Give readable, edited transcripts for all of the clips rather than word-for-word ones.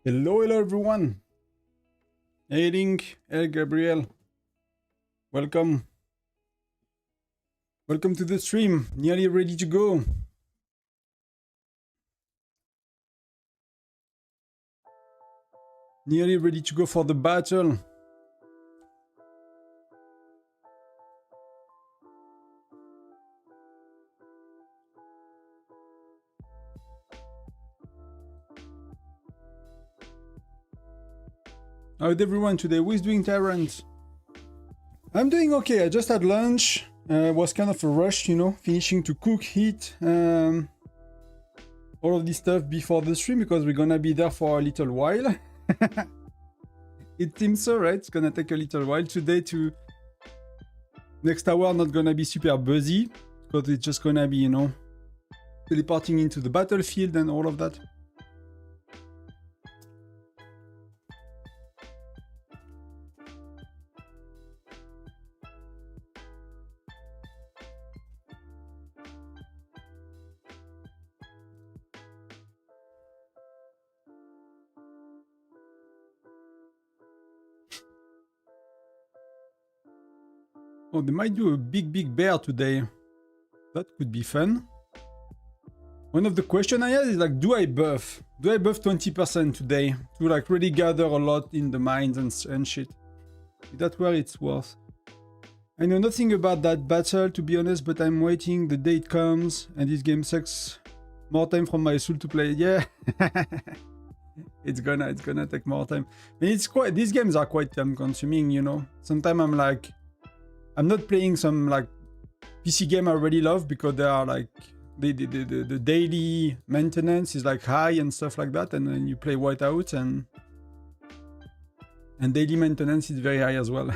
Hello everyone. Hey Link, hey Gabriel. Welcome. Welcome to the stream. Nearly ready to go. Nearly ready to go for the battle. How's everyone today? Who is doing Tyrant? I'm doing okay. I just had lunch. Was kind of a rush, you know, finishing to cook, heat, all of this stuff before the stream because we're gonna be there for a little while. It seems so, right? It's gonna take a little while today to... Next hour not gonna be super busy because it's just gonna be, you know, teleporting into the battlefield and all of that. Oh, they might do a big bear today. That could be fun. One of the questions I had is like, do I buff? Do I buff 20% today to like really gather a lot in the mines and shit? Is that where it's worth? I know nothing about that battle, to be honest, but I'm waiting the day it comes, and this game sucks. More time from my soul to play. Yeah, it's gonna take more time. And it's quite. These games are quite time consuming, you know. Sometimes I'm like, I'm not playing some like PC game I really love because they are like the daily maintenance is like high and stuff like that, and then you play Whiteout and daily maintenance is very high as well.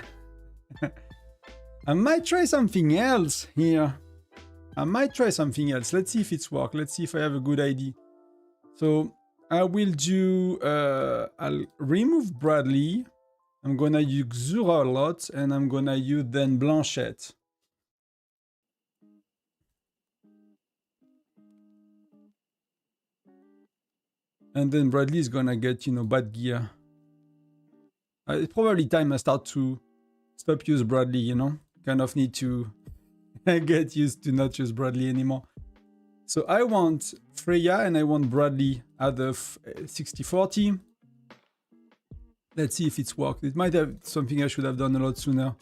I might try something else here. Let's see if it's work. Let's see if I have a good idea. So I will do, I'll remove Bradley. I'm gonna use Zura a lot, and I'm gonna use then Blanchette. And then Bradley is gonna get, you know, bad gear. It's probably time I start to stop use Bradley, you know? Kind of need to get used to not use Bradley anymore. So I want Freya and I want Bradley at the 60-40. Let's see if it's worked. It might have something I should have done a lot sooner.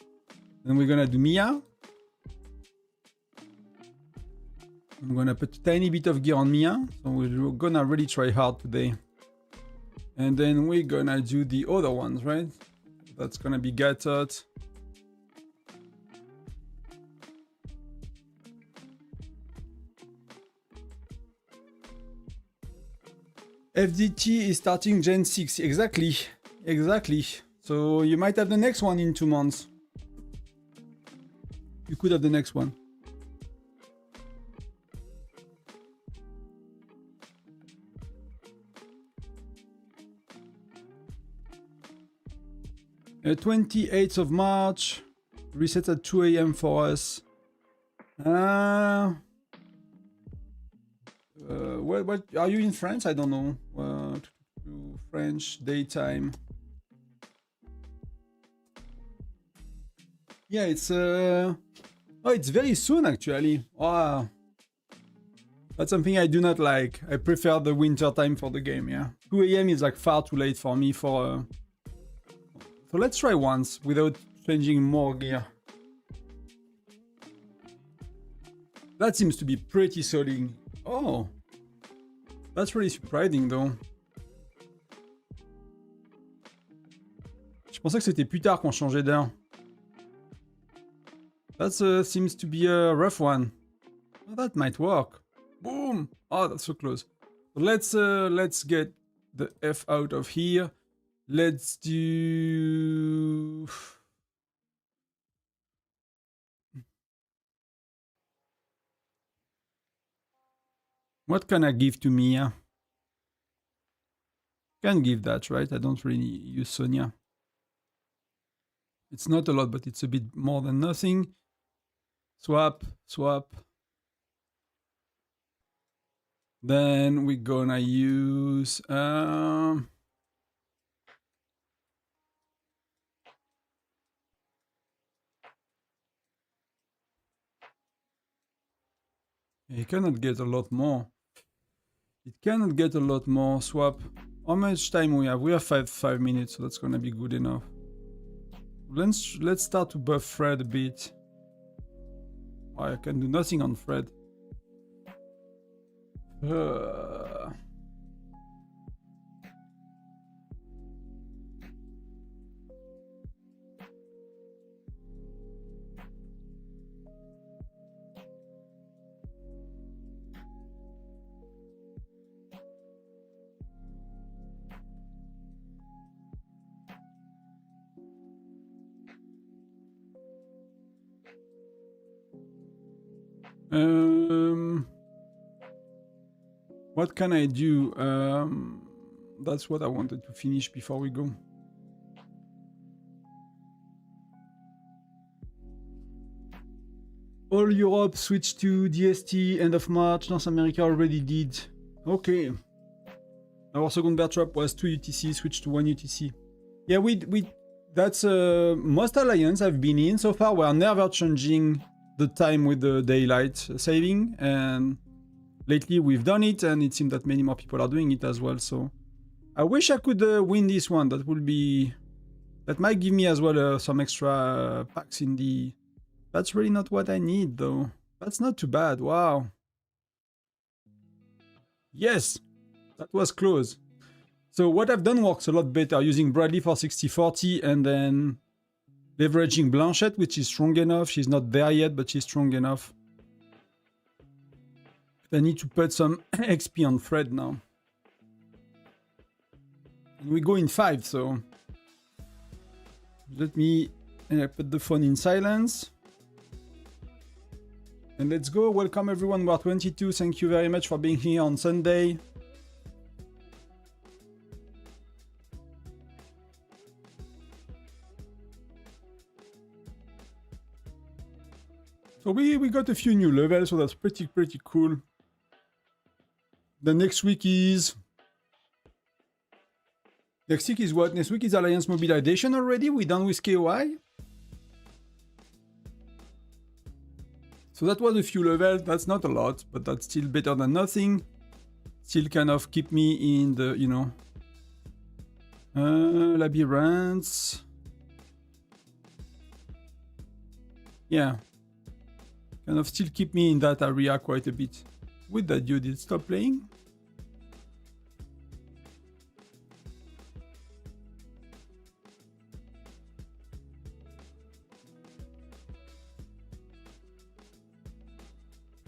Then we're gonna do Mia. I'm gonna put a tiny bit of gear on Mia. So we're gonna really try hard today. And then we're gonna do the other ones, right? That's gonna be Gatot. FDT is starting Gen 6, exactly. So you might have the next one in 2 months. You could have the next one. 28th of March. Reset at 2 AM for us. What are you in France? I don't know. French daytime. Yeah, it's oh, it's very soon actually. Wow. That's something I do not like. I prefer the winter time for the game. Yeah, 2 AM is like far too late for me for. So let's try once without changing more gear. That seems to be pretty solid. Oh, that's really surprising though. Je pensais que c'était plus tard qu'on changeait d'heure. That seems to be a rough one. Oh, that might work. Boom! Oh, that's so close. Let's get the F out of here. Let's do... What can I give to Mia? Can give that, right? I don't really use Sonia. It's not a lot, but it's a bit more than nothing. Swap. Then we're gonna use It cannot get a lot more. It cannot get a lot more. Swap. How much time we have? We have 5 minutes, so that's gonna be good enough. Let's start to buff Fred a bit. Oh, I can do nothing on Fred. What can I do? That's what I wanted to finish before we go. All Europe switched to DST end of March. North America already did. Okay. Our second bear trap was 2 UTC, switched to 1 UTC. Yeah, that's most alliance I've been in so far. We are never changing the time with the daylight saving, and lately we've done it, and it seems that many more people are doing it as well. So I wish I could win this one. That might give me as well some extra packs in the. That's really not what I need though. That's not too bad. Wow. Yes, that was close. So what I've done works a lot better, using Bradley for 60-40 and then leveraging Blanchette, which is strong enough. She's not there yet, but she's strong enough. I need to put some XP on Fred now. And we go in 5, so let me put the phone in silence. And let's go. Welcome everyone, War 22. Thank you very much for being here on Sunday. So we got a few new levels, so that's pretty cool. The next week is... Next week is what? Next week is Alliance Mobilization already? We done with KOI? So that was a few levels. That's not a lot, but that's still better than nothing. Still kind of keep me in the, you know... Labyrinths. Yeah. Kind of still keep me in that area quite a bit. With that dude, did it stop playing?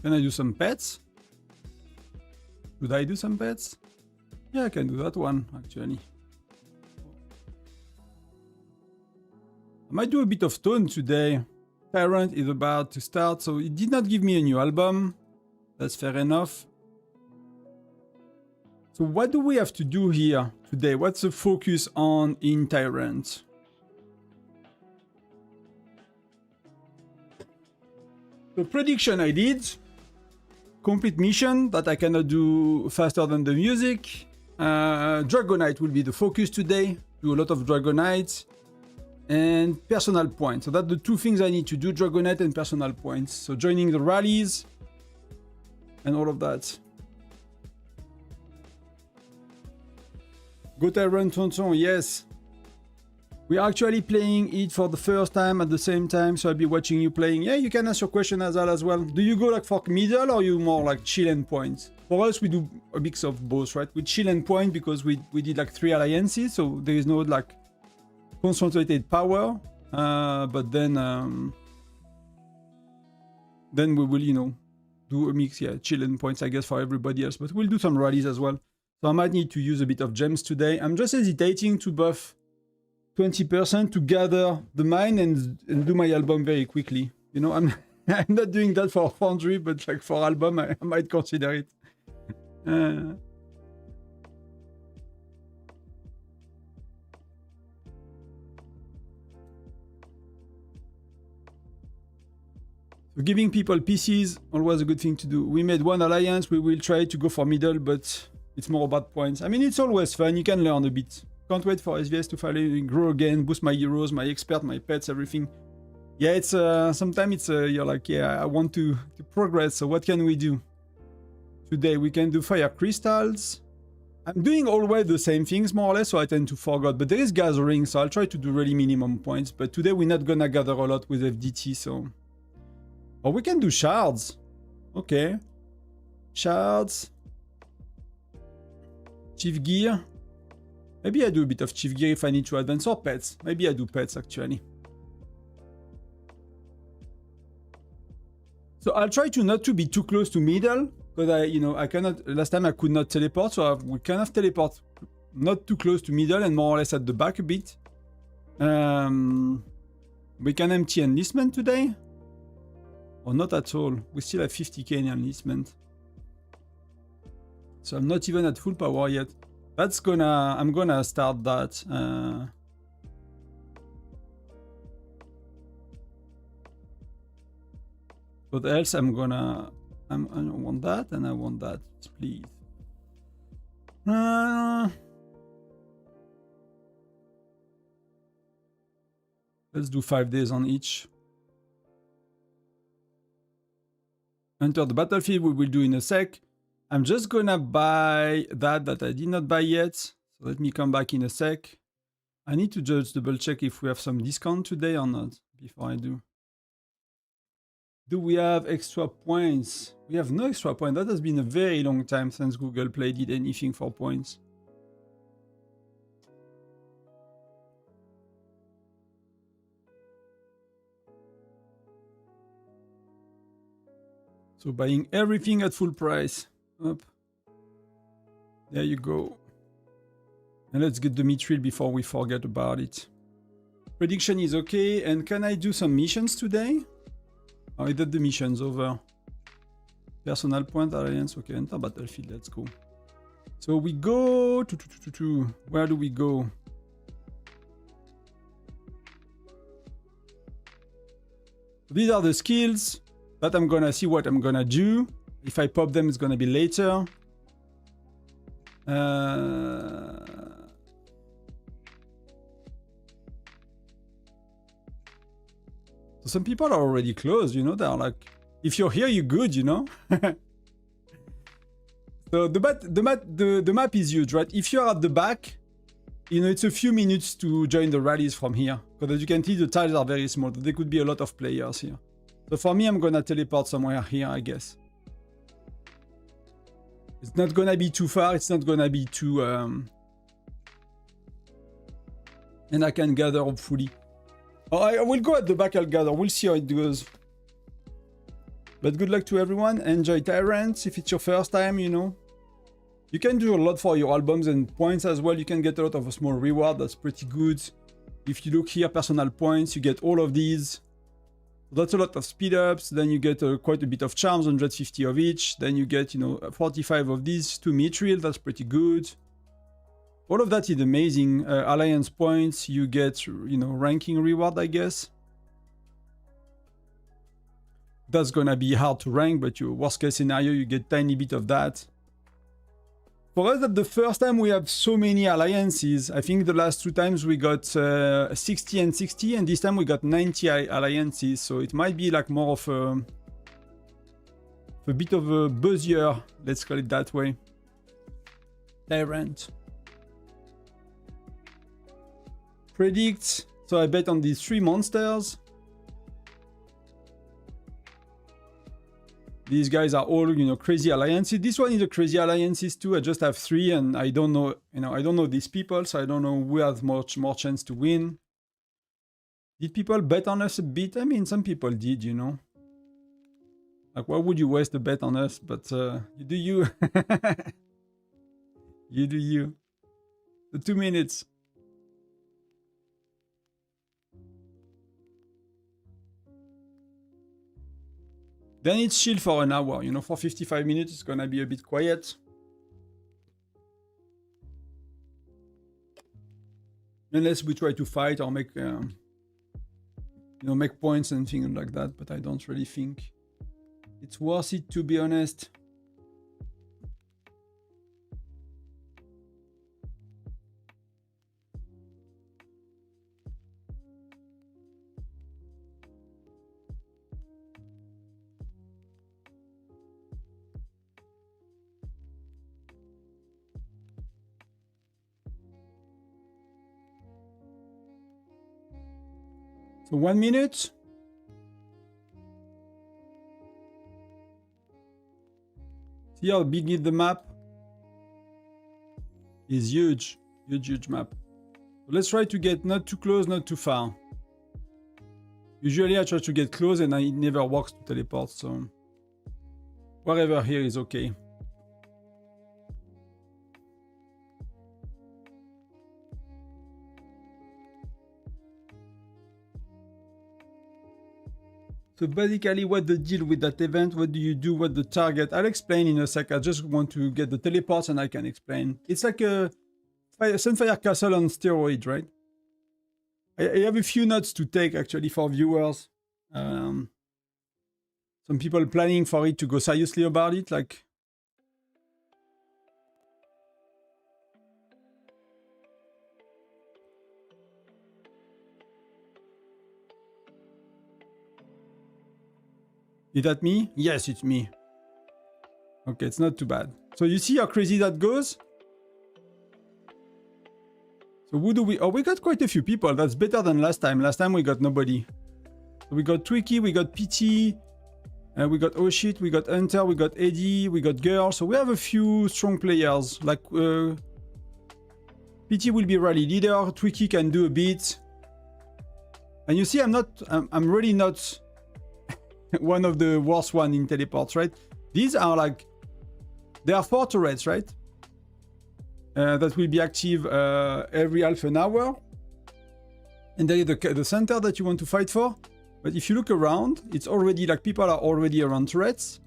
Can I do some pets? Should I do some pets? Yeah, I can do that one, actually. I might do a bit of tone today. Tyrant is about to start, so it did not give me a new album. That's fair enough. So what do we have to do here today? What's the focus on in Tyrant? The prediction I did. Complete mission that I cannot do faster than the music. Dragonite will be the focus today. Do a lot of Dragonite. And personal points. So that's the two things I need to do, Dragonite and personal points. So joining the rallies and all of that. Go Tyrant Tonton, yes. We are actually playing it for the first time at the same time, so I'll be watching you playing. Yeah, you can ask your question as well. Do you go like for middle or you more like chill and points? For us, we do a mix of both, right? We chill and point because we did like 3 alliances, so there is no like concentrated power. But then we will, you know, do a mix, yeah, chill and points, I guess, for everybody else. But we'll do some rallies as well. So I might need to use a bit of gems today. I'm just hesitating to buff 20% to gather the mine and do my album very quickly. You know, I'm not doing that for Foundry, but like for album, I might consider it. So giving people PCs, always a good thing to do. We made one alliance, we will try to go for middle, but it's more about points. I mean, it's always fun, you can learn a bit. Can't wait for SVS to finally grow again, boost my heroes, my expert, my pets, everything. Yeah, it's sometimes it's you're like, yeah, I want to progress, so what can we do? Today we can do fire crystals. I'm doing always the same things more or less, so I tend to forget. But there is gathering, so I'll try to do really minimum points. But today we're not gonna gather a lot with FDT, so... Or we can do shards. Okay. Shards. Chief gear. Maybe I do a bit of chief gear if I need to advance, or pets. Maybe I do pets actually. So I'll try to not to be too close to middle, because I cannot. Last time I could not teleport, so we kind of teleport not too close to middle and more or less at the back a bit. We can empty enlistment today, or not at all. We still have 50k in enlistment, so I'm not even at full power yet. I'm gonna start that. What else I want that and I want that, please. Let's do 5 days on each. Enter the battlefield, we will do in a sec. I'm just gonna buy that I did not buy yet. So let me come back in a sec. I need to just double check if we have some discount today or not before I do. Do we have extra points? We have no extra points. That has been a very long time since Google Play did anything for points. So buying everything at full price. Up. There you go. And let's get the mithril before we forget about it. Prediction is okay. And can I do some missions today? Oh, I did the missions over. Personal point, alliance. Okay, enter battlefield. Let's go. So we go to where do we go? These are the skills that I'm gonna see what I'm gonna do. If I pop them, it's gonna be later. So some people are already close, you know, they're like, if you're here, you're good, you know? So the map is huge, right? If you're at the back, you know, it's a few minutes to join the rallies from here. Because as you can see, the tiles are very small. There could be a lot of players here. So for me, I'm gonna teleport somewhere here, I guess. It's not gonna be too far, it's not gonna be too... And I can gather, hopefully. Oh, I will go at the back, I'll gather. We'll see how it goes. But good luck to everyone. Enjoy Tyrant if it's your first time, you know. You can do a lot for your albums and points as well. You can get a lot of a small reward. That's pretty good. If you look here, personal points, you get all of these. That's a lot of speed ups. Then you get quite a bit of charms, 150 of each. Then you get, you know, 45 of these, 2 mithril. That's pretty good. All of that is amazing. Alliance points, you get, you know, ranking reward, I guess. That's gonna be hard to rank, but your worst case scenario, you get tiny bit of that. For us, that the first time we have so many alliances. I think the last 2 times we got 60 and 60, and this time we got 90 alliances. So it might be like more of a bit of a buzzier, let's call it that way. Tyrant. Predict. So I bet on these 3 monsters. These guys are all, you know, crazy alliances. This one is a crazy alliances too. I just have 3 and I don't know, you know, I don't know these people, so I don't know who has much more chance to win. Did people bet on us a bit? I mean, some people did, you know. Like, why would you waste a bet on us? But you do you. You do you. The 2 minutes. Then it's chill for an hour, you know, for 55 minutes, it's gonna be a bit quiet. Unless we try to fight or make, you know, make points and things like that, but I don't really think it's worth it, to be honest. So 1 minute. See how big is the map? It's huge. Huge map. So let's try to get not too close, not too far. Usually I try to get close and it never works to teleport, so wherever here is okay. So basically, what the deal with that event? What do you do? What the target? I'll explain in a sec. I just want to get the teleports and I can explain. It's like a Sunfire Castle on steroids, right? I have a few notes to take actually for viewers. Some people planning for it to go seriously about it, like. Is that me? Yes, it's me. Okay, it's not too bad. So you see how crazy that goes? So who do we... Oh, we got quite a few people. That's better than last time. Last time we got nobody. So we got Twiki, we got PT, we got Oshit, we got Hunter, we got Eddie, we got Girl. So we have a few strong players. Like PT will be rally leader. Twiki can do a bit. And you see, I'm really not one of the worst one in teleports, right? These are like, there are 4 turrets, right? That will be active every half an hour. And there is the center that you want to fight for. But if you look around, it's already like people are already around turrets.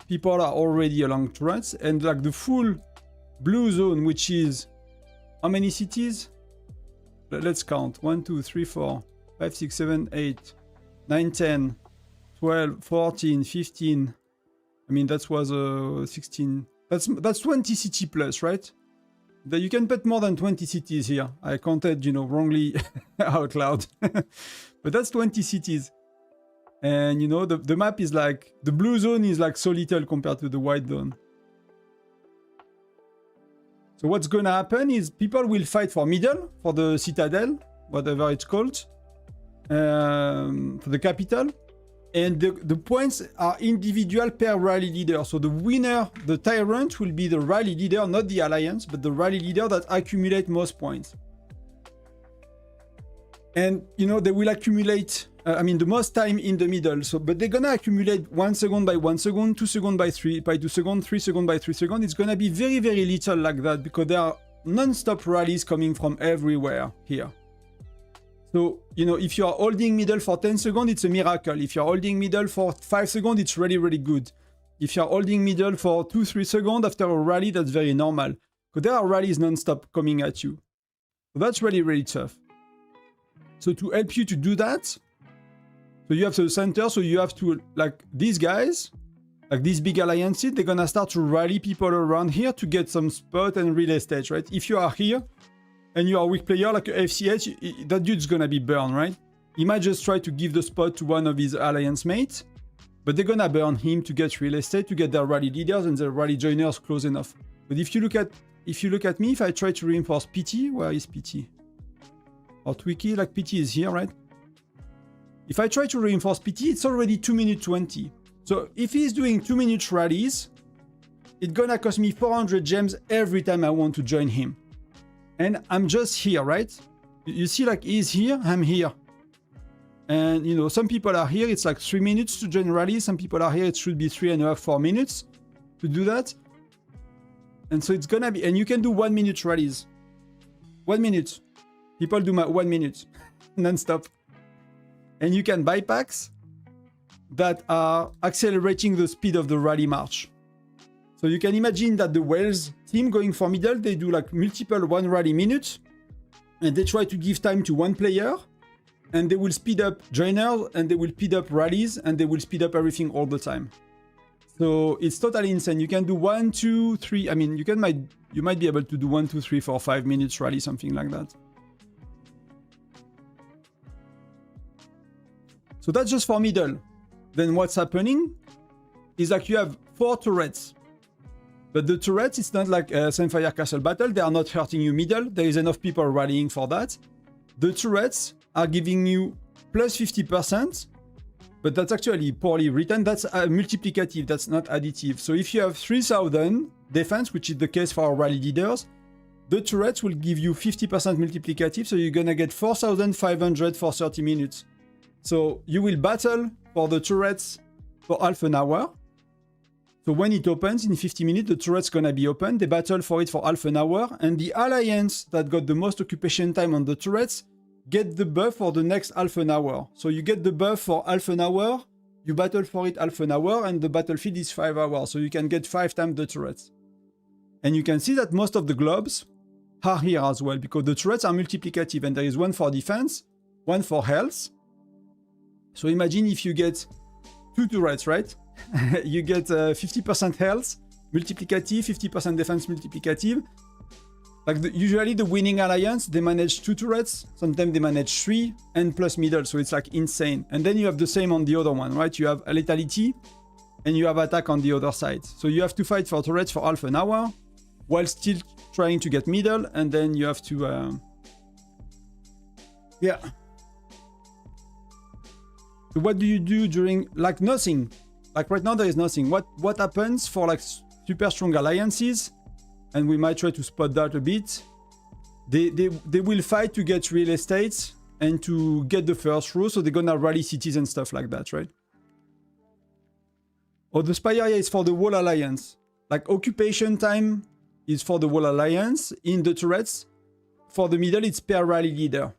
People are already along turrets. And like the full blue zone, which is how many cities? Let's count. 1, 2, 3, 4, 5, 6, 7, 8, 9, 10, 12, 14, 15. I mean, that was 16. That's 20 city plus, right? That you can put more than 20 cities here. I counted, you know, wrongly out loud. But that's 20 cities. And, you know, the map is like... The blue zone is like so little compared to the white zone. So what's going to happen is people will fight for middle, for the citadel, whatever it's called, for the capital. And the points are individual per rally leader. So the winner, the Tyrant, will be the rally leader, not the alliance, but the rally leader that accumulates most points. And, you know, they will accumulate, the most time in the middle. So, but they're going to accumulate 1 second by 1 second, 2 seconds by 2 seconds, 3 seconds by 3 seconds. It's going to be very, very little like that because there are non-stop rallies coming from everywhere here. So, you know, if you are holding middle for 10 seconds, it's a miracle. If you're holding middle for 5 seconds, it's really, really good. If you're holding middle for 2-3 seconds after a rally, that's very normal. Because there are rallies non-stop coming at you. So that's really, really tough. So to help you to do that, so you have the center, so you have to, like these guys, like these big alliances, they're going to start to rally people around here to get some spot and real estate, right? If you are here, and you are a weak player like a FC10, that dude's gonna be burned, right? He might just try to give the spot to one of his alliance mates, but they're gonna burn him to get real estate, to get their rally leaders and their rally joiners close enough. But if you look at me, if I try to reinforce PT, where is PT? Or Twiki, like PT is here, right? If I try to reinforce PT, it's already 2 minutes 20. So if he's doing 2 minute rallies, it's gonna cost me 400 gems every time I want to join him. And I'm just here, right? You see, like, he's here, I'm here. And, you know, some people are here, it's like 3 minutes to join rally. Some people are here, it should be 3.5, 4 minutes to do that. And so it's gonna be, and you can do 1 minute rallies. 1 minute. People do 1 minute, non-stop. And you can buy packs that are accelerating the speed of the rally march. So you can imagine that the Wales team going for middle, they do like multiple 1 rally minutes, and they try to give time to 1 player, and they will speed up joiners, and they will speed up rallies, and they will speed up everything all the time. So it's totally insane. You can do 1, 2, 3. I mean, you might be able to do 1, 2, 3, 4, 5 minutes rally, something like that. So that's just for middle. Then what's happening is like you have 4 turrets. But the turrets, it's not like a Sunfire Castle battle. They are not hurting you middle. There is enough people rallying for that. The turrets are giving you plus 50%, but that's actually poorly written. That's multiplicative, that's not additive. So if you have 3,000 defense, which is the case for our rally leaders, the turrets will give you 50% multiplicative, so you're gonna get 4,500 for 30 minutes. So you will battle for the turrets for half an hour. So when it opens in 50 minutes, the turret's gonna be open. They battle for it for half an hour, and the alliance that got the most occupation time on the turrets get the buff for the next half an hour. So you get the buff for half an hour, you battle for it half an hour, and the battlefield is 5 hours. So you can get 5 times the turrets. And you can see that most of the globes are here as well, because the turrets are multiplicative, and there is one for defense, one for health. So imagine if you get 2 turrets, right? You get 50% health, multiplicative, 50% defense multiplicative. Like usually the winning alliance, they manage 2 turrets, sometimes they manage 3, and plus middle, so it's like insane. And then you have the same on the other one, right? You have lethality, and you have attack on the other side. So you have to fight for turrets for half an hour, while still trying to get middle, and then you have to... Yeah. So what do you do during... Like nothing. Like right now there is nothing. What happens for like super strong alliances, and we might try to spot that a bit, they will fight to get real estate and to get the first row, so they're gonna rally cities and stuff like that, right? Or the spy area is for the whole alliance. Like occupation time is for the whole alliance. In the turrets, for the middle, it's per rally leader.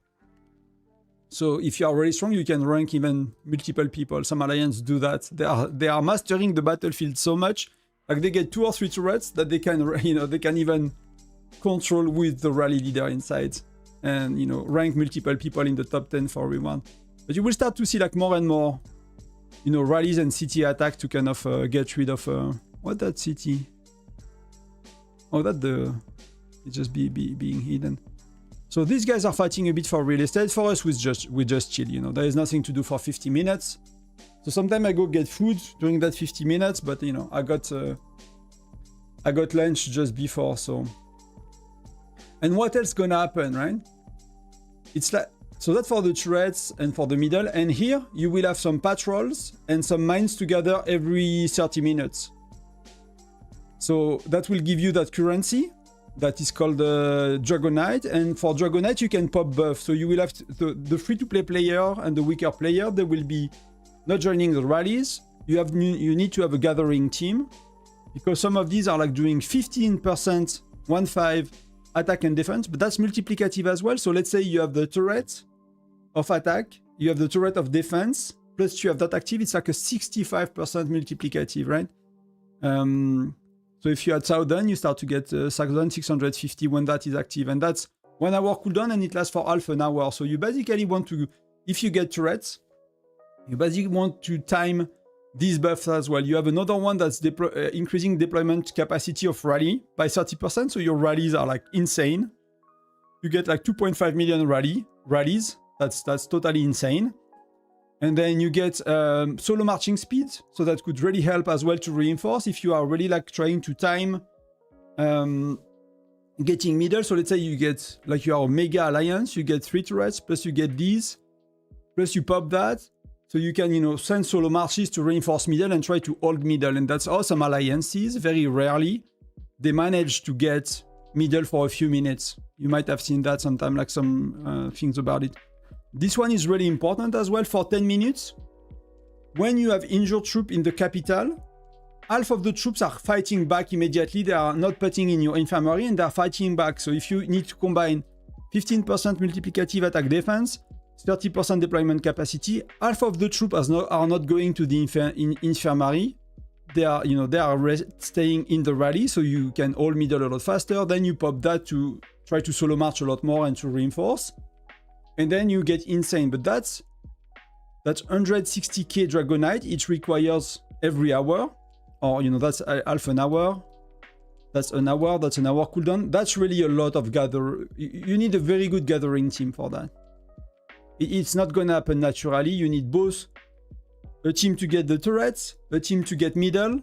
So if you are really strong, you can rank even multiple people. Some alliances do that. They are mastering the battlefield so much, like they get 2 or 3 turrets that they can, they can even control with the rally leader inside, and rank multiple people in the top 10 for everyone. But you will start to see like more and more, rallies and city attack to kind of get rid of what that city? Oh, it's just being hidden. So these guys are fighting a bit for real estate. For us, we just chill, There is nothing to do for 50 minutes. So sometimes I go get food during that 50 minutes, but I got lunch just before, so. And what else gonna happen, right? It's like, so that's for the turrets and for the middle, and here you will have some patrols and some mines together every 30 minutes. So that will give you that currency that is called Dragonite, and for Dragonite you can pop buff. So you will have the free-to-play player and the weaker player, they will be not joining the rallies. You need to have a gathering team, because some of these are like doing 15%, 1-5 attack and defense, but that's multiplicative as well. So let's say you have the turret of attack, you have the turret of defense, plus you have that active, it's like a 65% multiplicative, right? So if you had 1,000, you start to get 1,650 when that is active, and that's 1 hour cooldown, and it lasts for half an hour. So you basically want to, if you get turrets, you basically want to time these buffs as well. You have another one that's increasing deployment capacity of rally by 30%, so your rallies are like insane. You get like 2.5 million rallies. That's totally insane. And then you get solo marching speed, so that could really help as well to reinforce if you are really like trying to time getting middle. So let's say you get, like you are a mega alliance, you get 3 turrets, plus you get these, plus you pop that. So you can, send solo marches to reinforce middle and try to hold middle. And that's how some alliances, very rarely, they manage to get middle for a few minutes. You might have seen that sometime, like some things about it. This one is really important as well for 10 minutes. When you have injured troops in the capital, half of the troops are fighting back immediately. They are not putting in your infirmary and they are fighting back. So if you need to combine 15% multiplicative attack defense, 30% deployment capacity, half of the troops are not going to the infirmary. They are, staying in the rally, so you can hold middle a lot faster. Then you pop that to try to solo march a lot more and to reinforce. And then you get insane. But that's 160k Dragonite. It requires every hour, or that's half an hour. That's an hour cooldown. That's really a lot of gather. You need a very good gathering team for that. It's not gonna happen naturally. You need both a team to get the turrets, a team to get middle,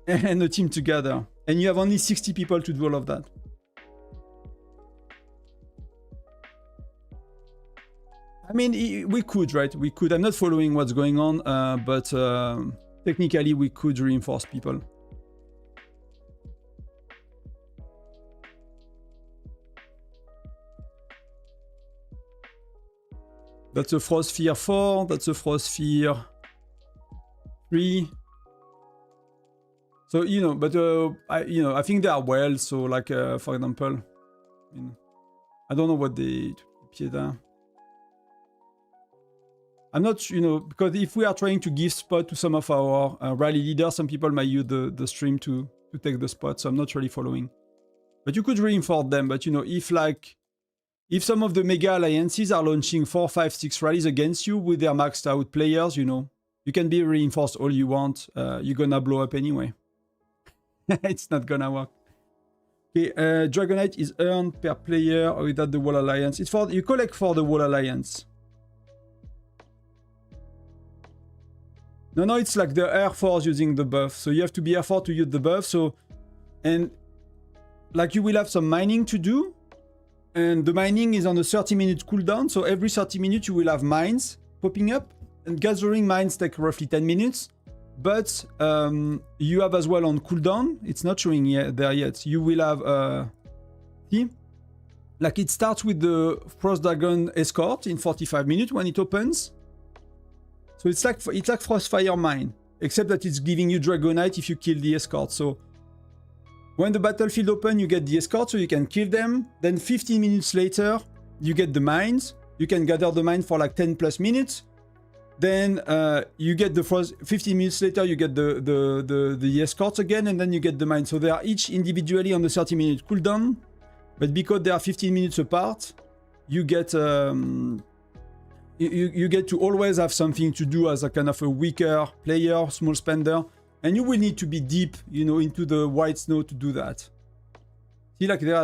and a team to gather. And you have only 60 people to do all of that. I mean, we could, right? We could. I'm not following what's going on, but technically we could reinforce people. That's a Frost Sphere 4, that's a Frost Sphere 3. So, you know, but, I think they are well. So, like, for example, I don't know what they... I'm not, because if we are trying to give spot to some of our rally leaders, some people might use the stream to take the spot. So I'm not really following. But you could reinforce them. But, if some of the mega alliances are launching 4, 5, 6 rallies against you with their maxed out players, you can be reinforced all you want. You're gonna blow up anyway. It's not gonna work. Okay, Dragonite is earned per player without the Wall Alliance. It's for you collect for the Wall Alliance. No, it's like the Air Force using the buff. So you have to be Air Force to use the buff. So, and like you will have some mining to do. And the mining is on a 30-minute cooldown. So every 30 minutes you will have mines popping up. And gathering mines take roughly 10 minutes. But you have as well on cooldown. It's not showing there yet. You will have, see? Like it starts with the Frostdragon escort in 45 minutes when it opens. So it's like Frostfire Mine, except that it's giving you Dragonite if you kill the escort. So when the battlefield opens, you get the escort, so you can kill them. Then 15 minutes later, you get the mines. You can gather the mine for like 10 plus minutes. Then you get the frost. 15 minutes later, you get the escorts again, and then you get the mine. So they are each individually on the 30-minute cooldown, but because they are 15 minutes apart, you get. You get to always have something to do as a kind of a weaker player, small spender, and you will need to be deep, into the white snow to do that. See, like there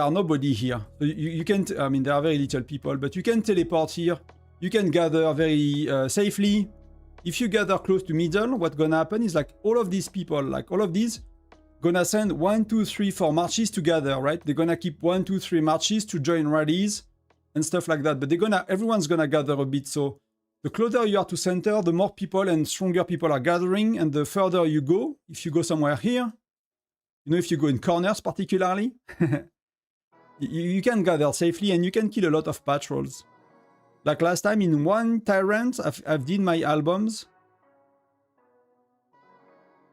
are nobody here. So you can't. I mean, there are very little people, but you can teleport here. You can gather very safely. If you gather close to middle, what's gonna happen is like all of these people, like all of these, gonna send 1, 2, 3, 4 marches to gather, right? They're gonna keep 1, 2, 3 marches to join rallies and stuff like that. But everyone's gonna gather a bit. So the closer you are to center, the more people and stronger people are gathering, and the further you go, if you go somewhere here, if you go in corners particularly, you can gather safely and you can kill a lot of patrols. Like last time in one Tyrant, I've did my albums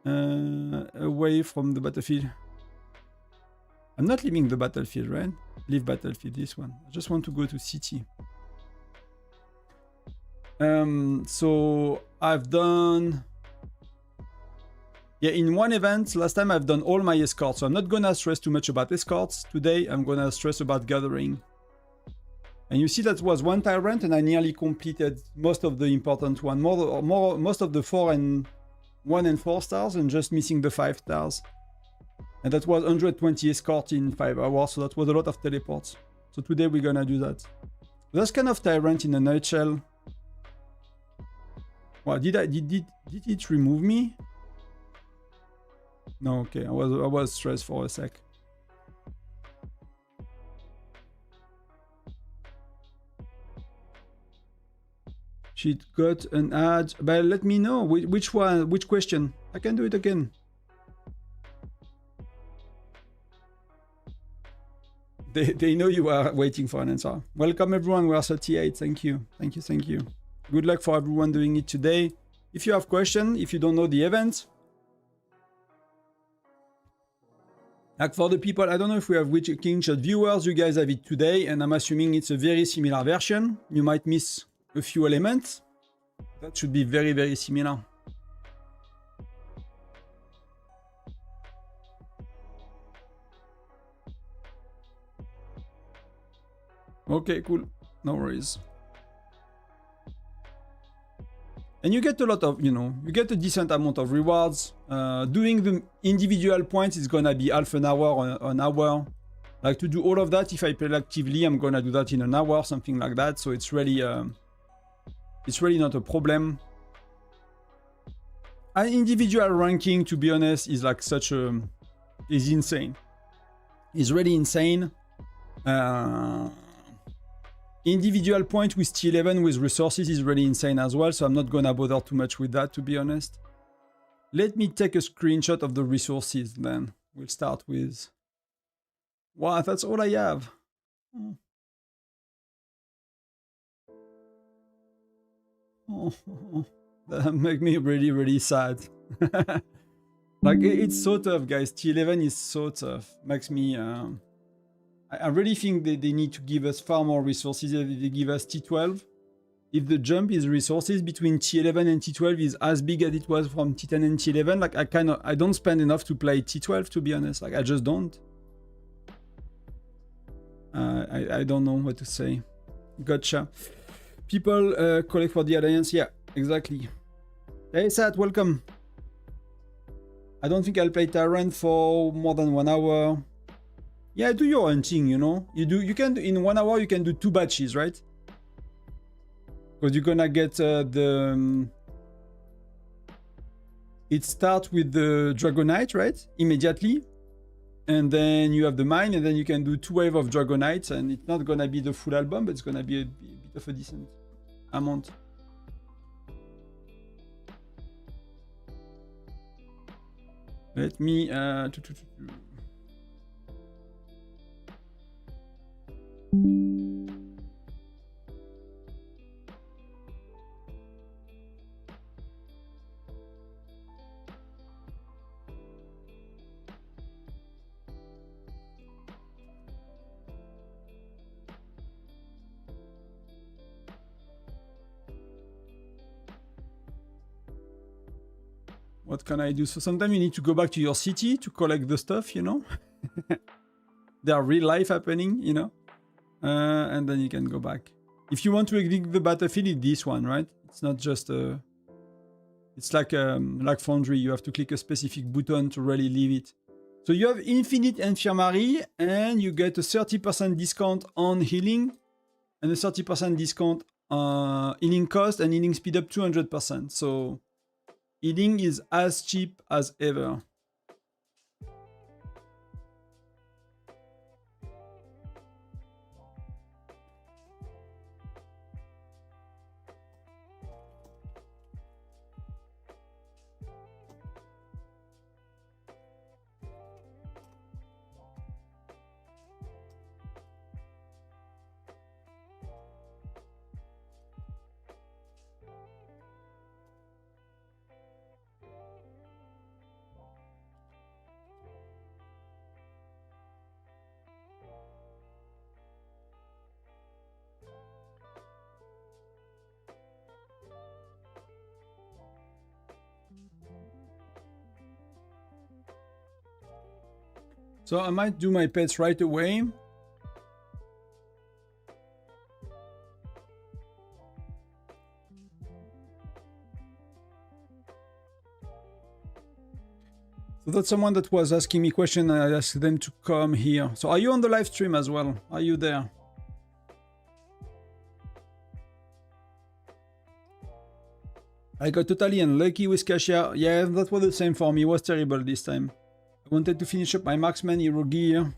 away from the battlefield. I'm not leaving the battlefield, right? Leave battlefield, this one. I just want to go to city. So I've done... Yeah, in one event, last time I've done all my escorts. So I'm not gonna stress too much about escorts. Today, I'm gonna stress about gathering. And you see that was one Tyrant and I nearly completed most of the important one. Most of the 1 and 4 stars and just missing the 5 stars. And that was 120 escort in 5 hours, so that was a lot of teleports. So today we're gonna do that. That's kind of Tyrant in a nutshell. Wow, did it remove me? No, okay, I was stressed for a sec. She got an ad, but let me know which one, which question. I can do it again. They know you are waiting for an answer. Welcome everyone, we are 38, thank you. Thank you. Good luck for everyone doing it today. If you have questions, if you don't know the event, like for the people, I don't know if we have which Kingshot viewers, you guys have it today, and I'm assuming it's a very similar version. You might miss a few elements. That should be very, very similar. Okay, cool. No worries. And you get a lot of, you get a decent amount of rewards. Doing the individual points is gonna be half an hour or an hour. Like to do all of that, if I play actively, I'm gonna do that in an hour, something like that. So it's really not a problem. An individual ranking, to be honest, is like is insane. It's really insane. Individual point with T11 with resources is really insane as well, so I'm not gonna bother too much with that, to be honest. Let me take a screenshot of the resources then. We'll start with... Wow, that's all I have. Oh, that makes me really, really sad. Like, it's so tough, guys. T11 is so tough. Makes me... I really think they need to give us far more resources. They give us T12. If the jump is resources between T11 and T12 is as big as it was from T10 and T11, like I don't spend enough to play T12, to be honest. Like I just don't. I don't know what to say. Gotcha. People collect for the Alliance. Yeah, exactly. Hey Sat, welcome. I don't think I'll play Tyrant for more than 1 hour. Yeah, do your hunting, you know. You can in 1 hour you can do 2 batches, right? Because you're gonna get it starts with the Dragonite, right? Immediately. And then you have the mine, and then you can do 2 waves of Dragonites, and it's not gonna be the full album, but it's gonna be a bit of a decent amount. Let me what can I do? So sometimes you need to go back to your city to collect the stuff, you know? There are real life happening, you know? And then you can go back. If you want to exit the battlefield, it's this one, right? It's not just a... It's like Foundry, you have to click a specific button to really leave it. So you have Infinite Infirmary, and you get a 30% discount on healing, and a 30% discount healing cost, and healing speed up 200%. So healing is as cheap as ever. So I might do my pets right away. So that's someone that was asking me question. I asked them to come here. So are you on the live stream as well? Are you there? I got totally unlucky with Cassia. Yeah, that was the same for me. It was terrible this time. I wanted to finish up my marksman hero gear.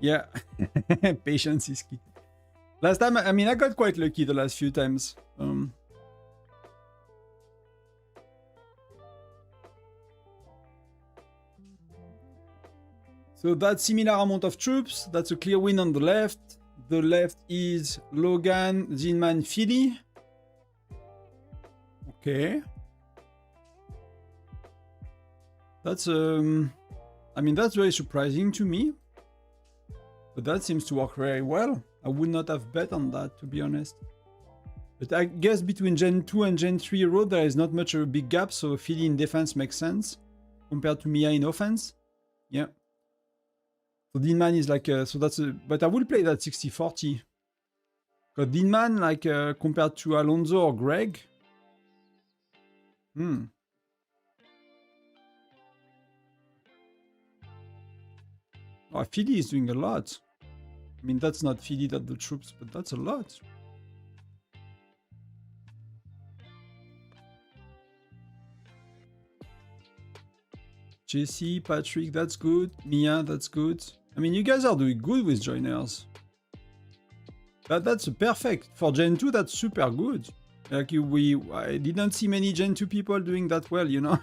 Yeah, patience is key. Last time, I mean, I got quite lucky the last few times. So that's similar amount of troops. That's a clear win on the left. The left is Logan, Zinman, Philly. Okay. That's, I mean, that's very surprising to me. But that seems to work very well. I would not have bet on that, to be honest. But I guess between Gen 2 and Gen 3 road, there is not much of a big gap, so Philly in defense makes sense compared to Mia in offense. Yeah. So Dinman is like, so that's a, but I will play that 60-40. Because Dinman, like, compared to Alonso or Greg. Oh, Philly is doing a lot. I mean, that's not Philly, that's the troops, but that's a lot. Jesse, Patrick, that's good. Mia, that's good. I mean, you guys are doing good with joiners. That's perfect. For Gen 2, that's super good. Like I didn't see many Gen 2 people doing that well, you know?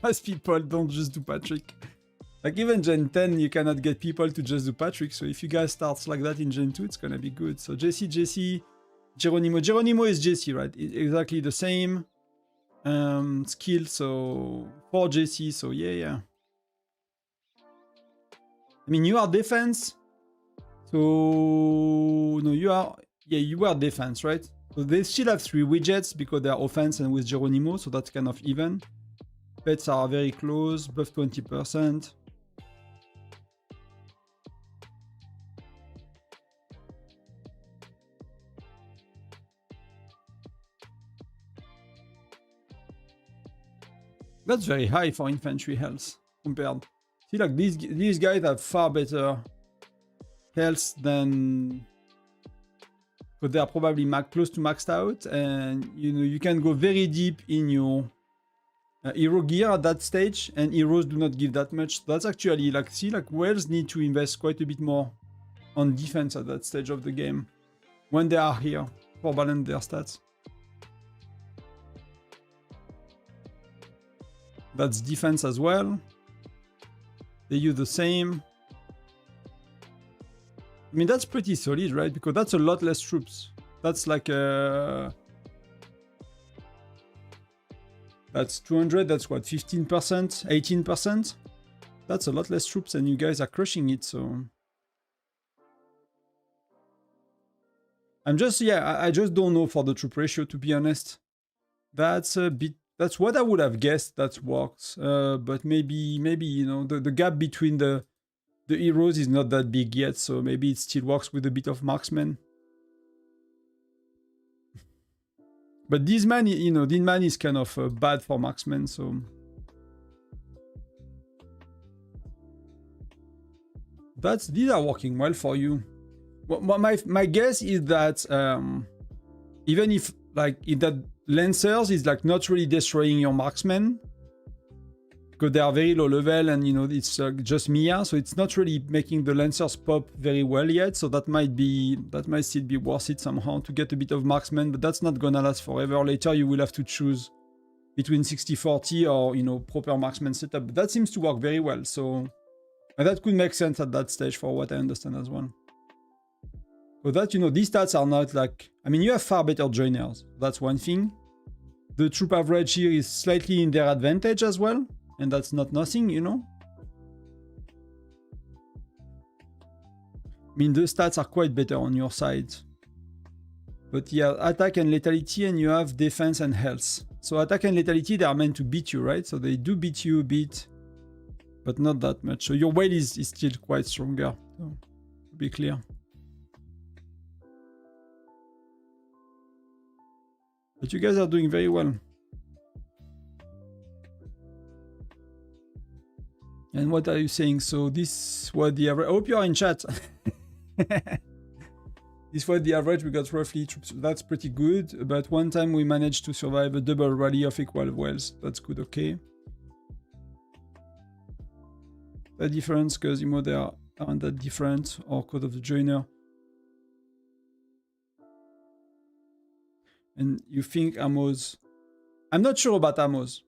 Most people don't just do Patrick. Like even Gen 10, you cannot get people to just do Patrick. So if you guys start like that in Gen 2, it's gonna be good. So Jesse, Geronimo. Geronimo is Jesse, right? Exactly the same skill. So for Jesse, so yeah. I mean, you are defense. So no, you are defense, right? So they still have 3 widgets because they are offense and with Geronimo, so that's kind of even. Pets are very close, buff 20%. That's very high for infantry health compared. See, like these guys have far better health than, but they are probably close to maxed out, and you know you can go very deep in your hero gear at that stage, and heroes do not give that much. That's actually like, see, like Wales need to invest quite a bit more on defense at that stage of the game when they are here for balance their stats. That's defense as well. They use the same. I mean, that's pretty solid, right? Because that's a lot less troops. That's like that's 200, that's what, 15%, 18%? That's a lot less troops and you guys are crushing it, so... I just don't know for the troop ratio, to be honest. That's a bit... That's what I would have guessed that works. But maybe, you know, the gap between the heroes is not that big yet, so maybe it still works with a bit of marksman. But this man, you know, this man is kind of bad for marksman, so... These are working well for you. Well, my guess is that even if that Lancers is like not really destroying your marksmen, because they are very low level and you know it's just Mia, so it's not really making the Lancers pop very well yet. So that might still be worth it somehow to get a bit of marksman, but that's not gonna last forever. Later you will have to choose between 60-40 or you know proper marksman setup. But that seems to work very well, so that could make sense at that stage for what I understand as well. But that, you know, these stats are not like... I mean, you have far better joiners. That's one thing. The troop average here is slightly in their advantage as well. And that's not nothing, you know. I mean, the stats are quite better on your side. But yeah, attack and lethality, and you have defense and health. So attack and lethality, they are meant to beat you, right? So they do beat you a bit, but not that much. So your whale is still quite stronger, so, to be clear. But you guys are doing very well. And what are you saying? So this was the average. I hope you are in chat. This was the average. We got roughly troops. That's pretty good. But one time we managed to survive a double rally of equal whales. That's good, okay. The difference, because you know they aren't that different, or code of the joiner. And you think Amos... I'm not sure about Amos.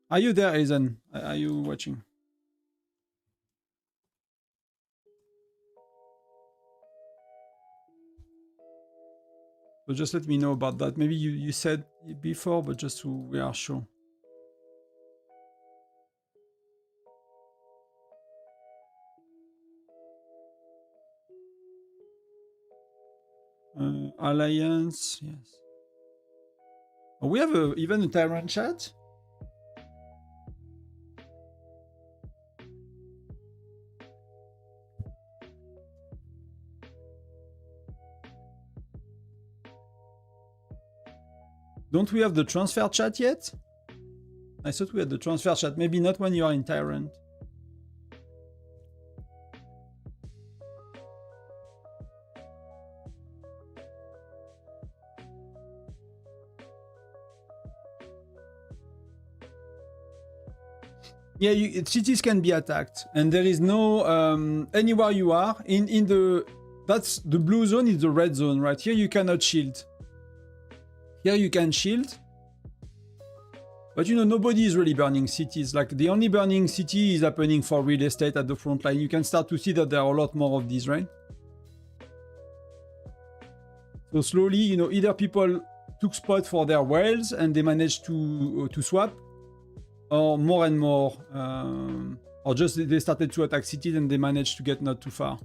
Are you there, Aizen? Are you watching? So just let me know about that. Maybe you said it before, but just so we are sure. Alliance, yes. Oh, we have even a Tyrant chat? Don't we have the transfer chat yet? I thought we had the transfer chat. Maybe not when you are in Tyrant. Yeah, cities can be attacked, and there is no anywhere you are in the That's the blue zone is the red zone, right? Here you cannot shield. Here you can shield. But you know, nobody is really burning cities. Like the only burning city is happening for real estate at the front line. You can start to see that there are a lot more of these, right? So slowly, you know, either people took spot for their wells and they managed to swap, or more and more, or just they started to attack cities and they managed to get not too far.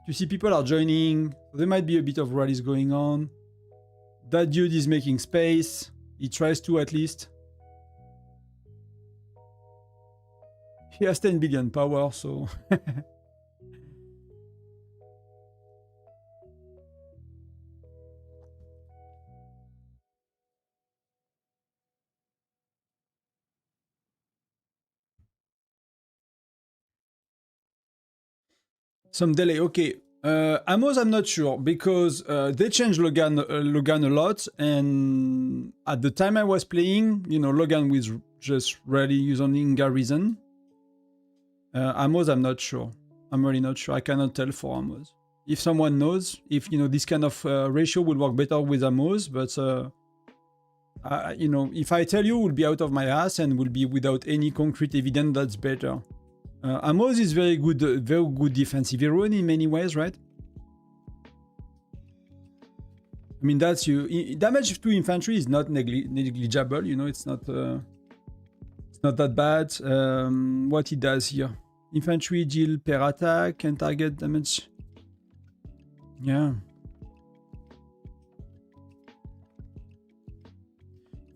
You see people are joining. There might be a bit of rallies going on. That dude is making space. He tries to at least. He has 10 billion power, so... Some delay, okay. Amos, I'm not sure, because they changed Logan a lot, and at the time I was playing, you know, Logan was just really using Garrison. Amos, I'm not sure. I'm really not sure. I cannot tell for Amos. If someone knows, if, you know, this kind of ratio will work better with Amos, but, you know, if I tell you, it will be out of my ass and will be without any concrete evidence that's better. Amos is very good defensive hero in many ways, right? I mean, that's you. Damage to infantry is not negligible, you know. It's not that bad. What he does here: infantry deal per attack and target damage. Yeah.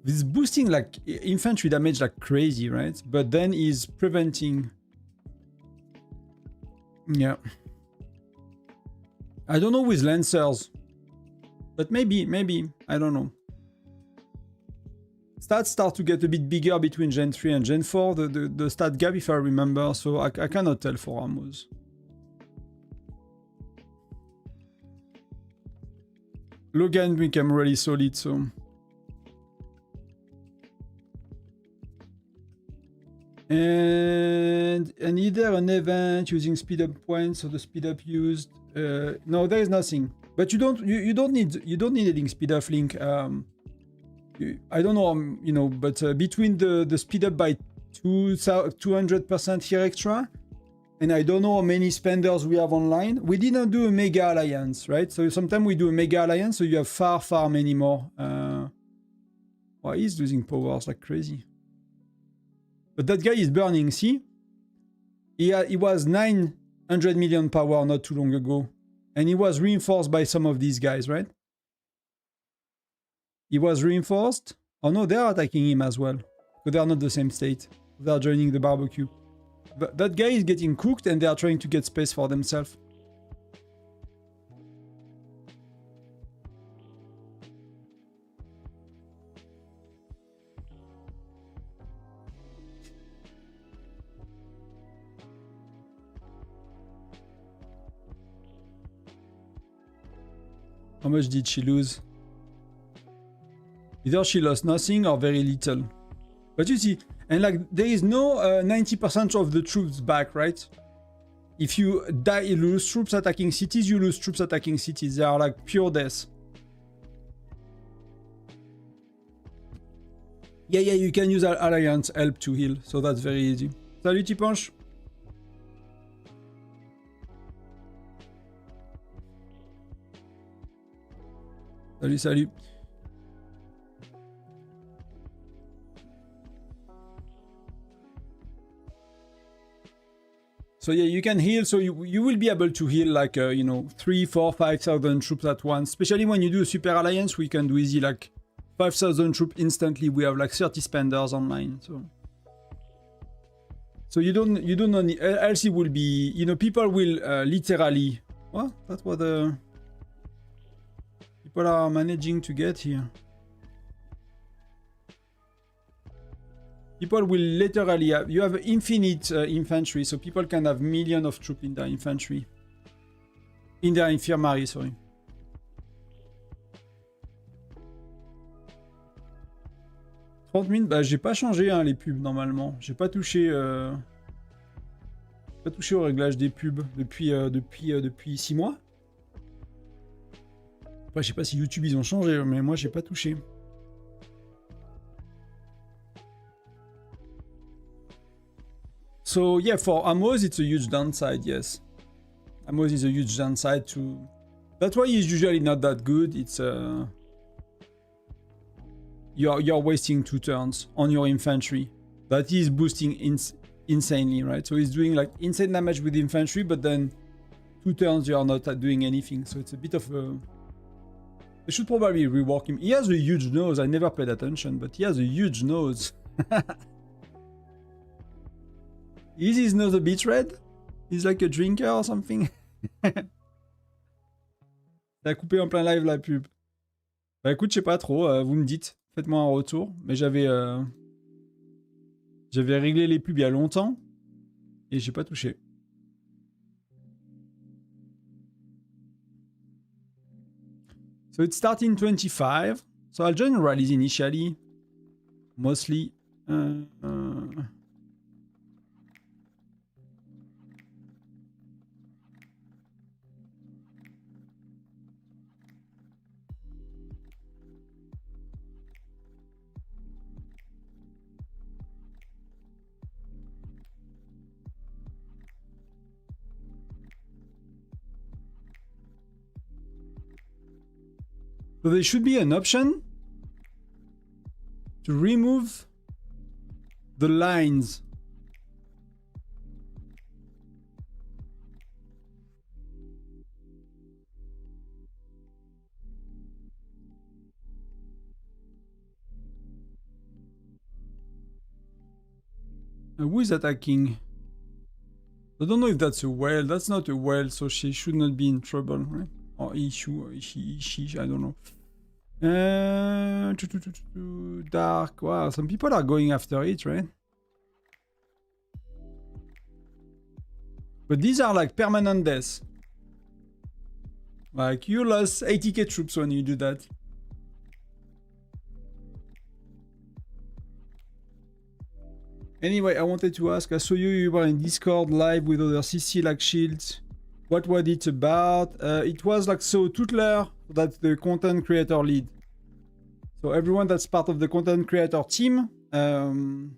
This boosting like infantry damage like crazy, right? But then he's preventing. Yeah. I don't know with Lancers. But maybe, I don't know. Stats start to get a bit bigger between Gen 3 and Gen 4, the stat gap, if I remember, so I cannot tell for Amos. Logan became really solid, so... And either an event using speed up points or the speed up used. No, there is nothing. But you don't need any speed up link. I don't know, you know, but between the speed up by 200% here extra, and I don't know how many spenders we have online. We didn't do a mega alliance, right? So sometimes we do a mega alliance, so you have far many more. Well, he's losing powers like crazy. But that guy is burning, see? He was 900 million power not too long ago. And he was reinforced by some of these guys, right? He was reinforced. Oh no, they are attacking him as well. But they are not the same state. They are joining the barbecue. But that guy is getting cooked and they are trying to get space for themselves. How much did she lose? Either she lost nothing or very little. But you see, and like there is no 90% of the troops back, right? If you die, you lose troops attacking cities, you lose troops attacking cities. They are like pure death. Yeah, you can use Alliance help to heal, so that's very easy. Salut Tipanche. Salut. So yeah, you can heal, so you will be able to heal like, you know, 3, 4, 5,000 troops at once. Especially when you do a Super Alliance, we can do easy like 5,000 troops instantly. We have like 30 spenders online, so you don't need, LC will be, you know, people will literally, what? That's what the people are managing to get here. People will literally have, you have infinite infantry, so people can have millions of troops in their infantry. In their infirmary, sorry. Bah, j'ai pas changé hein, les pubs normalement. J'ai pas touché. Pas touché au réglage des pubs depuis 6 mois. Après, je sais pas si YouTube ils ont changé, mais moi j'ai pas touché. So yeah, for Amos, it's a huge downside, yes. Amos is a huge downside to... That's why he's usually not that good. It's you're wasting 2 turns on your infantry. That is boosting insanely, right? So he's doing like insane damage with infantry, but then 2 turns you are not doing anything. So it's a bit of a... They should probably rework him. He has a huge nose. I never paid attention, but he has a huge nose. Is his nose a bit red? He's like a drinker or something. T'as coupé en plein live la pub. Bah écoute, je sais pas trop, vous me dites. Faites-moi un retour. Mais j'avais réglé les pubs il y a longtemps et j'ai pas touché. So it's starting 25. So I'll join rallies initially. Mostly. So there should be an option to remove the lines. Who is attacking? I don't know if that's a whale. That's not a whale, so she should not be in trouble, right? Or she, I don't know. Dark. Wow, some people are going after it, right? But these are like permanent deaths. Like you lost 80k troops when you do that. Anyway, I wanted to ask, I saw you were in Discord live with other CC like Shields. What was it about? It was like, so Tutler, that's the content creator lead. So everyone that's part of the content creator team on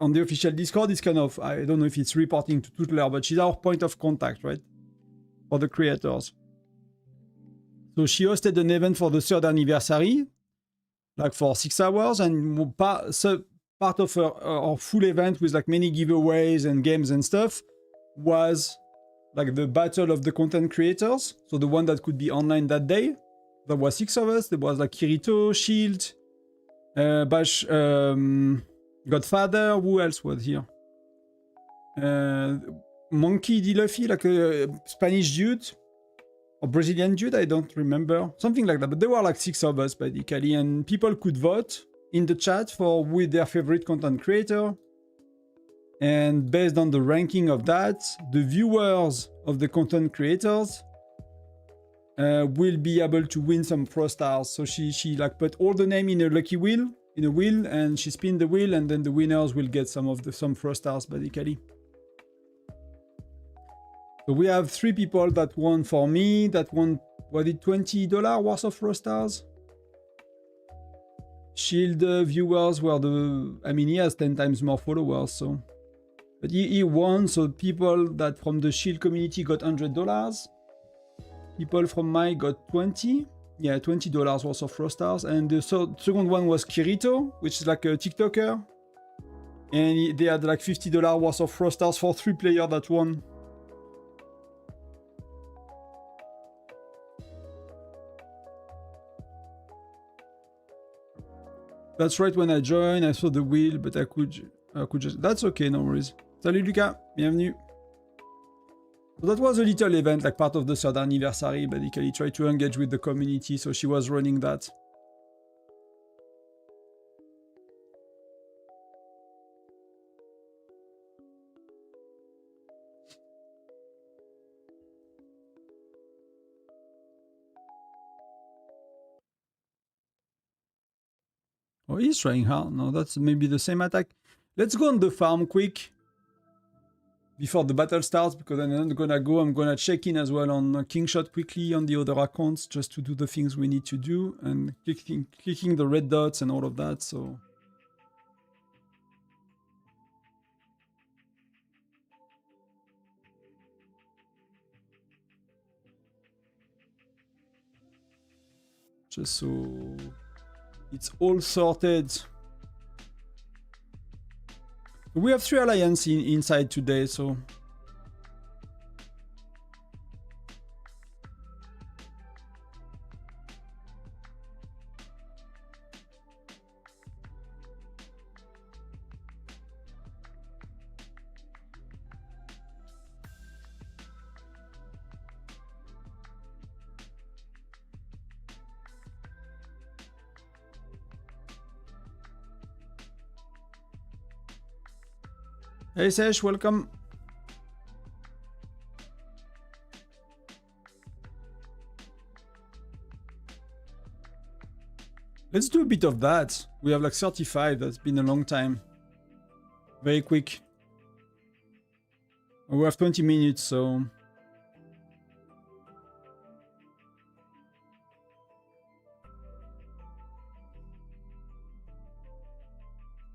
the official Discord is kind of, I don't know if it's reporting to Tutler, but she's our point of contact, right? For the creators. So she hosted an event for the 3rd anniversary, like for 6 hours, and part of our full event with like many giveaways and games and stuff was like the battle of the content creators. So the one that could be online that day. There was 6 of us. There was like Kirito, Shield, Bash, Godfather. Who else was here? Monkey D. Luffy, like a Spanish dude. Or Brazilian dude, I don't remember. Something like that. But there were like 6 of us, basically. And people could vote in the chat for with their favorite content creator. And based on the ranking of that, the viewers of the content creators will be able to win some Pro Stars. So she like put all the name in a lucky wheel, and she spin the wheel, and then the winners will get some Pro Stars, basically. So we have 3 people that won for me, that won, what did $20 worth of Pro Stars? Shield viewers were he has 10 times more followers, so. But he won, so people that from the Shield community got $100. People from my got 20. Yeah, $20 worth of Pro Stars. And the second one was Kirito, which is like a TikToker. And they had like $50 worth of Pro Stars for 3 players that won. That's right, when I joined, I saw the wheel, but I could just... That's okay, no worries. Salut Lucas, bienvenue. So that was a little event, like part of the 3rd anniversary, basically tried to engage with the community, so she was running that. Oh, he's trying hard. No, that's maybe the same attack. Let's go on the farm quick. before the battle starts, because then I'm gonna go. I'm gonna check in as well on Kingshot quickly on the other accounts just to do the things we need to do and clicking the red dots and all of that. So. Just so it's all sorted. We have 3 alliances inside today, so. Hey Sesh, welcome. Let's do a bit of that. We have like 35, that's been a long time. Very quick. We have 20 minutes, so...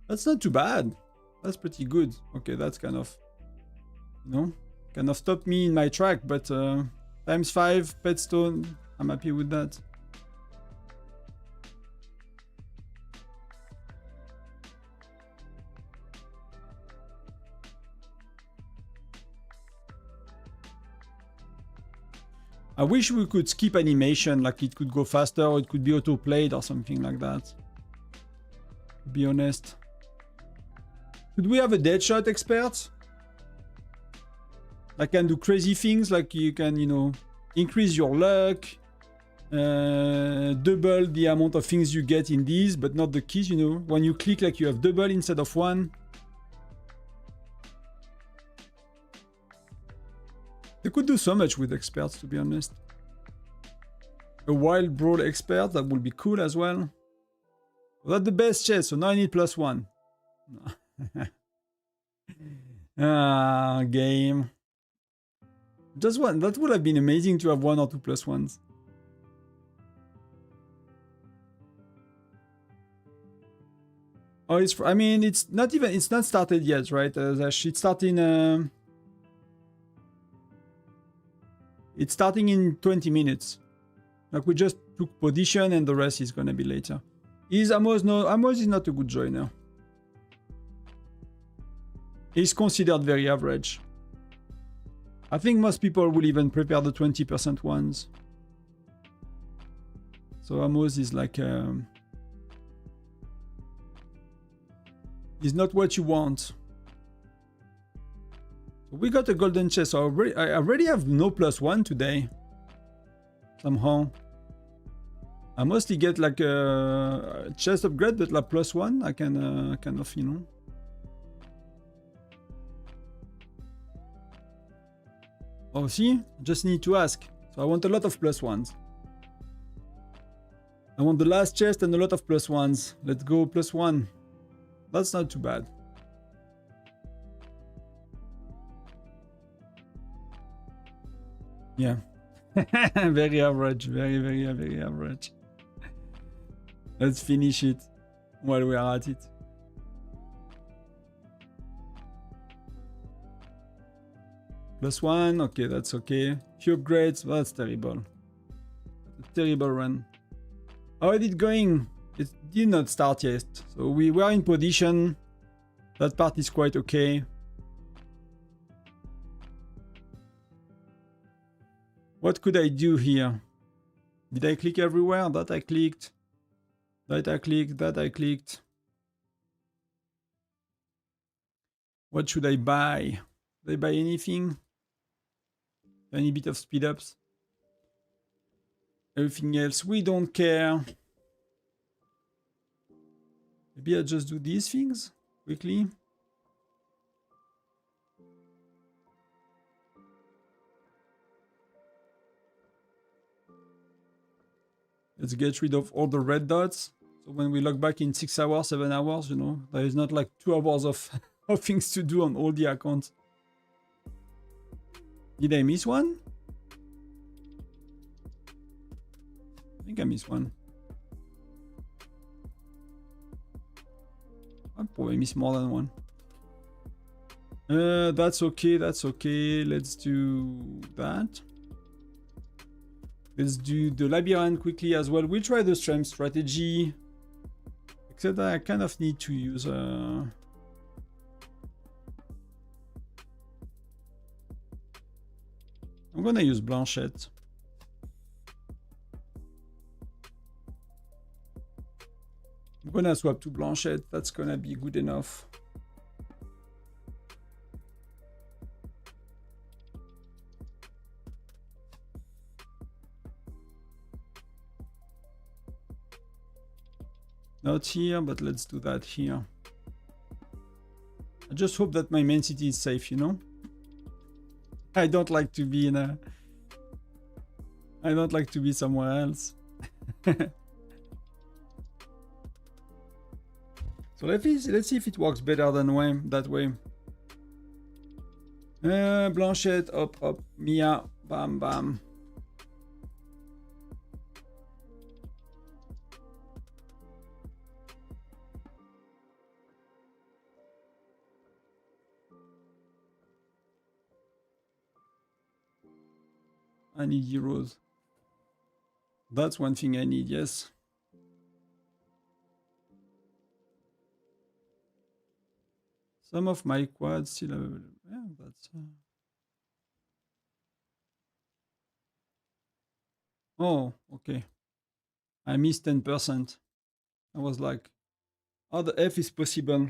That's not too bad. That's pretty good. Okay, that's kind of, you know, kind of stopped me in my track, but times 5, petstone, I'm happy with that. I wish we could skip animation, like it could go faster or it could be auto-played or something like that. To be honest. Could we have a deadshot expert? That can do crazy things, like you can, you know, increase your luck, double the amount of things you get in these, but not the keys, you know. When you click, like you have double instead of 1. They could do so much with experts, to be honest. A wild brawl expert, that would be cool as well. That's the best chest, so now I need +1. Game. Just one. That would have been amazing to have 1 or 2 +1s. Oh, it's. I mean, it's not even. It's not started yet, right? It's starting. It's starting in 20 minutes. Like we just took position, and the rest is gonna be later. Is Amos no? Amos is not a good joiner. He's considered very average. I think most people will even prepare the 20% ones. So Amos is like... he's not what you want. We got a golden chest. So I already have no +1 today. Somehow. I mostly get like a chest upgrade, but like +1. I can kind of, you know... Oh, see? Just need to ask. So I want a lot of +1s. I want the last chest and a lot of +1s. Let's go +1. That's not too bad. Yeah. Very average. Very, very, very average. Let's finish it while we are at it. +1, okay, that's okay. Few upgrades, that's terrible. A terrible run. How is it going? It did not start yet, so we were in position. That part is quite okay. What could I do here? Did I click everywhere? That I clicked. That I clicked. That I clicked. What should I buy? Did I buy anything? Any bit of speed ups? Everything else, we don't care. Maybe I just do these things quickly. Let's get rid of all the red dots. So when we log back in 6 hours, 7 hours, you know, there is not like 2 hours of, of things to do on all the accounts. Did I miss one? I think I missed one. I probably missed more than one. That's okay, that's okay. Let's do that. Let's do the labyrinth quickly as well. We'll try the strength strategy. Except I kind of need to use I'm gonna use Blanchette. I'm gonna swap to Blanchette. That's gonna be good enough. Not here, but let's do that here. I just hope that my main city is safe, you know? I don't like to be in a... I don't like to be somewhere else. So let's see if it works better than that way. Blanchette, up, Mia, bam, bam. I need heroes. That's one thing I need, yes. Some of my quads still available. Yeah, that's... Oh, okay. I missed 10%. I was like, how the F is possible?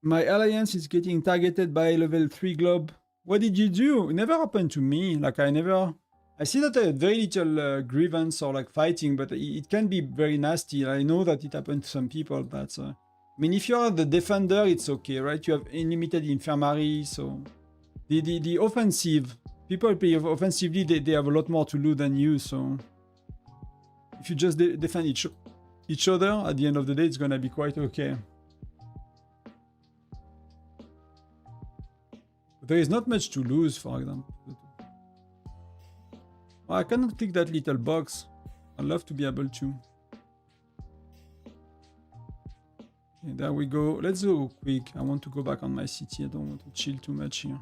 My alliance is getting targeted by level 3 globe. What did you do? It never happened to me. Like I see that I had very little grievance or like fighting, but it can be very nasty. I know that it happened to some people. That's I mean, if you're the defender, it's okay, right? You have unlimited infirmary, so the offensive people play offensively. They have a lot more to loot than you. So if you just defend each other, at the end of the day, it's gonna be quite okay. There is not much to lose, for example. Well, I cannot click that little box. I'd love to be able to. Okay, there we go. Let's go quick. I want to go back on my city. I don't want to chill too much here.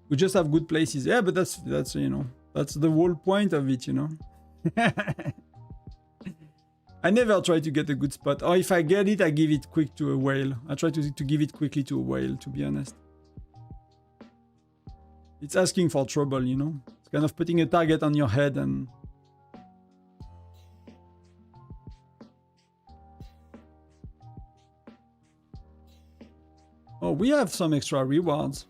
We just have good places. Yeah, but that's you know, that's the whole point of it, you know. I never try to get a good spot. Or if I get it, I give it quick to a whale. I try to give it quickly to a whale, to be honest. It's asking for trouble, you know. It's kind of putting a target on your head and... Oh, we have some extra rewards.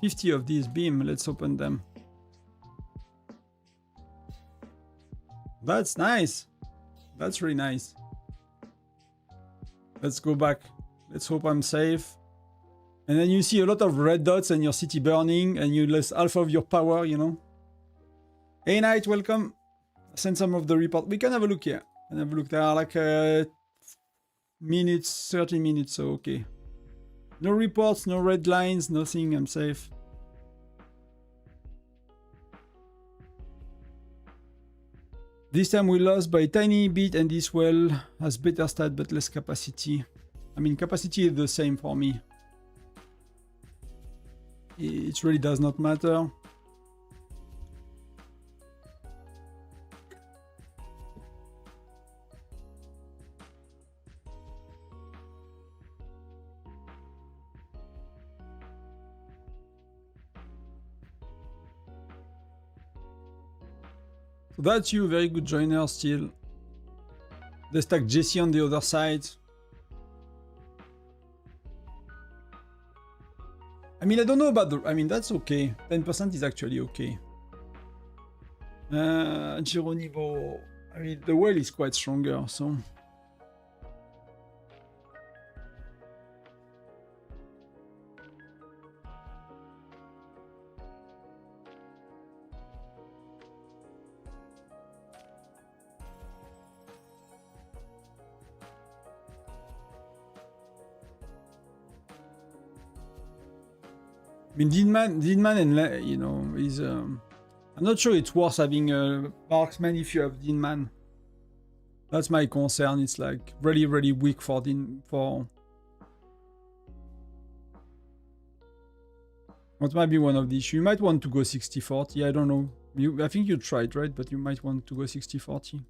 50 of these beam. Let's open them. That's nice. That's really nice. Let's go back. Let's hope I'm safe. And then you see a lot of red dots and your city burning and you lose half of your power, you know. Hey, Knight, welcome. Send some of the report. We can have a look here. Can have a look. There are like minutes, 30 minutes, so okay. No reports, no red lines, nothing. I'm safe. This time we lost by a tiny bit and this well has better stat but less capacity. I mean, capacity is the same for me. It really does not matter. So that's you, very good joiner still. They stack Jesse on the other side. I mean, I don't know about the... I mean, that's okay. 10% is actually okay. Geronimo... I mean, the whale is quite stronger, so... I mean, Deanman and, you know, is... I'm not sure it's worth having a marksman if you have Deanman. That's my concern. It's like really, really weak for What might be one of these? You might want to go 60-40. I don't know. I think you tried, right? But you might want to go 60-40.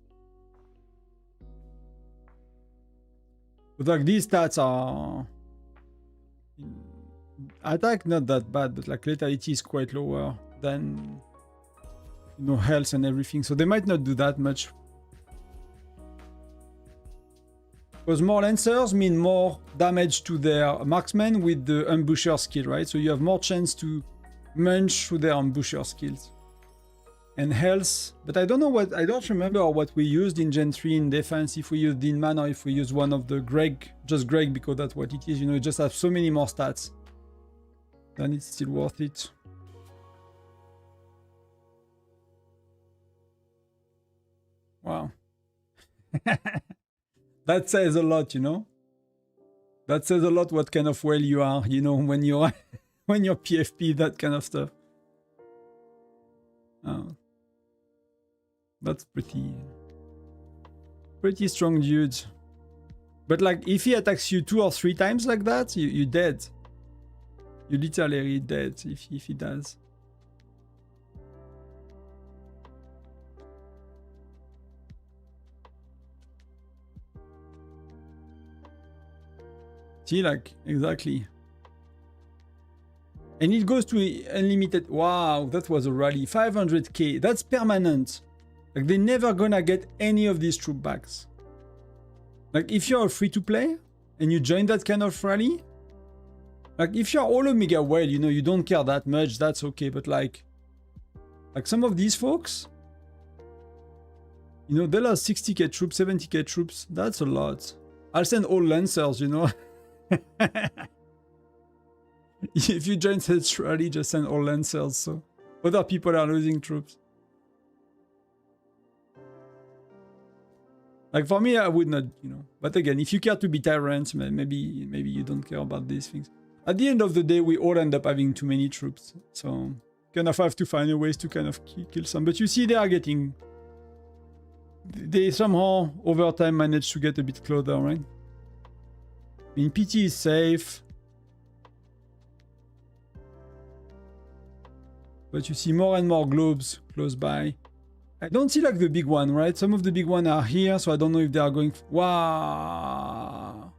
But like these stats are... Attack not that bad, but like lethality is quite lower than, you know, health and everything. So they might not do that much. Because more lancers mean more damage to their marksmen with the ambusher skill, right? So you have more chance to munch through their ambusher skills. And health, but I don't know what, I don't remember what we used in Gen 3 in defense, if we used Deanman or if we used one of the Greg, just Greg, because that's what it is, you know, it just has so many more stats. Then it's still worth it. Wow. That says a lot, you know? That says a lot what kind of whale you are, you know, when you're when you're PFP, that kind of stuff. Oh. That's pretty strong, dude. But like, if he attacks you 2 or 3 times like that, you're dead. You're literally dead if he does. See, like, exactly. And it goes to unlimited. Wow, that was a rally. 500k. That's permanent. Like, they're never gonna get any of these troop backs. Like, if you're a free-to-play and you join that kind of rally, like, if you're all Omega Whale, you know, you don't care that much, that's okay. But like some of these folks, you know, they lost 60k troops, 70k troops. That's a lot. I'll send all Lancers, you know. If you join such rally, just send all Lancers, so other people are losing troops. Like, for me, I would not, you know. But again, if you care to be Tyrants, maybe you don't care about these things. At the end of the day, we all end up having too many troops. So, kind of have to find a ways to kind of kill some. But you see, they are getting... They somehow, over time, managed to get a bit closer, right? I mean, PT is safe. But you see more and more globes close by. I don't see like the big one, right? Some of the big ones are here, so I don't know if they are going... Wow!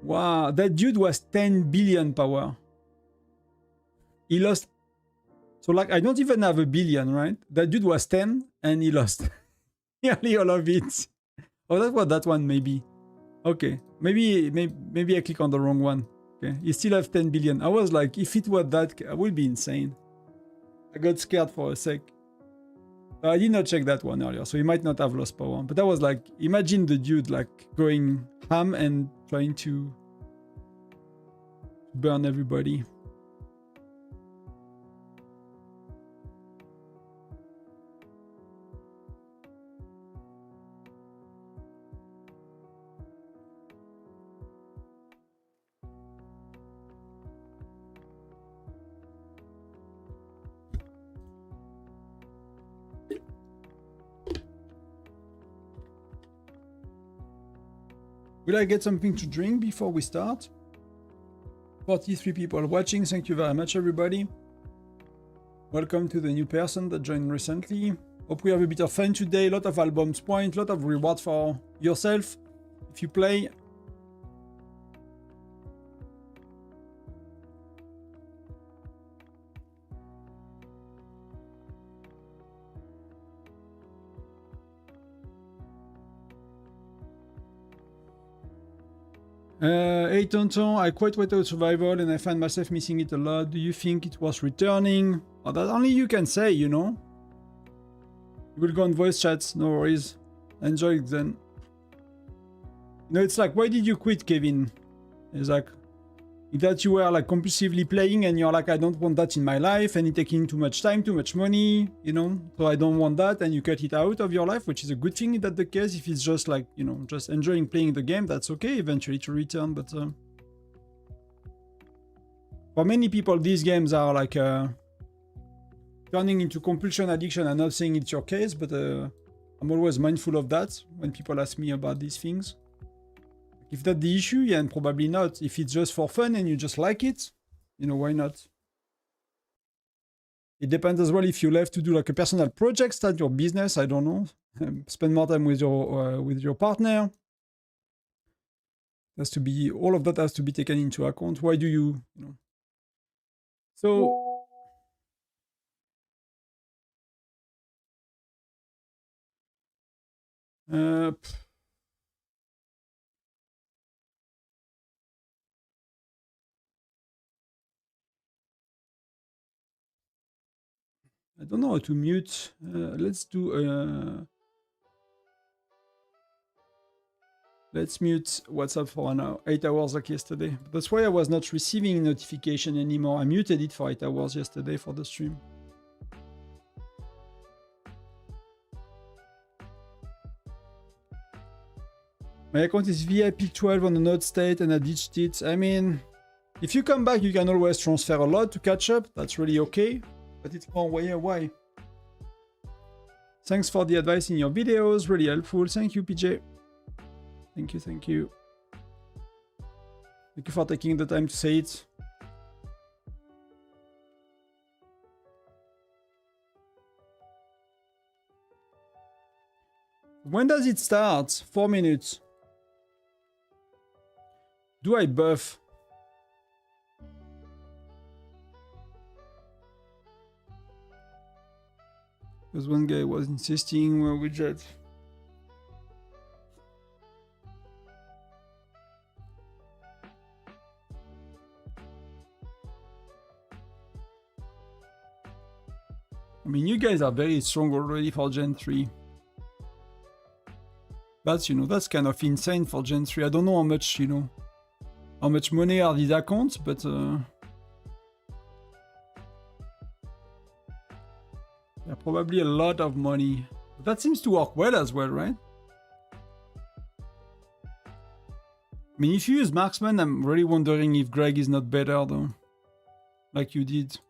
Wow, that dude was 10 billion power. He lost... So like, I don't even have a billion, right? That dude was 10, and he lost nearly all of it. Oh, that's what that one may be. Okay, maybe I click on the wrong one. Okay, he still have 10 billion. I was like, if it was that, I would be insane. I got scared for a sec. I did not check that one earlier, so he might not have lost power. But I was like, imagine the dude like going ham and trying to burn everybody. Will I get something to drink before we start? 43 people watching. Thank you very much, everybody. Welcome to the new person that joined recently. Hope we have a bit of fun today. A lot of albums point, a lot of reward for yourself if you play. Hey Tonton, I quite Whiteout Survival and I find myself missing it a lot. Do you think it was returning? Oh, that only you can say, you know. You will go on voice chats, no worries. Enjoy it then. You know, it's like, why did you quit, Kevin? It's like, that you were like compulsively playing and you're like, I don't want that in my life and it's taking too much time, too much money, you know, so I don't want that, and you cut it out of your life, which is a good thing if that's the case. If it's just like, you know, just enjoying playing the game, that's okay eventually to return, but For many people, these games are like turning into compulsion addiction. I'm not saying it's your case, but I'm always mindful of that when people ask me about these things. If that's the issue, yeah, and probably not. If it's just for fun and you just like it, you know, why not? It depends as well if you love to do like a personal project, start your business, I don't know. Spend more time with your partner. Has to be, all of that has to be taken into account. Why do you know? So I don't know how to mute. Let's mute WhatsApp for an hour, 8 hours like yesterday. That's why I was not receiving notification anymore. I muted it for 8 hours yesterday for the stream. My account is VIP 12 on the node state and I ditched it. I mean, if you come back, you can always transfer a lot to catch up. That's really okay. But it's more why? Thanks for the advice in your videos. Really helpful. Thank you, PJ. Thank you. Thank you for taking the time to say it. When does it start? 4 minutes. Do I buff? Because one guy was insisting widget. I mean, you guys are very strong already for Gen 3. That's, you know, that's kind of insane for Gen 3. I don't know how much, you know, how much money are these accounts, but they're probably a lot of money. But that seems to work well as well, right? I mean, if you use Marksman, I'm really wondering if Greg is not better, though. Like you did.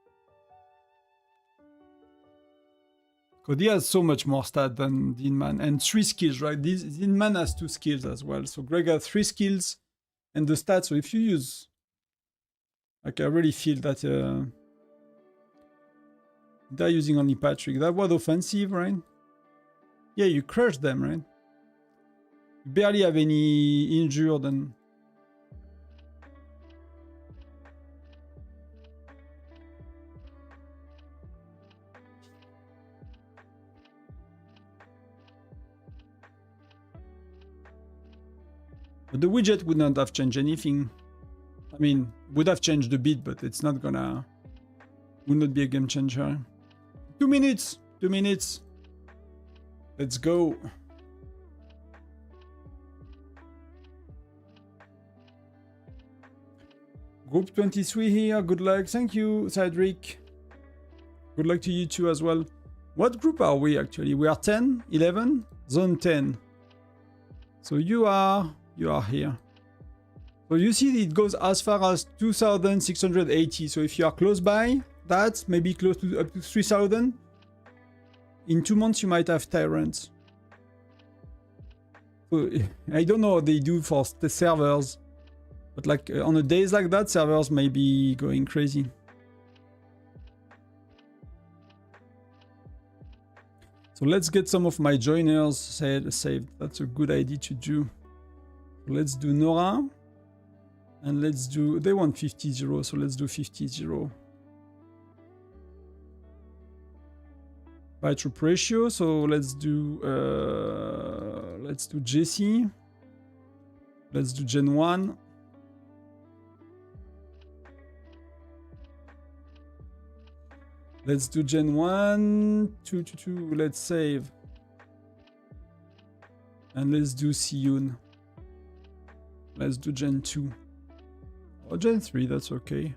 Because he has so much more stat than Dinman. And 3 skills, right? Dinman has 2 skills as well. So Greg has 3 skills and the stats. So if you use... Like, I really feel that... they're using only Patrick. That was offensive, right? Yeah, you crushed them, right? You barely have any injured and... But the widget would not have changed anything. I mean, would have changed a bit, but it's not gonna... Would not be a game changer. 2 minutes! 2 minutes! Let's go! Group 23 here, good luck. Thank you, Cedric. Good luck to you too as well. What group are we actually? We are 10, 11, zone 10. So you are here. So you see it goes as far as 2,680. So if you are close by that, maybe close to up to 3,000, in 2 months you might have Tyrant. So I don't know what they do for the servers, but like on a days like that, servers may be going crazy. So let's get some of my joiners saved. That's a good idea to do. Let's do Nora. And let's do... They want 50-0, so let's do 50-0. By troop ratio, so let's do Jesse. Let's do Gen 1. Let's do Gen 1, 2, 2, 2, let's save. And let's do Siyun. Let's do Gen 2. Or Gen 3, that's okay.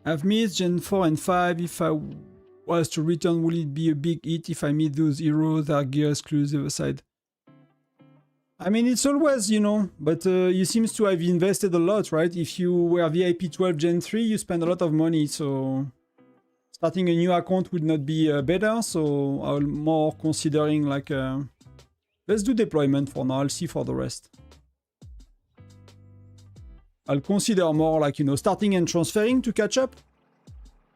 I've missed Gen 4 and 5. If I was to return, will it be a big hit if I meet those heroes that are gear exclusive aside? I mean, it's always, you know, but you seem to have invested a lot, right? If you were VIP 12 Gen 3, you spend a lot of money, so starting a new account would not be better, so I'm more considering like, let's do deployment for now, I'll see for the rest. I'll consider more like, you know, starting and transferring to catch up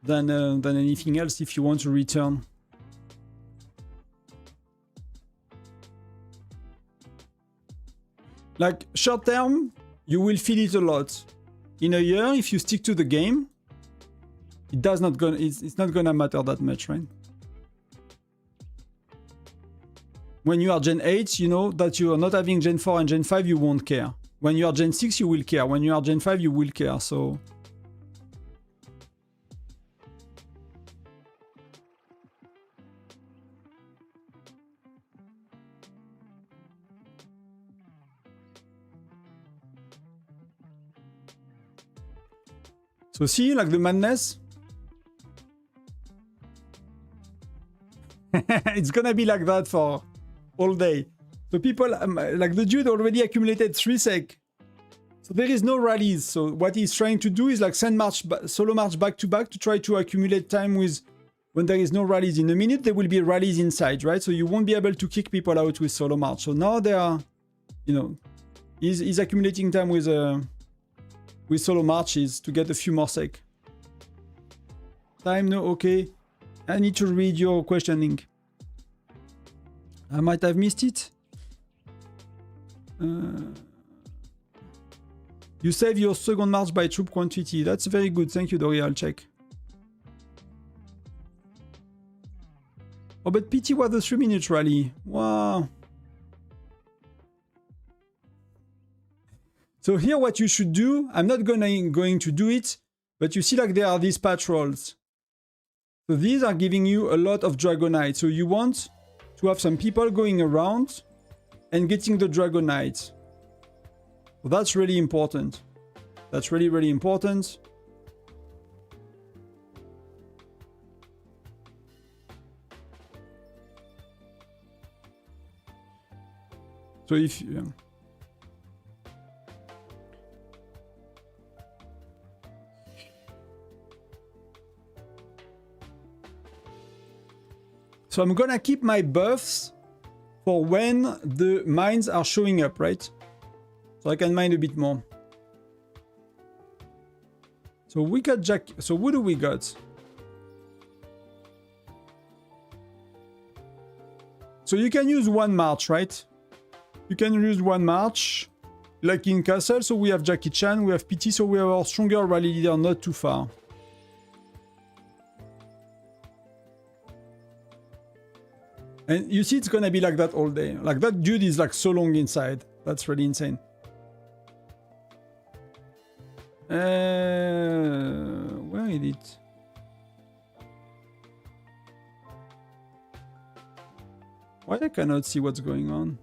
than anything else if you want to return. Like, short term, you will feel it a lot. In a year, if you stick to the game, it's not gonna matter that much, right? When you are Gen 8, you know that you are not having Gen 4 and Gen 5, you won't care. When you are Gen 6, you will care. When you are Gen 5, you will care, so... So see, like the madness? It's gonna be like that for all day. So people, like the dude already accumulated 3 sec. So there is no rallies. So what he's trying to do is like send solo march back to back to try to accumulate time with when there is no rallies. In a minute, there will be rallies inside, right? So you won't be able to kick people out with solo march. So now they are, you know, he's accumulating time with solo marches to get a few more sec. Time, no, okay. I need to read your questioning. I might have missed it. You save your second march by troop quantity. That's very good. Thank you, Doria. I'll check. Oh, but PT was a 3-minute rally. Wow. So here what you should do, I'm not going to do it, but you see like there are these patrols. So these are giving you a lot of Dragonite. So you want to have some people going around and getting the Dragonite. So that's really important. That's really, really important. So if... So I'm gonna keep my buffs for when the mines are showing up, right? So I can mine a bit more. So we got Jack. So what do we got? So you can use one march, right? You can use one march, like in Castle. So we have Jackie Chan, we have PT, so we have our stronger rally leader not too far. And you see it's gonna be like that all day. Like that dude is like so long inside. That's really insane. Where is it? Why I cannot see what's going on?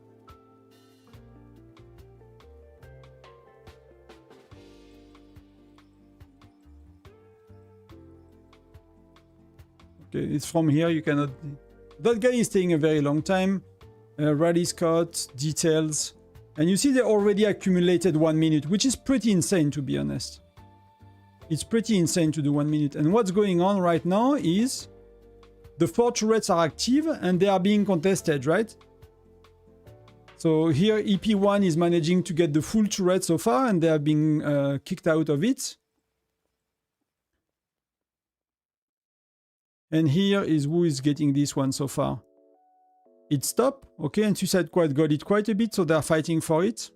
Okay, it's from here, you cannot... That guy is staying a very long time. Rally Scott, details. And you see they already accumulated 1 minute, which is pretty insane to be honest. It's pretty insane to do 1 minute. And what's going on right now is the 4 turrets are active and they are being contested, right? So here EP1 is managing to get the full turret so far and they are being kicked out of it. And here is who is getting this one so far. It's top, okay, and Suicide Squad got it quite a bit, so they are fighting for it. So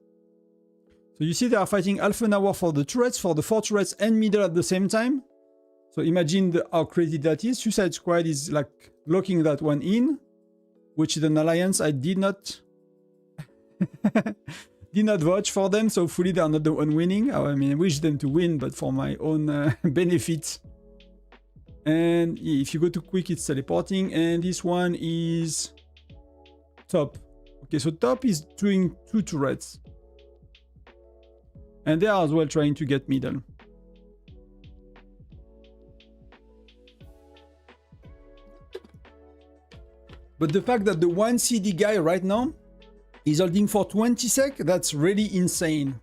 you see they are fighting half an hour for the turrets, for the 4 turrets and middle at the same time. So imagine how crazy that is. Suicide Squad is like locking that one in, which is an alliance I did not vouch for them, so hopefully they are not the one winning. I mean, I wish them to win, but for my own benefit. And if you go to quick, it's teleporting. And this one is top. Okay, so top is doing 2 turrets. And they are as well trying to get middle. But the fact that the one CD guy right now is holding for 20 sec, that's really insane.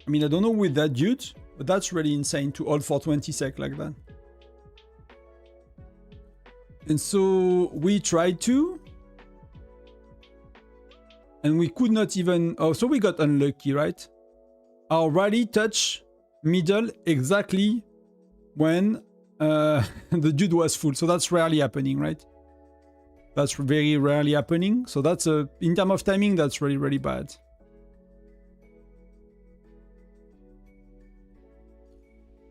I mean, I don't know with that dude, but that's really insane to hold for 20 sec like that. And so we tried to, and we could not even, oh, so we got unlucky, right? Our rally touched middle exactly when the dude was full. So that's rarely happening, right? That's very rarely happening. So that's in terms of timing, that's really, really bad.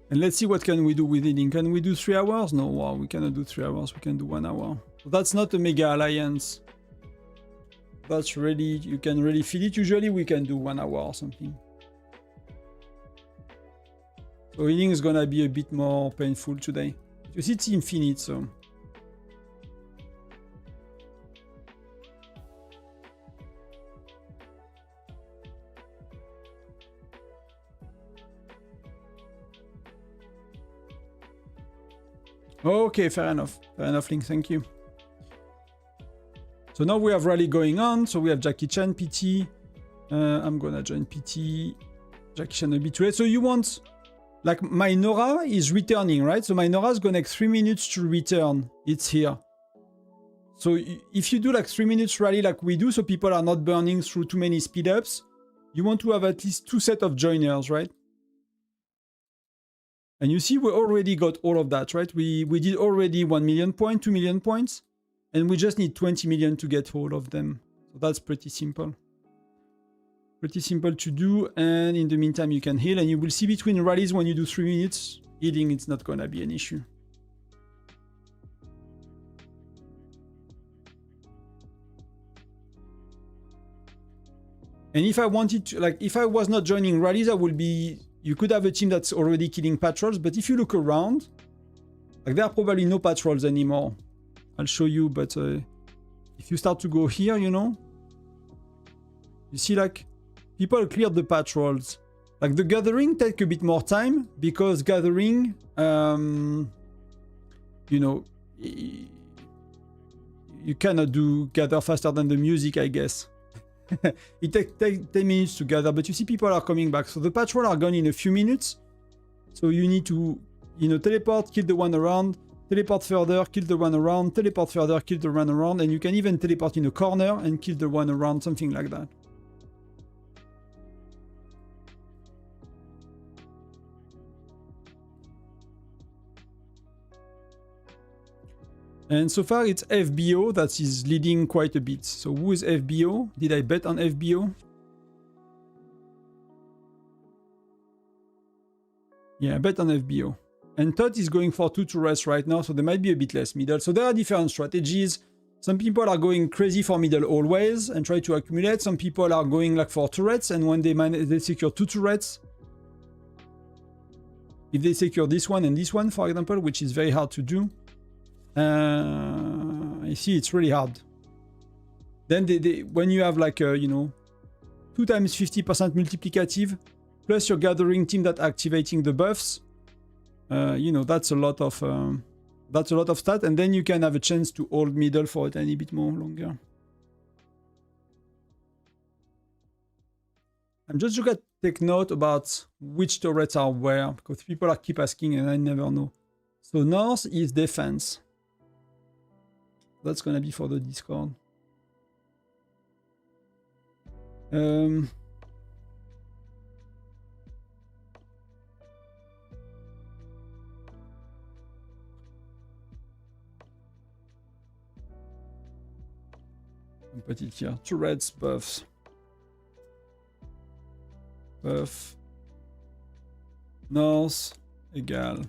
And let's see what can we do with healing. Can we do 3 hours? No, wow, we cannot do 3 hours. We can do 1 hour. So that's not a mega alliance. That's really, you can really feel it. Usually we can do 1 hour or something. So healing is gonna be a bit more painful today. Because it's infinite, so. Okay, fair enough. Fair enough, Link, thank you. So now we have rally going on. So we have Jackie Chan, PT. I'm gonna join PT. Jackie Chan a bit too late. So you want, like, my Nora is returning, right? So my Nora is gonna take 3 minutes to return. It's here. So if you do like 3 minutes rally like we do, so people are not burning through too many speed ups, you want to have at least 2 sets of joiners, right? And you see, we already got all of that, right? We did already 1 million points, 2 million points, and we just need 20 million to get all of them. So that's pretty simple. Pretty simple to do, and in the meantime, you can heal, and you will see between rallies when you do 3 minutes, healing, it's not gonna be an issue. And if I wanted to, like, if I was not joining rallies, I would be, you could have a team that's already killing patrols, but if you look around, like, there are probably no patrols anymore. I'll show you, but if you start to go here, you know, you see, like, people cleared the patrols. Like, the gathering take a bit more time, because gathering, you know, you cannot gather faster than the music, I guess. It takes 10 minutes to gather, but you see people are coming back. So the patrol are gone in a few minutes. So you need to, you know, teleport, kill the one around, teleport further, kill the one around, teleport further, kill the one around, and you can even teleport in a corner and kill the one around, something like that. And so far it's FBO that is leading quite a bit. So who is FBO? Did I bet on FBO? Yeah, I bet on FBO. And Todd is going for 2 turrets right now, so there might be a bit less middle. So there are different strategies. Some people are going crazy for middle always and try to accumulate. Some people are going like for turrets, and when they secure 2 turrets, if they secure this one and this one, for example, which is very hard to do, I see it's really hard. Then when you have like you know, 2 times 50% multiplicative, plus your gathering team that activating the buffs, you know, that's a lot of stat, and then you can have a chance to hold middle for a tiny bit more longer. I'm just gonna take note about which turrets are where, because people are keep asking and I never know. So north is defense. That's gonna be for the Discord. Put it here. Turrets, buffs. Buff. North, égal.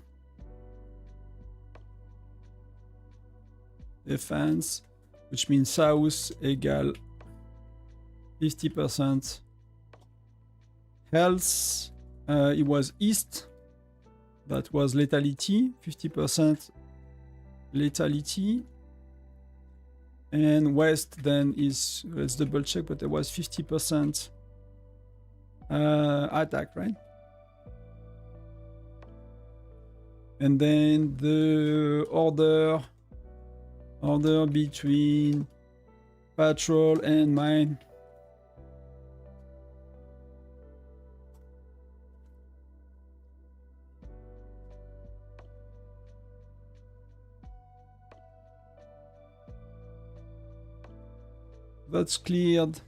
Defense, which means south, égal 50%. Health, it was east. That was lethality, 50% lethality. And west then is, let's double check, but there was 50% attack, right? And then the order Order between patrol and mine. That's cleared.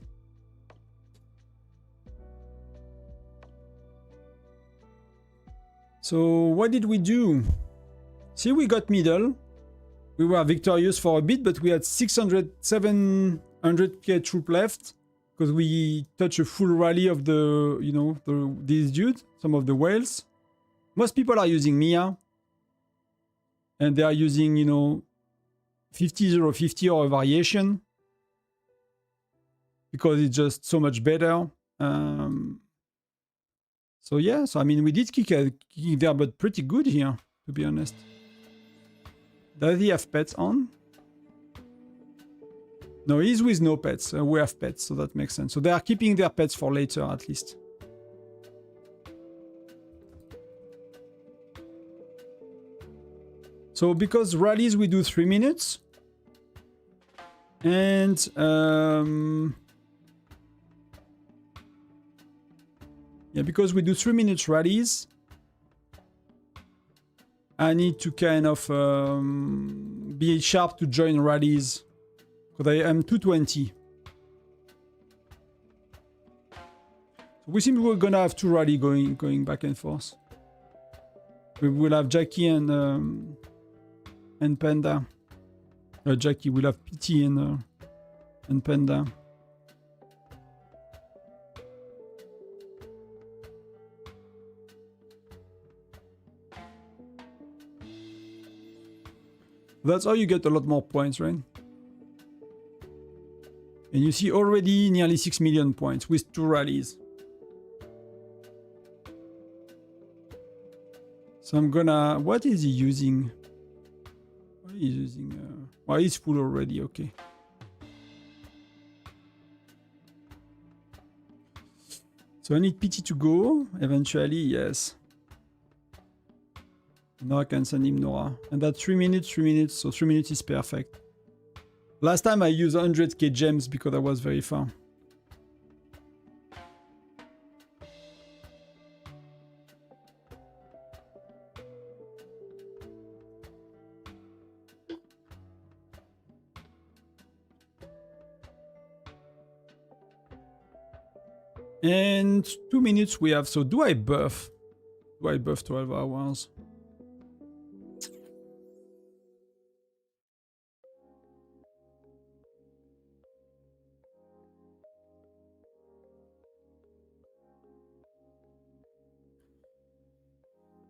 So what did we do? See, we got middle. We were victorious for a bit, but we had 600, 700k troop left because we touched a full rally of the, you know, these dudes, some of the whales. Most people are using Mia, and they are using, you know, 50-0-50 or a variation because it's just so much better. So yeah, so I mean, we did kick there, but pretty good here, to be honest. Does he have pets on? No, he's with no pets. We have pets, so that makes sense. So they are keeping their pets for later, at least. So because rallies, we do 3 minutes. And yeah, because we do 3 minutes rallies, I need to kind of be sharp to join rallies because I am 220. So we seem we're gonna have 2 rally going back and forth. We will have Jackie and Panda. Jackie will have PT and Panda. That's how you get a lot more points, right? And you see already nearly 6 million points with 2 rallies. So I'm gonna... What is he using? What is he using? Well, he's full already, okay. So I need PT to go, eventually, yes. Now I can send him Nora. And that's 3 minutes, so 3 minutes is perfect. Last time I used 100k gems because I was very far. And 2 minutes we have, so do I buff? Do I buff 12 hours?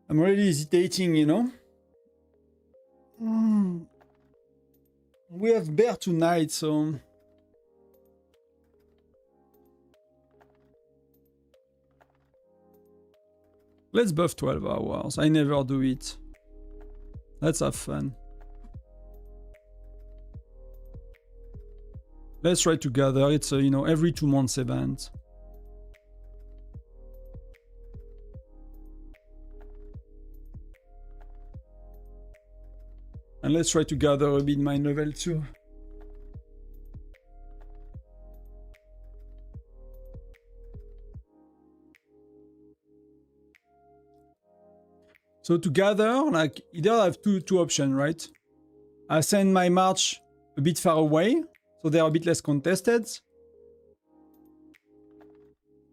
I'm really hesitating, you know? We have bear tonight, so... Let's buff 12 hours. I never do it. Let's have fun. Let's try to gather. It's a, you know, every 2 months event. And let's try to gather a bit my level 2. So to gather, like, either I have two options, right? I send my march a bit far away, so they are a bit less contested.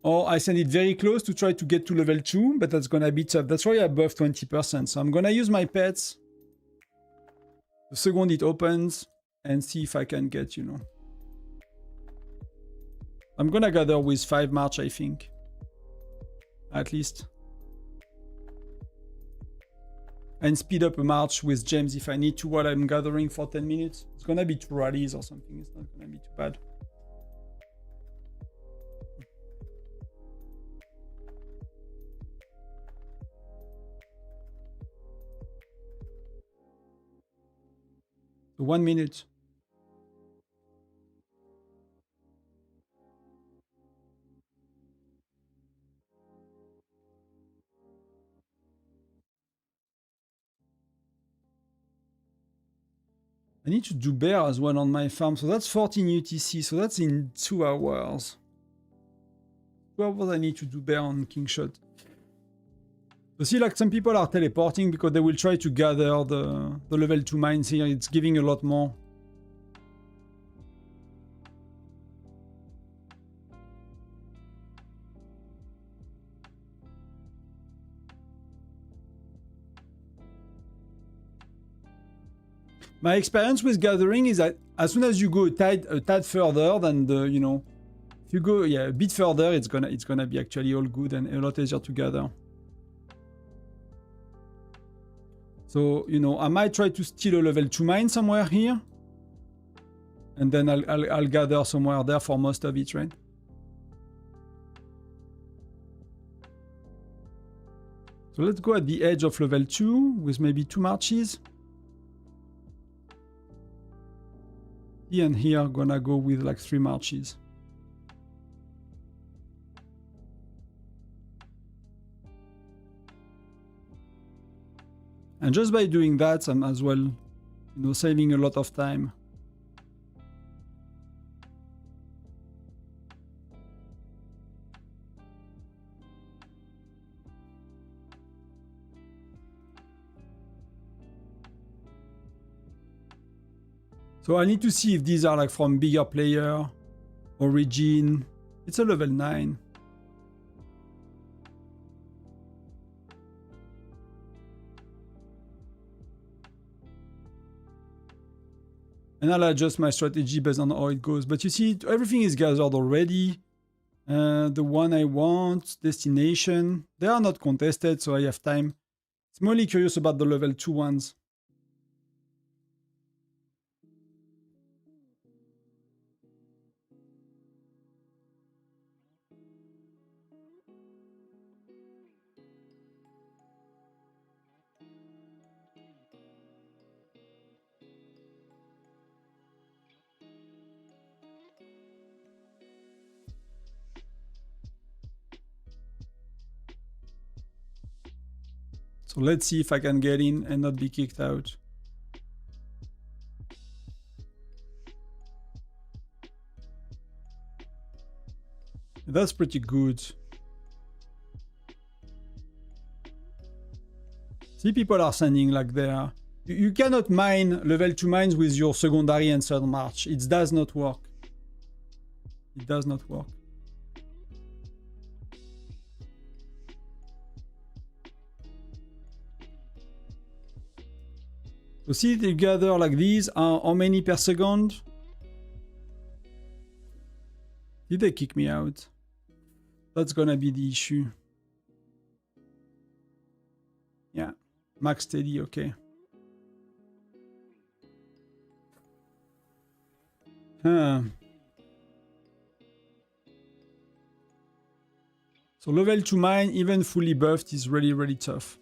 Or I send it very close to try to get to level 2, but that's gonna be tough. That's why I buff 20%. So I'm gonna use my pets the second it opens and see if I can get, you know. I'm gonna gather with 5 march, I think. At least. And speed up a march with gems if I need to while I'm gathering for 10 minutes. It's gonna be 2 rallies or something. It's not gonna be too bad. So 1 minute. I need to do bear as well on my farm. So that's 14 UTC. So that's in 2 hours. 2 hours I need to do bear on Kingshot. So see, like some people are teleporting because they will try to gather the level 2 mines here. It's giving a lot more. My experience with gathering is that as soon as you go a tad further than the, you know, if you go a bit further, it's gonna be actually all good and a lot easier to gather. So, you know, I might try to steal a level 2 mine somewhere here. And then I'll gather somewhere there for most of it, right? So let's go at the edge of level 2 with maybe 2 marches. Here and here, gonna go with like 3 marches. And just by doing that, I'm as well, you know, saving a lot of time. So I need to see if these are like from bigger player, origin. It's a level 9. And I'll adjust my strategy based on how it goes. But you see, everything is gathered already. The one I want, destination, they are not contested, so I have time. I'm only curious about the level 2 ones. So let's see if I can get in and not be kicked out. That's pretty good. See, people are sending like there. You cannot mine level 2 mines with your secondary and third march. It does not work. It does not work. So see, they gather like these. How many per second? Did they kick me out? That's gonna be the issue. Yeah, max steady, okay. Huh. So level 2 mine, even fully buffed, is really, really tough.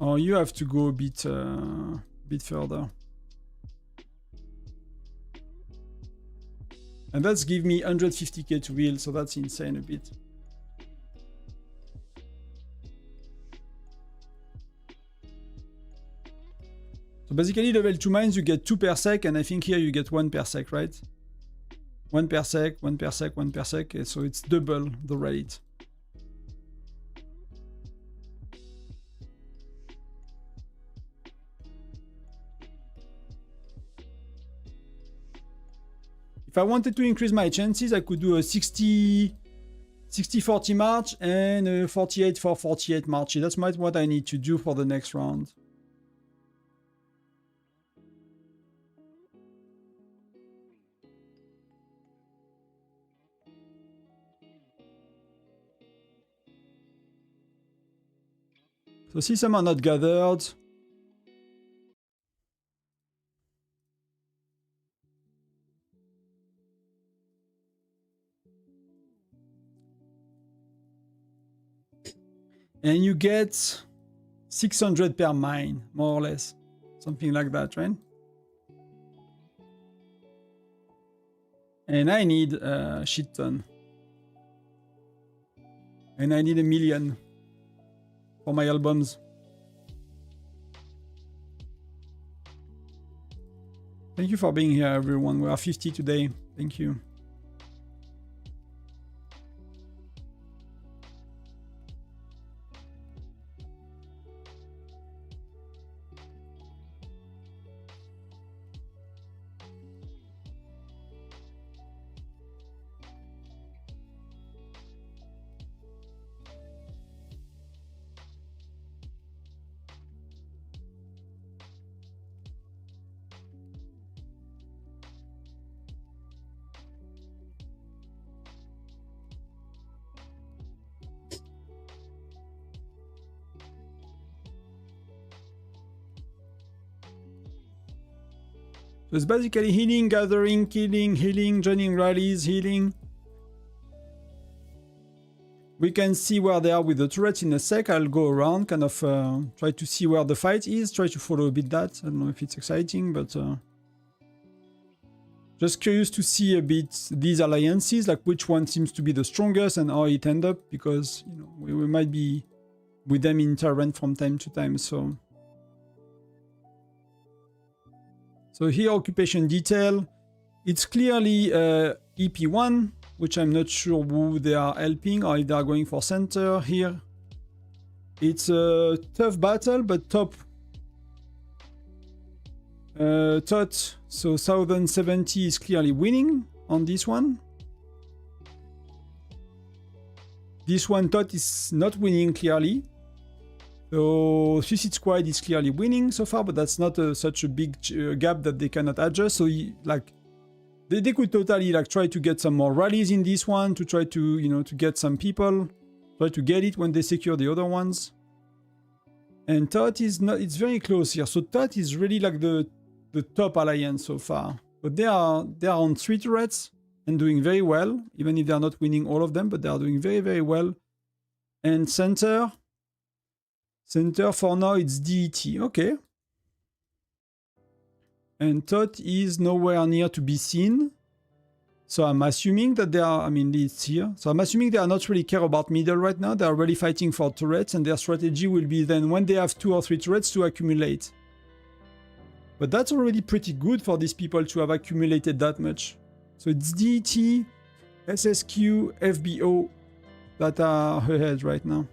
Oh, you have to go a bit further. And that's give me 150k to build, so that's insane a bit. So basically level 2 mines you get 2 per sec, and I think here you get 1 per sec, right? 1 per sec, 1 per sec, 1 per sec, so it's double the rate. If I wanted to increase my chances, I could do a 60-40 march and a 48-48 march. That's what I need to do for the next round. So see, some are not gathered. And you get 600 per mine, more or less. Something like that, right? And I need a shit ton. And I need 1 million for my albums. Thank you for being here, everyone. We are 50 today. Thank you. So it's basically healing, gathering, killing, healing, joining rallies, healing. We can see where they are with the turrets in a sec. I'll go around, kind of try to see where the fight is, try to follow a bit that. I don't know if it's exciting, but just curious to see a bit these alliances, like which one seems to be the strongest and how it end up, because you know we might be with them in Tyrant from time to time. So here, occupation detail. It's clearly EP1, which I'm not sure who they are helping or if they are going for center here. It's a tough battle, but top TOT, so 1070 is clearly winning on this one. This one TOT is not winning clearly. So Suicide Squad is clearly winning so far, but that's not such a big gap that they cannot adjust. So like they could totally like try to get some more rallies in this one to try to, you know, to get some people, try to get it when they secure the other ones. And TOT is not, it's very close here. So TOT is really like the top alliance so far. But they are on 3 turrets and doing very well, even if they are not winning all of them, but they are doing very, very well. And center for now it's DET, okay. And TOT is nowhere near to be seen. So I'm assuming that they are, I mean, it's here. So I'm assuming they are not really care about middle right now. They are really fighting for turrets, and their strategy will be then when they have 2 or 3 turrets to accumulate. But that's already pretty good for these people to have accumulated that much. So it's DET, SSQ, FBO that are ahead right now.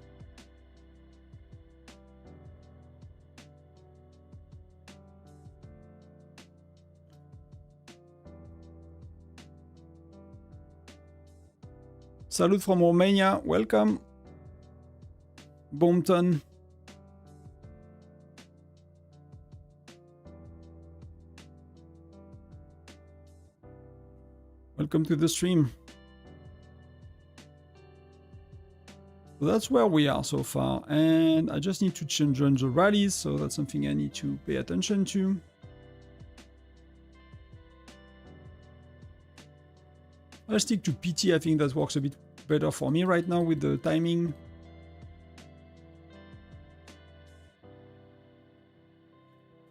Salute from Romania, welcome. Bompton. Welcome to the stream. So that's where we are so far, and I just need to join the rallies, so that's something I need to pay attention to. I'll stick to PT, I think that works a bit better for me right now with the timing.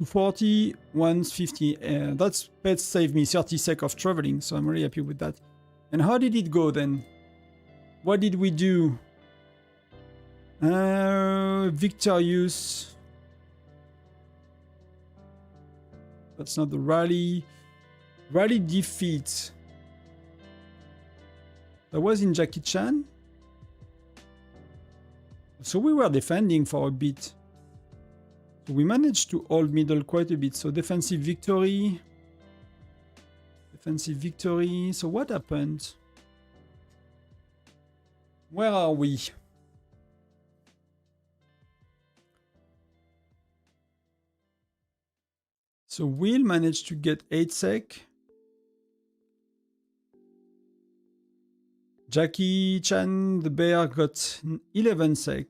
$240, 150, that's pets saved me 30 sec of traveling, so I'm really happy with that. And how did it go then? What did we do? Victorious. That's not the rally. Rally defeat. That was in Jackie Chan. So we were defending for a bit. So we managed to hold middle quite a bit. So defensive victory. Defensive victory. So what happened? Where are we? So we'll manage to get 8 sec. Jackie Chan, the bear, got 11 sec.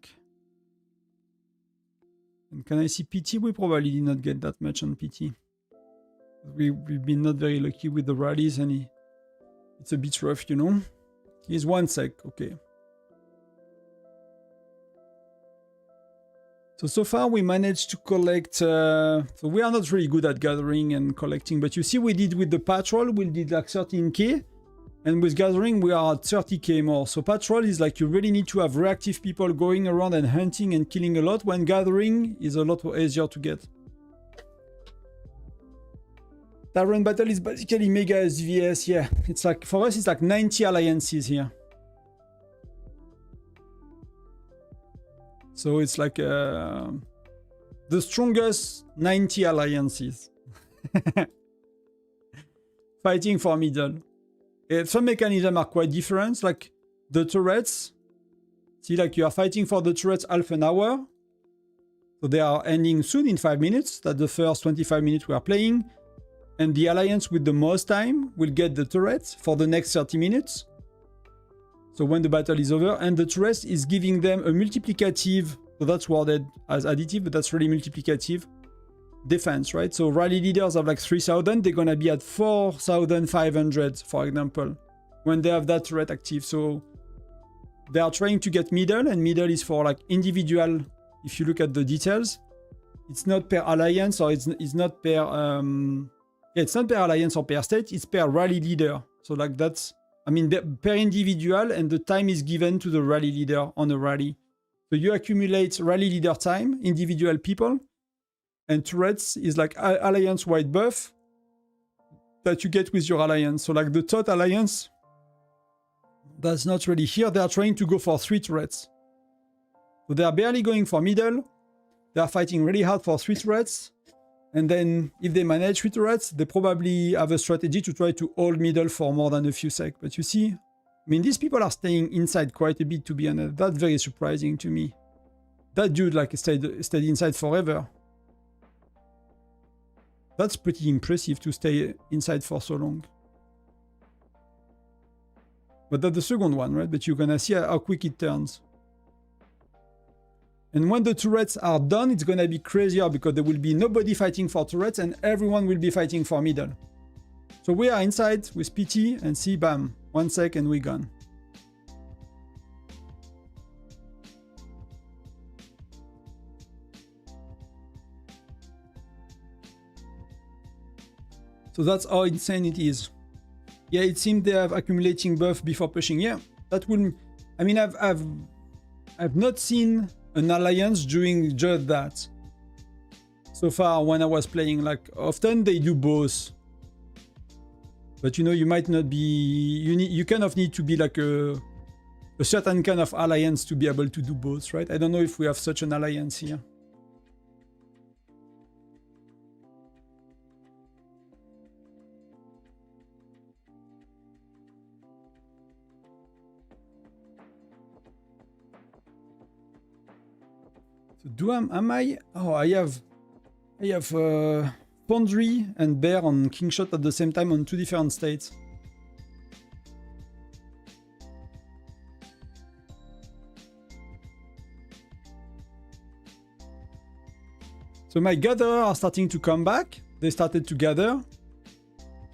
And can I see PT? We probably did not get that much on PT. We've been not very lucky with the rallies, and it's a bit rough, you know. He's 1 sec, okay. So far we managed to collect, so we are not really good at gathering and collecting, but you see we did with the patrol, we did like 13k. And with gathering, we are at 30k more. So patrol is like you really need to have reactive people going around and hunting and killing a lot, when gathering is a lot easier to get. Tyrant Battle is basically mega SVS, yeah. It's like, for us, it's like 90 alliances here. So it's like the strongest 90 alliances. Fighting for middle. Some mechanisms are quite different, like the turrets. See, like you are fighting for the turrets half an hour. So they are ending soon in 5 minutes. That's the first 25 minutes we are playing. And the alliance with the most time will get the turrets for the next 30 minutes. So when the battle is over, and the turret is giving them a multiplicative, so that's worded as additive, but that's really multiplicative defense, right? So rally leaders have like 3,000, they're gonna be at 4,500, for example, when they have that turret active. So they are trying to get middle, and middle is for like individual. If you look at the details, it's not per alliance, or it's not per it's not per alliance or per state, it's per rally leader. So like that's, I mean, per individual, and the time is given to the rally leader on a rally. So you accumulate rally leader time, individual people, and turrets is like alliance wide buff that you get with your alliance. So like the third alliance, that's not really here. They are trying to go for 3 turrets. So they are barely going for middle. They are fighting really hard for 3 turrets. And then if they manage 3 turrets, they probably have a strategy to try to hold middle for more than a few seconds. But you see, I mean, these people are staying inside quite a bit, to be honest. That's very surprising to me. That dude like stayed inside forever. That's pretty impressive to stay inside for so long. But that's the second one, right? But you're gonna see how quick it turns. And when the turrets are done, it's gonna be crazier because there will be nobody fighting for turrets and everyone will be fighting for middle. So we are inside with PT and see, bam, 1 sec and we're gone. So that's how insane it is. Yeah, it seemed they have accumulating buff before pushing. Yeah, that will. I mean, I've not seen an alliance doing just that so far when I was playing. Like often they do both, but you know, you might not be. You kind of need to be like a certain kind of alliance to be able to do both, right? I don't know if we have such an alliance here. So am I? Oh, I have Pondry and Bear on Kingshot at the same time on 2 different states. So my gatherers are starting to come back. They started to gather.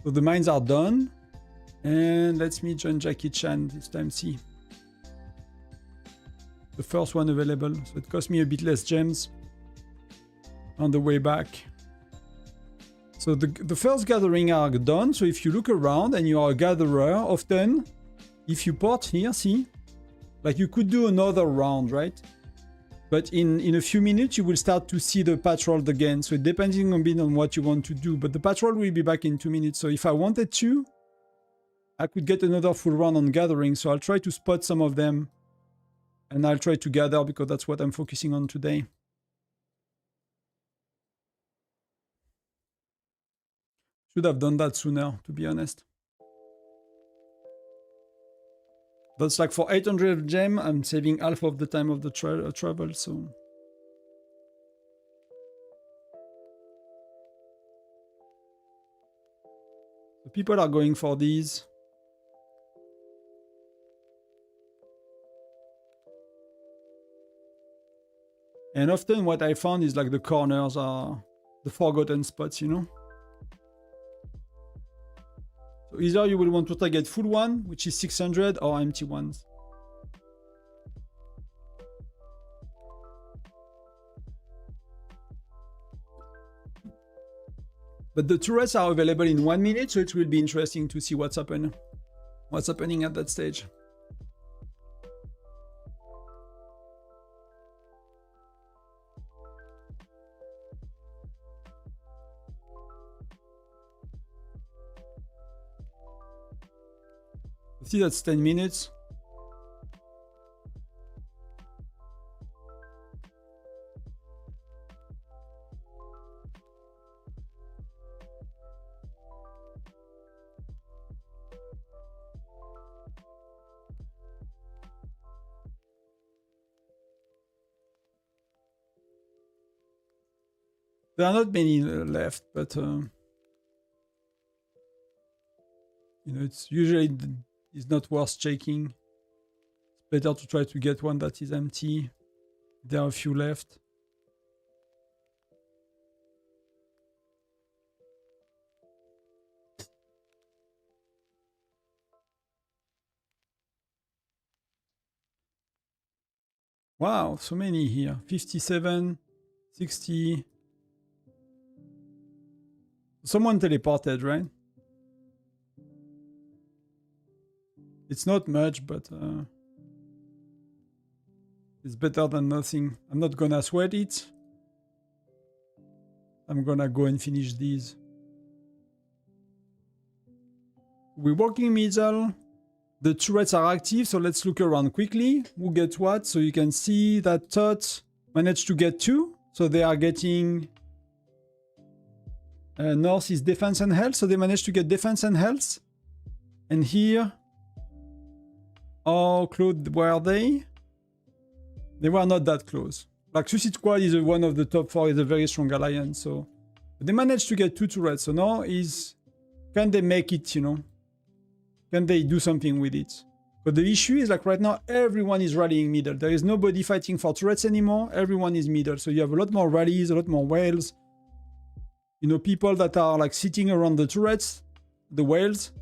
So the mines are done. And let me join Jackie Chan this time, see. The first one available, so it cost me a bit less gems on the way back. So the first gathering are done. So if you look around and you are a gatherer, often if you port here, see, like you could do another round, right? But in a few minutes you will start to see the patrol again. So depending a bit on what you want to do, but the patrol will be back in 2 minutes. So if I wanted to, I could get another full round on gathering. So I'll try to spot some of them. And I'll try to gather because that's what I'm focusing on today. Should have done that sooner, to be honest. That's like for 800 gem, I'm saving half of the time of the travel, so... The people are going for these. And often what I found is like the corners are the forgotten spots, you know? So either you will want to target full one, which is 600, or empty ones. But the turrets are available in 1 minute, so it will be interesting to see what's happening at that stage. See, that's 10 minutes. There are not many left, but you know, it's usually it's not worth checking. It's better to try to get one that is empty. There are a few left. Wow, so many here. 57, 60. Someone teleported, right? It's not much, but it's better than nothing. I'm not gonna sweat it. I'm gonna go and finish these. We're working middle. The turrets are active, so let's look around quickly. Who gets what? So you can see that Tot managed to get 2. So they are getting... North is defense and health, so they managed to get defense and health. And here... How close were they? They were not that close. Like Suicide Squad is one of the top 4, is a very strong alliance, so... They managed to get 2 turrets, so now is... Can they make it, you know? Can they do something with it? But the issue is, like right now, everyone is rallying middle. There is nobody fighting for turrets anymore. Everyone is middle. So you have a lot more rallies, a lot more whales. You know, people that are like sitting around the turrets, the whales,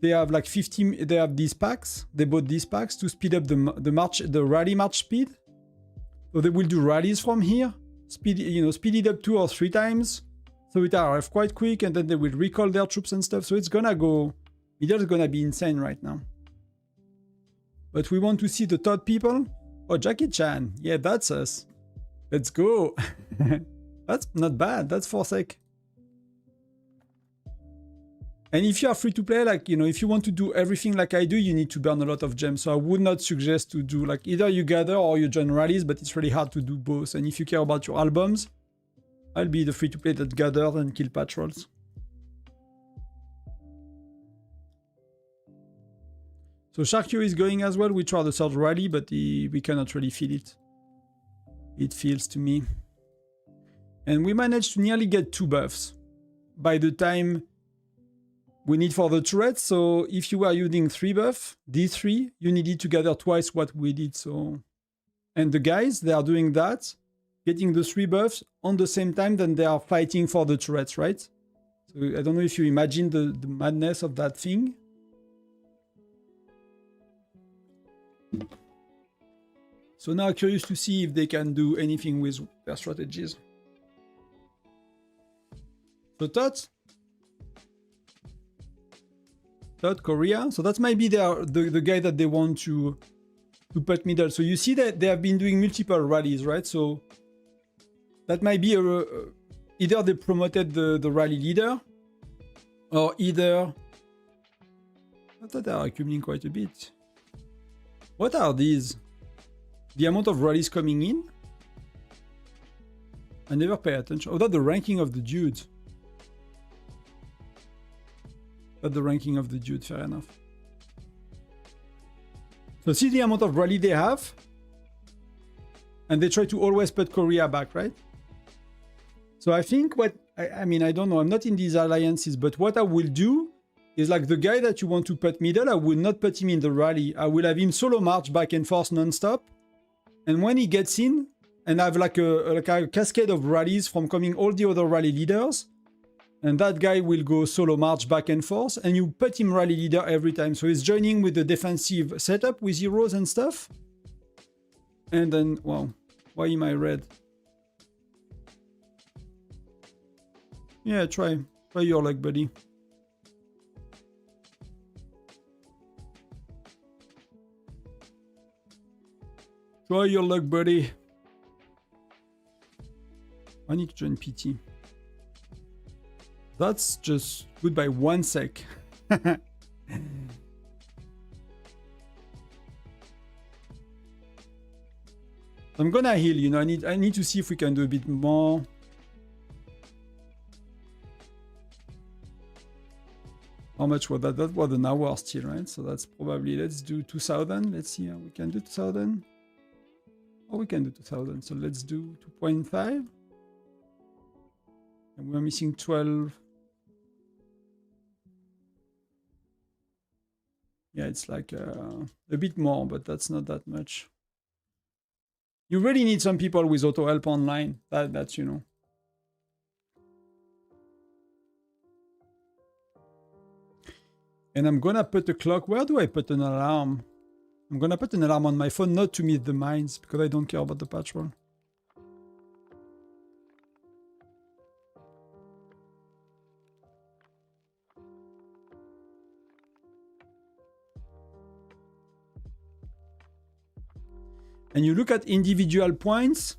they have like 50, they have these packs. They bought these packs to speed up the rally march speed. So they will do rallies from here, speed it up 2 or 3 times. So it arrives quite quick, and then they will recall their troops and stuff. So it's gonna go, middle is gonna be insane right now. But we want to see the third people. Oh, Jackie Chan. Yeah, that's us. Let's go. That's not bad. That's 4 sec. And if you are free to play, like, you know, if you want to do everything like I do, you need to burn a lot of gems. So I would not suggest to do like either you gather or you join rallies, but it's really hard to do both. And if you care about your albums, I'll be the free to play that gathers and kill patrols. So Sharkio is going as well. We try the third rally, but we cannot really feel it. It feels to me. And we managed to nearly get 2 buffs by the time we need for the turret. So if you were using 3 buff, these 3, you needed to gather twice what we did. So, and the guys, they are doing that, getting the 3 buffs on the same time than they are fighting for the turrets, right? So I don't know if you imagine the madness of that thing. So now curious to see if they can do anything with their strategies. So Tot Korea. So that might be the guy that they want to put middle. So you see that they have been doing multiple rallies, right? So that might be either they promoted the rally leader, or either I thought they are accumulating quite a bit. What are these? The amount of rallies coming in? I never pay attention. Oh, that's the ranking of the dudes. That's the ranking of the dude, fair enough. So see the amount of rally they have? And they try to always put Korea back, right? So I think what... I mean, I don't know. I'm not in these alliances, but what I will do is like the guy that you want to put middle, I will not put him in the rally. I will have him solo march back and forth non-stop. And when he gets in, and have like a cascade of rallies from coming all the other rally leaders, and that guy will go solo march back and forth, and you put him rally leader every time. So he's joining with the defensive setup with heroes and stuff. And then, wow, why am I red? Yeah, try your luck, buddy. Try your luck, buddy. I need to join PT. That's just good by 1 sec. I'm gonna heal, you know, I need to see if we can do a bit more. How much was that? That was an hour still, right? So that's probably, let's do 2000. Let's see how we can do 2000. Oh, we can do 2000. So let's do 2.5. And we're missing 12. Yeah, it's like a bit more, but that's not that much. You really need some people with auto help online. That's, you know. And I'm gonna put a clock. Where do I put an alarm? I'm gonna put an alarm on my phone not to miss the mines because I don't care about the patrol. And you look at individual points.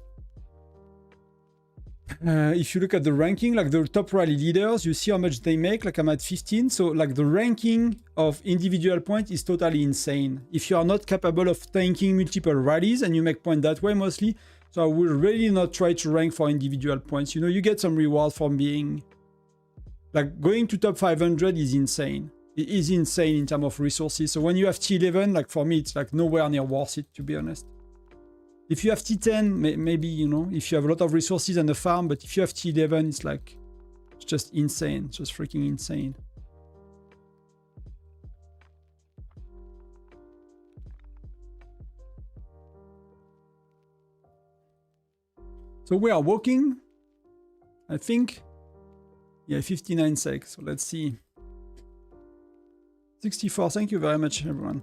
If you look at the ranking, like the top rally leaders, you see how much they make. Like I'm at 15. So like the ranking of individual points is totally insane. If you are not capable of tanking multiple rallies and you make points that way mostly, so I will really not try to rank for individual points. You know, you get some reward from being... Like going to top 500 is insane. It is insane in terms of resources. So when you have T11, like for me, it's like nowhere near worth it, to be honest. If you have T10, maybe, you know, if you have a lot of resources and a farm, but if you have T11, it's like, it's just insane, just freaking insane. So we are walking, I think, yeah, 59 seconds, so let's see. 64, thank you very much, everyone.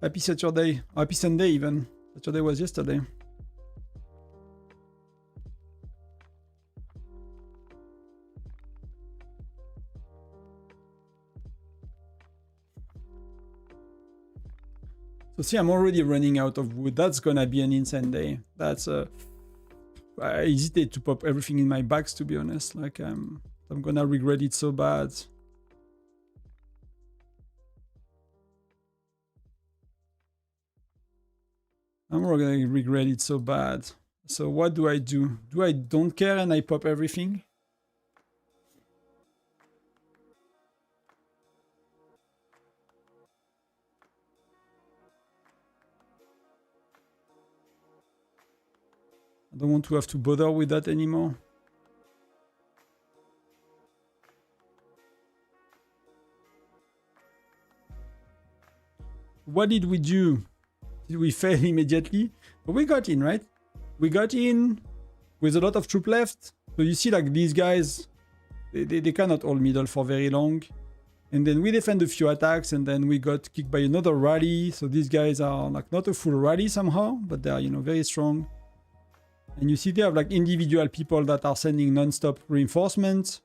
Happy Saturday, happy Sunday even. Saturday was yesterday. So see, I'm already running out of wood. That's gonna be an insane day. That's I hesitate to pop everything in my bags, to be honest. Like I'm gonna regret it so bad. I'm gonna regret it so bad. So what do? Do I don't care and I pop everything? I don't want to have to bother with that anymore. What did we do? Did we fail immediately? But we got in, right? We got in with a lot of troop left. So you see, like these guys, they cannot hold middle for very long. And then we defend a few attacks, and then we got kicked by another rally. So these guys are like not a full rally somehow, but they are, you know, very strong. And you see they have like individual people that are sending non-stop reinforcements.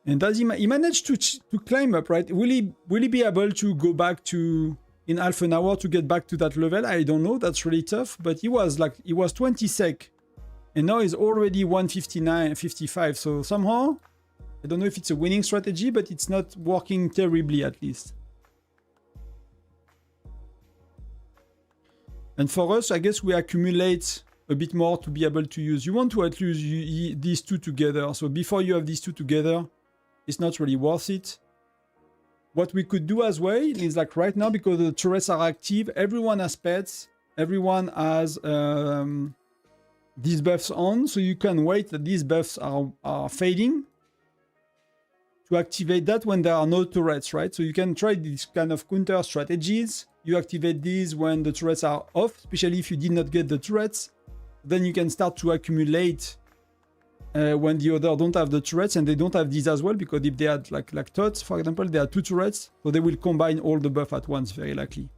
And as he managed to climb up, right? Will he be able to go back to in half an hour to get back to that level? I don't know. That's really tough. But he was 20 sec, and now he's already 159, 55. So somehow, I don't know if it's a winning strategy, but it's not working terribly at least. And for us, I guess we accumulate a bit more to be able to use. You want to at least use these two together. So before you have these two together, it's not really worth it. What we could do as well is like right now, because the turrets are active, everyone has pets, everyone has these buffs on, so you can wait that these buffs are fading to activate that when there are no turrets, right? So you can try these kind of counter strategies. You activate these when the turrets are off, especially if you did not get the turrets. Then you can start to accumulate when the other don't have the turrets, and they don't have these as well, because if they had like TOTS, for example, they have 2 turrets, so they will combine all the buff at once, very likely.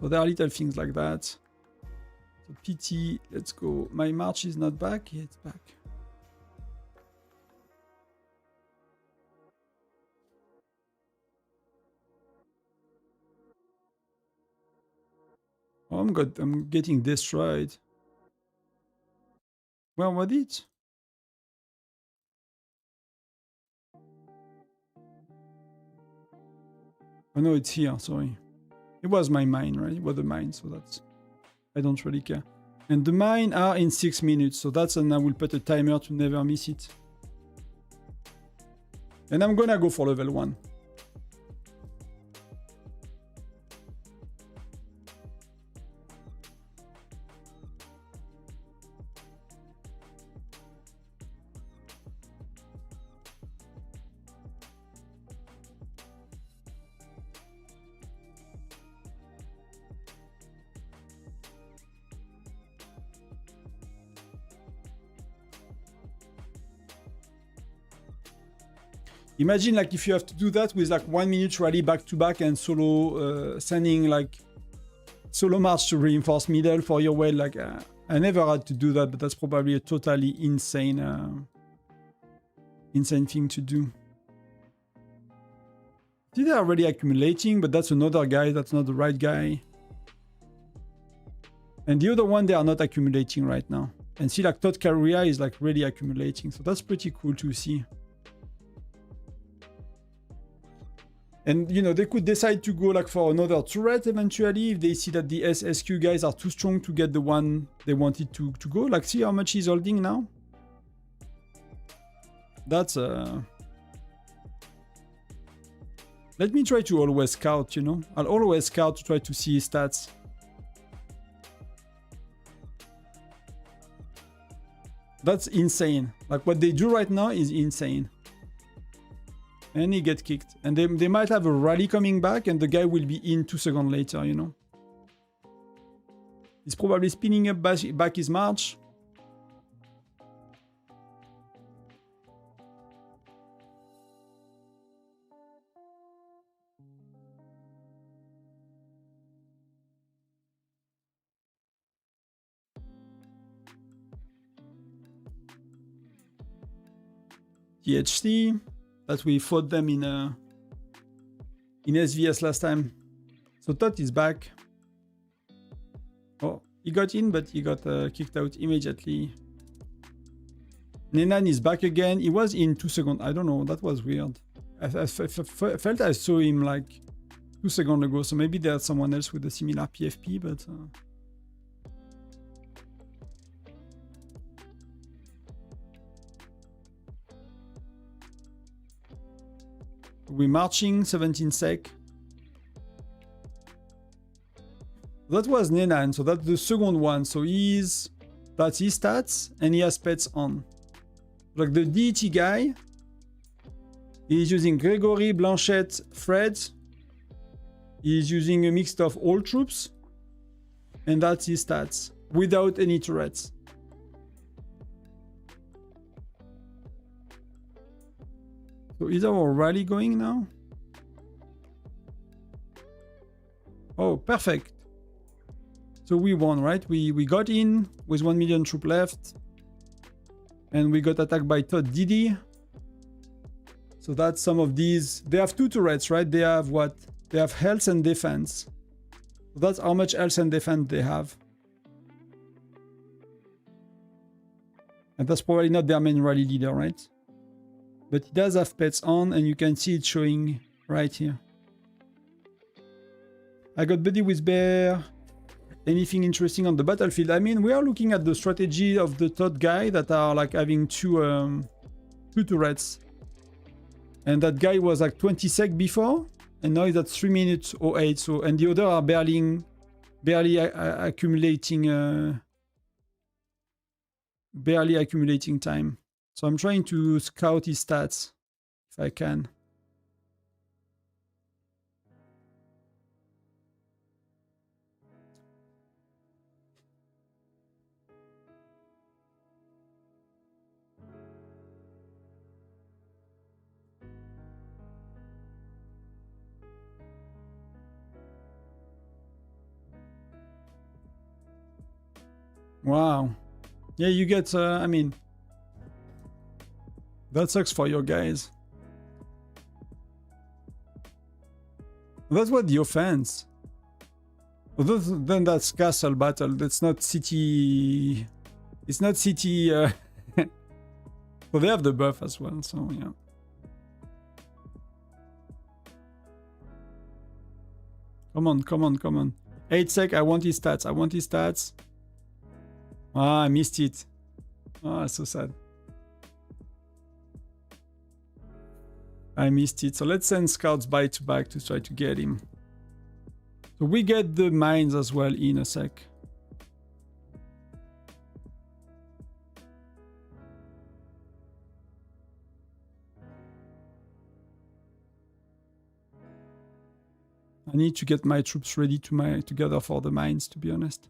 So there are little things like that. So PT, let's go. My march is not back, yeah, it's back. Oh, I'm getting destroyed. Where was it? Oh no, it's here, sorry. It was my mine, right? It was the mine, so that's... I don't really care. And the mine are in 6 minutes, so that's... And I will put a timer to never miss it. And I'm gonna go for level 1. Imagine like if you have to do that with like 1 minute rally back to back and solo sending like solo march to reinforce middle for your well. Like I never had to do that, but that's probably a totally insane insane thing to do. See, they're already accumulating, but that's another guy. That's not the right guy. And the other one, they are not accumulating right now. And see, like Todd Carrier is like really accumulating. So that's pretty cool to see. And, you know, they could decide to go like for another turret eventually if they see that the SSQ guys are too strong to get the one they wanted to go. Like, see how much he's holding now? That's... Let me try to always scout, you know? I'll always scout to try to see his stats. That's insane. Like, what they do right now is insane. And he gets kicked. And they might have a rally coming back and the guy will be in 2 seconds later, you know? He's probably spinning up back his march. THC, that we fought them in SVS last time. So Todd is back. Oh, he got in, but he got kicked out immediately. Nenan is back again. He was in 2 seconds. I don't know. That was weird. I felt I saw him like 2 seconds ago. So maybe there's someone else with a similar PFP, but... We're marching 17 sec. That was Nenan, so that's the second one. So that's his stats, and he has pets on. Like the DT guy, he's using Gregory, Blanchette, Fred. He's using a mix of all troops, and that's his stats without any turrets. So is our rally going now? Oh, perfect. So we won, right? We got in with 1 million troop left. And we got attacked by Todd Didi. So that's some of these. They have 2 turrets, right? They have what? They have health and defense. So that's how much health and defense they have. And that's probably not their main rally leader, right? But he does have pets on, and you can see it showing right here. I got buddy with bear. Anything interesting on the battlefield? I mean, we are looking at the strategy of the Todd guy that are like having two turrets. And that guy was like 20 sec before, and now he's at 3 minutes 08. So, and the other are barely accumulating time. So I'm trying to scout his stats, if I can. Wow. Yeah, you get, I mean... That sucks for your guys. That's what the offense. Then that's castle battle. That's not city. It's not city. So they have the buff as well. So yeah. Come on, come on, come on. 8 sec, I want his stats. I want his stats. Ah, I missed it. Ah, so sad. I missed it. So let's send scouts back to back to try to get him. So we get the mines as well in a sec. I need to get my troops ready together for the mines, to be honest.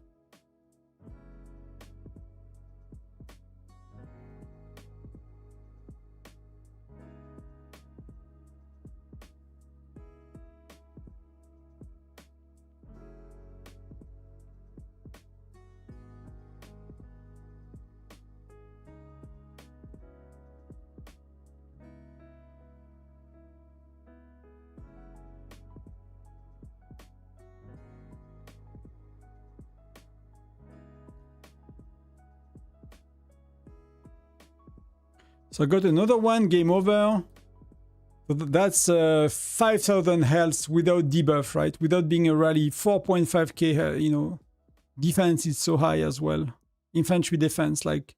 So I got another one, game over. So that's 5,000 health without debuff, right? Without being a rally, 4.5k, you know, defense is so high as well. Infantry defense, like,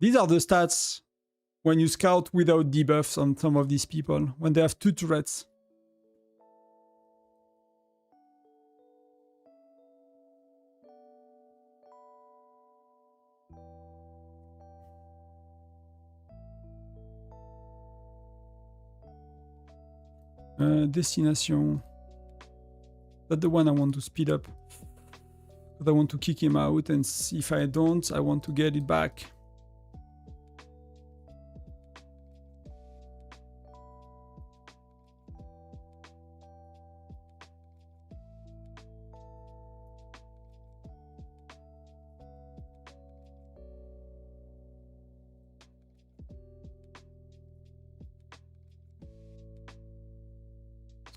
these are the stats when you scout without debuffs on some of these people, when they have 2 turrets. Destination. That's the one I want to speed up. But I want to kick him out, and if I don't, I want to get it back.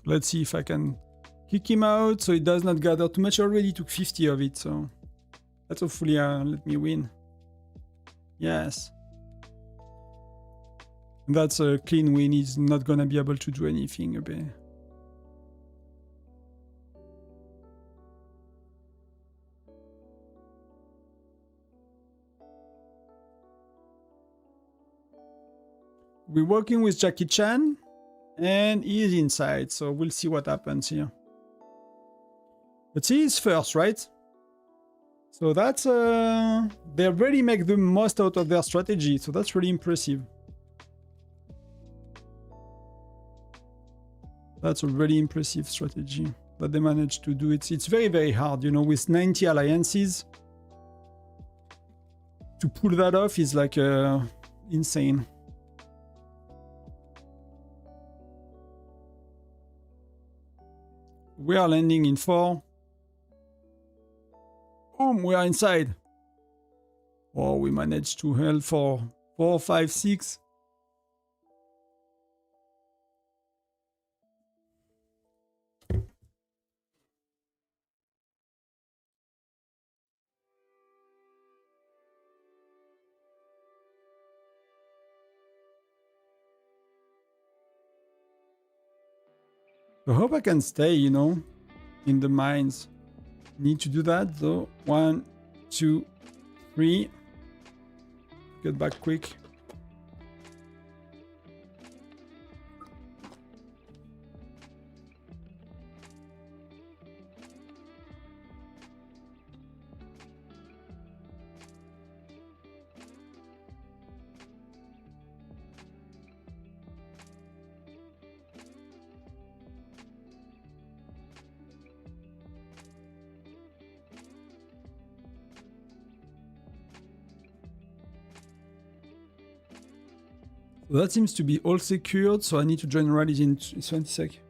Let's see if I can kick him out so it does not gather too much. I already took 50 of it, so let's hopefully let me win. Yes. That's a clean win. He's not gonna be able to do anything a bit. We're working with Jackie Chan. And he is inside, so we'll see what happens here. But he is first, right? So that's they really make the most out of their strategy, so that's really impressive. That's a really impressive strategy that they managed to do. It's very, very hard, you know, with 90 alliances. To pull that off is like insane. We are landing in 4. Boom, we are inside. Oh, we managed to hold for 4, 5, 6. I hope I can stay, you know, in the mines. Need to do that though. 1, 2, 3. Get back quick. So that seems to be all secured, so I need to join rallies in 20 seconds.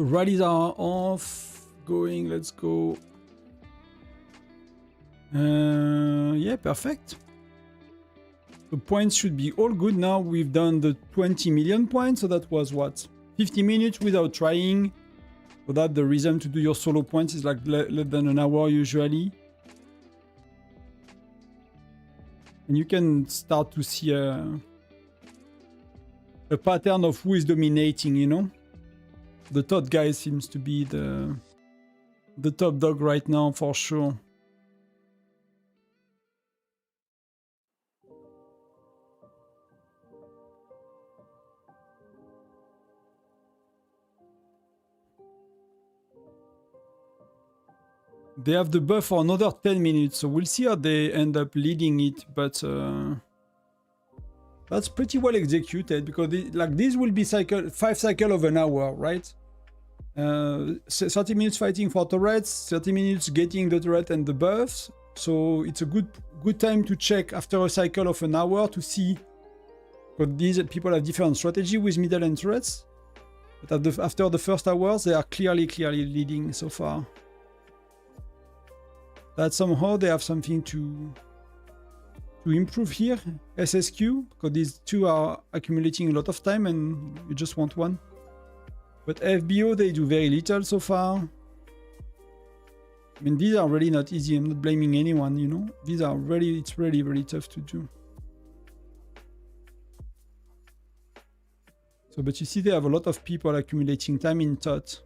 So rallies are off. Going, let's go. Yeah, perfect. The points should be all good now. We've done the 20 million points, so that was what? 50 minutes without trying. So that the reason to do your solo points is like less than an hour usually. And you can start to see a pattern of who is dominating, you know? The top guy seems to be the top dog right now for sure. They have the buff for another 10 minutes, so we'll see how they end up leading it, but that's pretty well executed because this will be 5 cycles of an hour, right? 30 minutes fighting for turrets, 30 minutes getting the turret and the buffs, so it's a good time to check after a cycle of an hour to see, because these people have different strategy with middle and turrets, but after the first hours they are clearly leading so far. That somehow they have something to improve here, SSQ, because these two are accumulating a lot of time and you just want one. But FBO, they do very little so far. I mean, these are really not easy. I'm not blaming anyone, you know. These are really, it's really, really tough to do. So, but you see they have a lot of people accumulating time in TOT.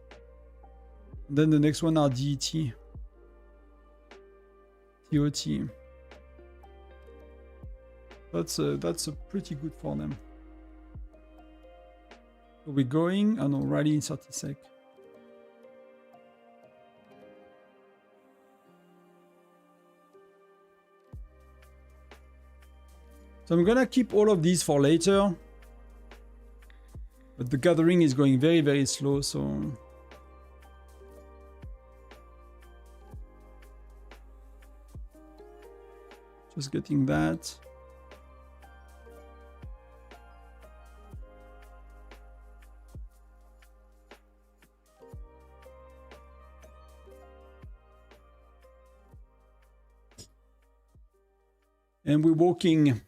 And then the next one are DET. TOT. That's pretty good for them. So we're going, I know, rally in 30 sec. So I'm gonna keep all of these for later. But the gathering is going very, very slow, so... Just getting that. And we're walking.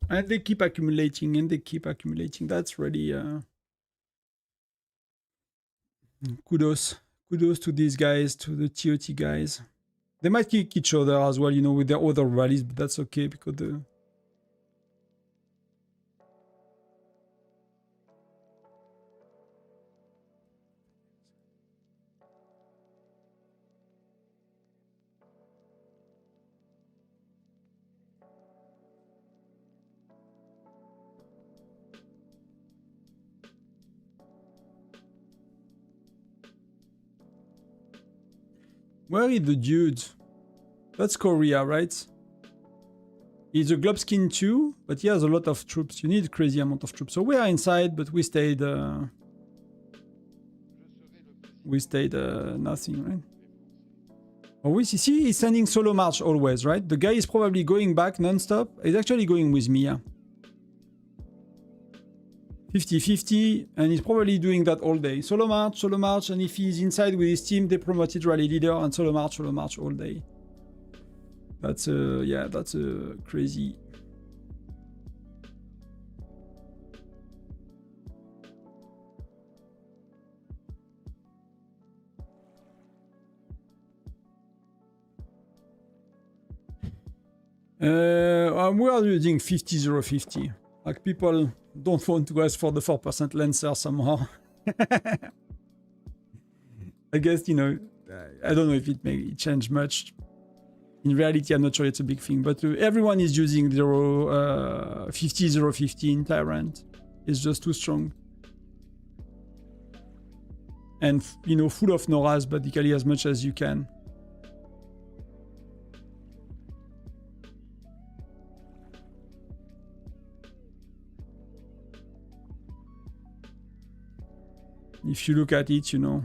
And they keep accumulating and they keep accumulating. That's really kudos. Kudos to these guys, to the TOT guys. They might kick each other as well, you know, with their other rallies, but that's okay because the... Where is the dude? That's Korea, right? He's a Globskin too, but he has a lot of troops. You need a crazy amount of troops. So we are inside, but we stayed... nothing, right? Oh, we see he's sending solo march always, right? The guy is probably going back non-stop. He's actually going with me, yeah. 50-50, and he's probably doing that all day. Solo march, and if he's inside with his team, they promoted rally leader and solo march all day. That's yeah, that's crazy. We are using 50-0-50. Like people don't want to ask for the 4% Lancer somehow. I guess, you know, I don't know if it may change much. In reality, I'm not sure it's a big thing, but everyone is using 50-0-50 in Tyrant. It's just too strong. And, you know, full of Noras, basically as much as you can. If you look at it, you know.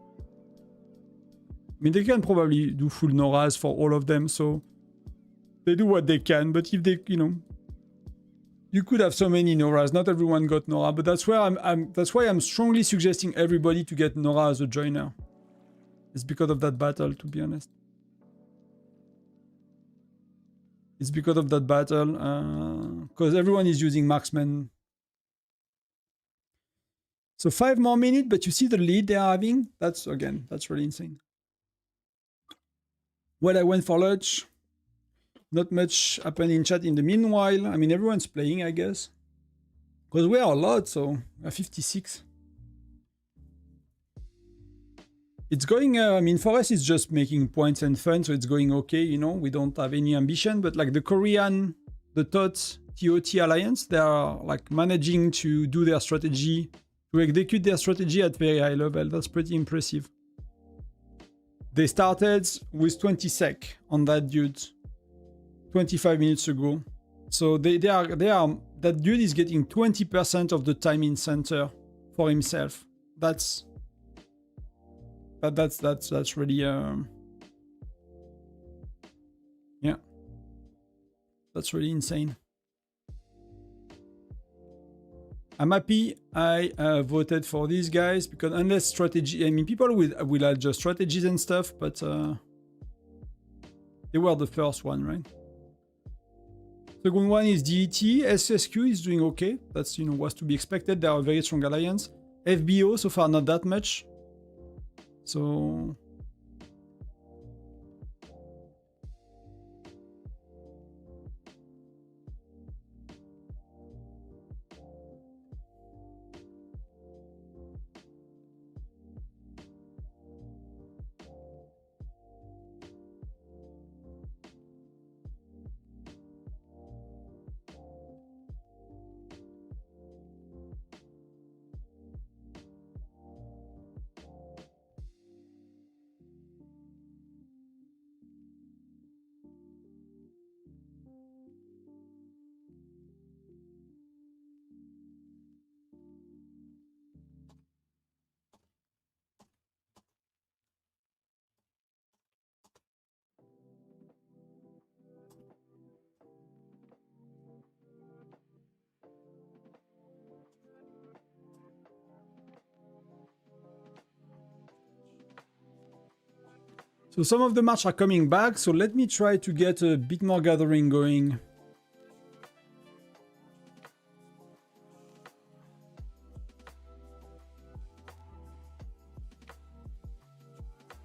I mean, they can probably do full Noras for all of them, so they do what they can, but if they, you know, You could have so many Noras. Not everyone got Nora, but that's where that's why I'm strongly suggesting everybody to get Nora as a joiner. It's because of that battle, to be honest. It's because of that battle, because everyone is using marksman. So 5 more minutes, but you see the lead they're having? That's really insane. Well, I went for lunch. Not much happened in chat in the meanwhile. I mean, everyone's playing, I guess. Because we are a lot, so 56. It's going, I mean, for us, it's just making points and fun, so it's going okay, you know. We don't have any ambition, but like the Korean, the TOT Alliance, they are like managing to do their strategy, to execute their strategy at very high level. That's pretty impressive. They started with 20 sec on that dude 25 minutes ago. So they are, that dude is getting 20% of the time in center for himself. That's really yeah, that's really insane. I'm happy I voted for these guys, because unless strategy, I mean, people will adjust strategies and stuff, but they were the first one, right? Second one is DET. SSQ is doing okay. That's, you know, was to be expected. They are a very strong alliance. FBO so far not that much. So some of the matches are coming back, so let me try to get a bit more gathering going.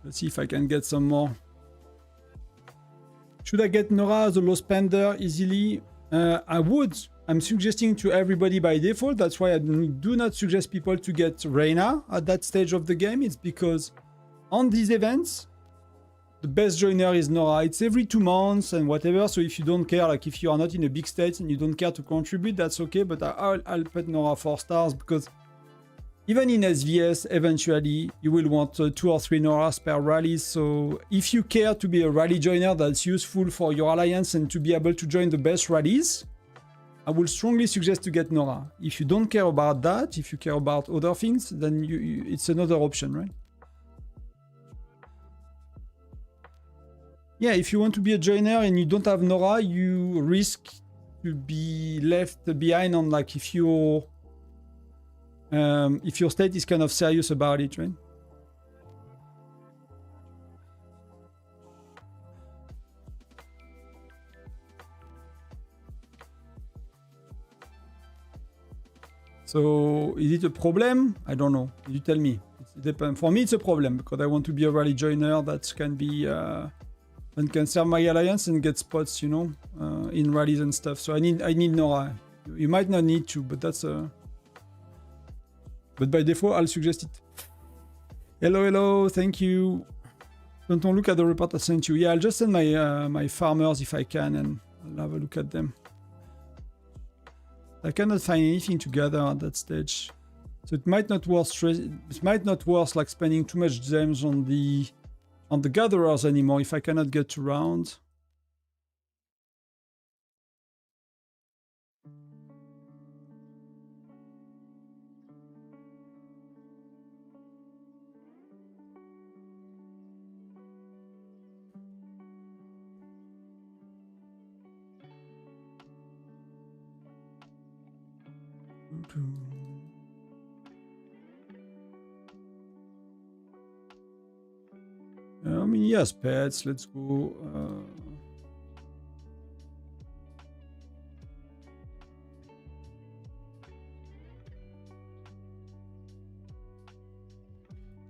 Let's see if I can get some more. Should I get Nora as a low spender easily? I would. I'm suggesting to everybody by default. That's why I do not suggest people to get Reyna at that stage of the game. It's because on these events, the best joiner is Nora. It's every 2 months and whatever. So if you don't care, like if you are not in a big state and you don't care to contribute, that's okay. But I'll put Nora 4 stars, because even in SVS, eventually you will want 2 or 3 Noras per rally. So if you care to be a rally joiner that's useful for your alliance and to be able to join the best rallies, I would strongly suggest to get Nora. If you don't care about that, if you care about other things, then it's another option, right? Yeah, if you want to be a joiner and you don't have Nora, you risk to be left behind on, like, if your state is kind of serious about it, right? So is it a problem? I don't know. You tell me. It depends. For me, it's a problem because I want to be a rally joiner that can be and can serve my alliance and get spots, you know, in rallies and stuff. So I need Nora. You might not need to, but that's but by default, I'll suggest it. Hello, thank you. Don't look at the report I sent you. Yeah, I'll just send my my farmers if I can, and I'll have a look at them. I cannot find anything to gather at that stage, so it might not worth like spending too much gems on the gatherers anymore if I cannot get around. I mean, yes, pets. Let's go.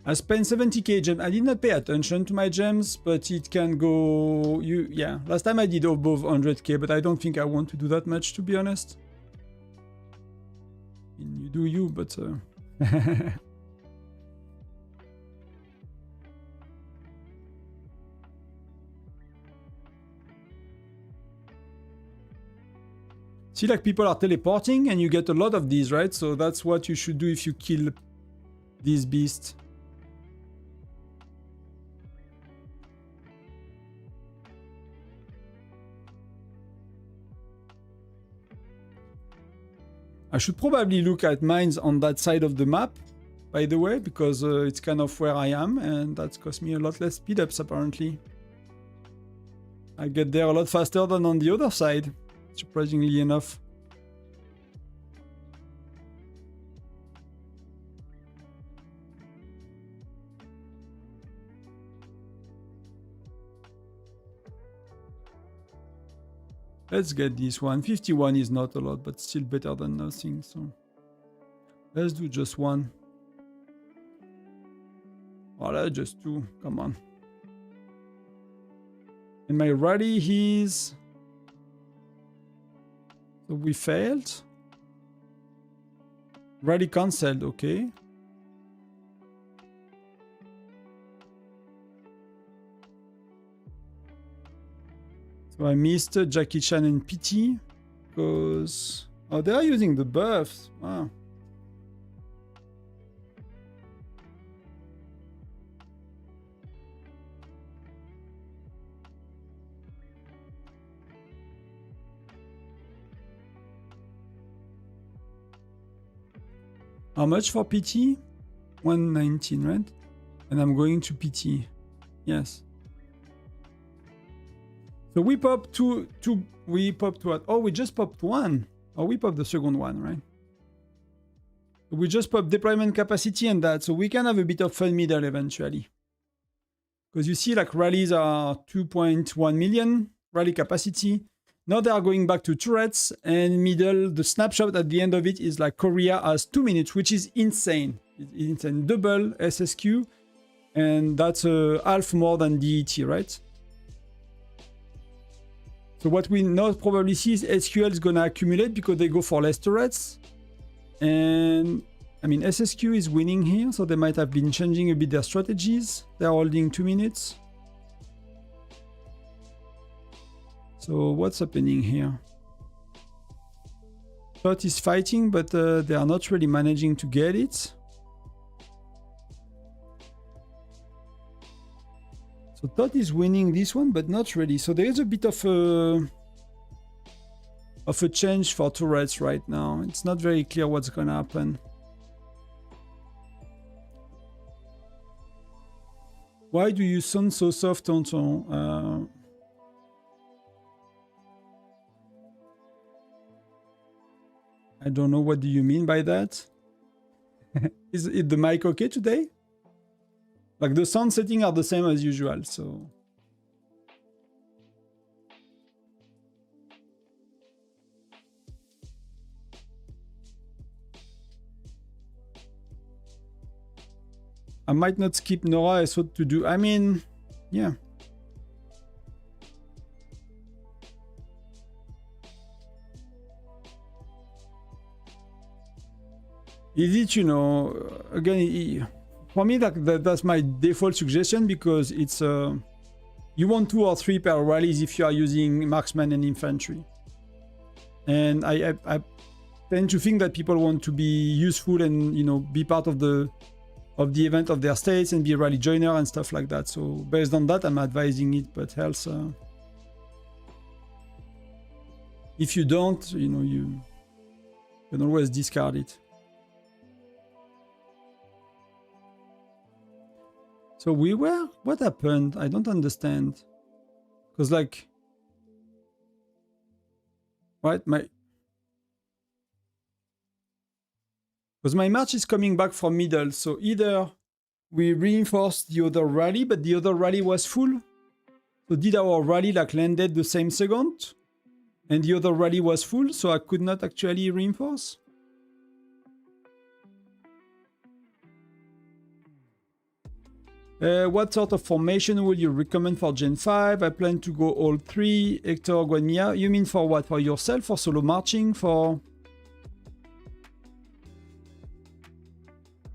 I spent 70k gems. I did not pay attention to my gems, but it can go... Yeah, last time I did above 100k, but I don't think I want to do that much, to be honest. I mean, you do you, but... See, like, people are teleporting, and you get a lot of these, right? So that's what you should do if you kill these beasts. I should probably look at mines on that side of the map, by the way, because it's kind of where I am, and that's cost me a lot less speed-ups, apparently. I get there a lot faster than on the other side, surprisingly enough. Let's get this one. 51 is not a lot, but still better than nothing, so... Let's do just one. Oh, let's just two. Come on. And my rally is... So we failed. Rally cancelled, okay. So I missed Jackie Chan and PT because... Oh, they are using the buffs. Wow. How much for PT? 119, right? And I'm going to PT. Yes. So we popped two. We popped what? Oh, we just popped one. Oh, we popped the second one, right? We just popped deployment capacity and that, so we can have a bit of fun middle eventually. Because you see, like, rallies are 2.1 million rally capacity. Now they are going back to turrets, and middle, the snapshot at the end of it is like Korea has 2 minutes, which is insane. It's insane. Double SSQ, and that's half more than DET, right? So what we now probably see is SQL is gonna accumulate because they go for less turrets. And I mean, SSQ is winning here, so they might have been changing a bit their strategies. They're holding 2 minutes. So what's happening here? Thought is fighting, but they are not really managing to get it. So Thought is winning this one, but not really. So there is a bit of a change for turrets right now. It's not very clear what's gonna happen. Why do you sound so soft, Tonton? I don't know, what do you mean by that? Is it the mic okay today? Like, the sound settings are the same as usual, so... I might not skip Nora, I thought to do... I mean, yeah. Is it, you know, again, for me, that's my default suggestion, because it's you want 2 or 3 per rallies if you are using marksman and infantry. And I tend to think that people want to be useful and, you know, be part of the event of their states and be a rally joiner and stuff like that. So based on that, I'm advising it, but else, if you don't, you know, you can always discard it. So we were... What happened? I don't understand. Because, like... Right, my... Because my march is coming back from middle, so either we reinforced the other rally, but the other rally was full. So did our rally like landed the same second? And the other rally was full, so I could not actually reinforce? What sort of formation would you recommend for Gen 5? I plan to go all 3. Hector, Guanmia. You mean for what? For yourself? For solo marching? For...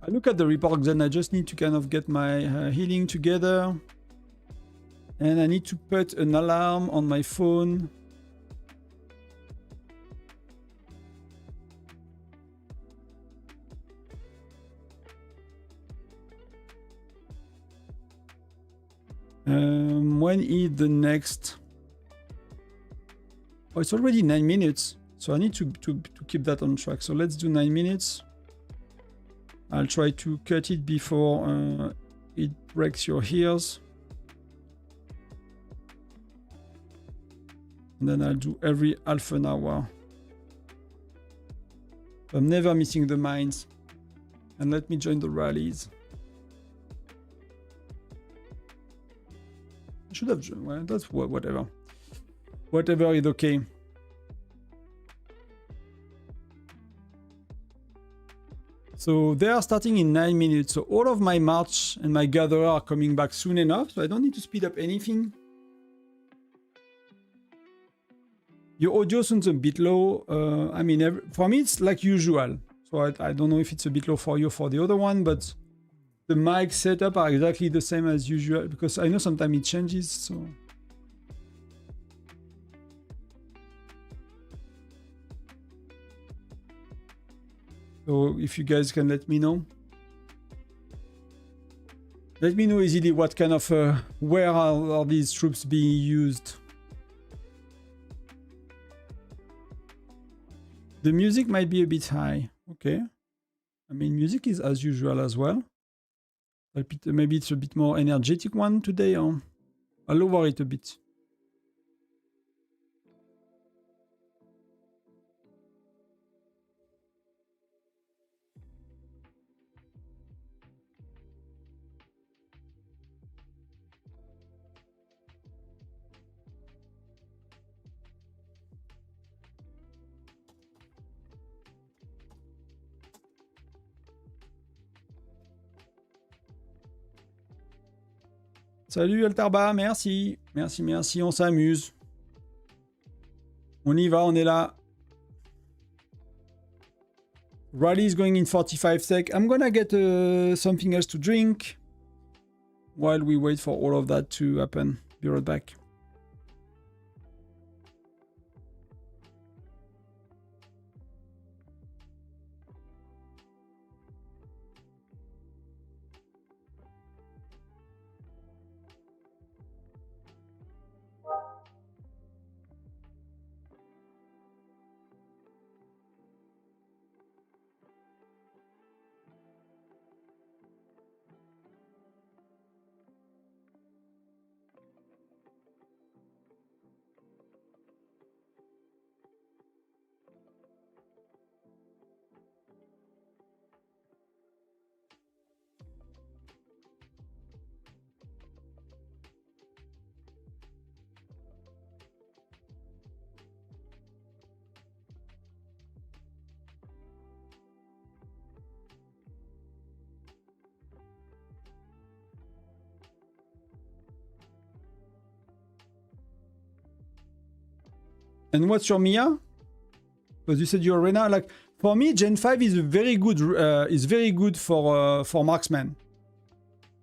I look at the report, then I just need to kind of get my healing together. And I need to put an alarm on my phone. When is the next? Oh, it's already 9 minutes. So I need to keep that on track. So let's do 9 minutes. I'll try to cut it before it breaks your ears. And then I'll do every half an hour. I'm never missing the mines. And let me join the rallies. I should have joined. Well, that's whatever. Whatever is okay. So they are starting in 9 minutes. So all of my march and my gatherer are coming back soon enough. So I don't need to speed up anything. Your audio sounds a bit low. I mean, for me, it's like usual. So I don't know if it's a bit low for you or for the other one, but the mic setup are exactly the same as usual because I know sometimes it changes. So if you guys can let me know. Let me know easily what kind of, where are these troops being used. The music might be a bit high. Okay. I mean, music is as usual as well. Maybe it's a bit more energetic one today. Or I'll lower it a bit. Salut Altarba, merci. Merci, merci, on s'amuse. On y va, on est là. Rally is going in 45 sec. I'm gonna get something else to drink while we wait for all of that to happen. Be right back. And what's your Mia? Because you said your arena. Like for me, Gen 5 is very good for marksman.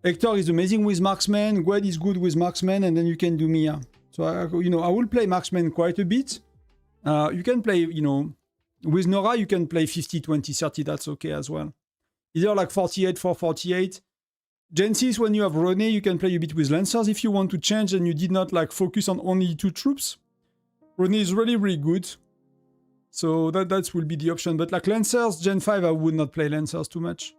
Hector is amazing with marksman. Gwed is good with marksman, and then you can do Mia. So I will play marksman quite a bit. You can play, with Nora you can play 50, 20, 30. That's okay as well. Either like 48, 448. Gen 6, when you have Rene, you can play a bit with Lancers if you want to change and you did not like focus on only 2 troops. Rene is really, really good. So that will be the option. But like Lancers, Gen 5, I would not play Lancers too much.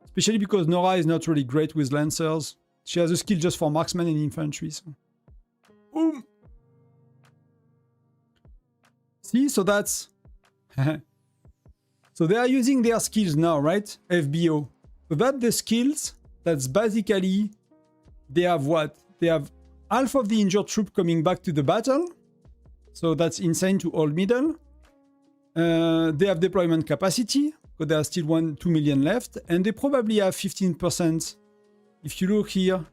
Especially because Nora is not really great with Lancers. She has a skill just for marksman and infantry. So. Boom! So So they are using their skills now, right? FBO. So that the skills, that's basically, they have what? They have half of the injured troop coming back to the battle. So that's insane to hold middle. They have deployment capacity, because there are still 2 million left. And they probably have 15%. If you look here,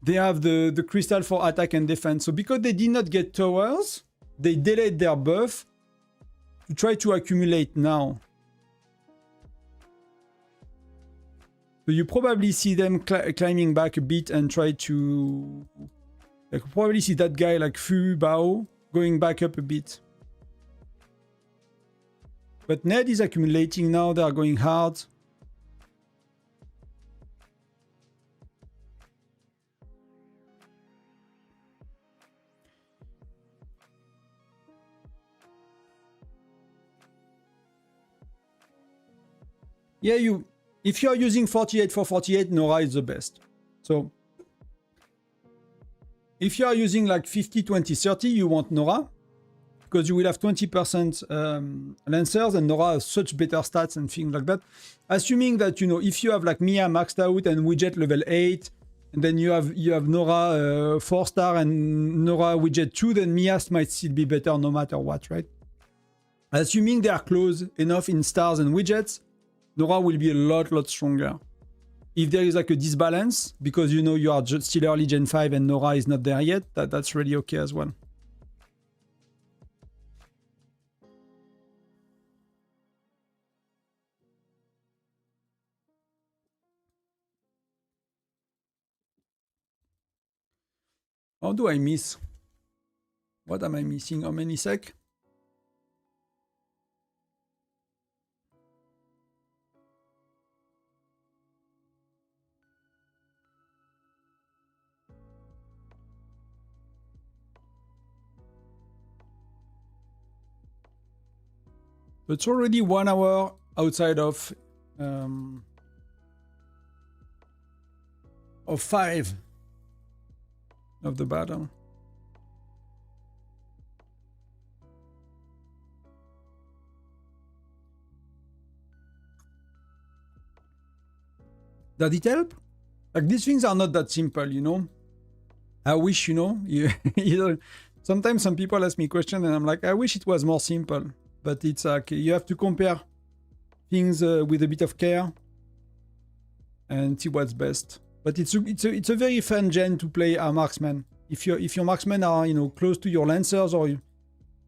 they have the crystal for attack and defense. So because they did not get towers, they delayed their buff to try to accumulate now. So you probably see them climbing back a bit and try to... You could probably see that guy like Fu Bao going back up a bit. But Ned is accumulating now, they are going hard. Yeah, if you are using 48 for 48, Nora is the best. So if you are using like 50, 20, 30, you want Nora, because you will have 20% Lancers, and Nora has such better stats and things like that. Assuming that, you know, if you have like Mia maxed out and Widget level 8, and then you have Nora 4-star and Nora Widget 2, then Mia's might still be better no matter what, right? Assuming they are close enough in stars and widgets, Nora will be a lot stronger. If there is like a disbalance, because you know you are just still early Gen 5 and Nora is not there yet, that's really okay as well. How do I miss? What am I missing? How many sec? It's already 1 hour outside of 5 of the battle. Does it help? Like, these things are not that simple, you know? I wish, you know, sometimes some people ask me questions and I'm like, I wish it was more simple. But it's like, you have to compare things with a bit of care and see what's best. But it's a very fun gen to play a marksman. If your marksmen are, you know, close to your lancers, or you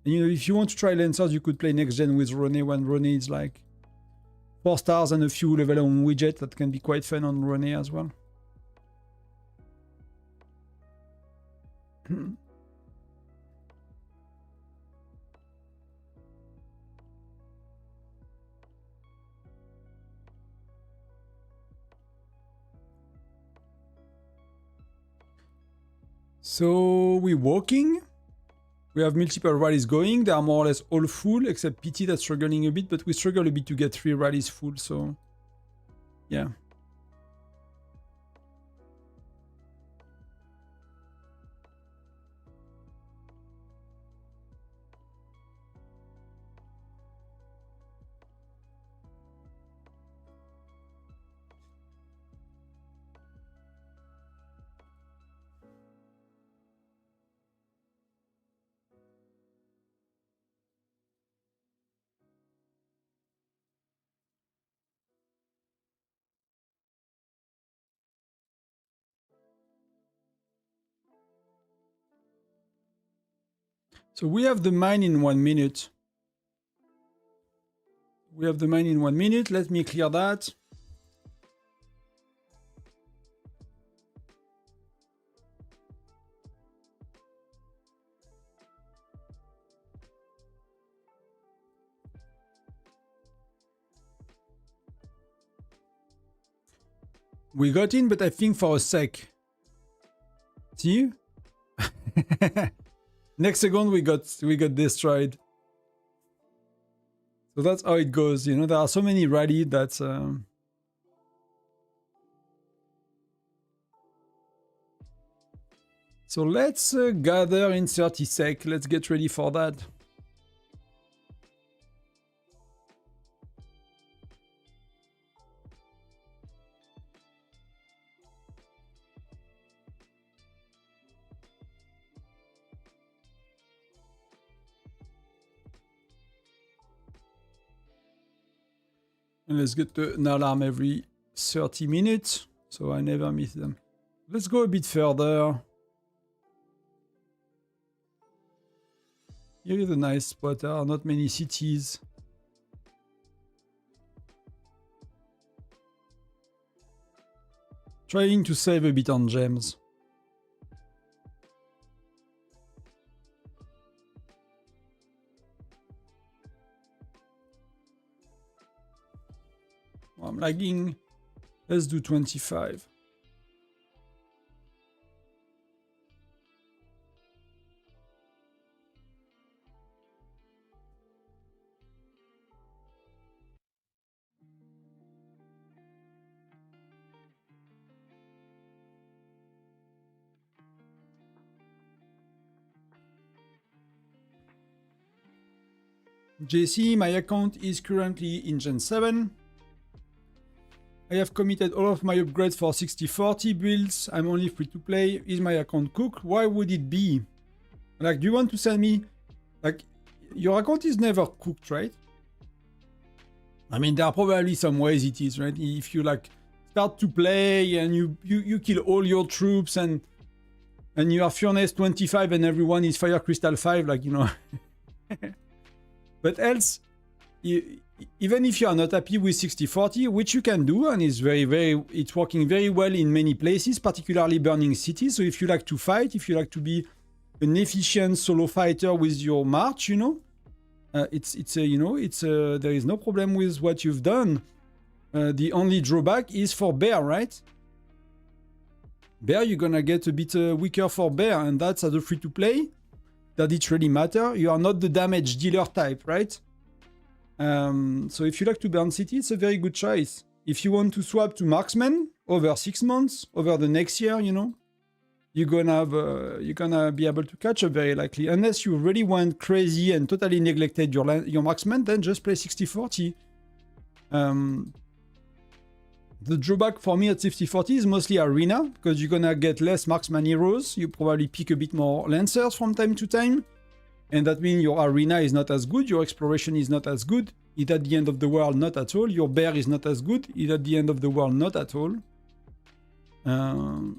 know, if you want to try lancers, you could play next gen with Rene, when Rene is like 4 stars and a few level on widget. That can be quite fun on Rene as well. So we're walking. We have multiple rallies going. They are more or less all full, except PT that's struggling a bit, but we struggle a bit to get 3 rallies full, so yeah. So we have the mine in 1 minute. We have the mine in 1 minute. Let me clear that. We got in, but I think for a sec. See? Next second we got destroyed. So that's how it goes, you know. There are so many rally that so let's gather in 30 sec. Let's get ready for that. And let's get an alarm every 30 minutes, so I never miss them. Let's go a bit further. Here is a nice spot. There are not many cities. Trying to save a bit on gems. I'm lagging. Let's do 25. JC, my account is currently in Gen 7. I have committed all of my upgrades for 6040 builds. I'm only free to play. Is my account cooked? Why would it be? Like, do you want to send me... Like, your account is never cooked, right? I mean, there are probably some ways it is, right? If you, like, start to play and you kill all your troops and you are Furnace 25 and everyone is Fire Crystal 5, like, you know... But else... even if you are not happy with 6040, which you can do, and it's it's working very well in many places, particularly burning cities. So if you like to fight, if you like to be an efficient solo fighter with your march, you know, there is no problem with what you've done. The only drawback is for bear, right? Bear, you're gonna get a bit weaker for bear, and that's as a free to play. Does it really matter? You are not the damage dealer type, right? So if you like to burn city, it's a very good choice. If you want to swap to marksman over 6 months, over the next year, you know, you're gonna be able to catch up very likely. Unless you really went crazy and totally neglected your marksman, then just play 6040. The drawback for me at 6040 is mostly arena, because you're gonna get less marksman heroes. You probably pick a bit more lancers from time to time. And that means your arena is not as good, your exploration is not as good, it at the end of the world not at all, your bear is not as good, it at the end of the world not at all.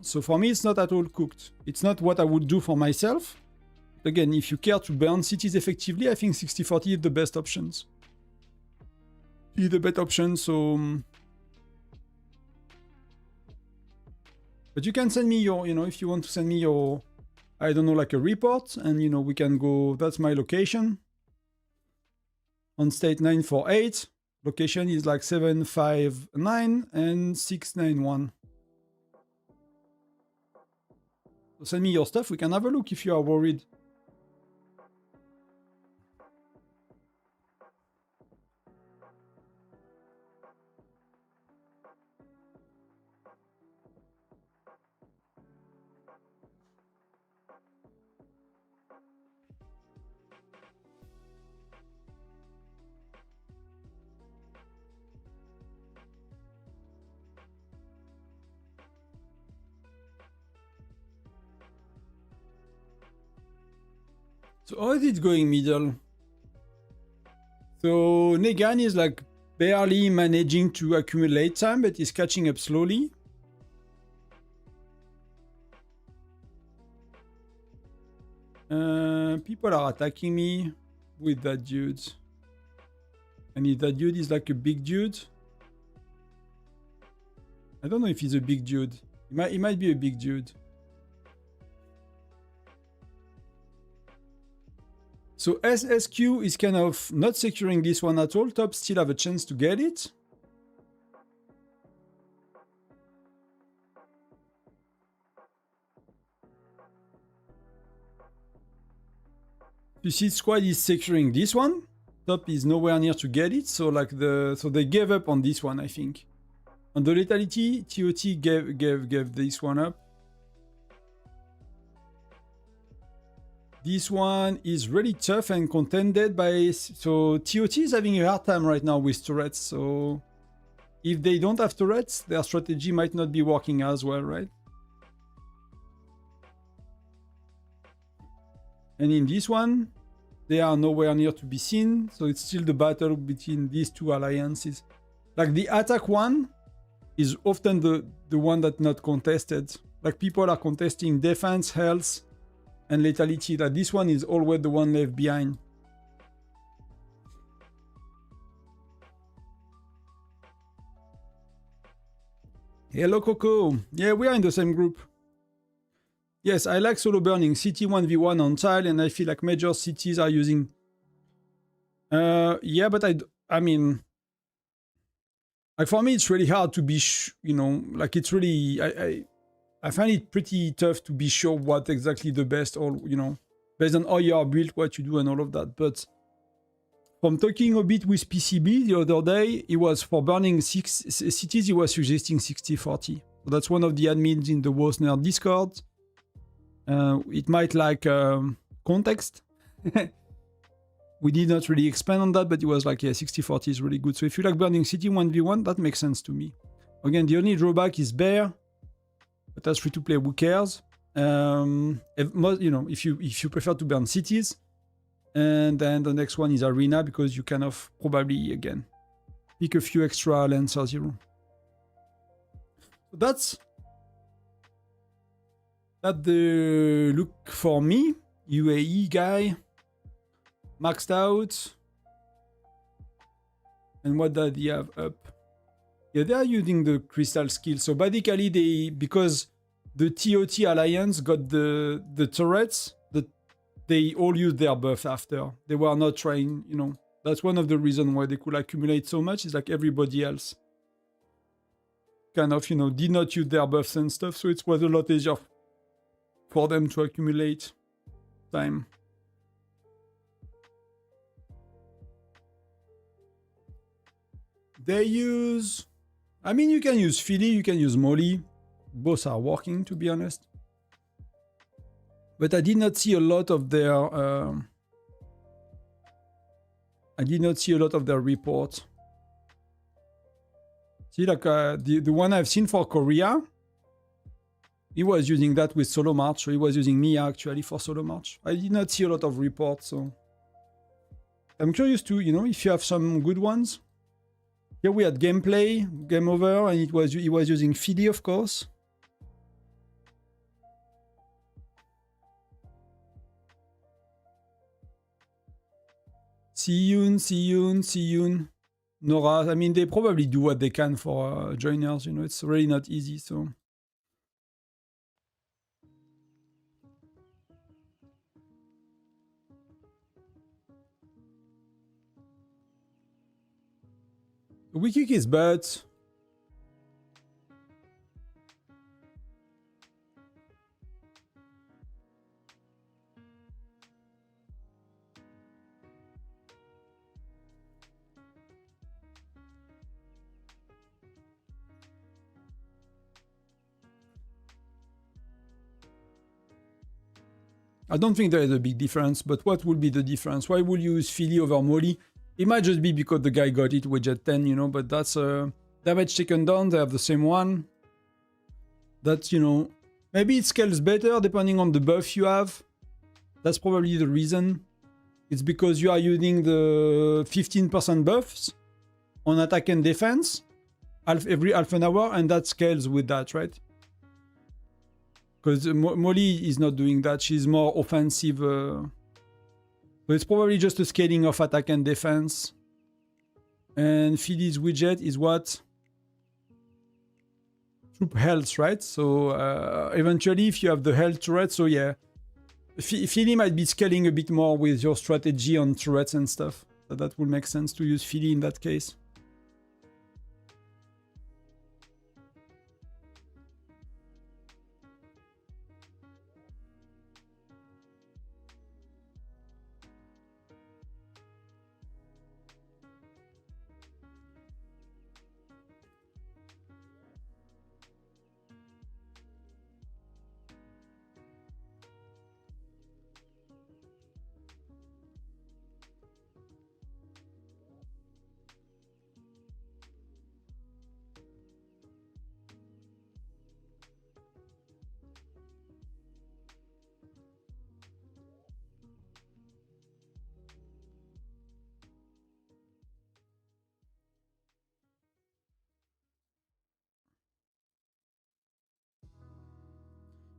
So for me it's not at all cooked. It's not what I would do for myself. Again, if you care to burn cities effectively, I think 6040 is the best options. Is the best option, so... But you can send me your, you know, if you want to send me your... I don't know, like a report, and you know, we can go, that's my location. On state 948, location is like 759 and 691. So send me your stuff, we can have a look if you are worried. So how is it going middle? So Negan is like barely managing to accumulate time, but he's catching up slowly. People are attacking me with that dude. And if that dude is like a big dude. I don't know if he's a big dude. He might be a big dude. So SSQ is kind of not securing this one at all. Top still have a chance to get it. You see, Squad is securing this one. Top is nowhere near to get it. So like so they gave up on this one, I think. On the lethality, TOT gave this one up. This one is really tough and contended by... So TOT is having a hard time right now with turrets. So if they don't have turrets, their strategy might not be working as well, right? And in this one, they are nowhere near to be seen. So it's still the battle between these two alliances. Like the attack one is often the one that's not contested. Like people are contesting defense, health, and lethality. Like this one is always the one left behind. Hello Coco. Yeah, we are in the same group. Yes, I like solo burning. City 1v1 on tile, and I feel like major cities are using... yeah, but I mean... Like for me, it's really hard to be, you know, like it's really... I find it pretty tough to be sure what exactly the best, or, you know, based on how you are built, what you do and all of that. But from talking a bit with PCB the other day, it was for burning 6 cities, he was suggesting 60-40. So that's one of the admins in the Wosner Discord. It might like context. We did not really expand on that, but it was like, yeah, 60-40 is really good. So if you like burning city 1v1, that makes sense to me. Again, the only drawback is bear, but that's free to play, who cares? You know, if you prefer to burn cities, and then the next one is arena, because you kind of probably, again, pick a few extra Lancer 0. So that's the look for me. UAE guy, maxed out. And what did he have up? Yeah, they are using the crystal skill. So basically, because the TOT alliance got the turrets, they all used their buff after. They were not trying, you know. That's one of the reasons why they could accumulate so much, is like everybody else kind of, you know, did not use their buffs and stuff. So it was a lot easier for them to accumulate time. They use... I mean, you can use Philly, you can use Molly. Both are working, to be honest. But I did not see a lot of their... I did not see a lot of their reports. See, like the one I've seen for Korea, he was using that with Solo March, so he was using Mia actually for Solo March. I did not see a lot of reports, so... I'm curious to, you know, if you have some good ones. Here we had gameplay, game over, and he was using Philly, of course. See you. Nora, I mean, they probably do what they can for joiners, you know, it's really not easy, so... We kick his butt. I don't think there is a big difference, but what will be the difference? Why will you use Philly over Molly? It might just be because the guy got it with Jet 10, you know, but that's damage taken down, they have the same one. That's, you know, maybe it scales better depending on the buff you have. That's probably the reason. It's because you are using the 15% buffs on attack and defense every half an hour, and that scales with that, right? Because Molly is not doing that, she's more offensive. But it's probably just a scaling of attack and defense. And Philly's widget is what? Troop health, right? So eventually, if you have the health turret, so yeah. Philly might be scaling a bit more with your strategy on turrets and stuff. So that would make sense to use Philly in that case.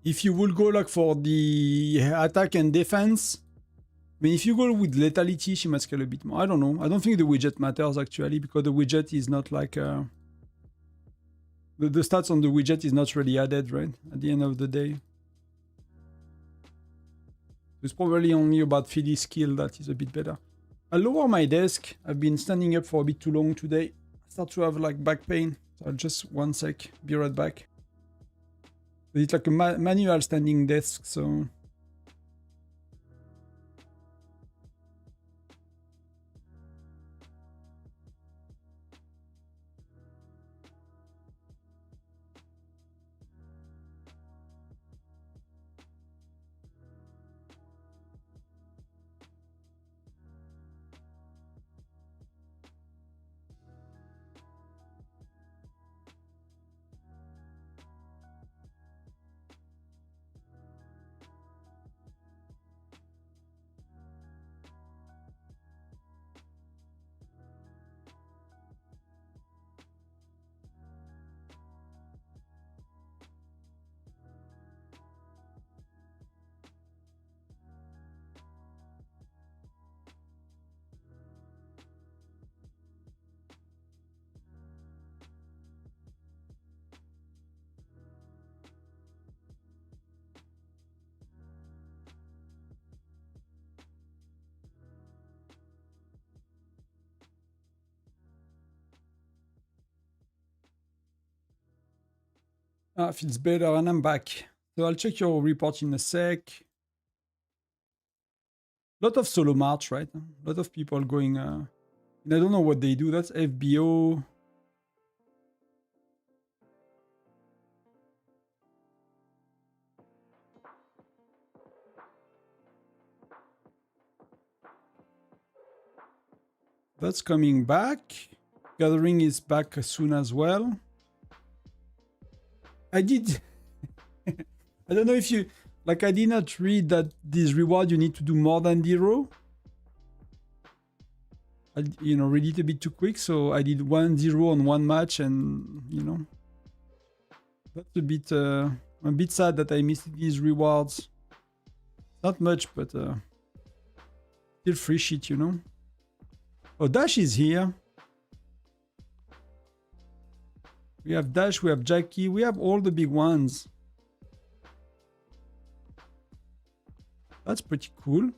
if you will go like for the attack and defense, I mean, if you go with lethality, she might scale a bit more. I don't know. I don't think the widget matters actually, because the widget is not like the stats on the widget is not really added, right? At the end of the day, it's probably only about Philly's skill that is a bit better. I'll lower my desk. I've been standing up for a bit too long today. I start to have like back pain. So I'll just 1 sec. Be right back. It's like a manual standing desk, so. Ah, feels better, and I'm back. So I'll check your report in a sec. Lot of solo march, right? A lot of people going. And I don't know what they do. That's FBO. That's coming back. Gathering is back soon as well. I did. I don't know if you like. I did not read that this reward you need to do more than 0. I, read it a bit too quick, so I did 1-0 on 1 match, and that's a bit. I'm a bit sad that I missed these rewards. Not much, but still free shit, Oh, Dash is here. We have Dash, we have Jackie, we have all the big ones. That's pretty cool.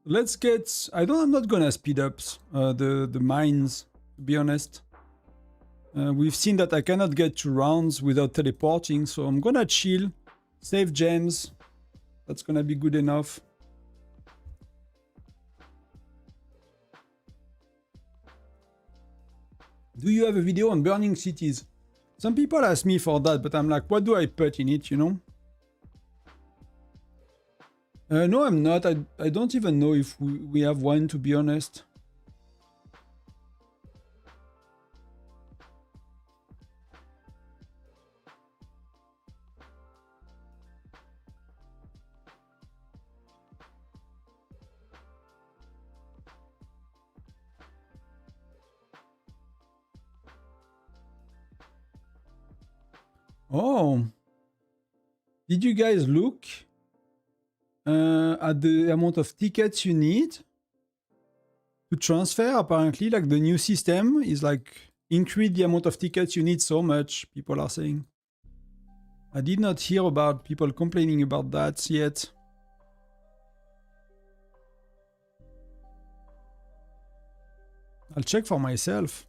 Let's get. I'm not gonna speed up the mines, to be honest. We've seen that I cannot get 2 rounds without teleporting, so I'm gonna chill, save gems. That's gonna be good enough. Do you have a video on burning cities? Some people ask me for that, but I'm like, what do I put in it, No, I'm not. I don't even know if we have one, to be honest. Oh, did you guys look at the amount of tickets you need to transfer? Apparently, like the new system is like increase the amount of tickets you need so much, people are saying. I did not hear about people complaining about that yet. I'll check for myself.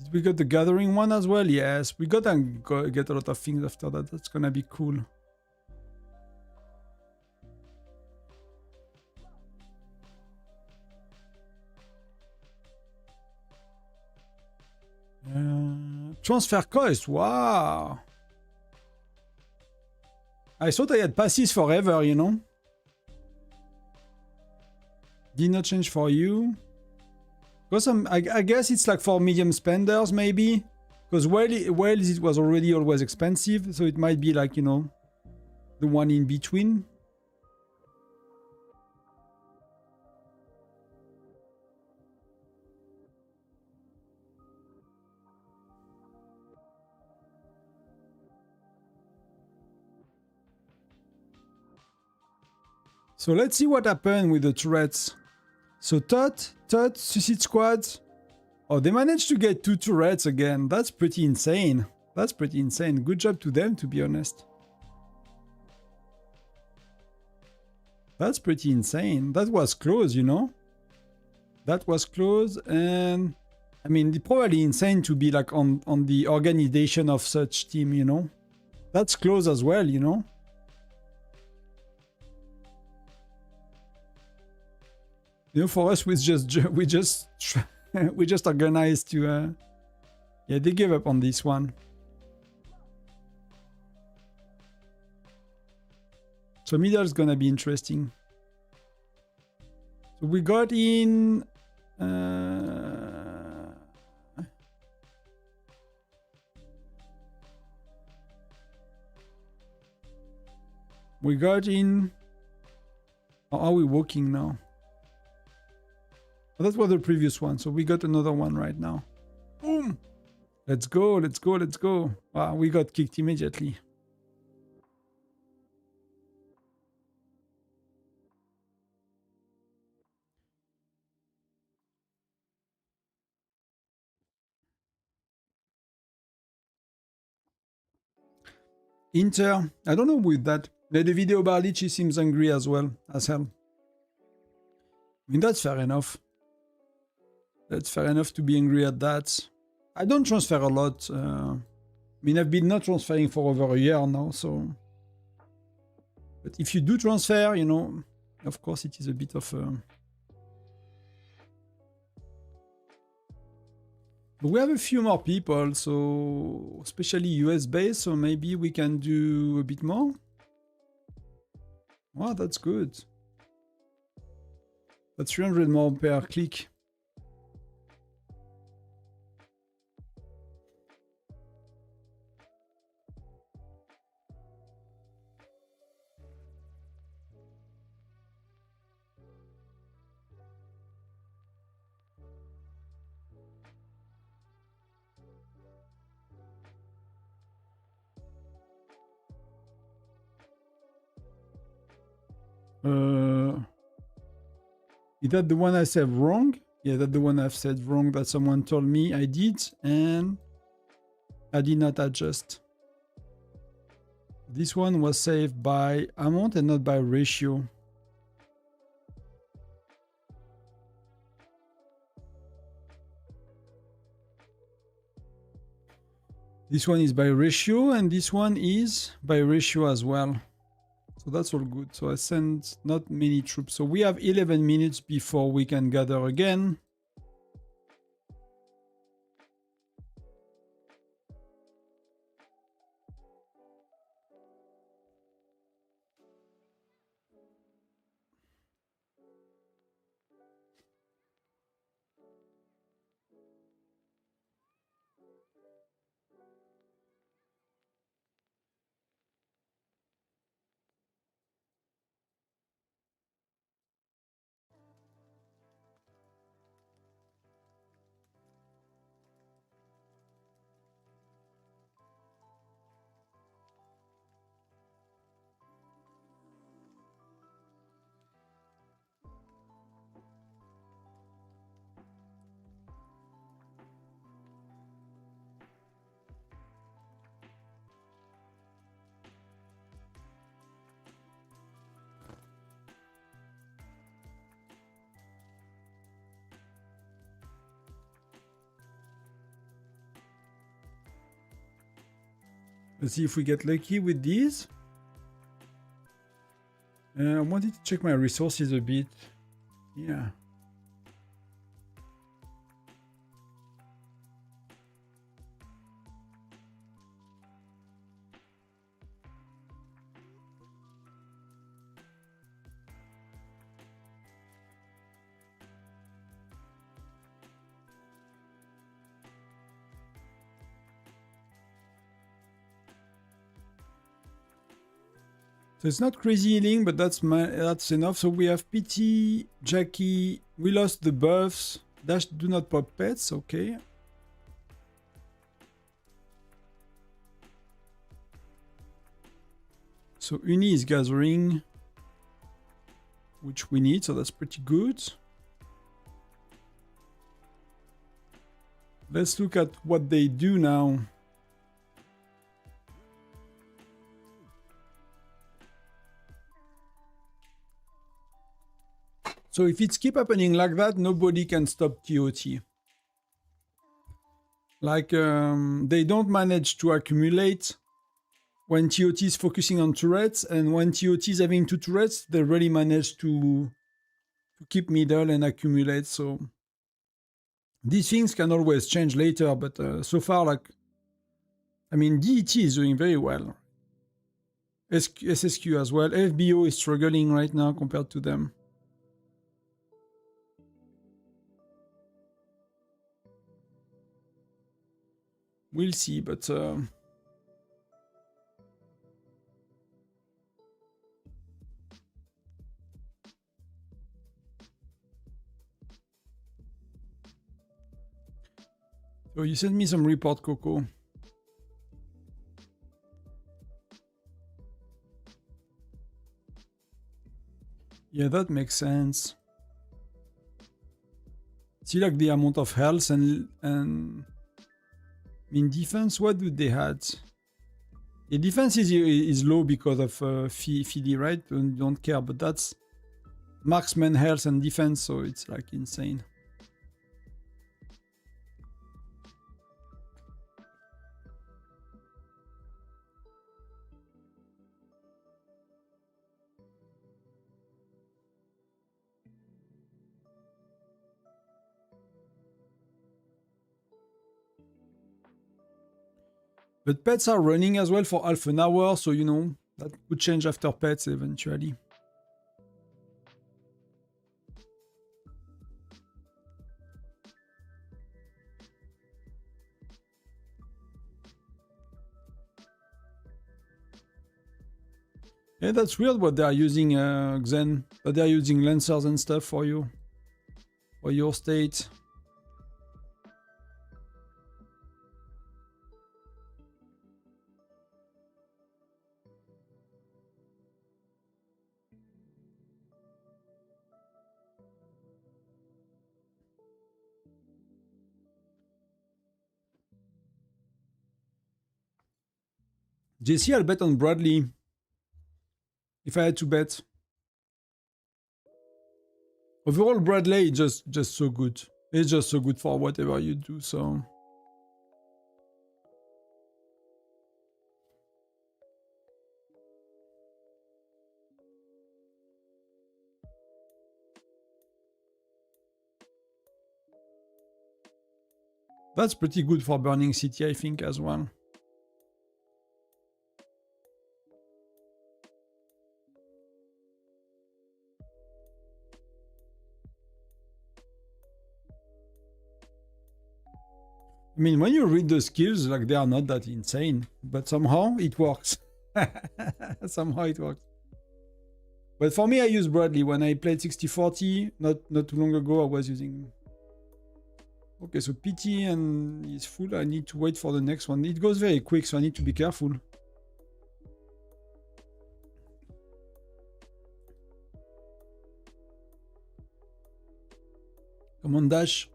Did we get the gathering one as well? Yes, we got to get a lot of things after that. That's gonna be cool. Transfer cost, wow. I thought I had passes forever, Did not change for you. Because I guess it's like for medium spenders maybe. Because Wales it was already always expensive, so it might be like, you know, the one in between. So let's see what happened with the turrets. So Tut, Suicide Squad. Oh, they managed to get 2 turrets again. That's pretty insane. That's pretty insane. Good job to them, to be honest. That's pretty insane. That was close, you know? That was close, and I mean, it's probably insane to be like on the organization of such team, you know? That's close as well, you know? You know, for us, we just organized to. Yeah, they gave up on this one. So middle is gonna be interesting. So we got in. We got in. How are we walking now? Oh, that was the previous one, so we got another one right now. Boom! Let's go, let's go, let's go. Wow, we got kicked immediately. Inter, I don't know with that. The video about it, she seems angry as well, as hell. I mean, that's fair enough. That's fair enough to be angry at that. I don't transfer a lot. I mean, I've been not transferring for over a year now, so... But if you do transfer, you know, of course it is a bit of a... But we have a few more people, so... Especially US based, so maybe we can do a bit more. Wow, that's good. That's 300 more per click. Is that the one I said wrong? Yeah, that's the one I've said wrong that someone told me I did, and I did not adjust. This one was saved by amount and not by ratio. This one is by ratio, and this one is by ratio as well. So that's all good. So I sent not many troops. So we have 11 minutes before we can gather again. Let's see if we get lucky with these. I wanted to check my resources a bit. Yeah. So it's not crazy healing, but that's enough. So we have PT, Jackie. We lost the buffs. Dash do not pop pets. Okay. So Uni is gathering, which we need. So that's pretty good. Let's look at what they do now. So if it's keep happening like that, nobody can stop TOT. Like, they don't manage to accumulate when TOT is focusing on turrets, and when TOT is having 2 turrets, they really manage to keep middle and accumulate. So these things can always change later, but so far, like, I mean, DET is doing very well. SSQ as well. FBO is struggling right now compared to them. We'll see, but so you sent me some report, Coco. Yeah, that makes sense. See, like the amount of health and in defense, what do they had? The defense is low because of FD, right? Don't care, but that's marksman health and defense, so it's like insane. But pets are running as well for half an hour, so you know, that could change after pets eventually. Yeah, that's weird what they are using, Xen. That they are using lancers and stuff for you. For your state. JC, I'll bet on Bradley. If I had to bet. Overall, Bradley is just so good. It's just so good for whatever you do, so... That's pretty good for Burning City, I think, as well. I mean, when you read the skills, like, they are not that insane, but somehow it works. Somehow it works. But for me, I use Bradley. When I played 60-40, not too long ago, I was using... Okay, so PT and is full. I need to wait for the next one. It goes very quick, so I need to be careful. Come on, Dash.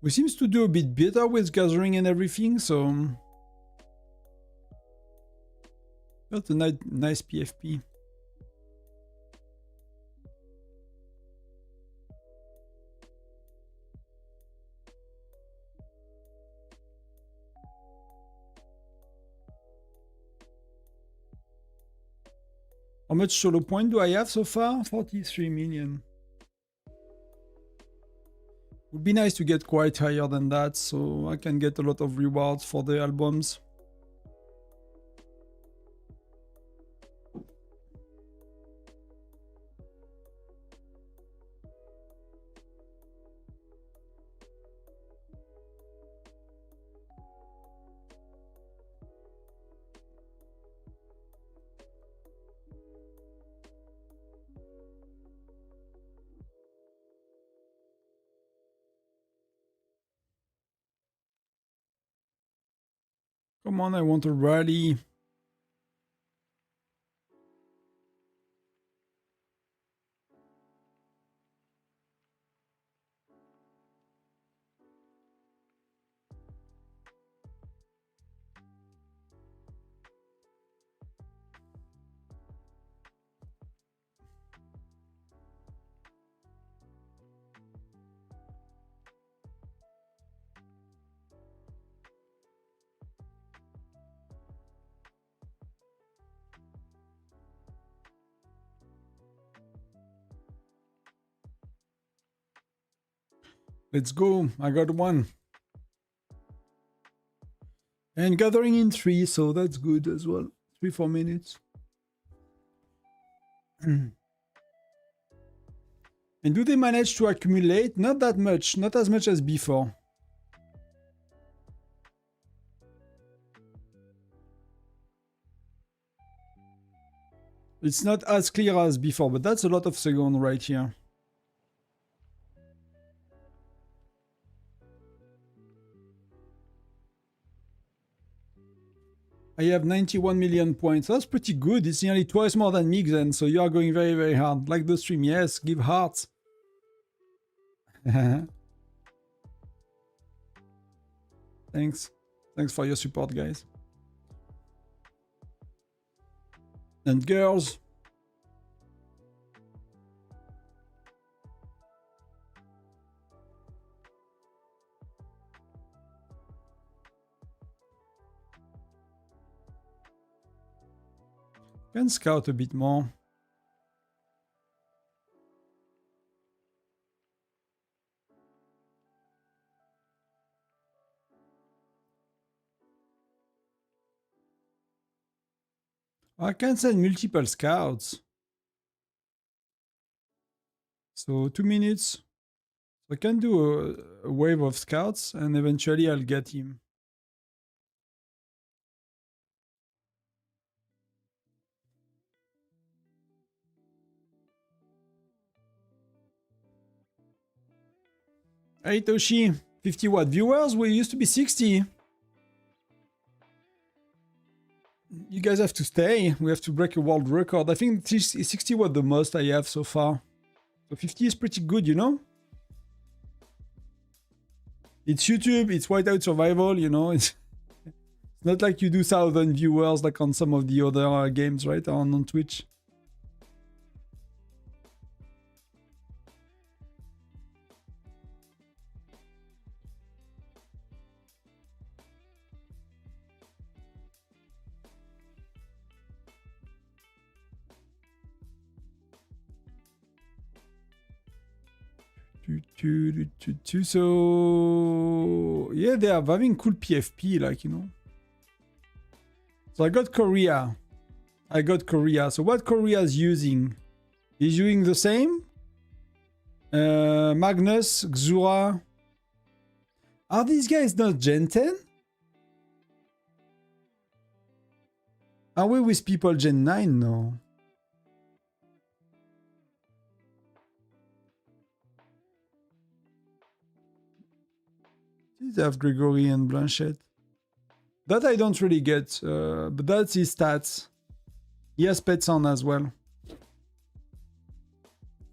We seems to do a bit better with gathering and everything, so... That's a nice PFP. How much solo point do I have so far? 43 million. Would be nice to get quite higher than that, so I can get a lot of rewards for the albums. Come on, I want a rally. Let's go. I got one. And gathering in 3, so that's good as well. 3-4 minutes. And do they manage to accumulate? Not that much. Not as much as before. It's not as clear as before, but that's a lot of second right here. I have 91 million points. That's pretty good. It's nearly twice more than Mixen, so you are going very, very hard. Like the stream, yes. Give hearts. Thanks. Thanks for your support, guys. And girls. Can scout a bit more. I can send multiple scouts. So 2 minutes. I can do a wave of scouts and eventually I'll get him. Hey Toshi, 50 what? Viewers? We used to be 60. You guys have to stay. We have to break a world record. I think 60 was the most I have so far. So 50 is pretty good, you know? It's YouTube, it's Whiteout Survival, you know? It's not like you do 1,000 viewers like on some of the other games, right? On Twitch. So yeah, they are having cool PFP, like, you know. So I got Korea. So what Korea is using? He's using the same. Magnus, Xura. Are these guys not Gen 10? Are we with people Gen 9? No. They have Gregory and Blanchett. That I don't really get, but that's his stats. He has pets on as well.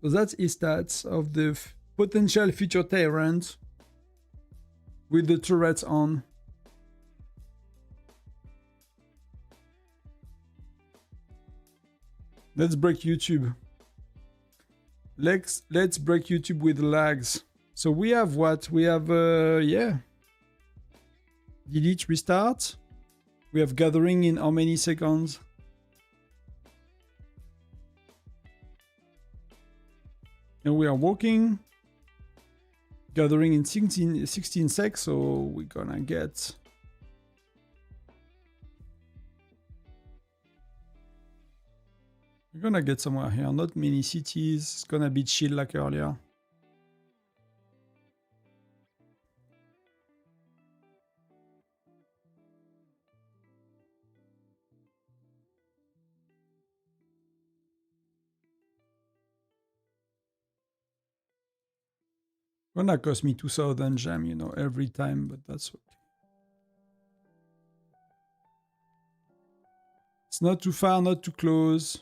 So that's his stats of the potential future Tyrant with the turrets on. Let's break YouTube. Let's break YouTube with lags. So we have what? We have, yeah. Delete, restart. We have gathering in how many seconds? And we are walking. Gathering in 16 seconds, so we're gonna get... We're gonna get somewhere here. Not many cities. It's gonna be chill like earlier. Gonna cost me 2,000 gem, you know, every time, but that's okay. It's not too far, not too close.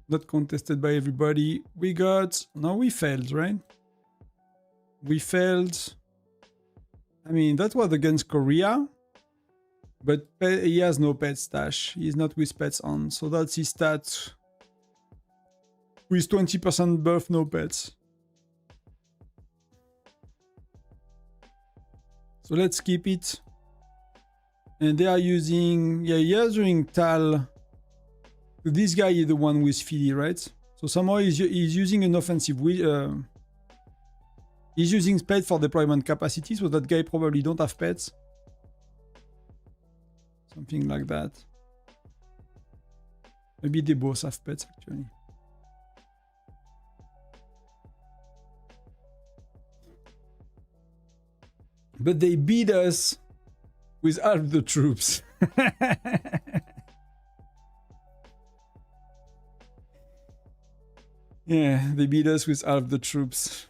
Not contested by everybody. We got... No, we failed, right? We failed. I mean, that was against Korea. But he has no pet stash. He's not with pets on. So that's his stat. With 20% buff, no pets. So let's keep it. And they are using... Yeah, he is doing Tal. This guy is the one with Philly, right? So somehow he's using an offensive... he's using pet for deployment capacity, so that guy probably don't have pets. Something like that. Maybe they both have pets, actually. But they beat us with half the troops. Yeah, they beat us with half the troops.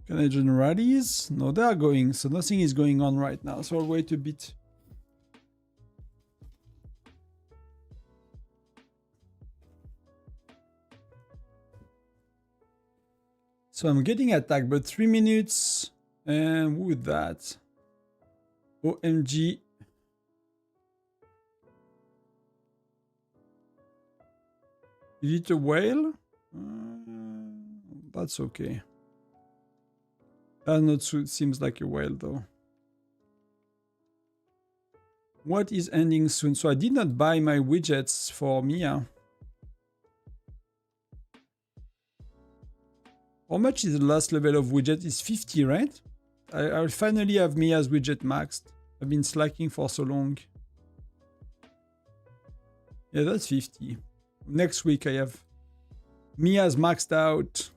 Canadian rallies? No, they are going, so nothing is going on right now. So I'll wait a bit. So I'm getting attacked, but 3 minutes. And with that, OMG. Is it a whale? That's okay. That not seems like a whale though. What is ending soon? So I did not buy my widgets for Mia. How much is the last level of widget? It's 50, right? I'll finally have Mia's widget maxed. I've been slacking for so long. Yeah, that's 50. Next week I have Mia's maxed out.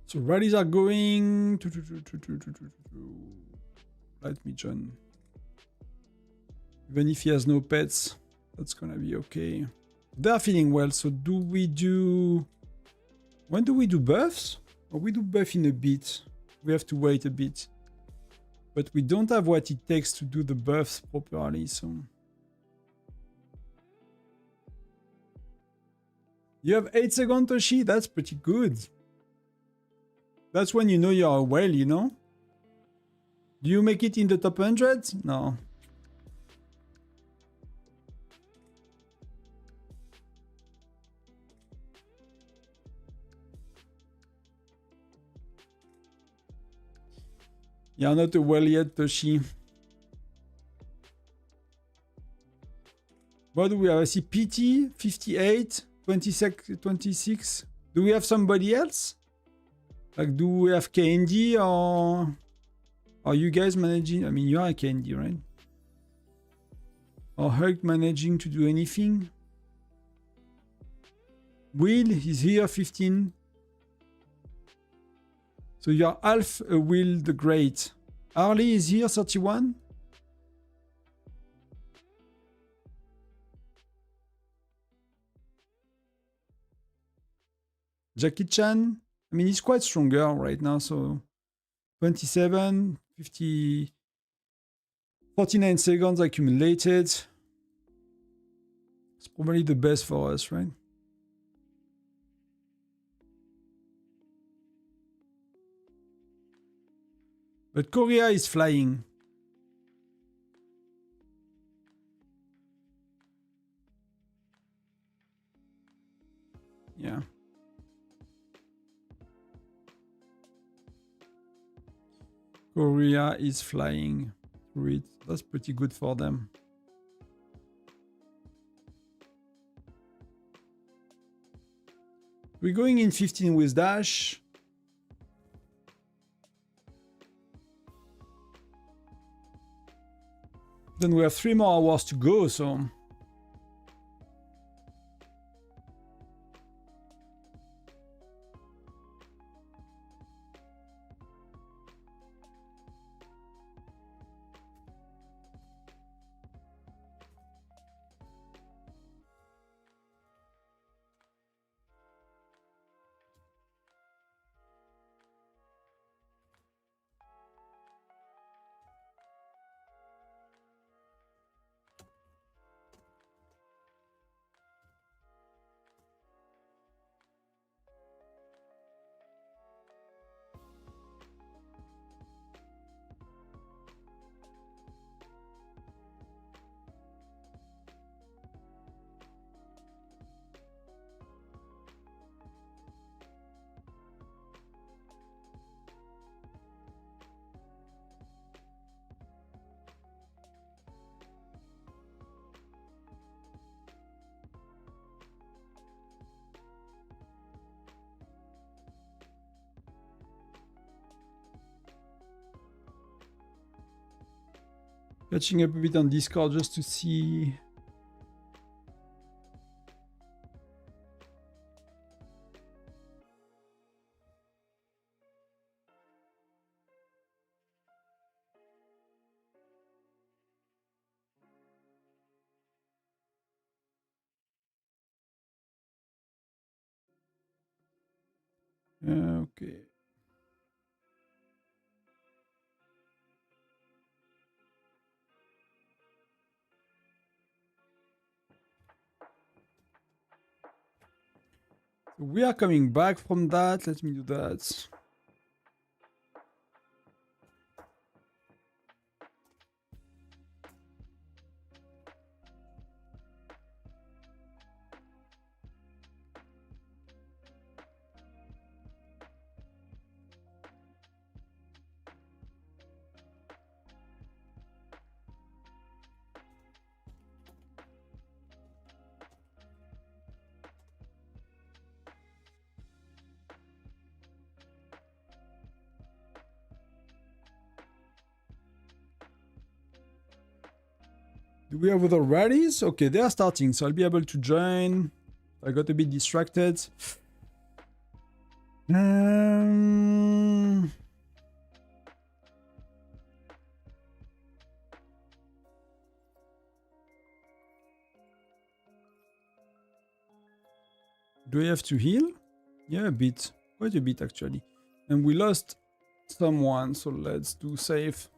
So rallies are going. Let me join. Even if he has no pets, that's gonna be okay. They're feeling well, so do we do... When do we do buffs? Or we do buff in a bit. We have to wait a bit. But we don't have what it takes to do the buffs properly, so... You have 8 seconds, Toshi? That's pretty good. That's when you know you're a whale, you know? Do you make it in the top 100? No. You're not a whale yet, Toshi. What do we have? I see PT 58, 26. Do we have somebody else? Like, do we have KND or are you guys managing? I mean, you are KND, right? Or Hug managing to do anything? Will is here 15. So you're half a Will the Great. Harley is here 31. Jackie Chan, I mean, he's quite stronger right now, so 27, 50, 49 seconds accumulated. It's probably the best for us, right? But Korea is flying. Yeah. Korea is flying through it. That's pretty good for them. We're going in 15 with dash. Then we have 3 more hours to go, so... Catching up a bit on Discord just to see. Okay. We are coming back from that. Let me do that. Do we have other rallies? Okay, they are starting, so I'll be able to join. I got a bit distracted. Do I have to heal? Yeah, a bit. Quite a bit, actually. And we lost someone, so let's do save.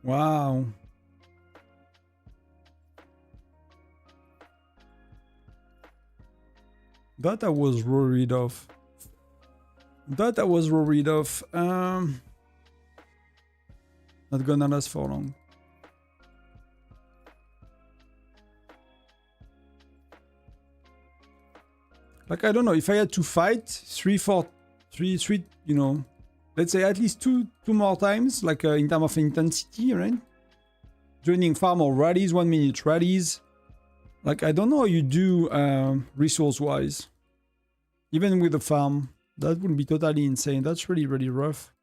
Wow. That I was worried of. Not gonna last for long. Like, I don't know, if I had to fight 3, you know, let's say at least two more times, like in terms of intensity, right? Joining far more rallies, 1 minute rallies. Like, I don't know how you do resource-wise. Even with the farm, that would be totally insane. That's really, really rough.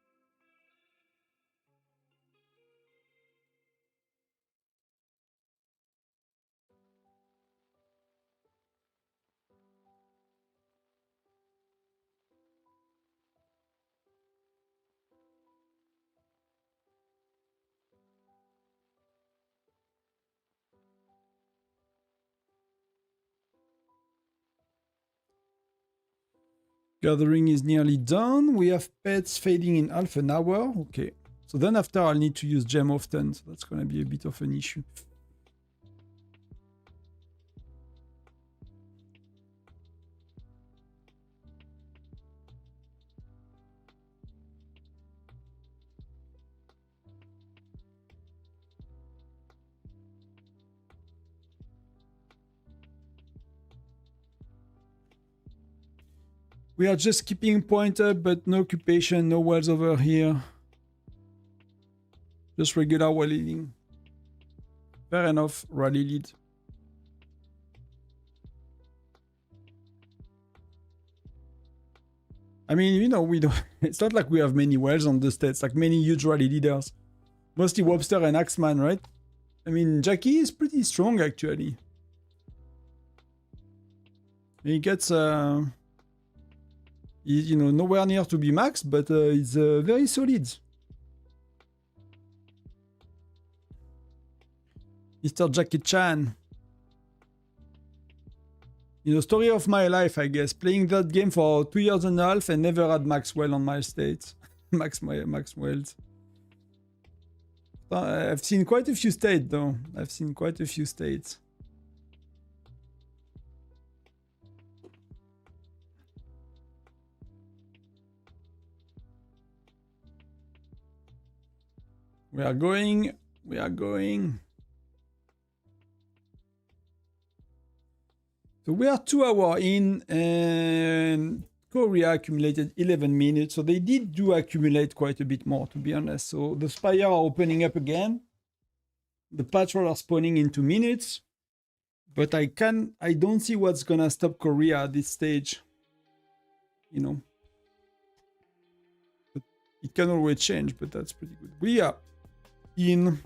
Gathering is nearly done. We have pets fading in half an hour. Okay. So then after I'll need to use gem often. So that's going to be a bit of an issue. We are just keeping point up, but no occupation, no wells over here. Just regular rally leading. Fair enough, rally lead. I mean, you know, we don't. It's not like we have many wells on the states, like many huge rally leaders. Mostly Webster and Axeman, right? I mean, Jackie is pretty strong actually. He gets he's, you know, nowhere near to be max, but he's very solid. Mr. Jackie Chan. You know, story of my life, I guess. Playing that game for 2 years and a half and never had Maxwell on my state. Maxwell's. I've seen quite a few states, though. I've seen quite a few states. We are going. We are going. So we are 2 hours in and Korea accumulated 11 minutes. So they did do accumulate quite a bit more, to be honest. So the Spire are opening up again. The patrol are spawning in 2 minutes. But I don't see what's gonna stop Korea at this stage. You know. But it can always change, but that's pretty good. We are in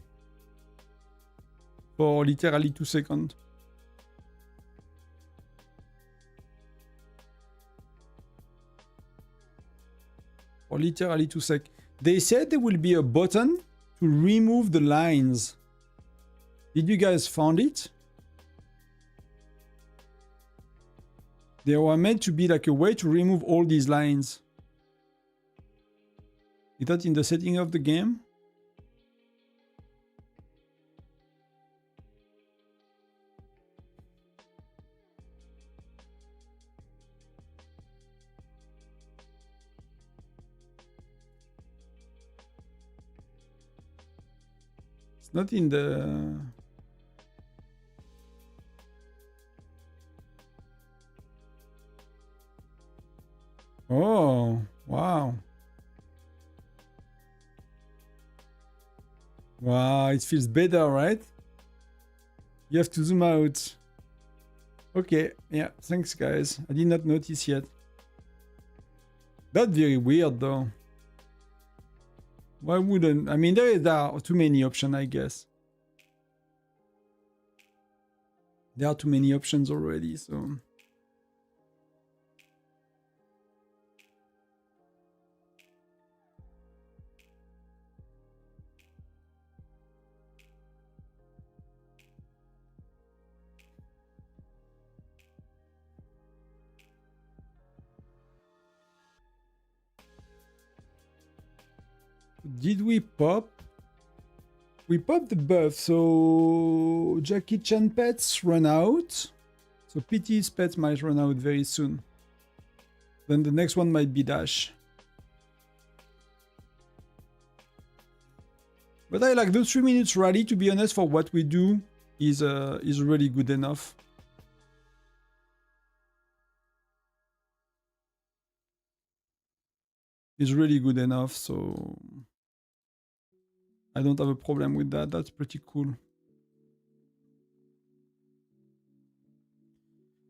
for literally 2 seconds. Or literally 2 seconds. They said there will be a button to remove the lines. Did you guys find it? There were meant to be like a way to remove all these lines. Is that in the setting of the game? Not in the... Oh, wow. Wow, it feels better, right? You have to zoom out. Okay, yeah, thanks guys. I did not notice yet. That's very weird though. Why wouldn't... I mean, there are too many options, I guess. There are too many options already, so... Did we pop? We popped the buff, so Jackie Chan pets run out. So PT's pets might run out very soon. Then the next one might be Dash. But I like those 3 minutes rally, to be honest, for what we do is really good enough. is really good enough, so I don't have a problem with that. That's pretty cool.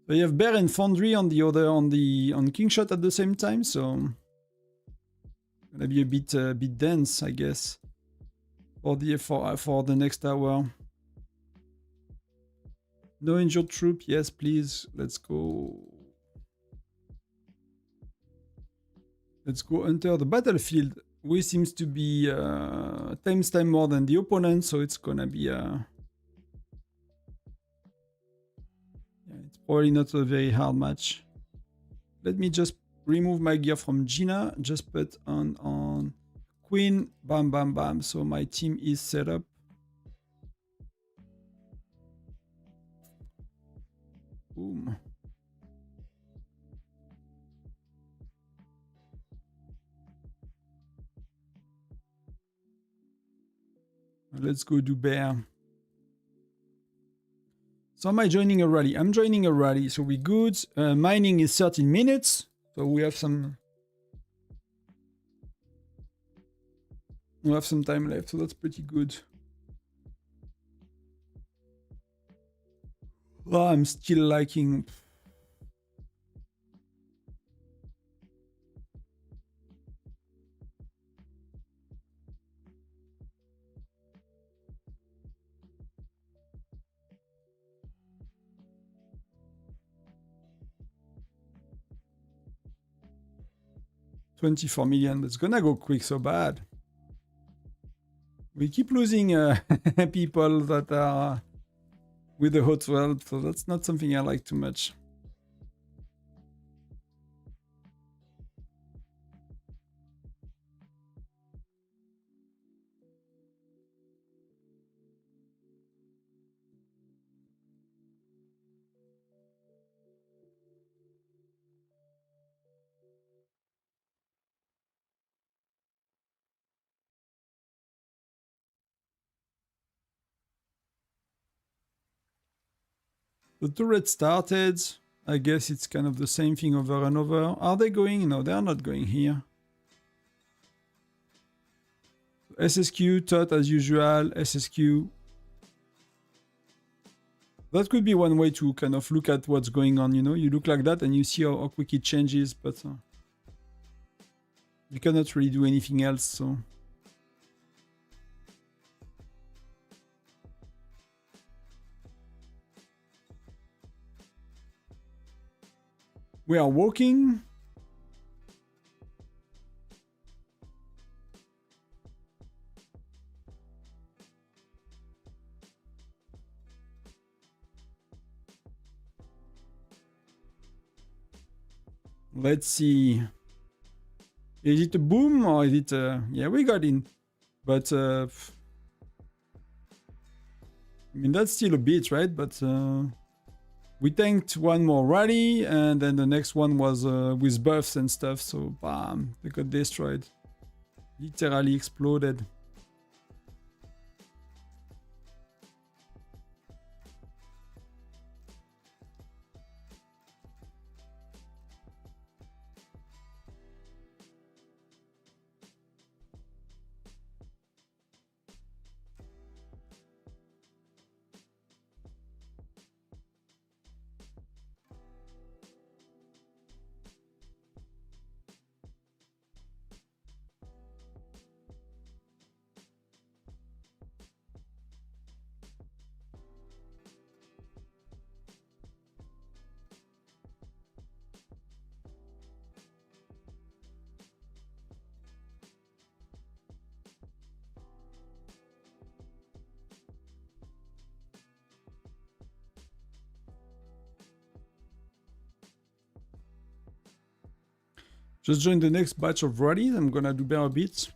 So you have Bear and Foundry on the other on Kingshot at the same time, so gonna be a bit dense, I guess, for the next hour. No injured troop, yes, please. Let's go. Let's go enter the battlefield. We seems to be times more than the opponent, so it's gonna be it's probably not a very hard match. Let me just remove my gear from Gina. Just put on Queen. Bam, bam, bam. So my team is set up. Boom. Let's go do Bear. So am I joining a rally? I'm joining a rally, so we good. Mining is 13 minutes, so we have some time left, so that's pretty good. Oh, I'm still liking. $24 million. It's gonna go quick, so bad. We keep losing people that are with the hot world, so that's not something I like too much. The turret started. I guess it's kind of the same thing over and over. Are they going? No, they are not going here. SSQ, TOT as usual, SSQ. That could be one way to kind of look at what's going on, you know? You look like that and you see how quick it changes, but you cannot really do anything else, so... We are walking. Let's see. Is it a boom or is it yeah, we got in. But I mean, that's still a bit, right? But we tanked one more rally, and then the next one was with buffs and stuff, so bam, they got destroyed. Literally exploded. Just join the next batch of rallies. I'm gonna do better bits.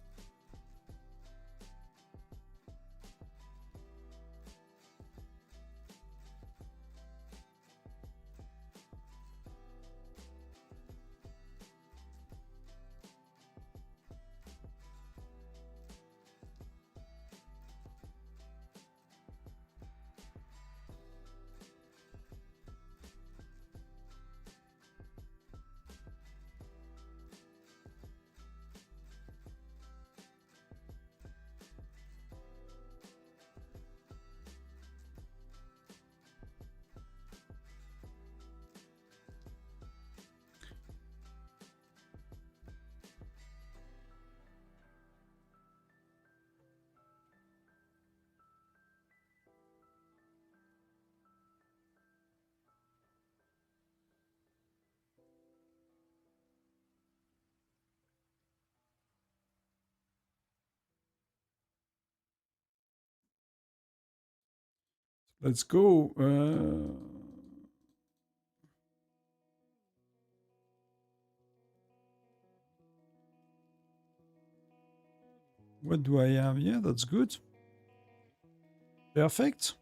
Let's go. What do I have? Yeah, that's good. Perfect.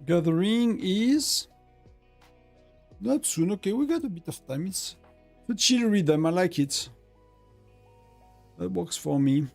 Gathering is not soon. Okay, we got a bit of time. It's a chill rhythm. I like it. That works for me.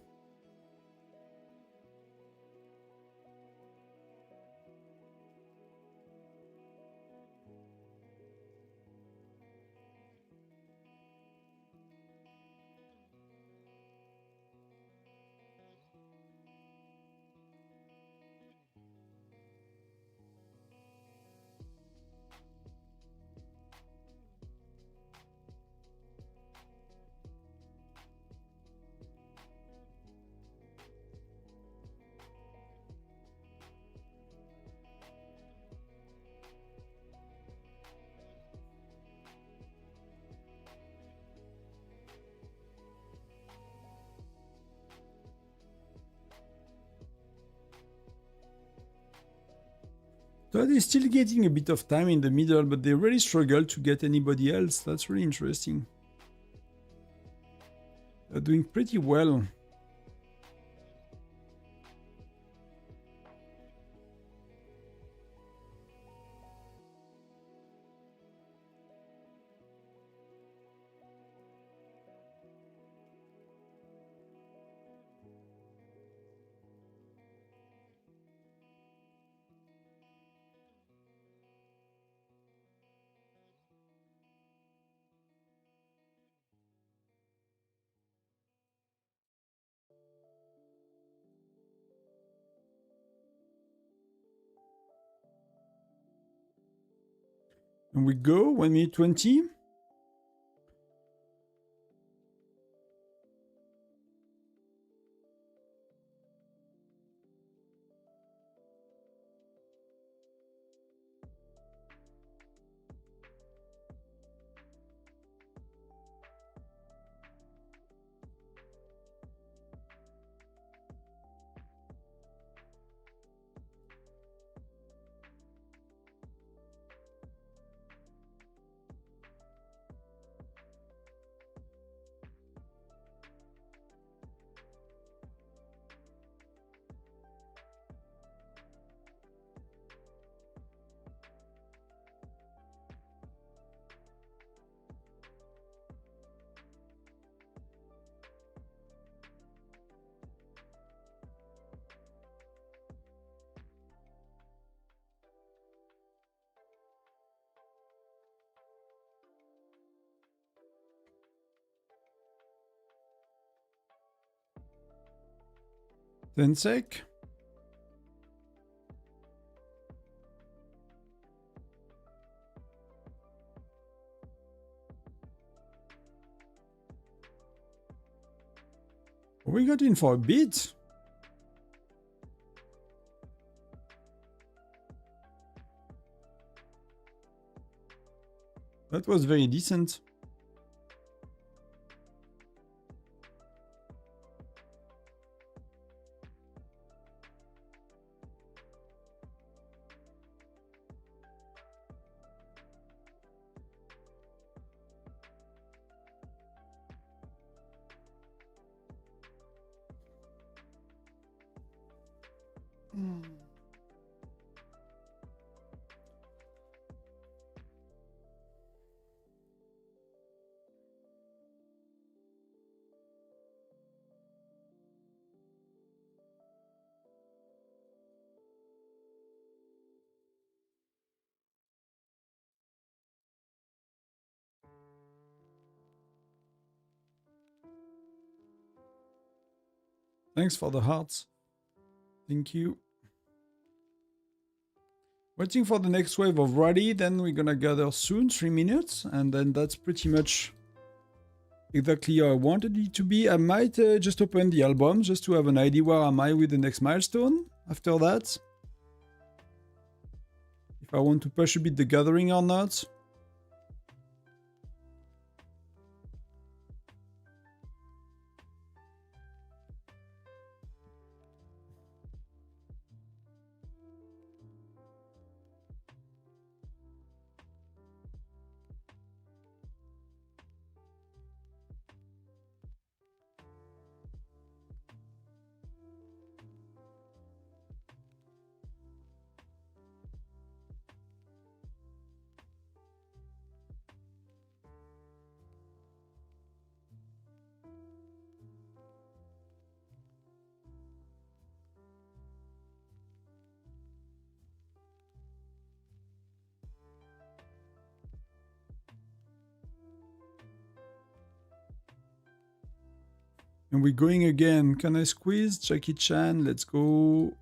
So they're still getting a bit of time in the middle, but they really struggle to get anybody else. That's really interesting. They're doing pretty well. And we go 1 minute 20. Ten sec. We got in for a bit. That was very decent. Thanks for the hearts. Thank you. Waiting for the next wave of rally, then we're gonna gather soon, 3 minutes, and then that's pretty much exactly how I wanted it to be. I might just open the album just to have an idea where am I with the next milestone after that. If I want to push a bit the gathering or not. And we're going again. Can I squeeze? Jackie Chan, let's go.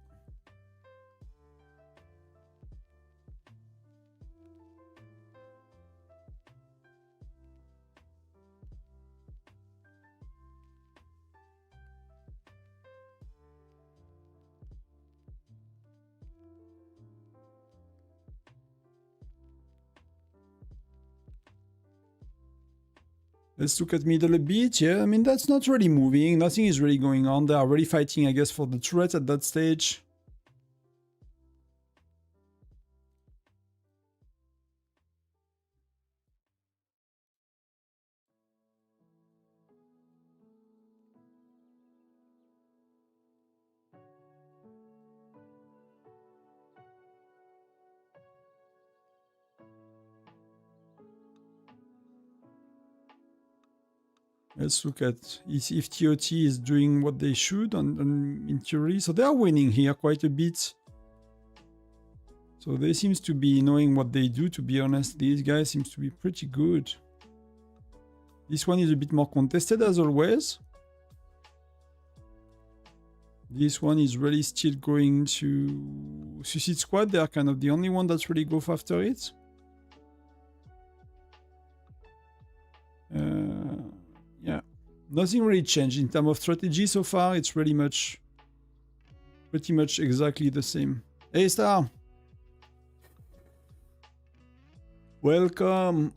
Let's look at middle a bit. Yeah, I mean, that's not really moving. Nothing is really going on. They are really fighting, I guess, for the turret at that stage. Let's look at if TOT is doing what they should in theory. So they are winning here quite a bit. So they seem to be knowing what they do, to be honest. These guys seem to be pretty good. This one is a bit more contested as always. This one is really still going to Suicide Squad. They are kind of the only one that's really go after it. Yeah, nothing really changed in terms of strategy so far. It's pretty much exactly the same. Hey, Star. Welcome.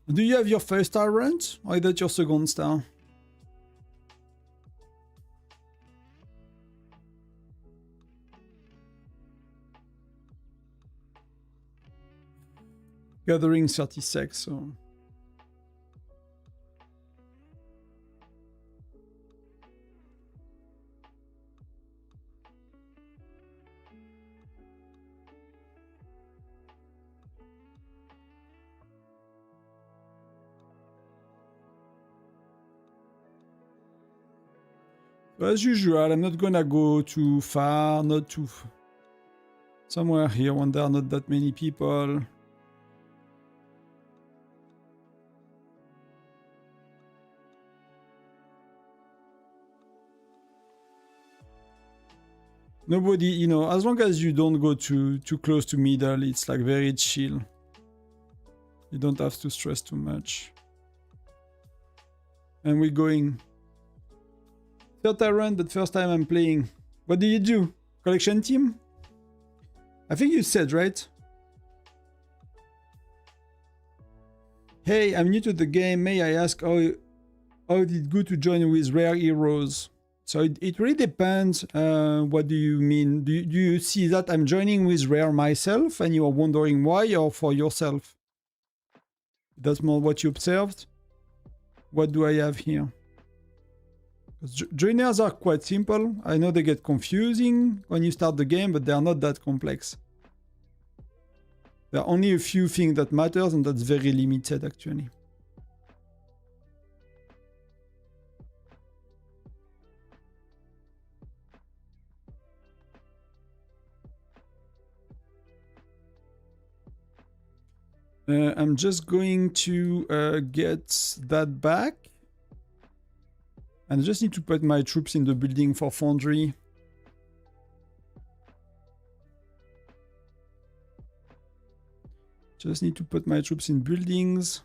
Do you have your first Tyrant? Or is that your second star? Gathering 36, so... As usual, I'm not gonna go too far, not too... somewhere here when there are not that many people. Nobody, you know, as long as you don't go too close to middle, it's like very chill. You don't have to stress too much. And we're going... Third Tyrant, but first time I'm playing. What do you do? Collection team? I think you said, right? Hey, I'm new to the game. May I ask how did it go to join with rare heroes? So it really depends. What do you mean? Do you see that I'm joining with rare myself and you are wondering why, or for yourself? That's more what you observed. What do I have here? Joiners are quite simple. I know they get confusing when you start the game, but they are not that complex. There are only a few things that matters, and that's very limited actually. I'm just going to get that back. And I just need to put my troops in the building for foundry. Just need to put my troops in buildings.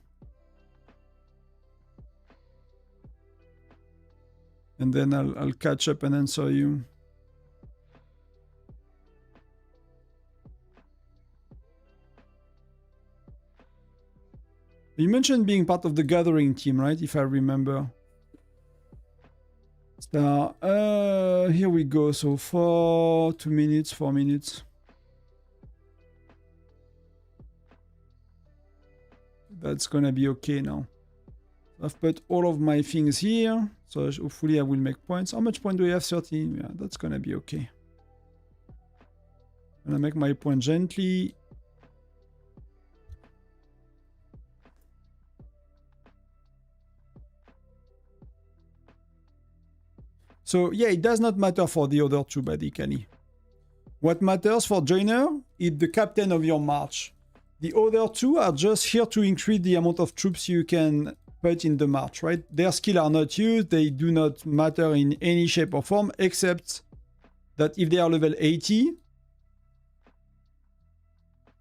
And then I'll catch up and answer you. You mentioned being part of the gathering team, right? If I remember. So, here we go. So 2 minutes, 4 minutes. That's gonna be okay now. I've put all of my things here. So hopefully I will make points. How much point do we have? 13. Yeah, that's gonna be okay. I'm gonna make my point gently. So yeah, it does not matter for the other two, basically. What matters for joiner is the captain of your march. The other two are just here to increase the amount of troops you can put in the march, right? Their skills are not used. They do not matter in any shape or form, except that if they are level 80,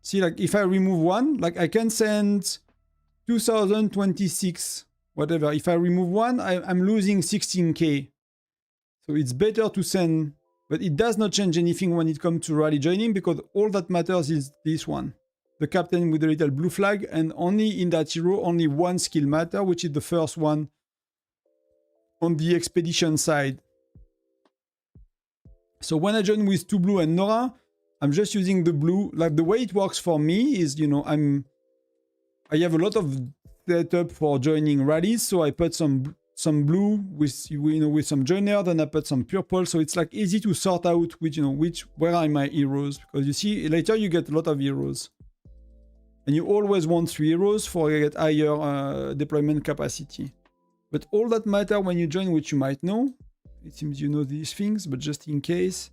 see, like if I remove one, like I can send 2026, whatever. If I remove one, I'm losing 16k. So it's better to send, but it does not change anything when it comes to rally joining, because all that matters is this one. The captain with the little blue flag, and only in that hero, only one skill matter, which is the first one on the expedition side. So when I join with 2 blue and Nora, I'm just using the blue. Like the way it works for me is, you know, I have a lot of setup for joining rallies, so I put some blue with, you know, with some joiner, then I put some purple, so it's like easy to sort out which, you know, where are my heroes, because you see later you get a lot of heroes, and you always want 3 heroes for get higher deployment capacity. But all that matter when you join, which you might know, it seems you know these things, but just in case,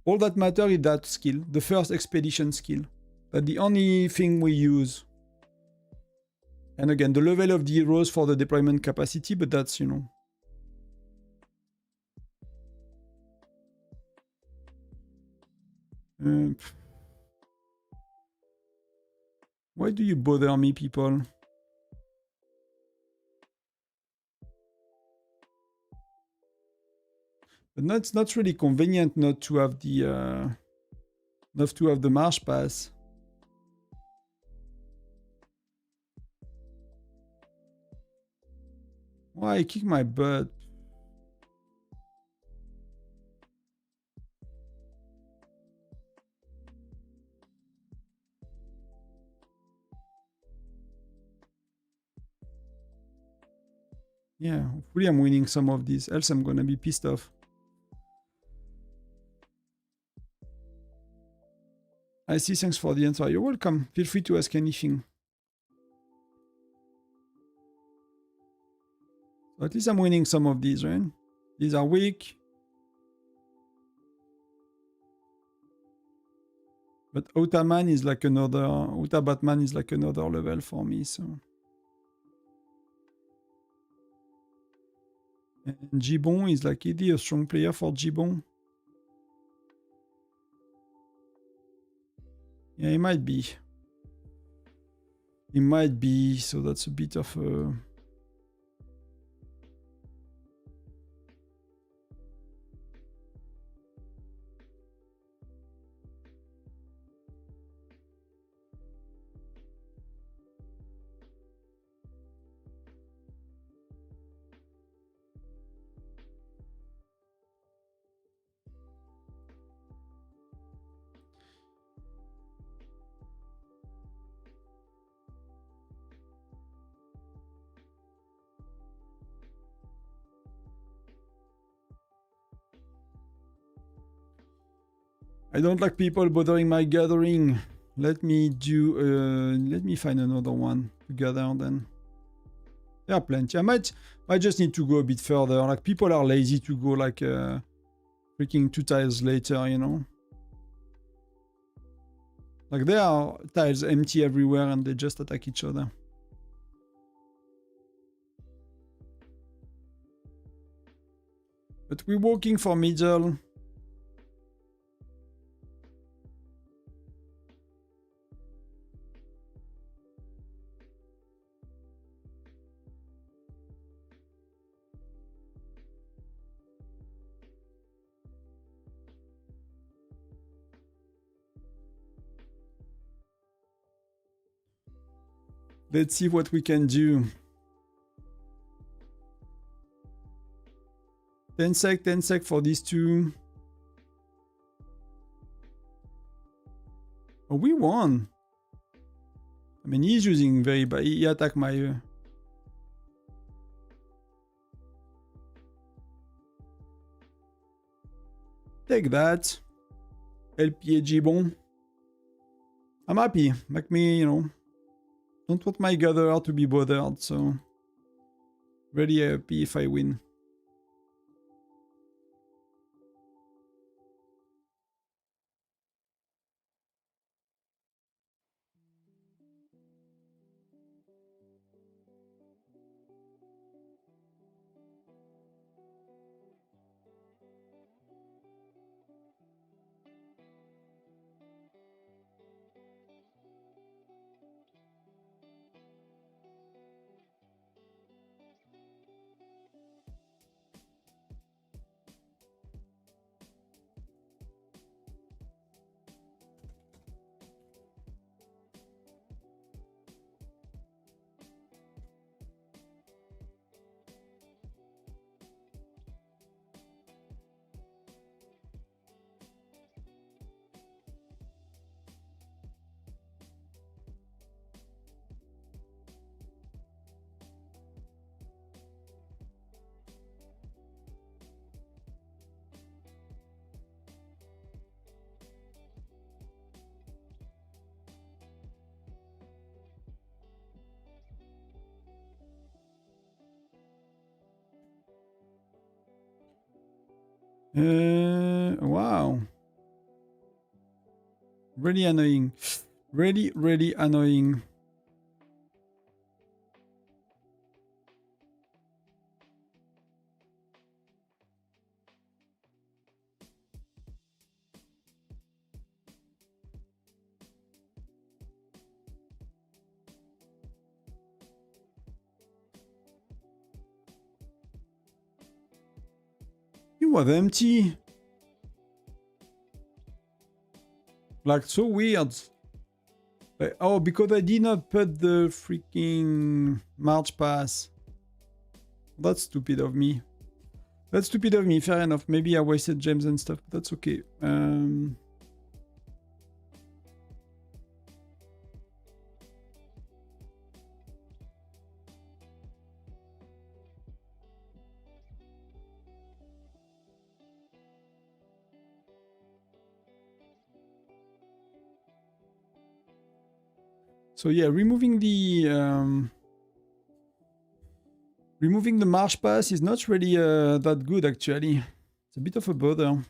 all that matter is that skill, the first expedition skill. That's the only thing we use. And again, the level of the heroes for the deployment capacity, but that's, you know. Why do you bother me, people? But no, it's not really convenient not to have the marsh pass. Why kick my butt? Yeah, hopefully I'm winning some of these, else I'm gonna be pissed off. I see, thanks for the answer. You're welcome. Feel free to ask anything. So at least I'm winning some of these, right? These are weak. But Otaman is like another, Otabatman is like another level for me, so. And Gibbon is like, is he a strong player for Gibbon? Yeah, he might be. He might be, so that's a bit of a... I don't like people bothering my gathering. Let me find another one to gather then. There are plenty. I might just need to go a bit further. Like people are lazy to go like freaking 2 tiles later, you know. Like there are tiles empty everywhere and they just attack each other. But we're working for middle. Let's see what we can do. 10 sec for these two. Oh, we won. I mean, he's using very bad. He attacked my... Take that. LPA bon. I'm happy. Make me, you know... Don't want my gatherer to be bothered, so... Really happy if I win. Wow. Really annoying. Really annoying. It was empty. Like, so weird. Oh, because I did not put the freaking March pass. That's stupid of me. That's stupid of me, fair enough. Maybe I wasted gems and stuff, but that's okay. So yeah, removing the marsh pass is not really that good actually. It's a bit of a bother.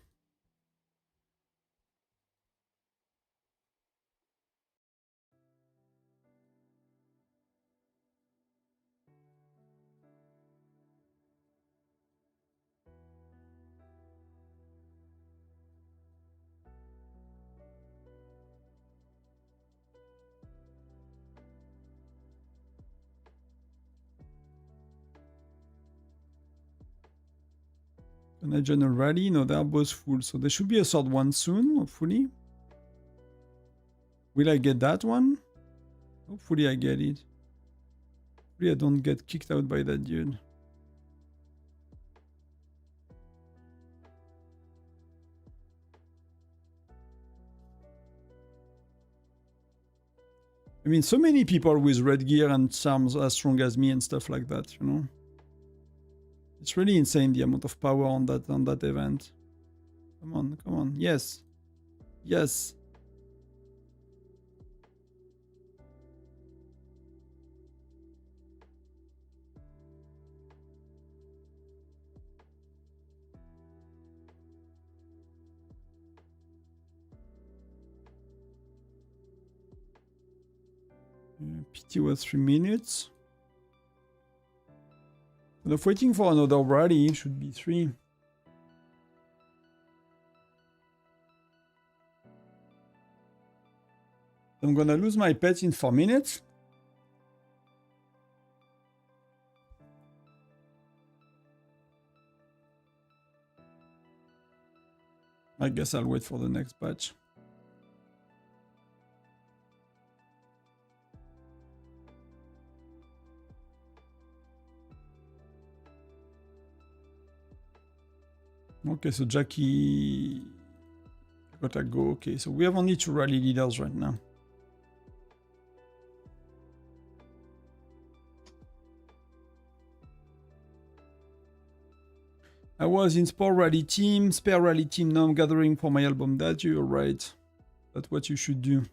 Can I join a rally? No, they are both full, so there should be a third one soon, hopefully. Will I get that one? Hopefully I get it. Hopefully I don't get kicked out by that dude. I mean, so many people with red gear and charms as strong as me and stuff like that, you know? It's really insane the amount of power on that event. Come on, come on. Yes. Yes. PT was 3 minutes. And if waiting for another rally, should be 3. I'm gonna lose my pets in 4 minutes. I guess I'll wait for the next batch. Okay, so Jackie gotta go. Okay, so we have only 2 rally leaders right now. I was in spare rally team, now I'm gathering for my album. That you're right. That's what you should do.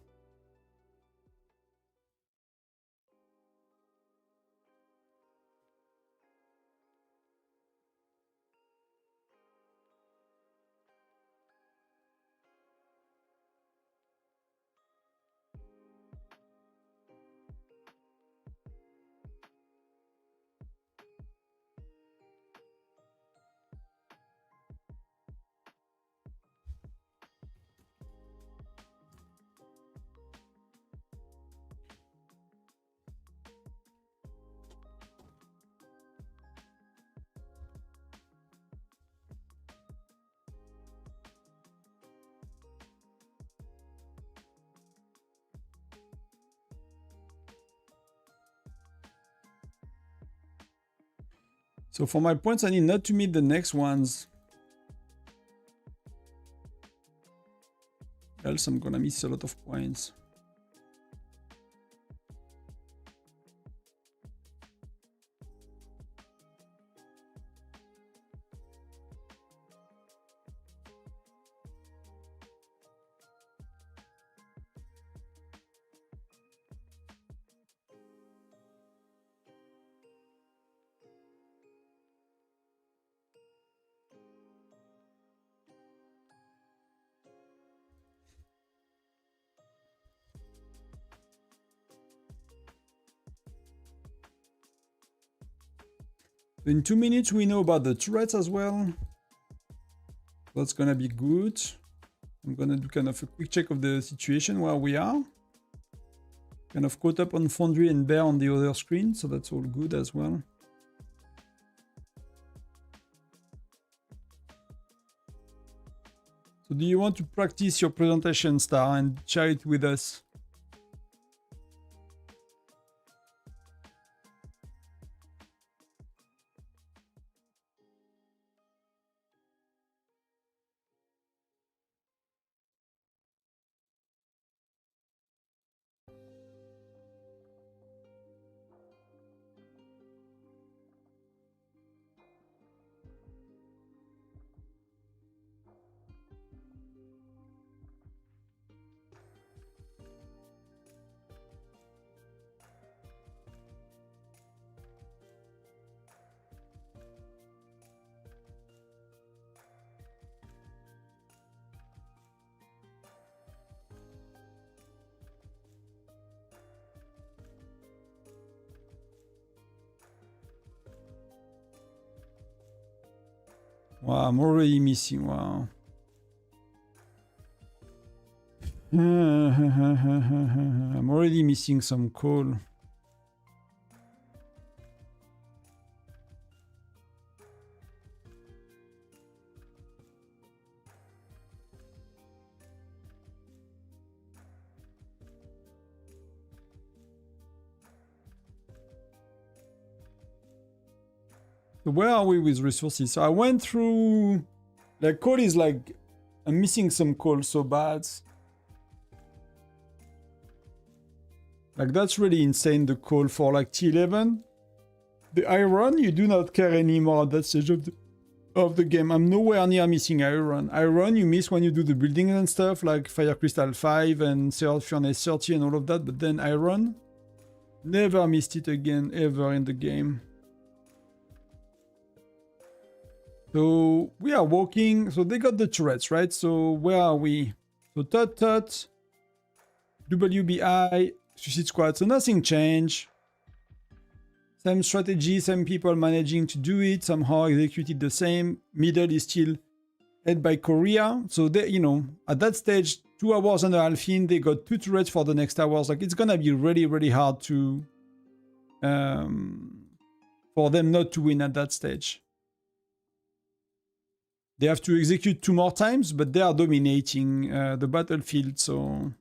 So for my points, I need not to meet the next ones. Else I'm gonna miss a lot of points. In 2 minutes, we know about the turrets as well. That's gonna be good. I'm gonna do kind of a quick check of the situation where we are. Kind of caught up on Foundry and Bear on the other screen, so that's all good as well. So do you want to practice your presentation, Star, and share it with us? Wow, I'm already missing, wow. I'm already missing some coal. So where are we with resources? So I went through, like, coal is like, I'm missing some coal so bad. Like, that's really insane, the coal for like T11. The iron, you do not care anymore at that stage of the game. I'm nowhere near missing iron. Iron you miss when you do the buildings and stuff, like Fire Crystal 5 and Furnace 30 and all of that, but then iron, never missed it again, ever in the game. So we are walking, so they got the turrets, right? So where are we? So Tut, WBI, Suicide Squad, so nothing changed. Same strategy, same people managing to do it, somehow executed the same. Middle is still held by Korea. So they, you know, at that stage, 2.5 hours in, they got 2 turrets for the next hours. Like it's gonna be really, really hard to for them not to win at that stage. They have to execute 2 more times, but they are dominating the battlefield, so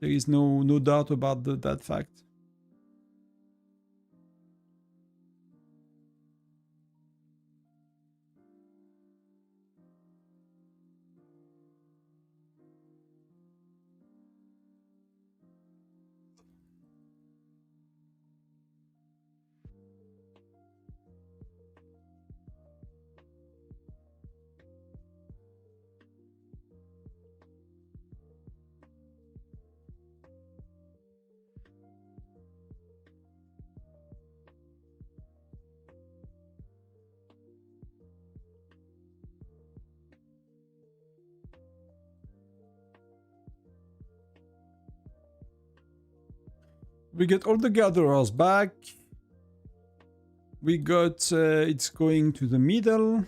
there is no doubt about that fact. We get all the gatherers back. We got, it's going to the middle.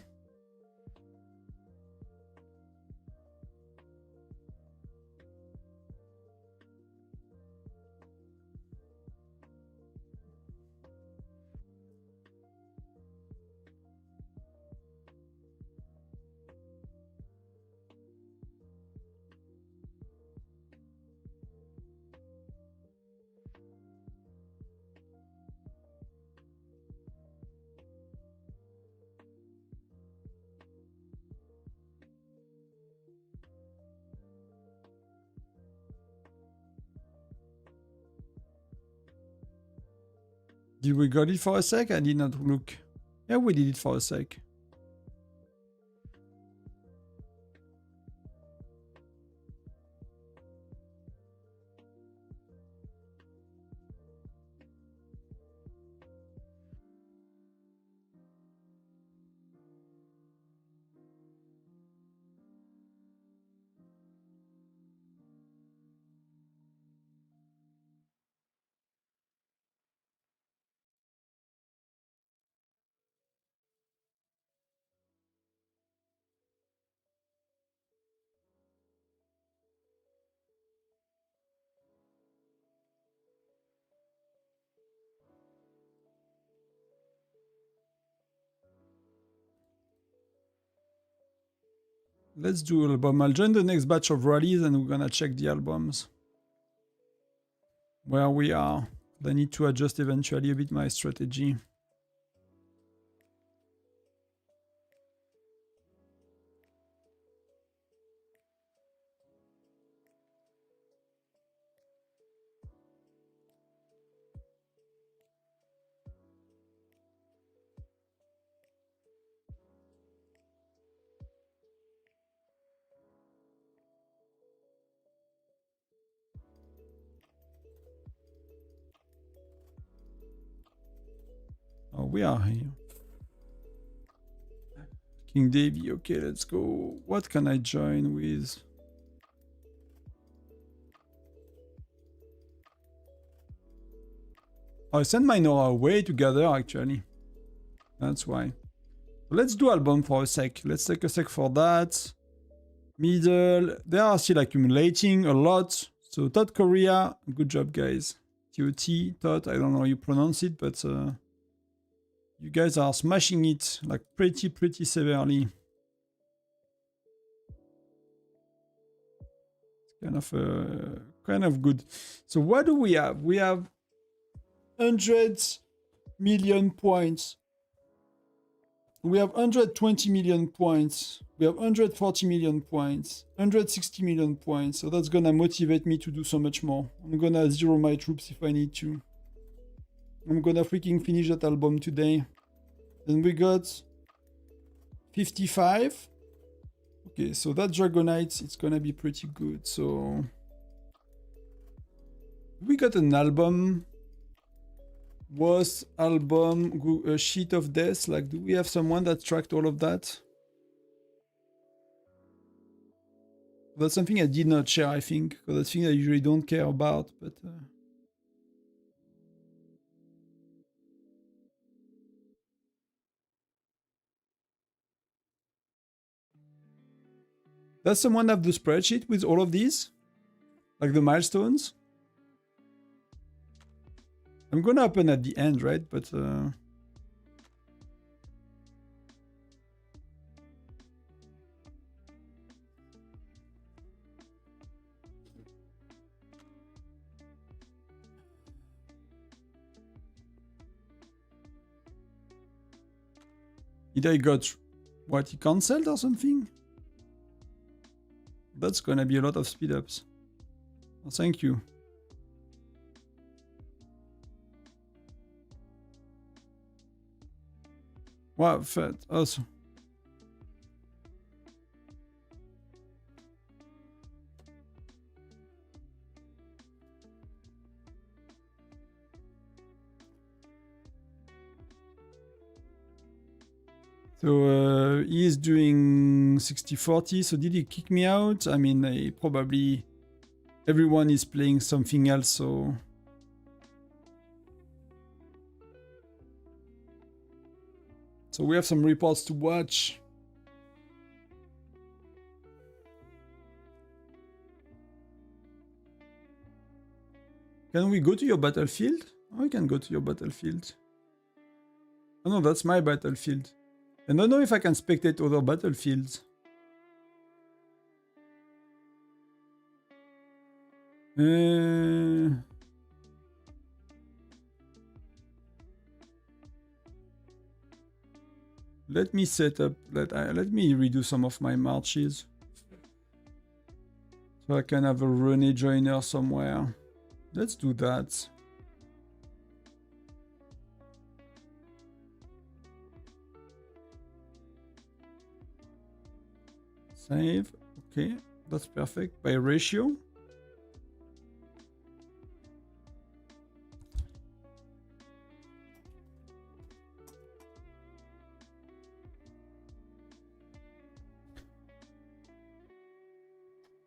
Did we got it for a sec? I did not look. Yeah, we did it for a sec. Let's do album. I'll join the next batch of rallies and we're gonna check the albums. Where we are. I need to adjust eventually a bit my strategy. Oh, we are here. King Davy, okay, let's go. What can I join with? I sent my Nora way together actually. That's why. Let's do album for a sec. Let's take a sec for that. Middle, they are still accumulating a lot. So Todd Korea, good job guys. TOT, Todd, I don't know how you pronounce it, but you guys are smashing it like pretty severely. It's kind of good. So what do we have? We have 100 million points. We have 120 million points. We have 140 million points. 160 million points. So that's gonna motivate me to do so much more. I'm gonna zero my troops if I need to. I'm gonna freaking finish that album today. Then we got 55. Okay, so that Dragonite, it's gonna be pretty good. So we got an album. Was album a sheet of death? Like, do we have someone that tracked all of that? That's something I did not share, I think, because that's thing I usually don't care about, but Does someone have the spreadsheet with all of these? Like the milestones? I'm gonna open at the end, right? But either he got what, he cancelled or something? That's gonna be a lot of speed ups. Oh, thank you. Wow, fat. Awesome. So he is doing 60-40. So did he kick me out? I mean, probably everyone is playing something else. So we have some reports to watch. Can we go to your battlefield? Oh, we can go to your battlefield. Oh no, that's my battlefield. I don't know if I can spectate other battlefields. Let me set up, let me redo some of my marches. So I can have a René joiner somewhere. Let's do that. Save. Okay, that's perfect. By ratio.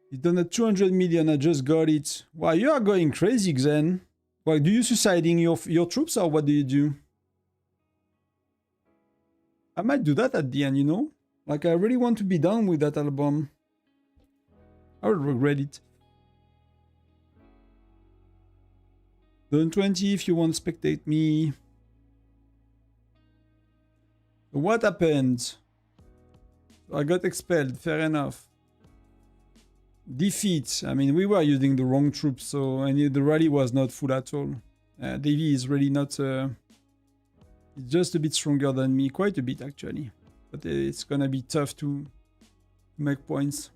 He's done at 200 million. I just got it. Wow, you are going crazy, Xen. Well, do you suiciding your troops or what do you do? I might do that at the end, you know? Like, I really want to be done with that album. I will regret it. Done 20 if you want to spectate me. What happened? I got expelled, fair enough. Defeat. I mean, we were using the wrong troops, so the rally was not full at all. Davy is really not... He's just a bit stronger than me, quite a bit actually. But it's gonna be tough to make points.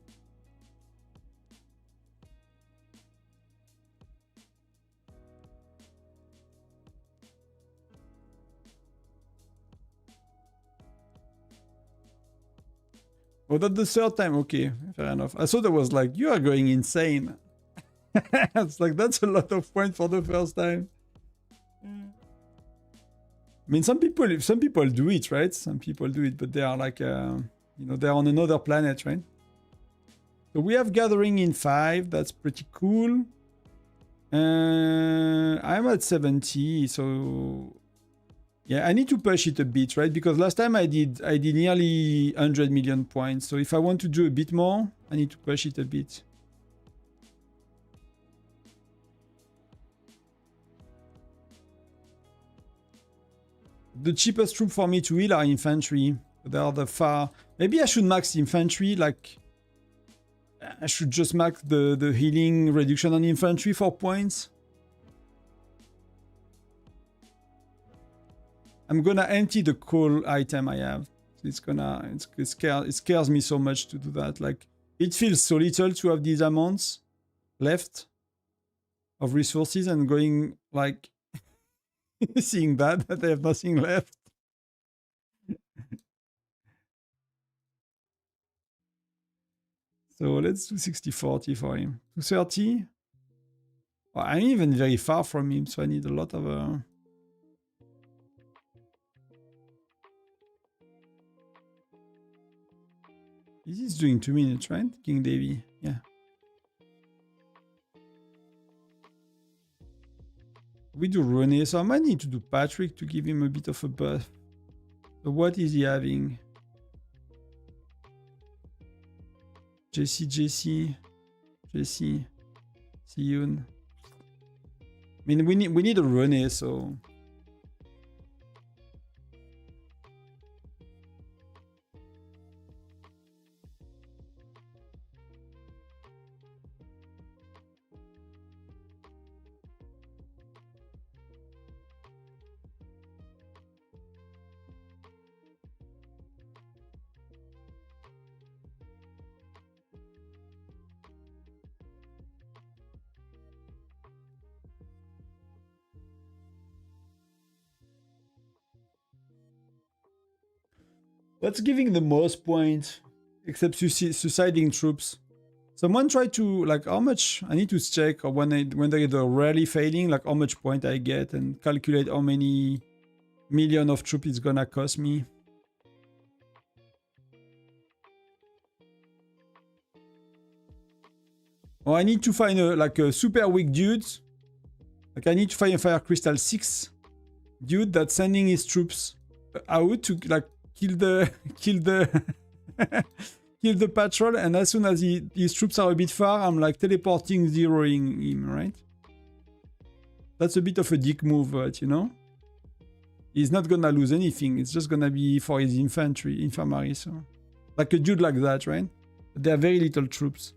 Oh, that's the third time. Okay, fair enough. I thought it was like, you are going insane. It's like, that's a lot of points for the first time. I mean, some people do it, right? Some people do it, but they are like, you know, they're on another planet, right? So we have gathering in 5. That's pretty cool. I'm at 70, so yeah, I need to push it a bit, right? Because last time I did nearly 100 million points. So if I want to do a bit more, I need to push it a bit. The cheapest troop for me to heal are infantry. They are the far... Maybe I should max infantry, like... I should just max the healing reduction on infantry for points. I'm gonna empty the coal item I have. It scares me so much to do that. Like, it feels so little to have these amounts left of resources and going, like... seeing that I have nothing left. So let's do 60-40 for him. 230. Well, I'm even very far from him, so I need a lot of... He's doing 2 minutes, right? King Davy. Yeah. We do René, so I might need to do Patrick to give him a bit of a buff. So what is he having? JC, Siyun. I mean, we need a Rene, so. What's giving the most points? Except suiciding troops. Someone try to, like, how much I need to check, or when they are rarely failing, like how much point I get, and calculate how many million of troops it's gonna cost me. Or I need to find a super weak dude. Like I need to find a Fire Crystal 6 dude that's sending his troops out to like kill the kill the patrol, and as soon as his troops are a bit far, I'm like teleporting, zeroing him, right? That's a bit of a dick move, but you know, he's not gonna lose anything. It's just gonna be for his infirmary, so like a dude like that, right? But they're very little troops.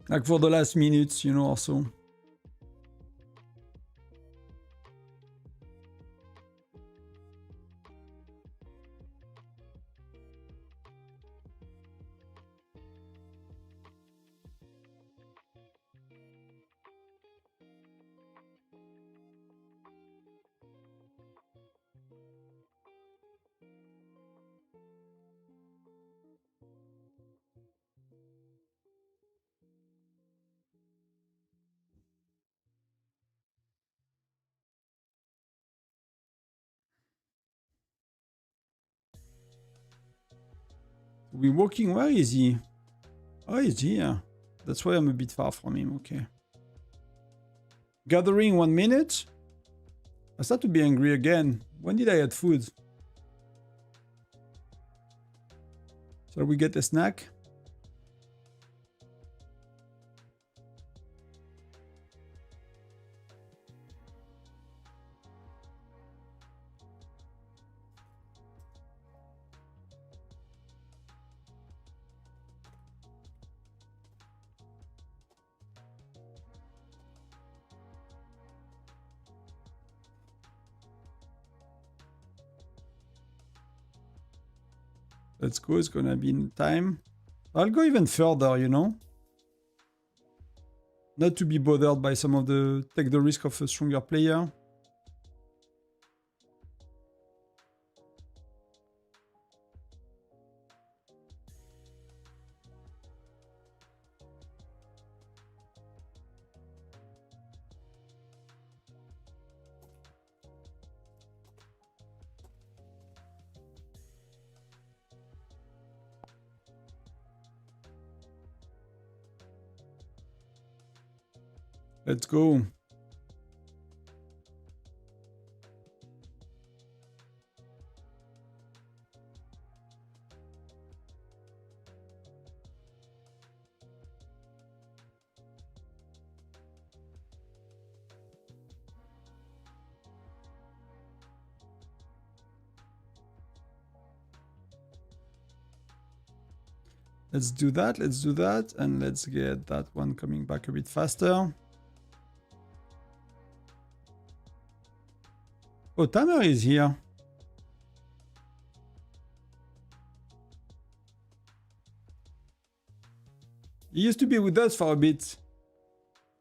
Like for the last minutes, you know, or so. We're walking. Where is he? Oh, he's here. That's why I'm a bit far from him. Okay. Gathering 1 minute. I start to be angry again. When did I add food? Shall we get a snack? Let's go, it's gonna be in time. I'll go even further, you know? Not to be bothered by some of the... Take the risk of a stronger player. Let's go. Let's do that, and let's get that one coming back a bit faster. Oh, Tamer is here. He used to be with us for a bit.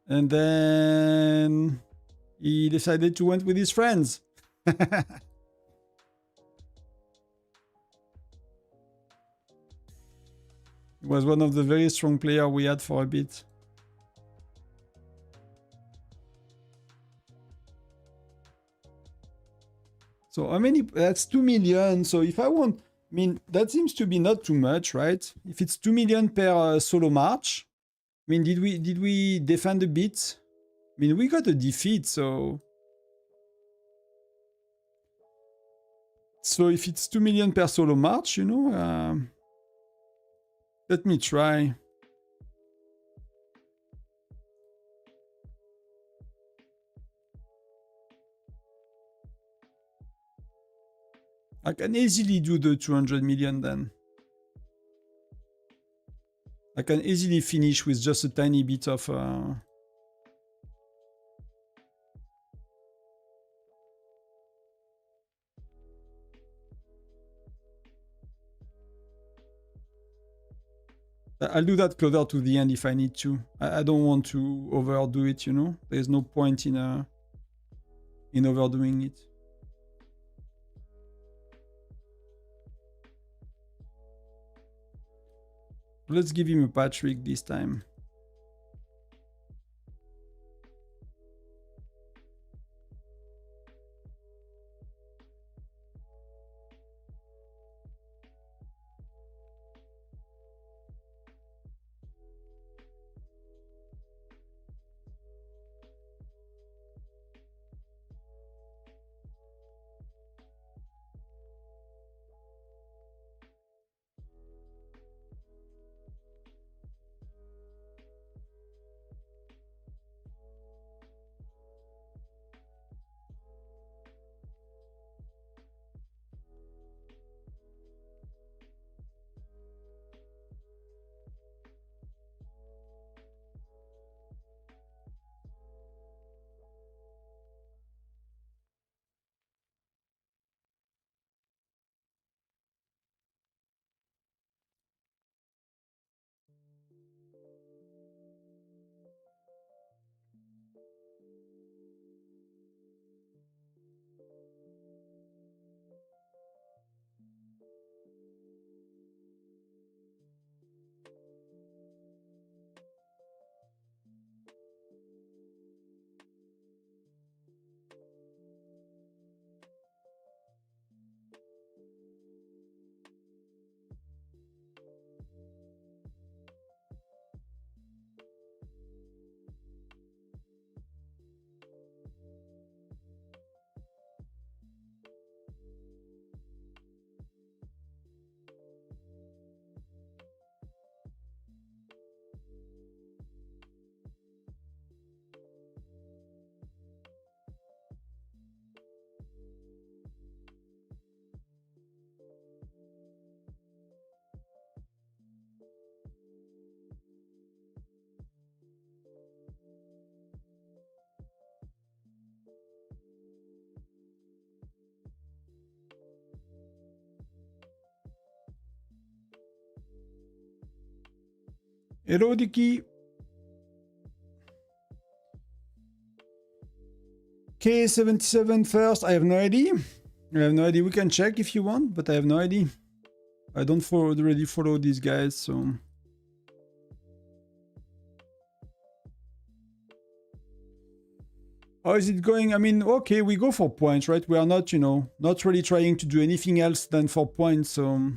And then he decided to went with his friends. He was one of the very strong players we had for a bit. So how many? That's 2 million. So if I want, I mean, that seems to be not too much, right? If it's 2 million per solo march, I mean, did we defend a bit? I mean, we got a defeat, so So if it's 2 million per solo march, you know, let me try. I can easily do the 200 million then. I can easily finish with just a tiny bit of... I'll do that closer to the end if I need to. I don't want to overdo it, you know? There's no point in overdoing it. Let's give him a Patrick this time. Hello, Dicky. K77 first. I have no idea. I have no idea. We can check if you want, but I have no idea. I don't already follow these guys, so... How is it going? I mean, okay, we go for points, right? We are not, you know, not really trying to do anything else than for points, so...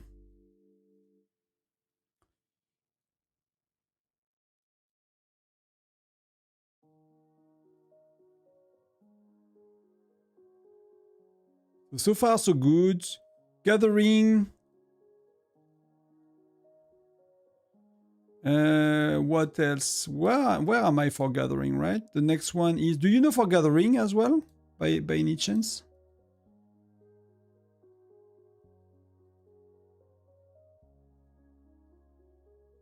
So far, so good. Gathering. What else? Where am I for gathering, right? The next one is... Do you know for gathering as well? By any chance?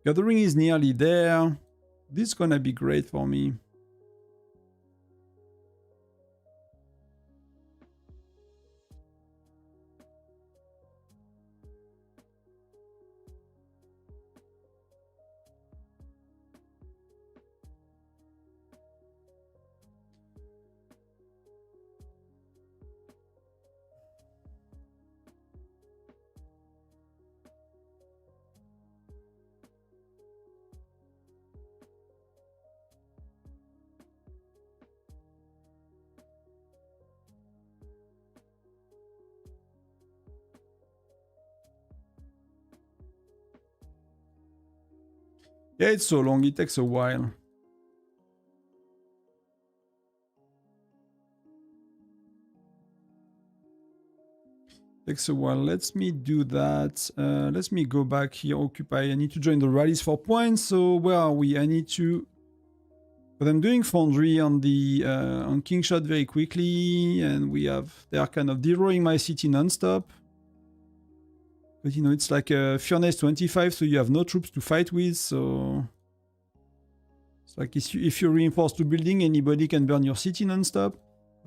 Gathering is nearly there. This is gonna be great for me. Yeah, it's so long, it takes a while. Takes a while. Let me do that. Let me go back here, occupy. I need to join the rallies for points. So where are we? I need to... But I'm doing Foundry on the on Kingshot very quickly, and we have... They are kind of destroying my city non-stop. But you know, it's like a Furnace 25, so you have no troops to fight with, so... It's like if you reinforce the building, anybody can burn your city non-stop.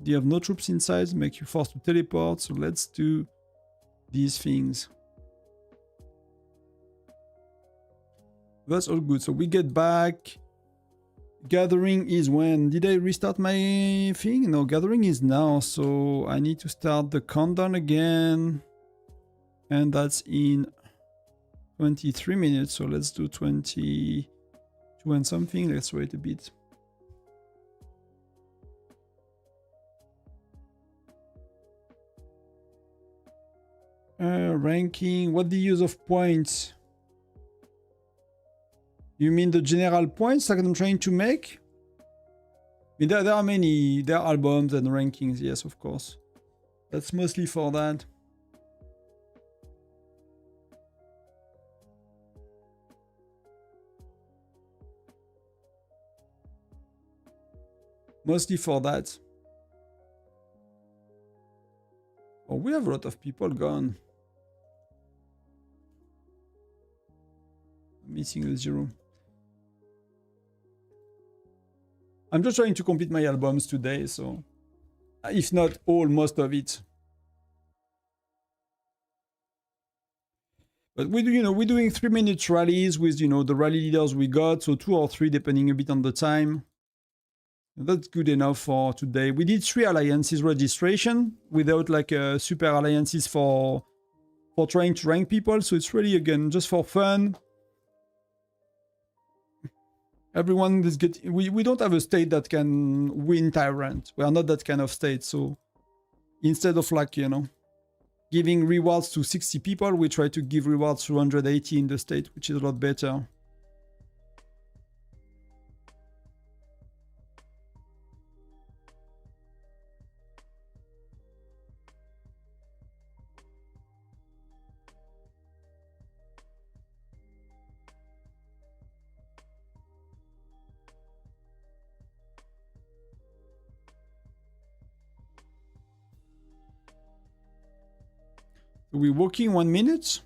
You have no troops inside, make you forced to teleport, so let's do these things. That's all good. So we get back. Gathering is when? Did I restart my thing? No, gathering is now. So I need to start the countdown again. And that's in 23 minutes. So let's do 22 and something. Let's wait a bit. Ranking. What the use of points? You mean the general points that I'm trying to make? I mean, there are many. There are albums and rankings. Yes, of course. That's mostly for that. Mostly for that. Oh, we have a lot of people gone. Missing a 0. I'm just trying to complete my albums today, so if not all, most of it. But we do, you know, we're doing 3-minute rallies with, you know, the rally leaders we got, so 2 or 3 depending a bit on the time. That's good enough for today. We did 3 alliances registration without like super alliances for trying to rank people, so it's really again just for fun. Everyone is getting... We don't have a state that can win Tyrant. We are not that kind of state, so instead of like, you know, giving rewards to 60 people, we try to give rewards to 180 in the state, which is a lot better. We're walking 1 minute.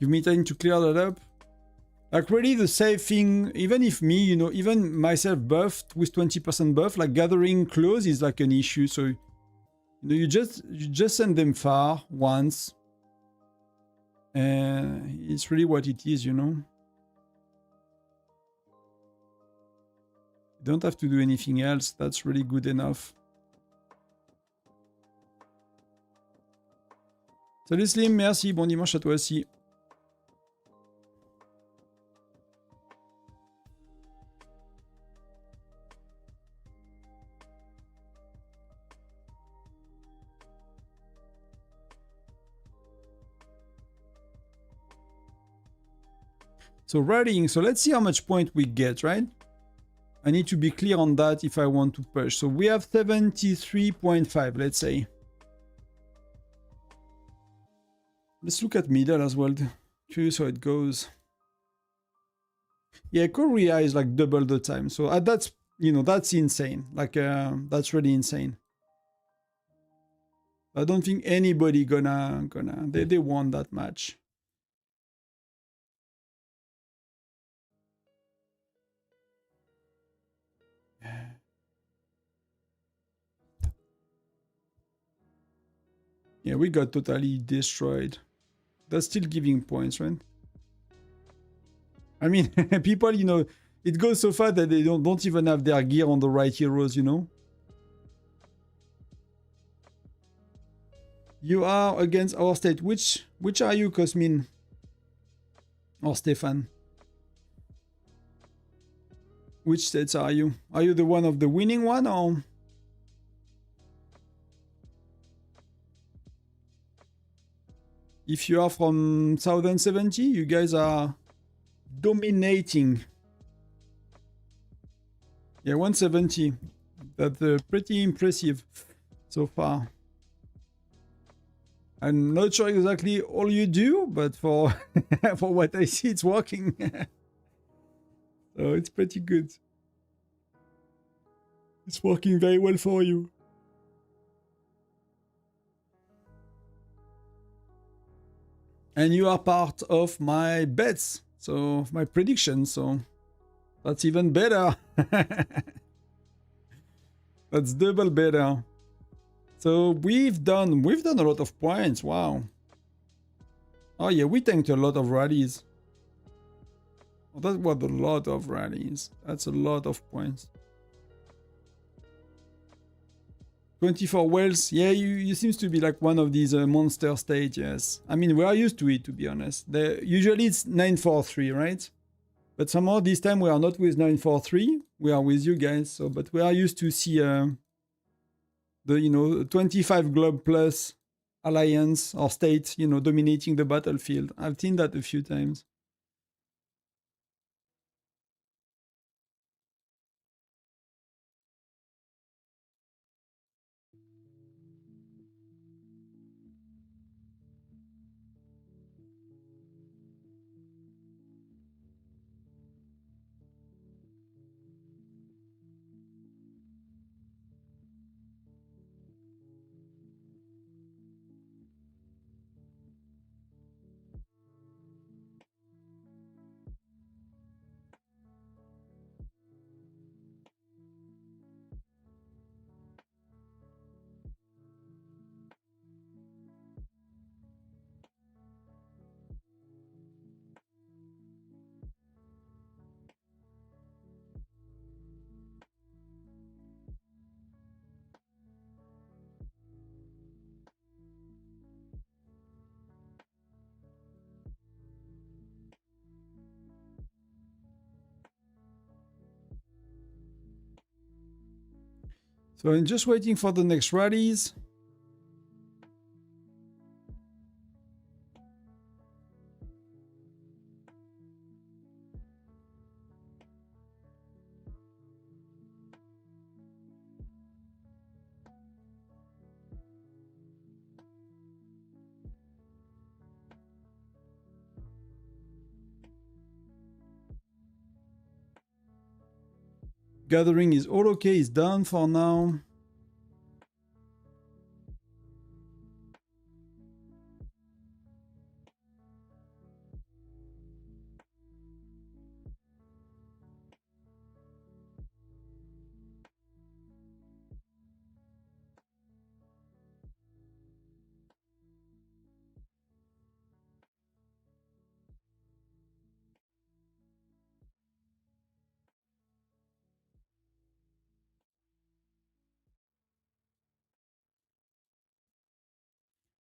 Give me time to clear that up. Like really the safe thing, even if me, you know, even myself buffed with 20% buff, like gathering close is like an issue. So you know, you just send them far once. And it's really what it is, you know. Don't have to do anything else. That's really good enough. Salut Slim, merci. Bon dimanche à toi aussi. So rallying. So let's see how much point we get, right? I need to be clear on that if I want to push. So we have 73.5, let's say. Let's look at middle as well. Curious how it goes. Yeah, Korea is like double the time. So that's, you know, that's insane. Like, that's really insane. I don't think anybody they won that match. Yeah, we got totally destroyed. That's still giving points, right? I mean, people, you know, it goes so far that they don't even have their gear on the right heroes, you know? You are against our state. Which are you, Cosmin? Or Stefan? Which states are you? Are you the one of the winning one, or...? If you are from Southern 70, you guys are dominating. Yeah, 170. That's pretty impressive so far. I'm not sure exactly all you do, but for for what I see, it's working. So it's pretty good. It's working very well for you. And you are part of my bets, so my predictions, so that's even better. That's double better. So we've done a lot of points. Wow. Oh yeah, we tanked a lot of rallies. Oh, that was a lot of rallies. That's a lot of points. 24 wells. Yeah, you seems to be like one of these monster stages. I mean, we are used to it, to be honest. Usually it's 943, right? But somehow this time we are not with 943. We are with you guys. So, but we are used to see the 25 globe plus alliance or state, dominating the battlefield. I've seen that a few times. So I'm just waiting for the next rallies. Gathering is all okay, it's done for now.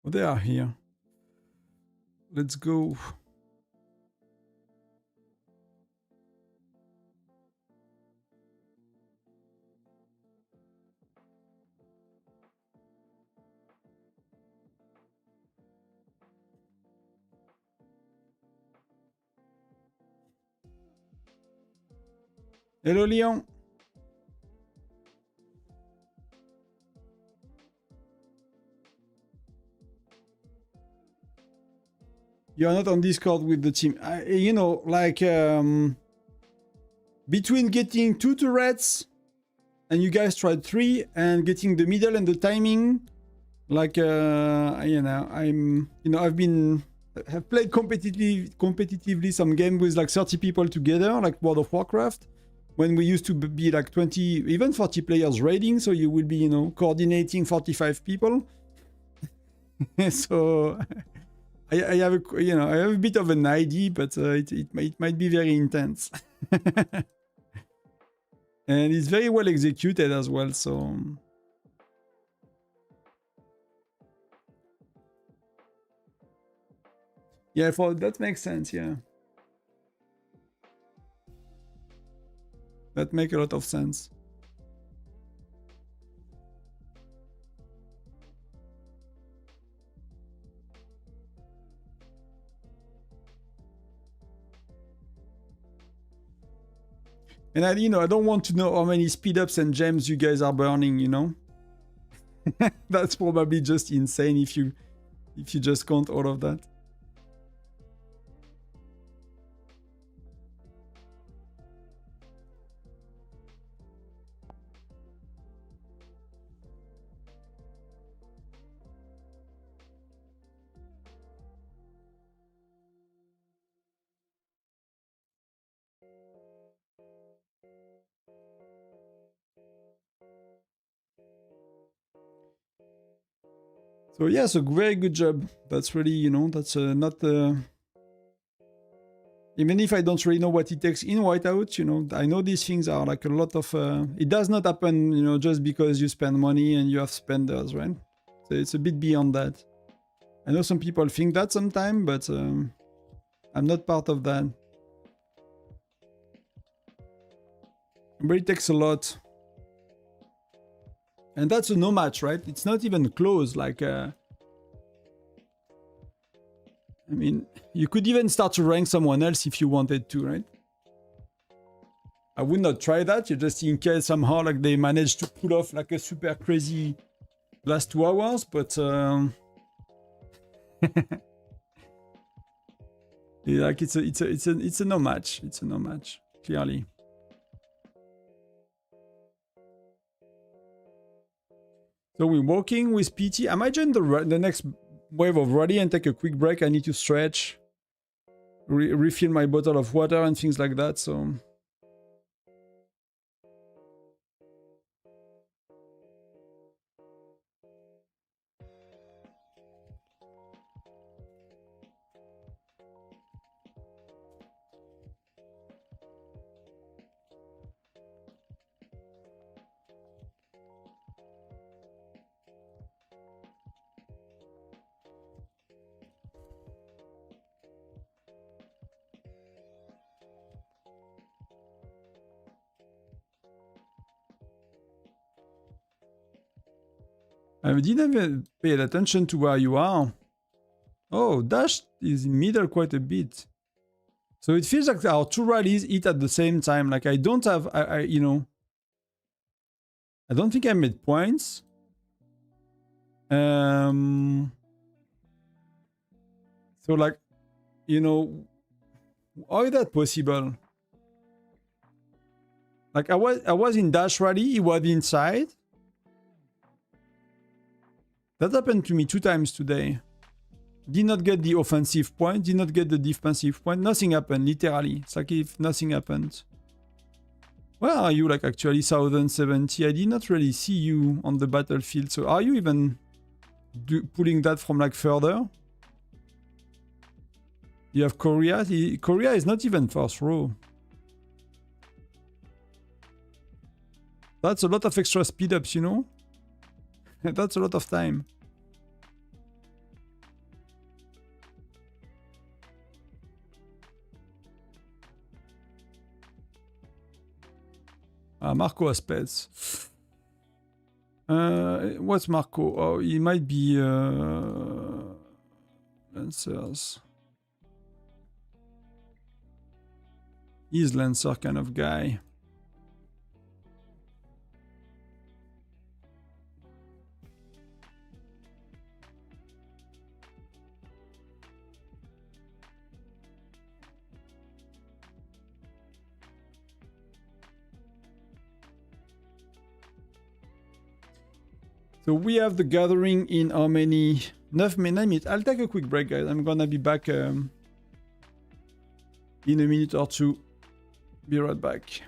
Oh, they are here. Let's go. Hello, Leon. You're not on Discord with the team. Between getting 2 turrets and you guys tried 3 and getting the middle and the timing, I've played competitively some game with like 30 people together, like World of Warcraft, when we used to be like 20, even 40 players raiding, so you will be, coordinating 45 people. So I have a bit of an idea, but it might be very intense. And it's very well executed as well, so yeah, that makes sense. Yeah, that makes a lot of sense. And I, you know, I don't want to know how many speed ups and gems you guys are burning, you know? That's probably just insane if you just count all of that. So yeah, so very good job. That's really, you know, that's not... even if I don't really know what it takes in Whiteout, you know, I know these things are like a lot of... it does not happen, you know, just because you spend money and you have spenders, right? So it's a bit beyond that. I know some people think that sometimes, but I'm not part of that. But it takes a lot. And that's a no match, right? It's not even close. Like, I mean, you could even start to rank someone else if you wanted to, right? I would not try that. You just in case somehow like they managed to pull off like a super crazy last 2 hours, but like it's a no match. It's a no match, clearly. So we're walking with PT. I might join the next wave of rally and take a quick break. I need to stretch, refill my bottle of water and things like that. So I didn't even pay attention to where you are. Oh, Dash is in middle quite a bit. So it feels like our 2 rallies hit at the same time. Like I don't have, you know, I don't think I made points. So like, you know, how is that possible? Like I was in Dash rally, he was inside. That happened to me 2 times today. Did not get the offensive point, did not get the defensive point. Nothing happened, literally. It's like if nothing happened. Where are you, like, actually, 1070? I did not really see you on the battlefield. So are you even pulling that from, like, further? You have Korea. Korea is not even first row. That's a lot of extra speed ups, you know? That's a lot of time. Marco has pets. What's Marco? Oh, he might be Lancers. He's Lancer kind of guy. So we have the gathering in how many? 9 minutes. I'll take a quick break, guys. I'm gonna be back in a minute or two. Be right back.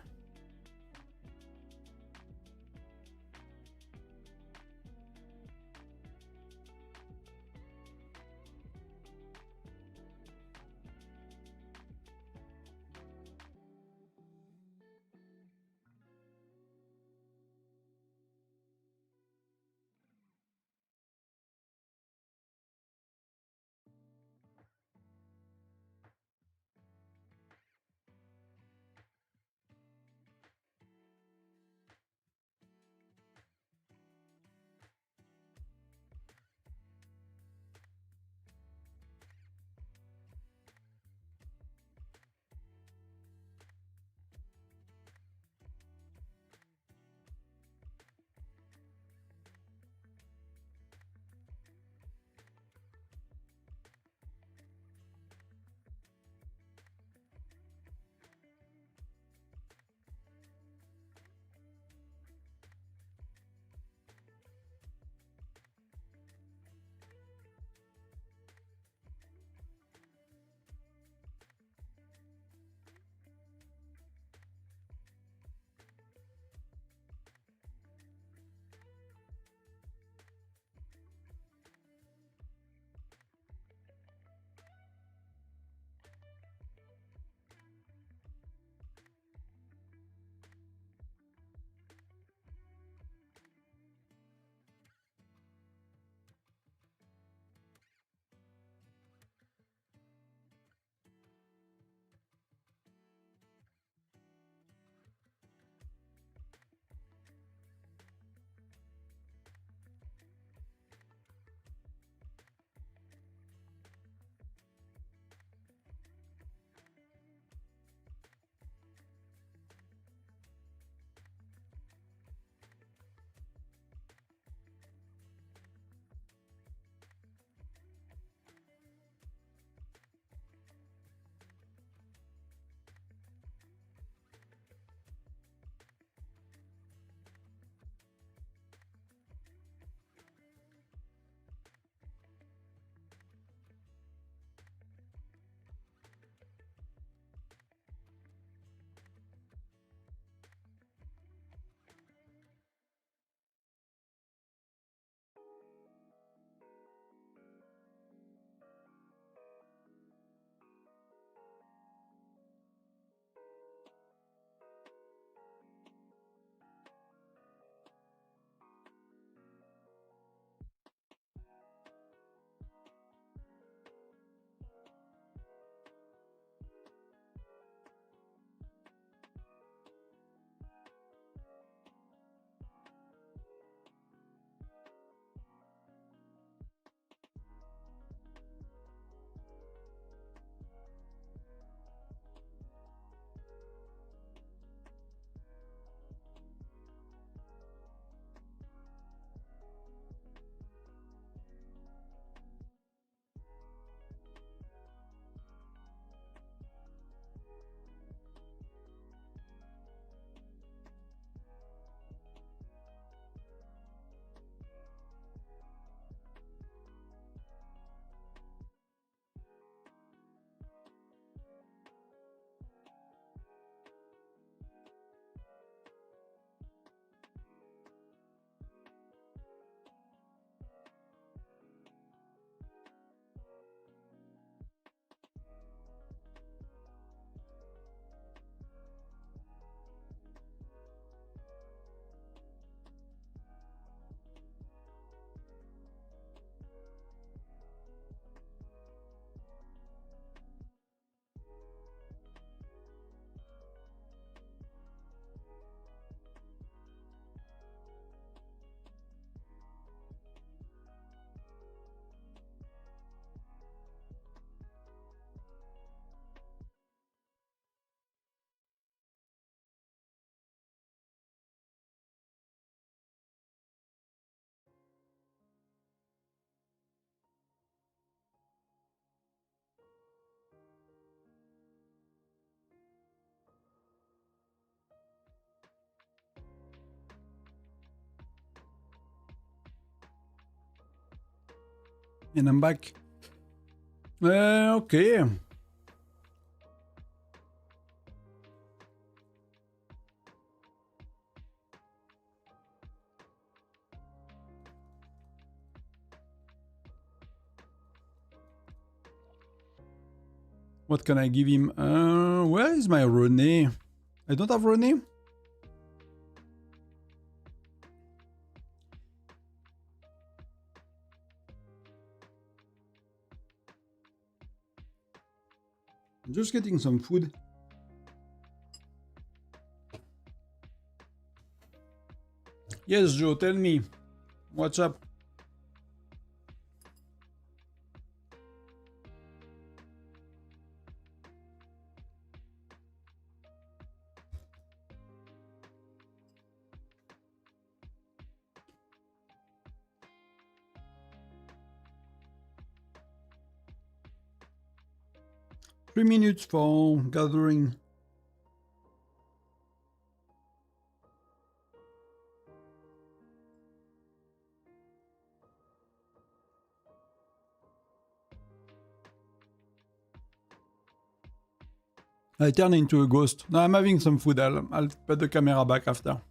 And I'm back. Okay. What can I give him? Where is my René? I don't have René? I'm just getting some food. Yes, Joe, tell me. What's up? Three minutes for gathering. I turn into a ghost. No, I'm having some food. I'll put the camera back after.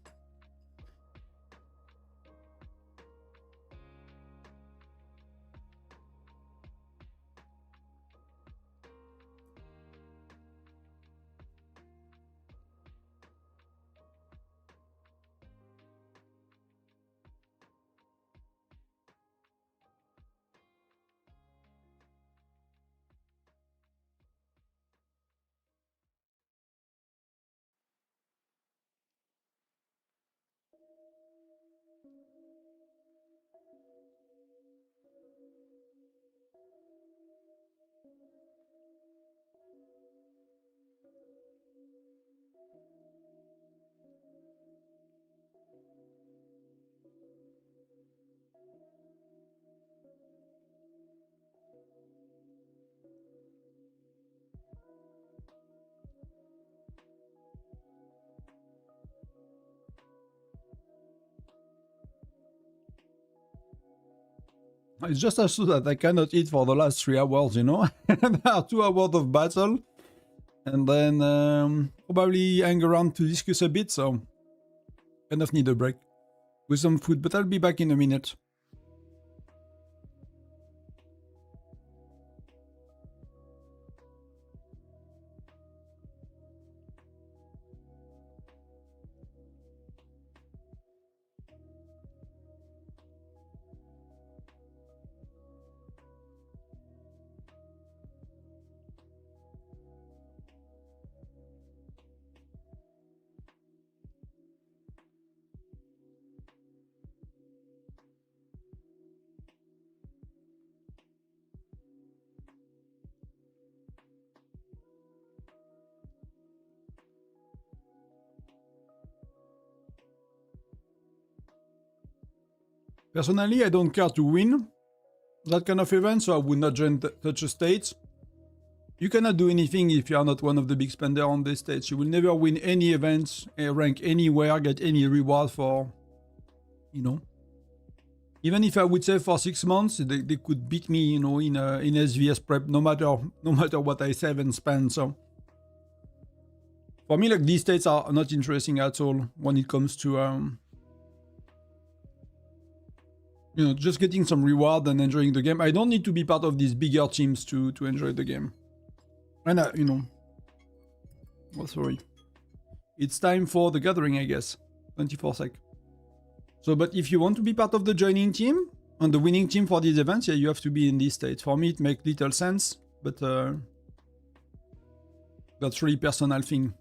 It's just also that I cannot eat for the last 3 hours, you know? There are 2 hours of battle. And then probably hang around to discuss a bit, so kind of need a break with some food, but I'll be back in a minute. Personally, I don't care to win that kind of event, so I would not join such a stage. You cannot do anything if you are not one of the big spenders on this stage. You will never win any events, rank anywhere, get any reward for, you know. Even if I would say for 6 months, they could beat me, you know, in SVS prep, no matter what I save and spend. So for me, like, these states are not interesting at all when it comes to you know, just getting some reward and enjoying the game. I don't need to be part of these bigger teams to enjoy the game. And you know, oh, sorry, it's time for the gathering, I guess. 24 sec. So, but if you want to be part of the joining team and the winning team for these events, yeah, you have to be in this state. For me, it makes little sense, but that's really personal thing.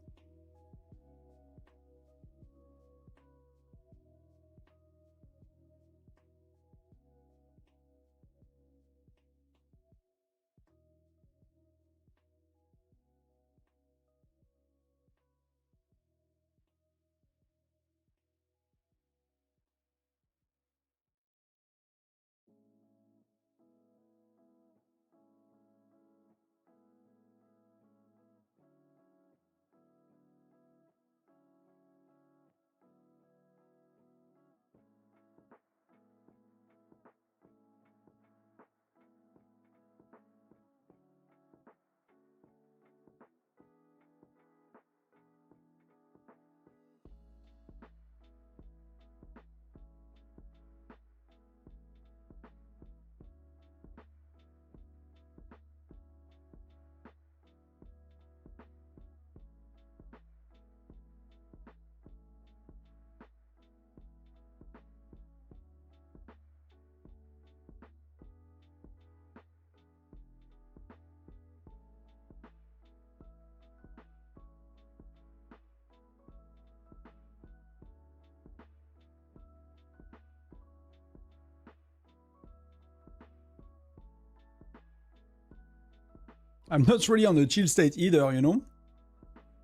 I'm not really on the chill state either, you know.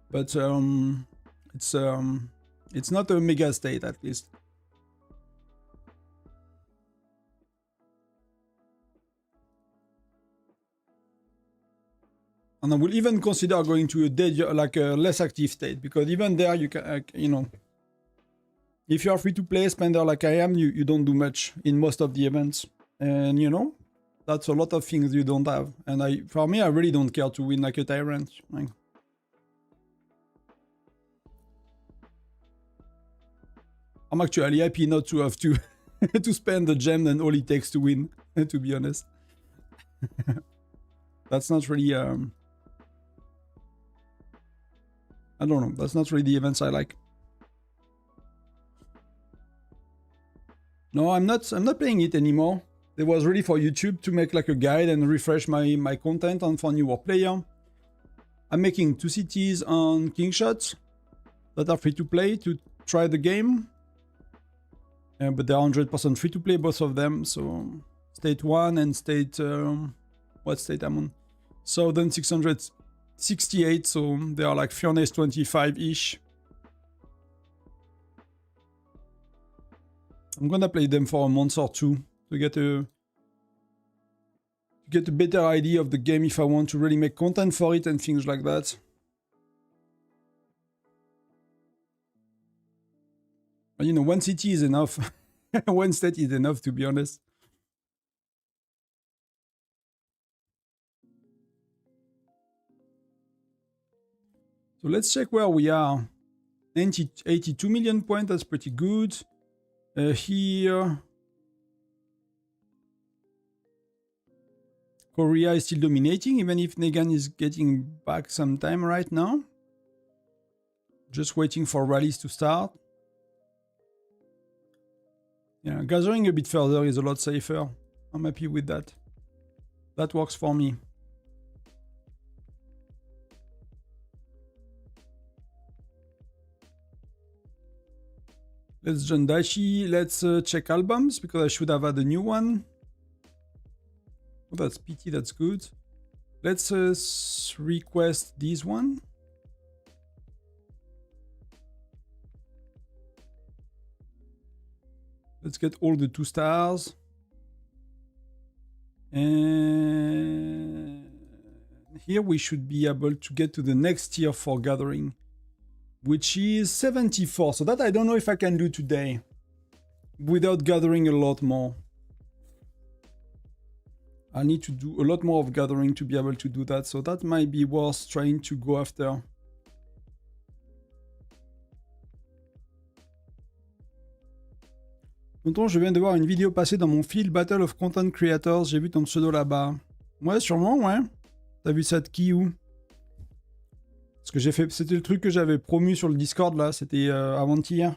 But it's not a mega state at least. And I will even consider going to a dead, like a less active state, because even there you can, you know, if you are free to play spender like I am, you don't do much in most of the events, and you know, that's a lot of things you don't have. And for me, I really don't care to win like a Tyrant. Like, I'm actually happy not to have to to spend the gem and all it takes to win. To be honest, that's not really. I don't know. That's not really the events I like. No, I'm not playing it anymore. It was really for YouTube to make like a guide and refresh my content on for newer player. I'm making 2 cities on King Shots that are free to play to try the game. But they're 100% free to play, both of them. So state 1 and state what state I'm on? Southern 668, so they are like Furnace 25-ish. I'm gonna play them for a month or two to get a better idea of the game if I want to really make content for it and things like that. But, you know, 1 city is enough. 1 state is enough, to be honest. So let's check where we are. 82 million points, that's pretty good. Here, Korea is still dominating, even if Negan is getting back some time right now. Just waiting for rallies to start. Yeah, gathering a bit further is a lot safer. I'm happy with that. That works for me. Let's John Dashi. Let's check albums, because I should have had a new one. Oh, that's PT, that's good. Let's request this one. Let's get all the 2 stars. And here we should be able to get to the next tier for gathering, which is 74. So that I don't know if I can do today without gathering a lot more. I need to do a lot more of gathering to be able to do that. So that might be worth trying to go after. Tonton, je viens de voir une vidéo passer dans mon fil Battle of Content Creators. J'ai vu ton pseudo là-bas. Ouais, sûrement, ouais. T'as vu ça de qui, où? Parce que j'ai fait, c'était le truc que j'avais promu sur le Discord là, c'était avant-hier.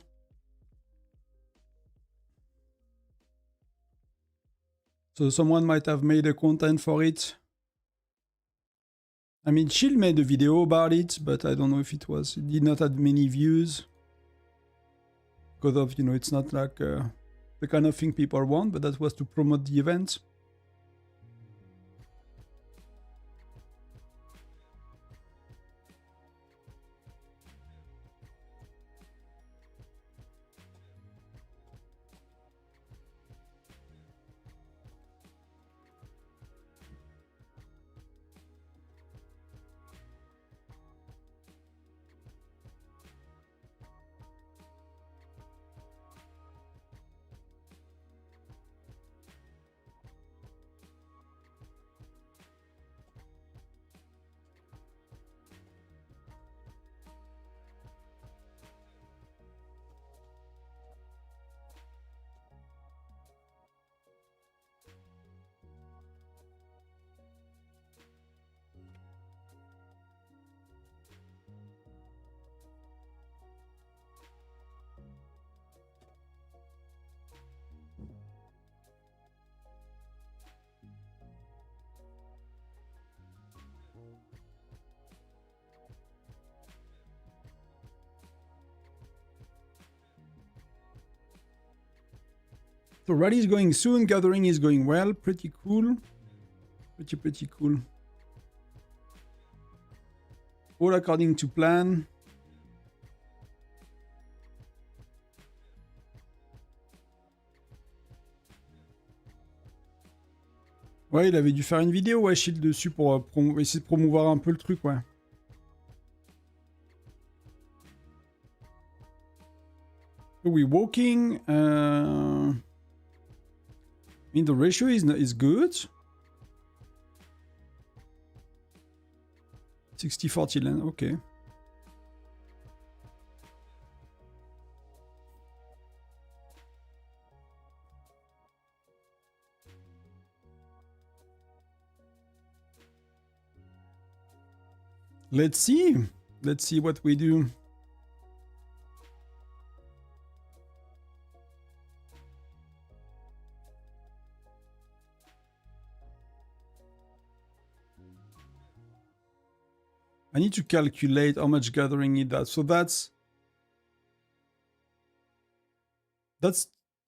So someone might have made a content for it. I mean, Chill made a video about it, but I don't know if it did not have many views. Because of, you know, it's not like the kind of thing people want, but that was to promote the event. So rally is going soon, gathering is going well, pretty cool. Pretty cool. All according to plan. Ouais, il avait dû faire une vidéo, ouais, Shield dessus pour essayer de promouvoir un peu le truc, ouais. We walking. I mean, the ratio is good. 60-40 land, okay. Let's see. Let's see what we do. I need to calculate how much gathering it does. So that's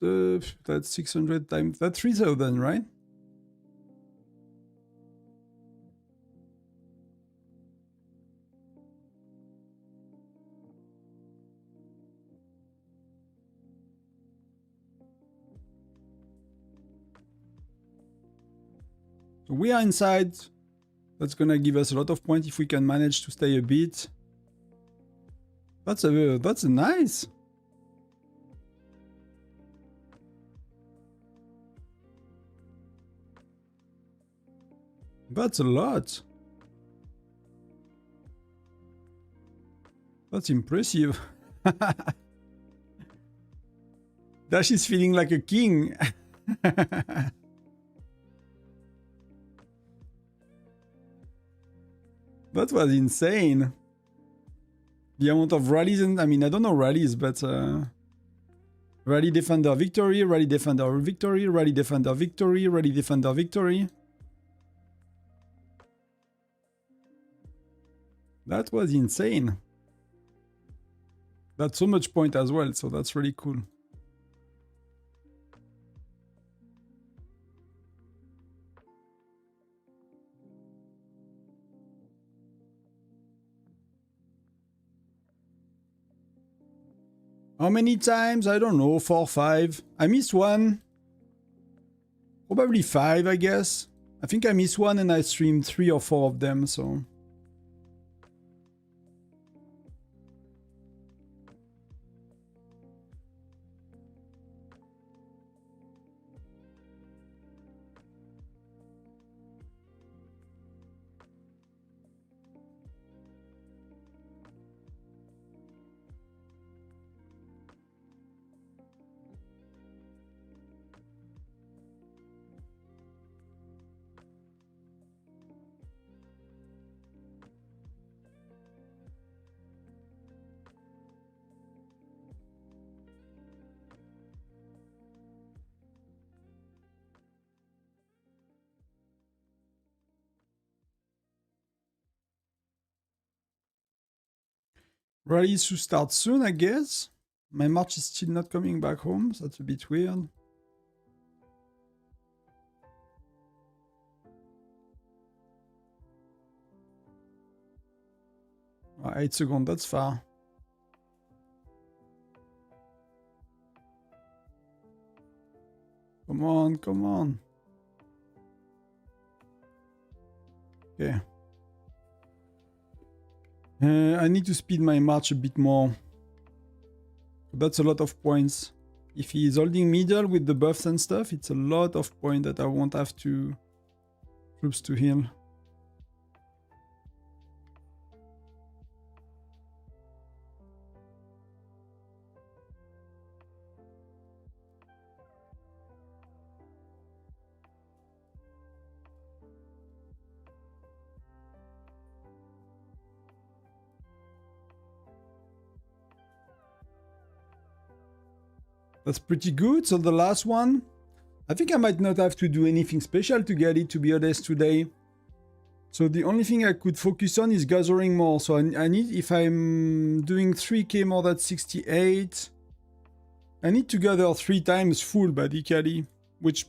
600 times, that's 3,000, right? So we are inside. That's gonna give us a lot of points if we can manage to stay a bit. That's nice. That's a lot. That's impressive. Dash is feeling like a king. That was insane. The amount of rallies, and I mean, I don't know rallies, but rally defender victory, rally defender victory, rally defender victory, rally defender victory. That was insane. That's so much point as well, so that's really cool. How many times? I don't know, 4 or 5. I missed one. Probably 5, I guess. I think I missed one and I streamed 3 or 4 of them, so... Rally to start soon, I guess. My March is still not coming back home, so that's a bit weird. 8 seconds, that's far. Come on, come on. Okay. I need to speed my march a bit more. That's a lot of points. If he is holding middle with the buffs and stuff, it's a lot of points that I won't have to troops to heal. That's pretty good. So the last one, I think I might not have to do anything special to get it, to be honest, today. So the only thing I could focus on is gathering more. So I need, if I'm doing 3k more than 68, I need to gather 3 times full basically, which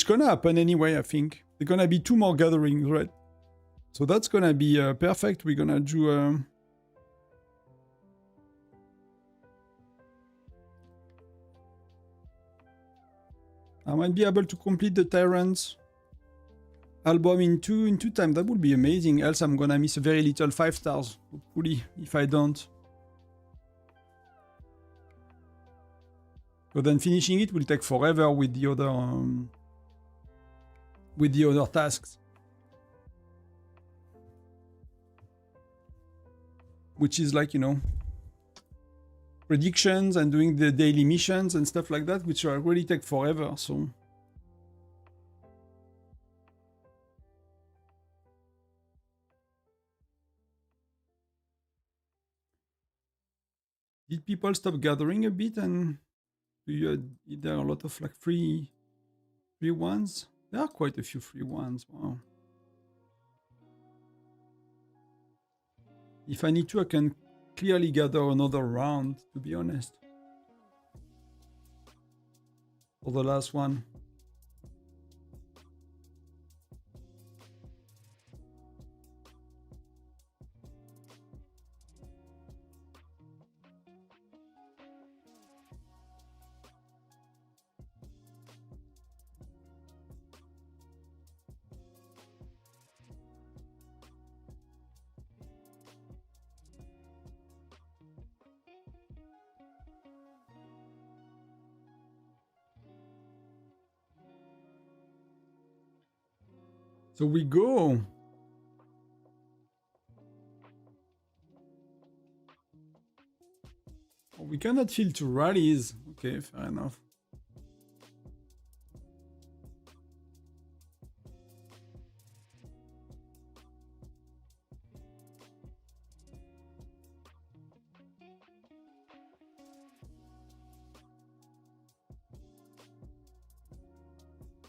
gonna happen anyway, I think. There's gonna be 2 more gatherings, right? So that's gonna be perfect. We're gonna do I might be able to complete the Tyrant album in two time. That would be amazing. Else I'm gonna miss a very little 5 stars. Hopefully, if I don't. But then finishing it will take forever with the other tasks. Which is like, you know, predictions and doing the daily missions and stuff like that, which really take forever, so. Did people stop gathering a bit, and is there a lot of like free ones? There are quite a few free ones, wow. If I need to, I can clearly gather another round, to be honest. For the last one. So we go. Oh, we cannot fill 2 rallies. Okay, fair enough.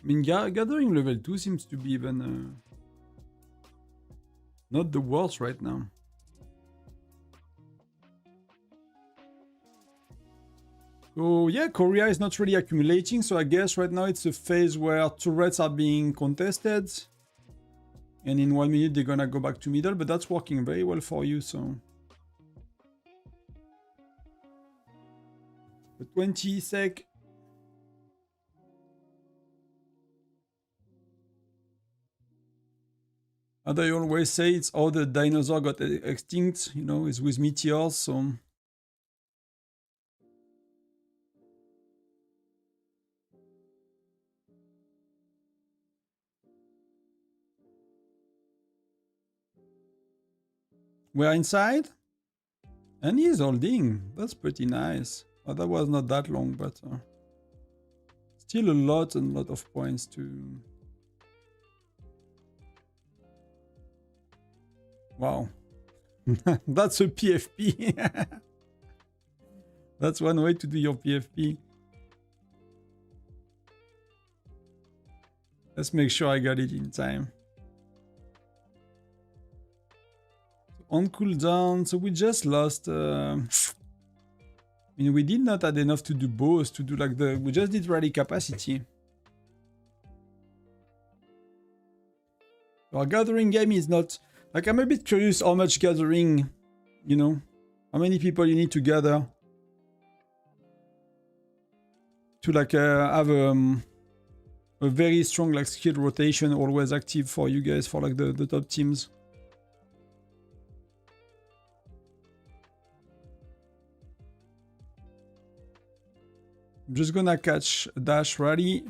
I mean, gathering level 2 seems to be even not the worst right now. So yeah, Korea is not really accumulating, so I guess right now it's a phase where turrets are being contested. And in 1 minute they're gonna go back to middle, but that's working very well for you, so. The 20 sec. And I always say it's how the dinosaur got extinct, you know, is with meteors, so. We're inside. And he's holding. That's pretty nice. Oh, that was not that long, but still a lot and lot of points to. Wow. That's a PFP. That's one way to do your PFP. Let's make sure I got it in time. On cooldown, so we just lost. I mean, we did not add enough to do both, to do like we just did rally capacity. Our gathering game is not, like, I'm a bit curious how much gathering, you know, how many people you need to gather to like have a very strong like skill rotation always active for you guys, for like the top teams. I'm just gonna catch a dash rally.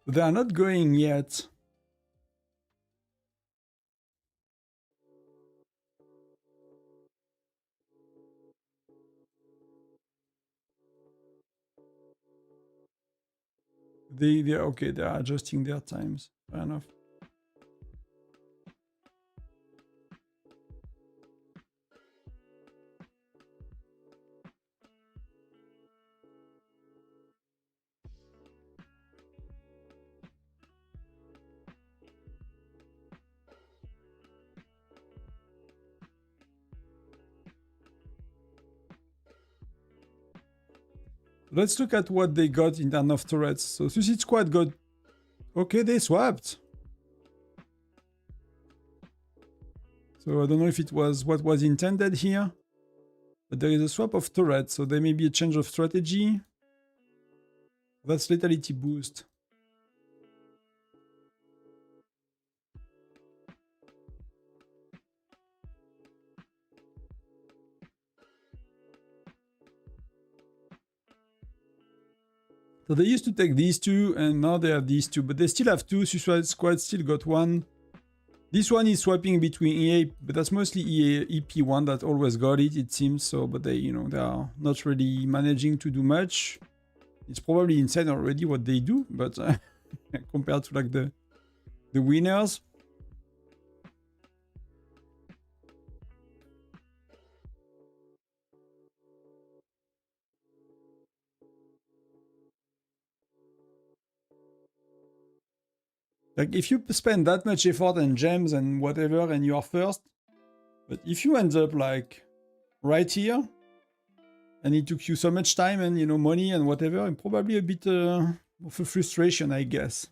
They are not going yet. They're okay, they are adjusting their times. Fair enough. Let's look at what they got in terms of turrets. So Suicide Squad got... Okay, they swapped. So I don't know if it was what was intended here. But there is a swap of turrets, so there may be a change of strategy. That's lethality boost. So they used to take these two, and now they have these two, but they still have two. Suicide Squad still got one. This one is swapping between EA, but that's mostly EA EP1 that always got it, it seems. So, but they, you know, they are not really managing to do much. It's probably insane already what they do, but compared to like the winners. Like, if you spend that much effort and gems and whatever, and you are first, but if you end up, like, right here, and it took you so much time and, you know, money and whatever, and probably a bit of a frustration, I guess.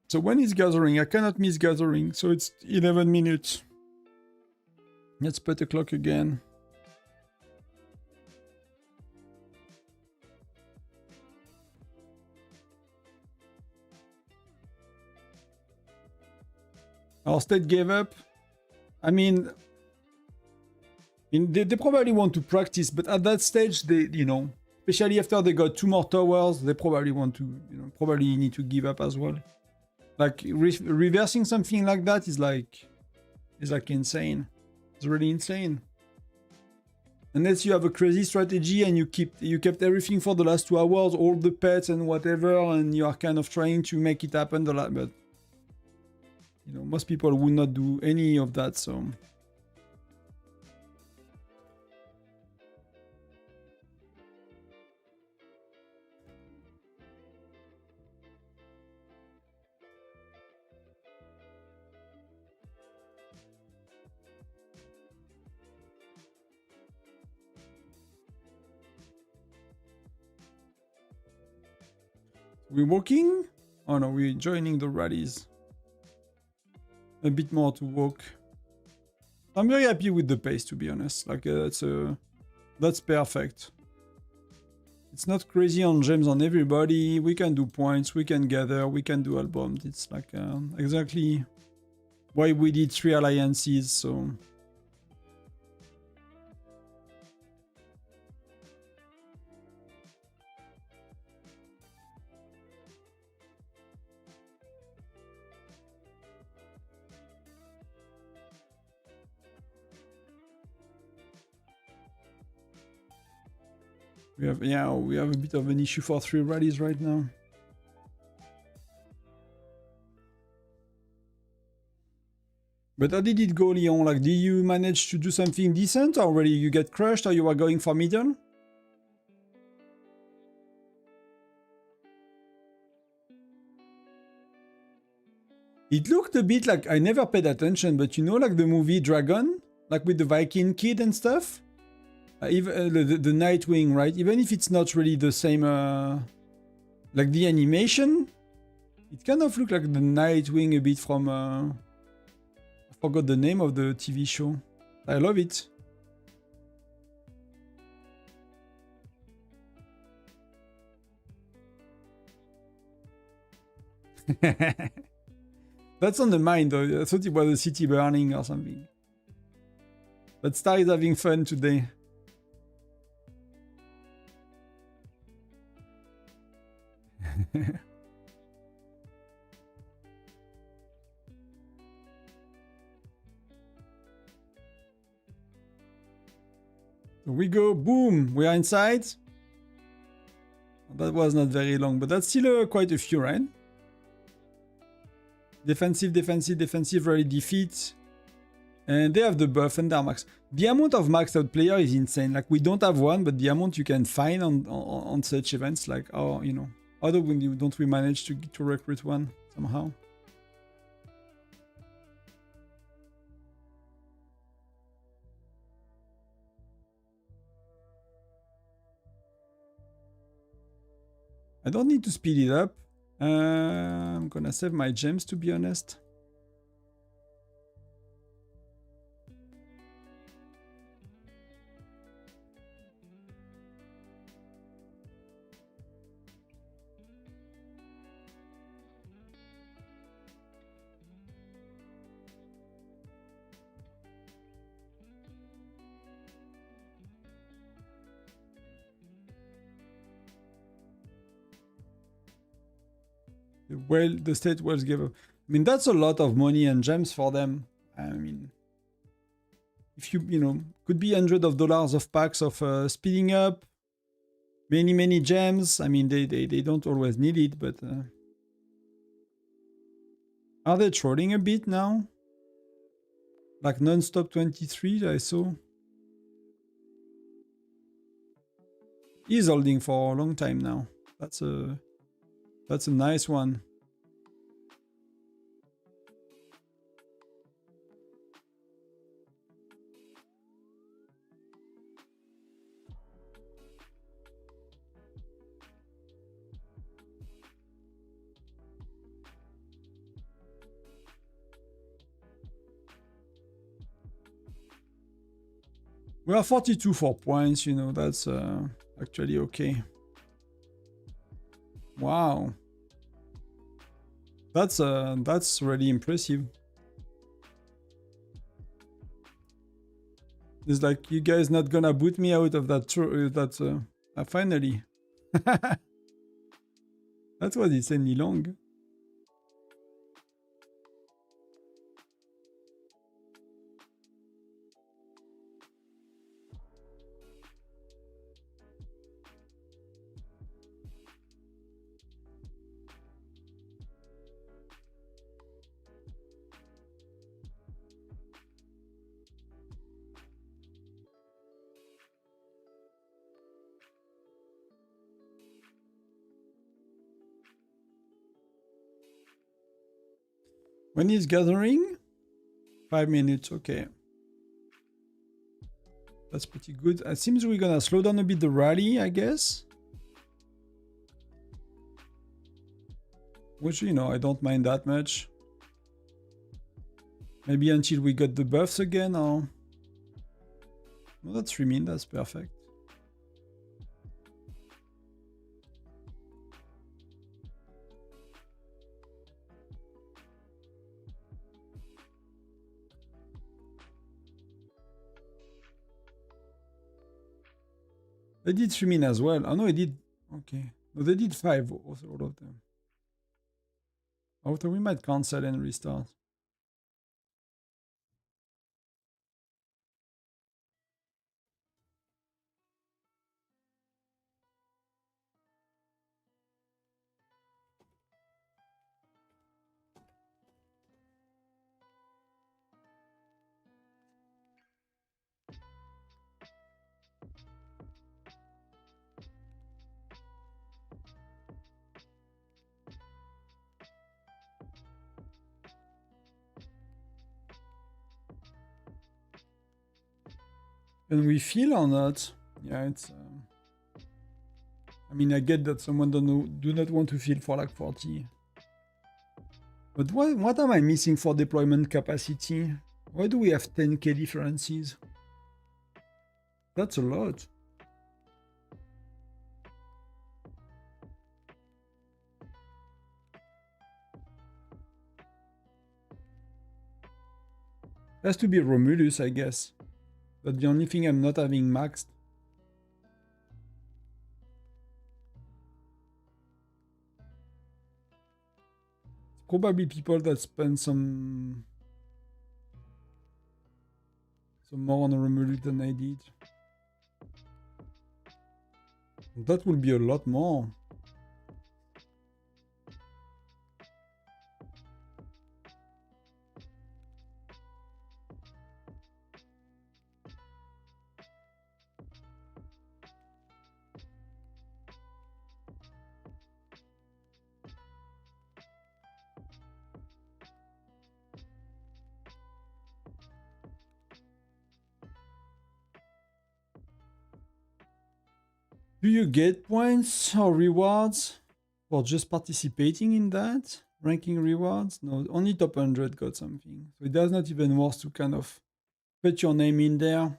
So when is gathering? I cannot miss gathering, so it's 11 minutes. Let's put the clock again. Our state gave up. I mean, they probably want to practice, but at that stage, they, you know, especially after they got 2 more towers, they probably want to, you know, probably need to give up as well. Like, reversing something like that is like insane. It's really insane. Unless you have a crazy strategy and you kept everything for the last 2 hours, all the pets and whatever, and you are kind of trying to make it happen, but you know, most people would not do any of that, so. We're walking? Oh no, we're joining the rallies. A bit more to walk. I'm very happy with the pace, to be honest. Like, that's perfect. It's not crazy on gems on everybody. We can do points, we can gather, we can do albums. It's like exactly why we did 3 alliances, so. We have a bit of an issue for 3 rallies right now. But how did it go, Leon? Like, did you manage to do something decent, or really you get crushed, or you were going for middle? It looked a bit like, I never paid attention, but you know, like the movie Dragon? Like with the Viking kid and stuff? Even the Nightwing, right? Even if it's not really the same, like the animation, it kind of looked like the Nightwing a bit from, I forgot the name of the TV show. I love it. That's on the mind though. I thought it was a city burning or something. But Star is having fun today. So we go, boom, we are inside. That was not very long, but that's still quite a few, right? Defensive, defensive, defensive, rally defeat. And they have the buff and their max. The amount of maxed out player is insane. Like, we don't have one, but the amount you can find on such events, like, oh, you know, how don't we manage to recruit one somehow? I don't need to speed it up. I'm gonna save my gems, to be honest. The state wells give up. I mean, that's a lot of money and gems for them. I mean, if you know, could be $100s of packs of speeding up, many gems. I mean, they don't always need it, but are they trolling a bit now? Like non-stop 23, I saw. He's holding for a long time now. That's a nice one. We are 42 for points, you know, that's actually okay. Wow. That's really impressive. It's like, you guys not gonna boot me out of that finally. That was insanely long. When he's gathering? 5 minutes, okay. That's pretty good. It seems we're gonna slow down a bit the rally, I guess. Which, you know, I don't mind that much. Maybe until we got the buffs again, or... No, that's 3 min, that's perfect. They did 3 min as well. Oh no, they did... Okay. No, they did 5, also, all of them. Oh, so we might cancel and restart. Can we feel or not? Yeah, it's... I mean, I get that someone do not want to feel for like 40. But what am I missing for deployment capacity? Why do we have 10k differences? That's a lot. It has to be Romulus, I guess. That's the only thing I'm not having maxed. Probably people that spend some more on Romulus than I did. That will be a lot more. Do you get points or rewards for just participating in that? Ranking rewards? No, only top 100 got something. So it does not even worth to kind of put your name in there.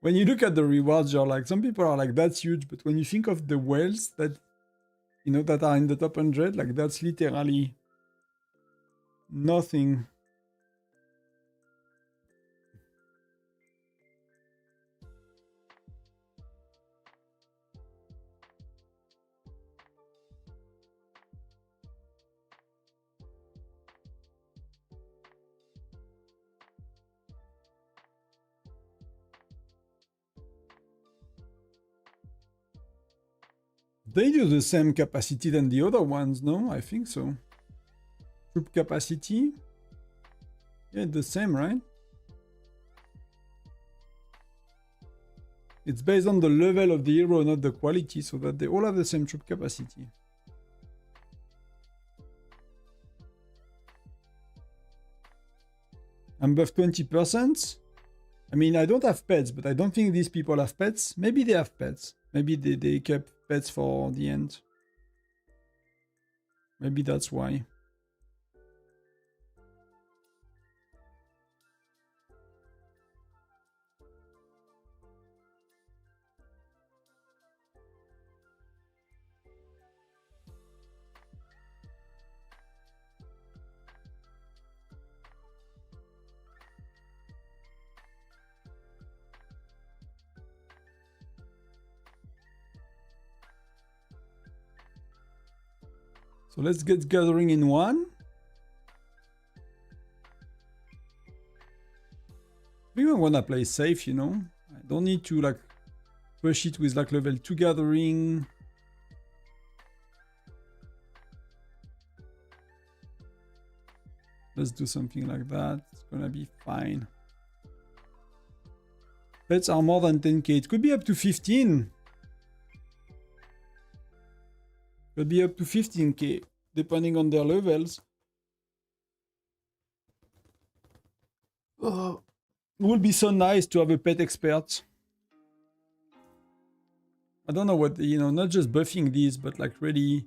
When you look at the rewards, you're like, some people are like, that's huge. But when you think of the whales that, you know, that are in the top 100, like that's literally nothing. They do the same capacity than the other ones, no? I think so. Troop capacity? Yeah, the same, right? It's based on the level of the hero, not the quality, so that they all have the same troop capacity. I'm buffed 20%. I mean, I don't have pets, but I don't think these people have pets. Maybe they have pets. Maybe they kept pets for the end. Maybe that's why. So let's get gathering in one. I think I wanna play safe, you know. I don't need to like push it with like level 2 gathering. Let's do something like that. It's gonna be fine. Pets are more than 10k. It could be up to 15. Could be up to 15k, depending on their levels. Oh, it would be so nice to have a pet expert. I don't know what, you know, not just buffing these, but like really,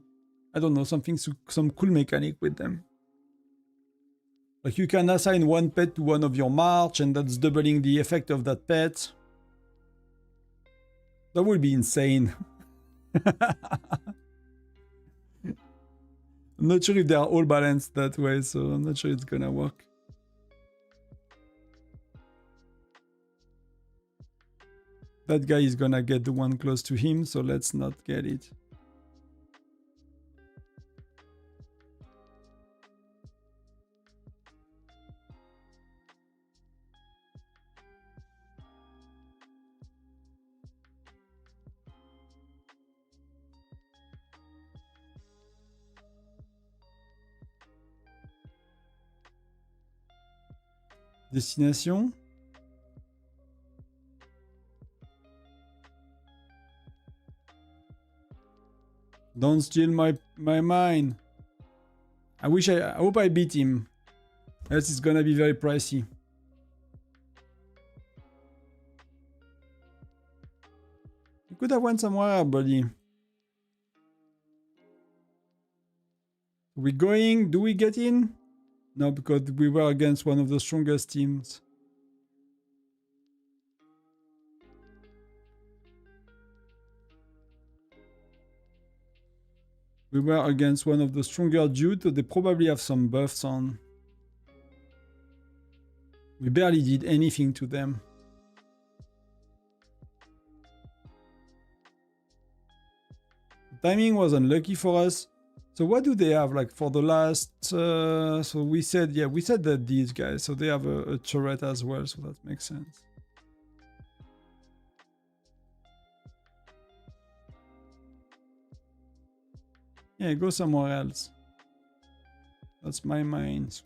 I don't know, something, some cool mechanic with them. Like you can assign one pet to one of your march, and that's doubling the effect of that pet. That would be insane. I'm not sure if they are all balanced that way, so I'm not sure it's gonna work. That guy is gonna get the one close to him, so let's not get it. Destination. Don't steal my mine. I hope I beat him. Else it's gonna be very pricey. You could have went somewhere, buddy. We going? Do we get in? No, because we were against one of the strongest teams. We were against one of the stronger dudes, so they probably have some buffs on. We barely did anything to them. The timing was unlucky for us. So what do they have like for the last? So we said that these guys. So they have a turret as well. So that makes sense. Yeah, go somewhere else. That's my mind.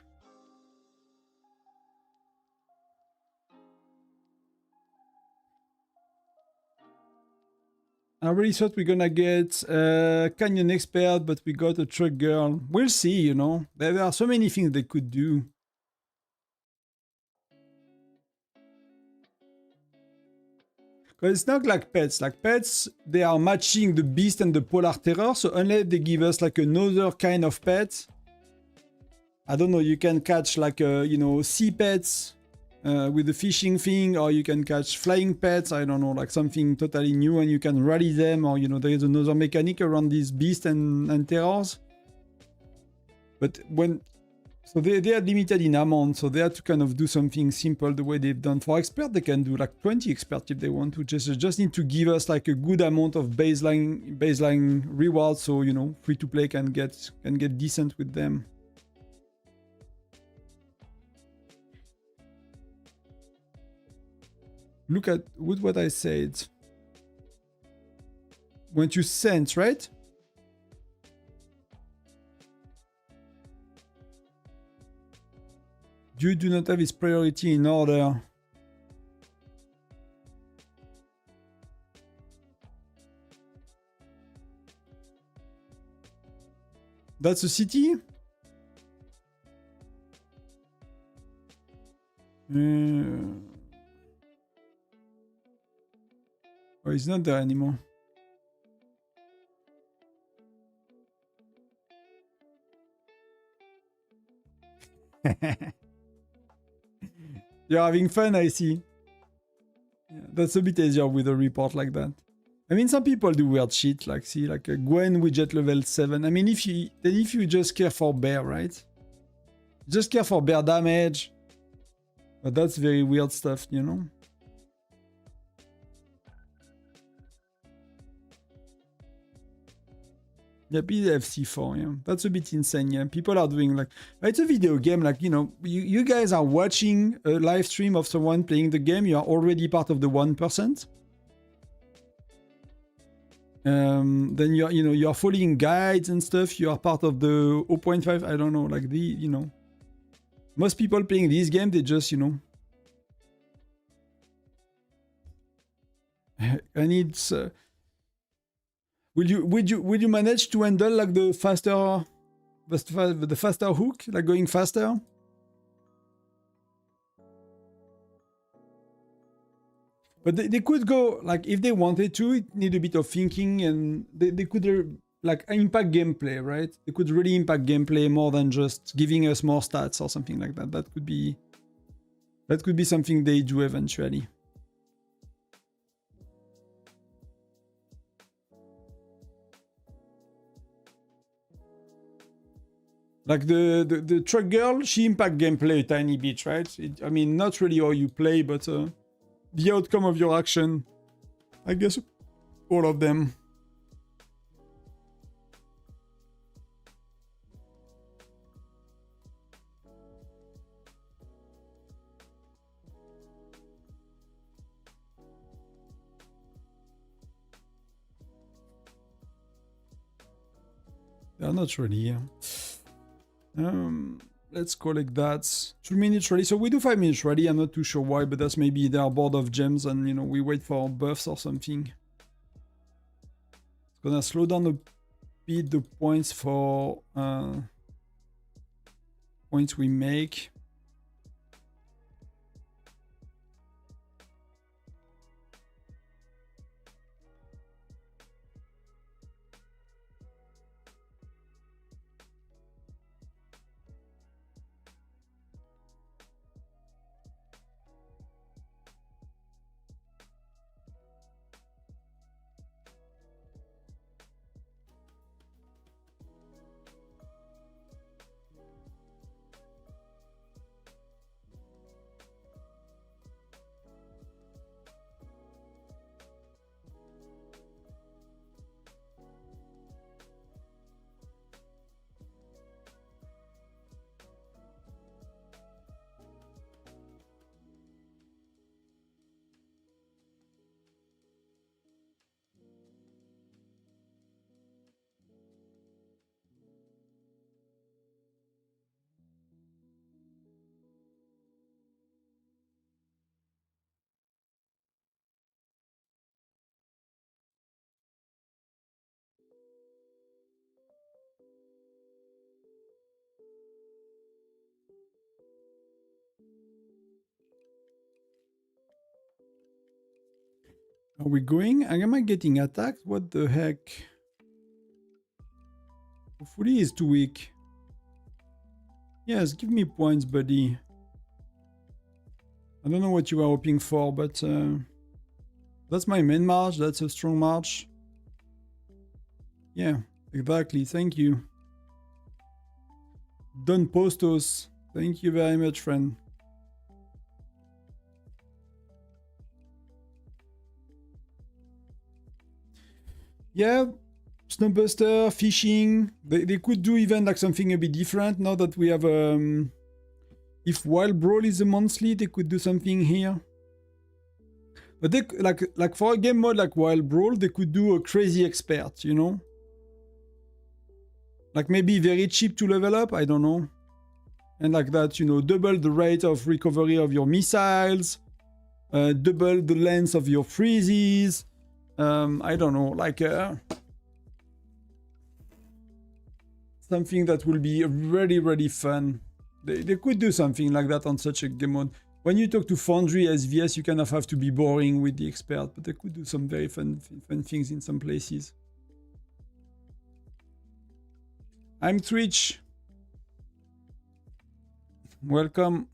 I really thought we're gonna get a Canyon Expert, but we got a Truck Girl. We'll see, you know. There are so many things they could do. Because it's not like pets. Like pets, they are matching the Beast and the Polar Terror. So unless they give us like another kind of pet, I don't know, you can catch like, you know, sea pets with the fishing thing, or you can catch flying pets. I don't know, like something totally new, and you can rally them, or, you know, there is another mechanic around these beasts and terrors. But when... So they are limited in amount, so they have to kind of do something simple the way they've done. For expert, they can do like 20 expert if they want to. Just need to give us like a good amount of baseline rewards, so, you know, free to play can get decent with them. Look at what I said. Went to sense, right? You do not have his priority in order. That's a city? Oh, he's not there anymore. You're having fun, I see. Yeah, that's a bit easier with a report like that. I mean, some people do weird shit, like, see, like a Gwen widget level 7. I mean, if you just care for bear, right? Just care for bear damage. But that's very weird stuff, you know? Yeah, be the FC4, yeah. That's a bit insane, yeah. People are doing like... It's a video game, like, you know, you guys are watching a live stream of someone playing the game, you are already part of the 1%. Then you're following guides and stuff, you are part of the 0.5, I don't know, like the, you know. Most people playing this game, they just, you know... And it's... Would you manage to handle like the faster hook, like going faster? But they could go, like, if they wanted to, it need a bit of thinking, and they could like impact gameplay, right? They could really impact gameplay more than just giving us more stats or something like that. That could be something they do eventually. Like the truck girl, she impact gameplay a tiny bit, right? I mean, not really how you play, but the outcome of your action. I guess all of them. They're not really, yeah. Let's collect that. 2 minutes ready. So we do 5 minutes ready. I'm not too sure why, but that's maybe they are bored of gems and, you know, we wait for buffs or something. It's gonna slow down a bit the points for points we make. Are we going? Am I getting attacked? What the heck? Hopefully he's too weak. Yes, give me points, buddy. I don't know what you are hoping for, but that's my main march. That's a strong march. Yeah, exactly. Thank you. Don Postos. Thank you very much, friend. Yeah, Snowbuster, fishing. They could do even like something a bit different now that we have... if Wild Brawl is a monthly, they could do something here. But they like for a game mode like Wild Brawl, they could do a crazy expert, you know? Like maybe very cheap to level up, I don't know. And like that, you know, double the rate of recovery of your missiles, double the length of your freezes. I don't know, like something that will be really, really fun. They could do something like that on such a game mode. When you talk to Foundry SVS, you kind of have to be boring with the expert, but they could do some very fun things in some places. I'm Twitch. Welcome.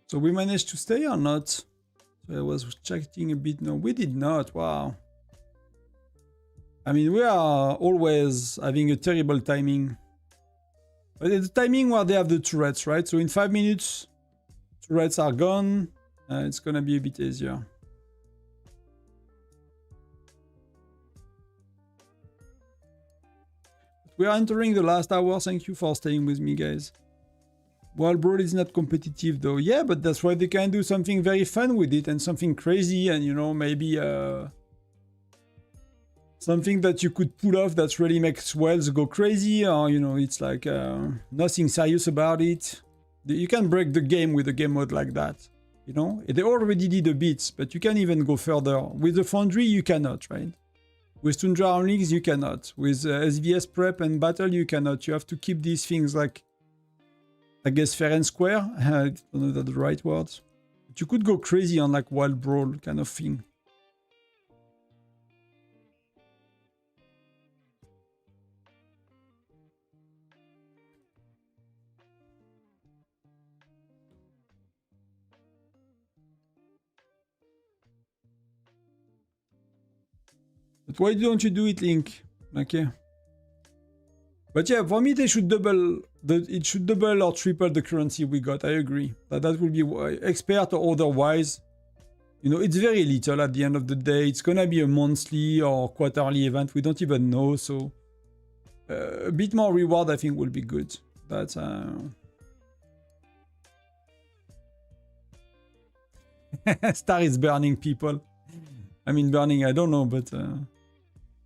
So we managed to stay or not? So I was checking a bit. No, we did not. Wow. I mean, we are always having a terrible timing. But it's the timing where they have the turrets, right? So in 5 minutes, turrets are gone. It's gonna be a bit easier. We are entering the last hour. Thank you for staying with me, guys. Wild Brawl is not competitive though. Yeah, but that's why they can do something very fun with it and something crazy and, you know, maybe something that you could pull off that really makes Wells go crazy, or, you know, it's like nothing serious about it. You can break the game with a game mode like that, you know? They already did a bit, but you can even go further. With the Foundry, you cannot, right? With Tundra Onlings, you cannot. With SVS Prep and Battle, you cannot. You have to keep these things like, I guess, fair and square. I don't know if that's the right words. But you could go crazy on like Wild Brawl kind of thing. But why don't you do it, Link? Okay. But yeah, for me, they should double it should double or triple the currency we got. I agree. That will be expert or otherwise. You know, it's very little at the end of the day. It's gonna be a monthly or quarterly event. We don't even know. So a bit more reward, I think, will be good. That's Star is burning people. I mean, burning, I don't know, but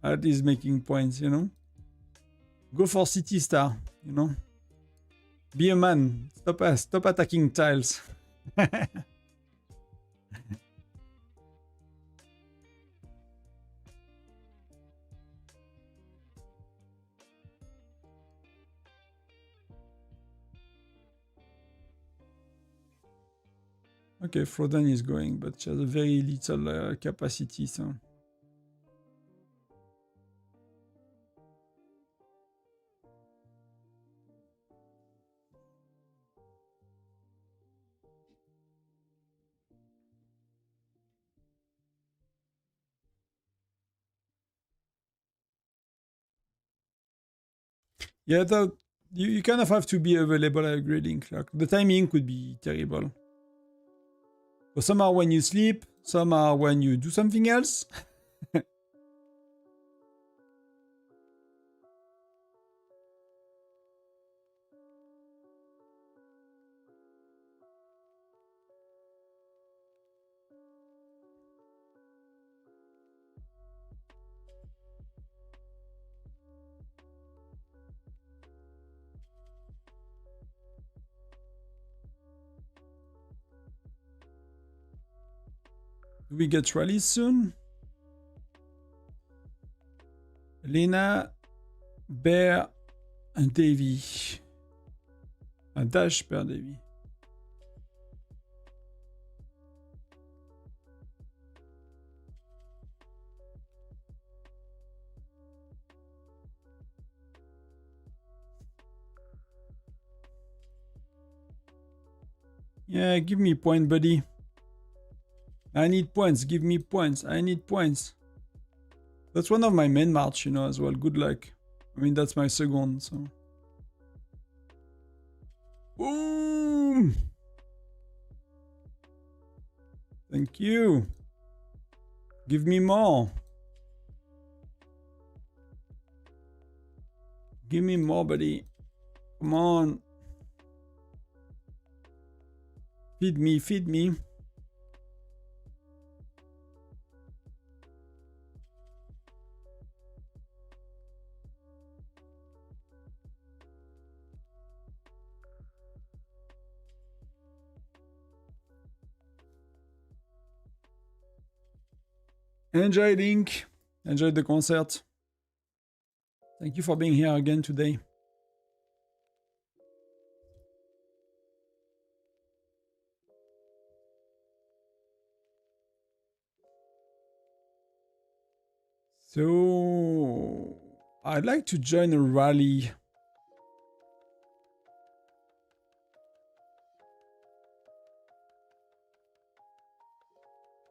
at least making points, you know? Go for City Star, you know? Be a man. Stop attacking tiles. Okay, Froden is going, but she has a very little capacity, so... Yeah, you kind of have to be available, I agree, Link. Like, the timing could be terrible. So some are when you sleep, some are when you do something else. Do we get rallies soon? Lena, Bear, and Davy. A dash, Bear, Davy. Yeah, give me point, buddy. I need points. Give me points. I need points. That's one of my main march, you know, as well. Good luck. I mean, that's my second, so. Boom! Thank you. Give me more. Give me more, buddy. Come on. Feed me, feed me. Enjoy, Link. Enjoy the concert. Thank you for being here again today. So, I'd like to join a rally.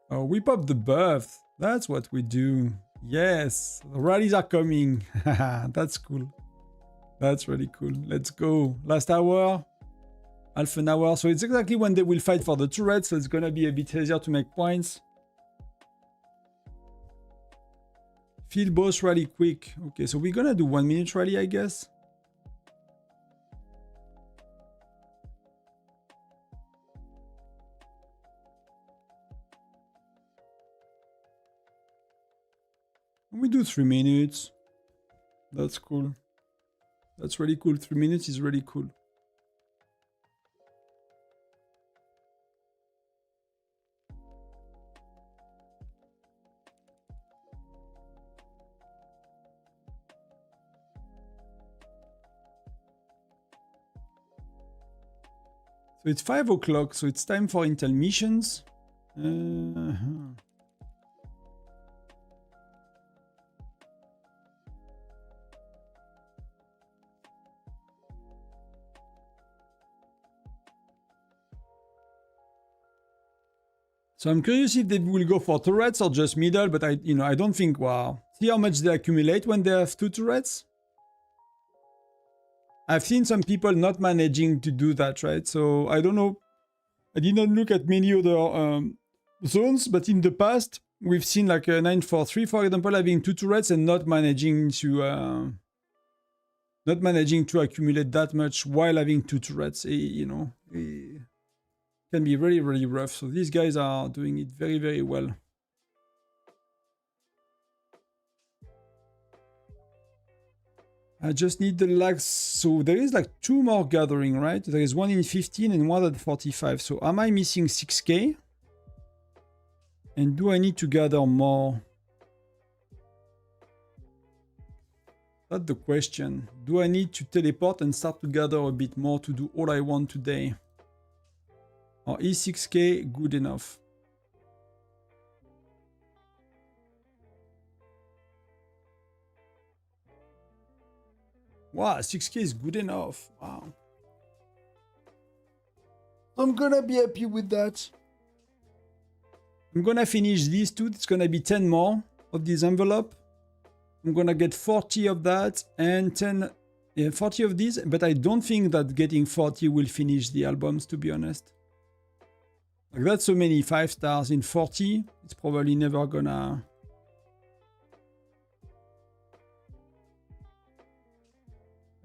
Oh, whip up the buff. That's what we do. Yes, the rallies are coming. That's cool. That's really cool. Let's go. Last hour, half an hour. So it's exactly when they will fight for the turret. So it's gonna be a bit easier to make points. Field boss rally quick. Okay, so we're gonna do 1 minute rally, I guess. We do 3 minutes. That's cool. That's really cool. 3 minutes is really cool. So it's 5 o'clock, so it's time for Intel missions. So I'm curious if they will go for turrets or just middle, but I don't think, wow. See how much they accumulate when they have 2 turrets? I've seen some people not managing to do that, right? So I don't know. I did not look at many other zones, but in the past, we've seen like a 943, for example, having 2 turrets and not managing to accumulate that much while having 2 turrets. Can be really, really rough. So these guys are doing it very, very well. I just need the lags. So there is like 2 more gathering, right? There is one in 15 and one at 45. So am I missing 6k? And do I need to gather more? That's the question. Do I need to teleport and start to gather a bit more to do all I want today? Or is 6k good enough? Wow, 6k is good enough. Wow. I'm gonna be happy with that. I'm gonna finish these 2. It's gonna be 10 more of this envelope. I'm gonna get 40 of that and 40 of these, but I don't think that getting 40 will finish the albums, to be honest. Like, that's so many 5 stars in 40. It's probably never gonna...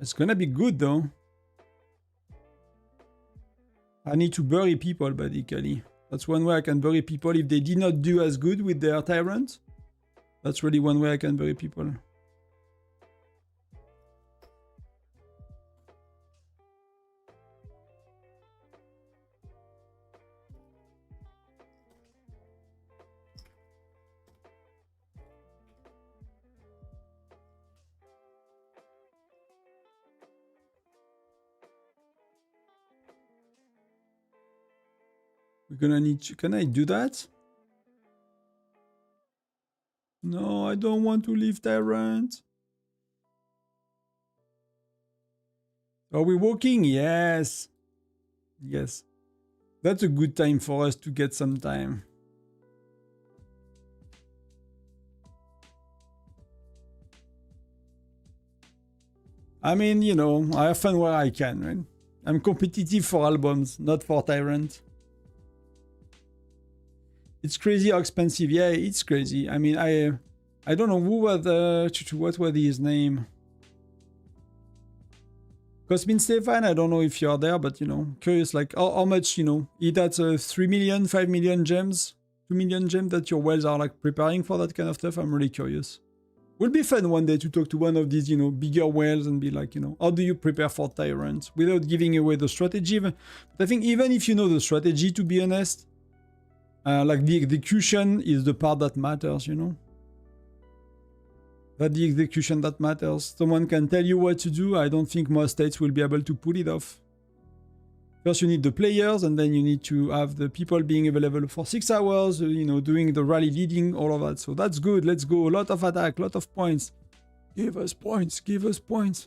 It's gonna be good, though. I need to bury people, basically. That's one way I can bury people if they did not do as good with their Tyrant. That's really one way I can bury people. We're gonna need to... Can I do that? No, I don't want to leave Tyrant. Are we walking? Yes. Yes. That's a good time for us to get some time. I mean, you know, I have fun where I can, right? I'm competitive for albums, not for Tyrant. It's crazy how expensive. Yeah, it's crazy. I mean, I don't know who was what was his name. Cosmin Stefan, I don't know if you're there, but you know, curious like how much, you know, that's 3 million, 5 million gems, 2 million gems that your wells are like preparing for that kind of stuff. I'm really curious. Will be fun one day to talk to one of these, you know, bigger whales and be like, you know, how do you prepare for Tyrant without giving away the strategy? But I think even if you know the strategy, to be honest, like the execution is the part that matters, you know. That the execution that matters. Someone can tell you what to do. I don't think most states will be able to pull it off. First you need the players, and then you need to have the people being available for 6 hours, you know, doing the rally leading, all of that. So that's good. Let's go. A lot of attack, a lot of points. Give us points. Give us points.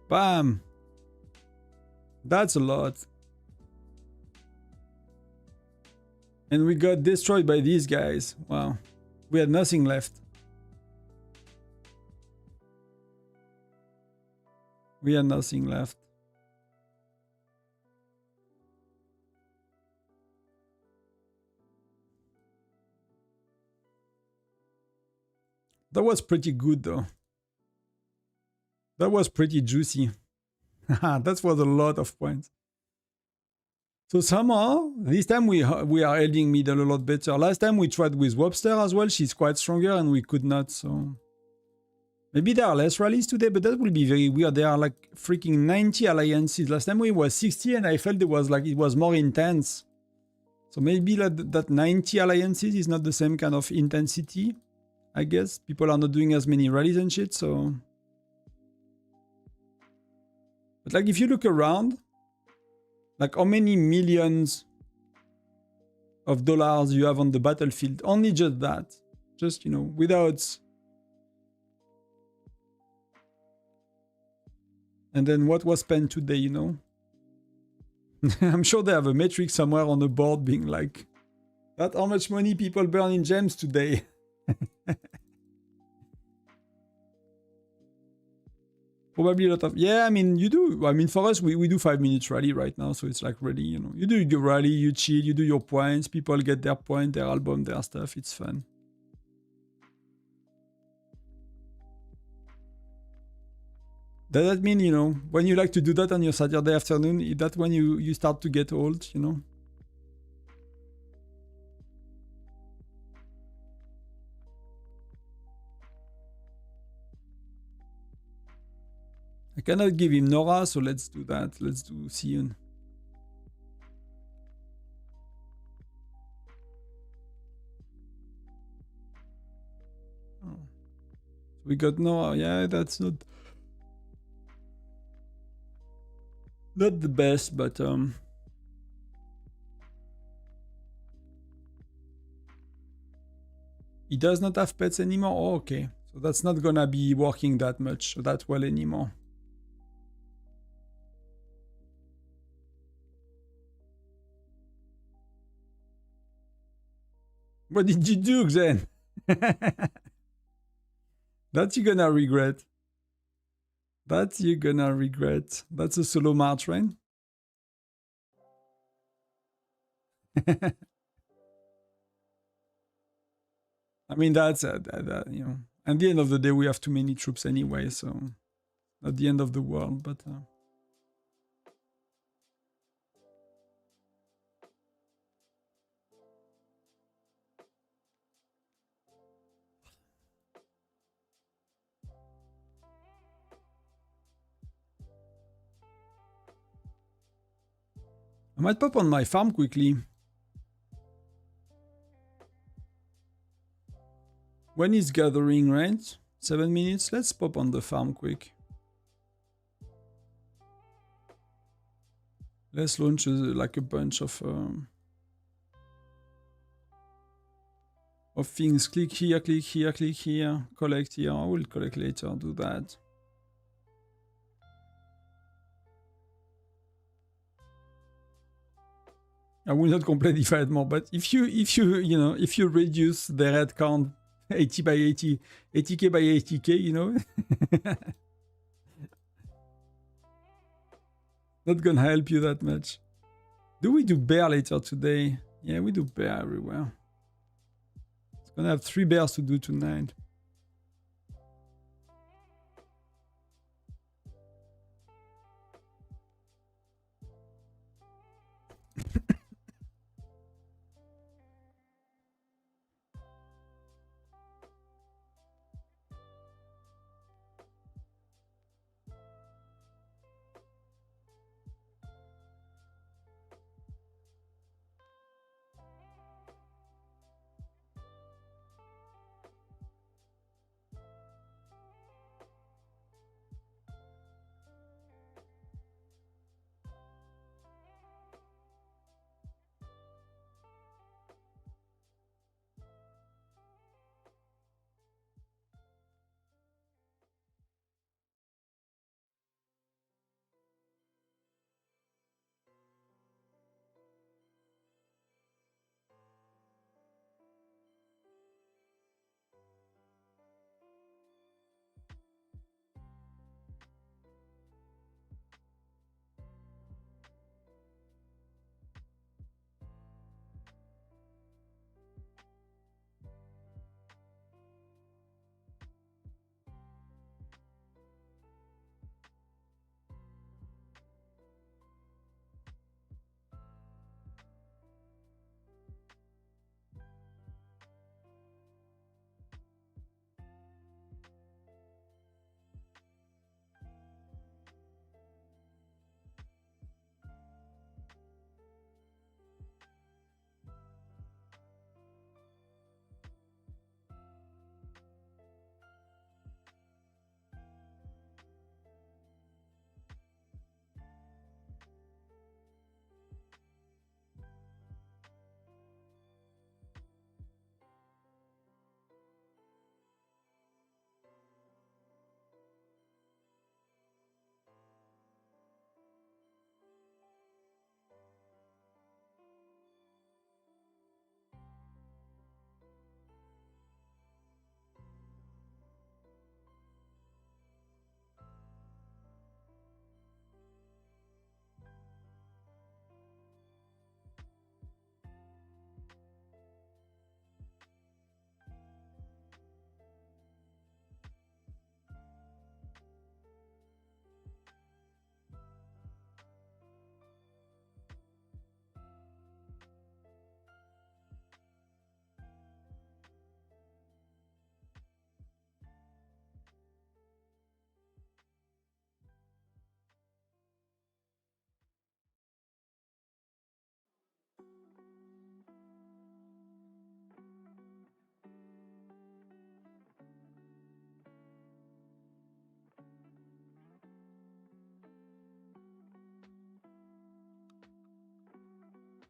Bam. That's a lot. And we got destroyed by these guys. Wow. We had nothing left. We had nothing left. That was pretty good though. That was pretty juicy. That was a lot of points. So somehow, this time we are holding middle a lot better. Last time we tried with Webster as well. She's quite stronger and we could not, so... Maybe there are less rallies today, but that will be very weird. There are like freaking 90 alliances. Last time we was 60 and I felt it was more intense. So maybe that 90 alliances is not the same kind of intensity, I guess. People are not doing as many rallies and shit, so... But like if you look around, like how many millions of dollars you have on the battlefield, only just that. Just, you know, without... And then what was spent today, you know? I'm sure they have a metric somewhere on the board being like, that's how much money people burn in gems today. Probably a lot of... Yeah, I mean, you do... I mean, for us, we do 5 minutes rally right now, so it's like really, you know, you do your rally, you chill, you do your points, people get their point, their album, their stuff, it's fun. Does that mean, you know, when you like to do that on your Saturday afternoon, is that when you start to get old, you know? I cannot give him Nora, so let's do that. Let's do Sion. Oh. We got Nora. Yeah, that's not the best, but he does not have pets anymore. Oh, okay, so that's not gonna be working that much, that well anymore. What did you do, Xen? That you're gonna regret. That you're gonna regret. That's a solo march, right? I mean, that's you know. At the end of the day, we have too many troops anyway, so not the end of the world. But I might pop on my farm quickly. When is gathering, right? 7 minutes. Let's pop on the farm quick. Let's launch like a bunch of things. Click here, click here, click here, collect here. I will collect later. Do that. I will not complain if I had more, but if you if you reduce the red count 80 by 80, 80k by 80k, you know, not gonna help you that much. Do we do bear later today? Yeah, we do bear everywhere. It's gonna have 3 bears to do tonight.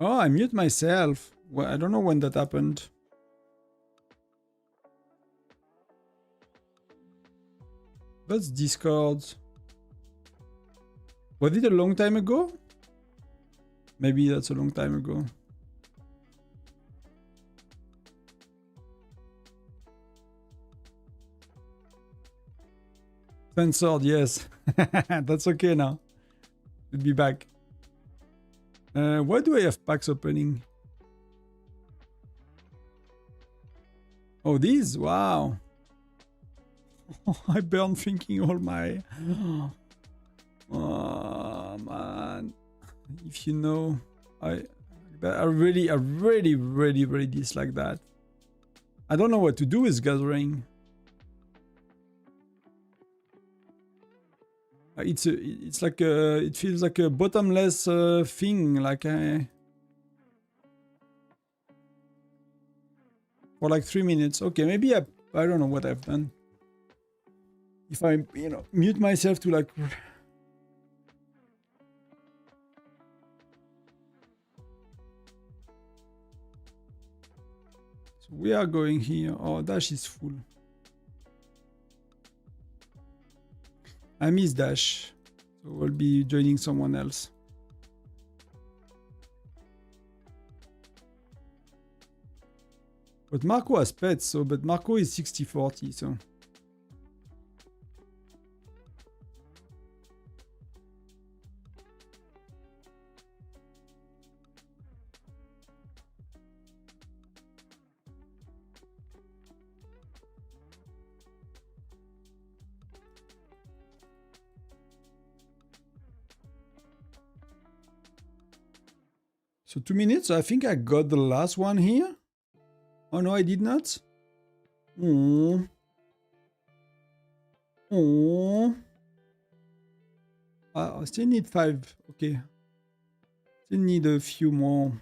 Oh, I mute myself. Well, I don't know when that happened. That's Discord. Was it a long time ago? Maybe that's a long time ago. Censored, yes. That's okay now. We'll be back. Why do I have packs opening? Oh, these? Wow. I burned thinking all my... Oh, man. If you know, I really dislike that. I don't know what to do with gathering. It's like it feels like a bottomless thing, like for like 3 minutes. Okay, maybe I don't know what I've done. If I mute myself to like We are going here. Oh, Dash is full. I miss Dash. So we'll be joining someone else. But Marco has pets, so but Marco is 60-40, so. So 2 minutes, I think I got the last one here. Oh no, I did not. Oh. Oh. I still need 5. Okay. Still need a few more.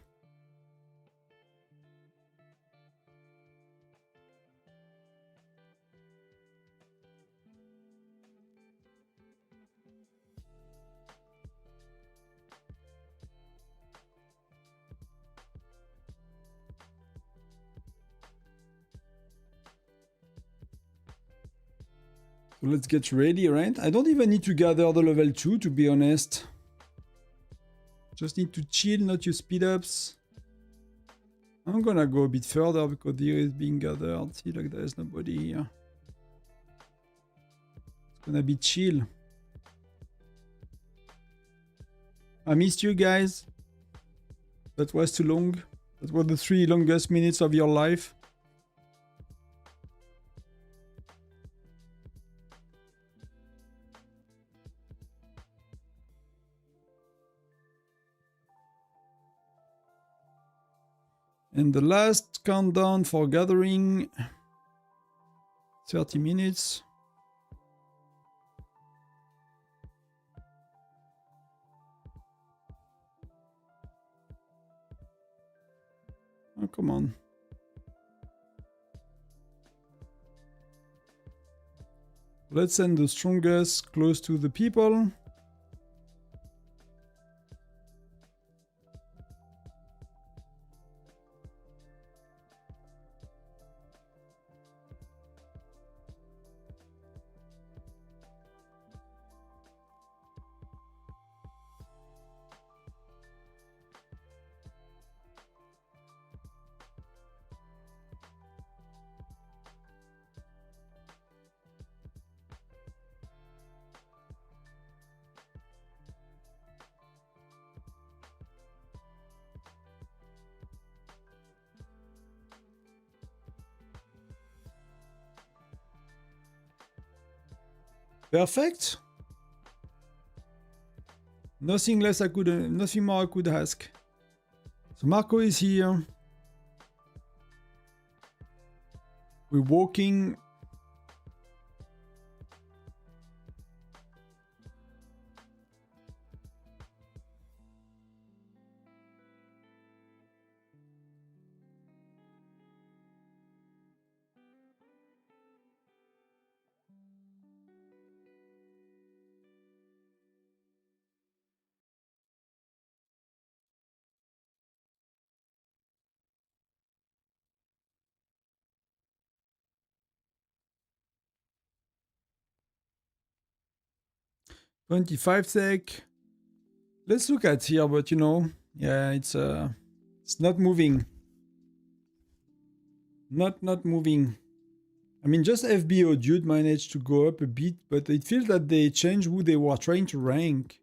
So let's get ready, right? I don't even need to gather the level 2, to be honest. Just need to chill, not use speed ups. I'm gonna go a bit further because here is being gathered. See, like there's nobody here. It's gonna be chill. I missed you guys. That was too long. That was the 3 longest minutes of your life. And the last countdown for gathering, 30 minutes. Oh, come on. Let's send the strongest close to the people. Perfect. Nothing less I could, nothing more I could ask. So Marco is here. We're walking. $25 sec. Let's look at here, but you know, yeah, it's not moving. Not moving. I mean, just FBO dude managed to go up a bit, but it feels that they changed who they were trying to rank.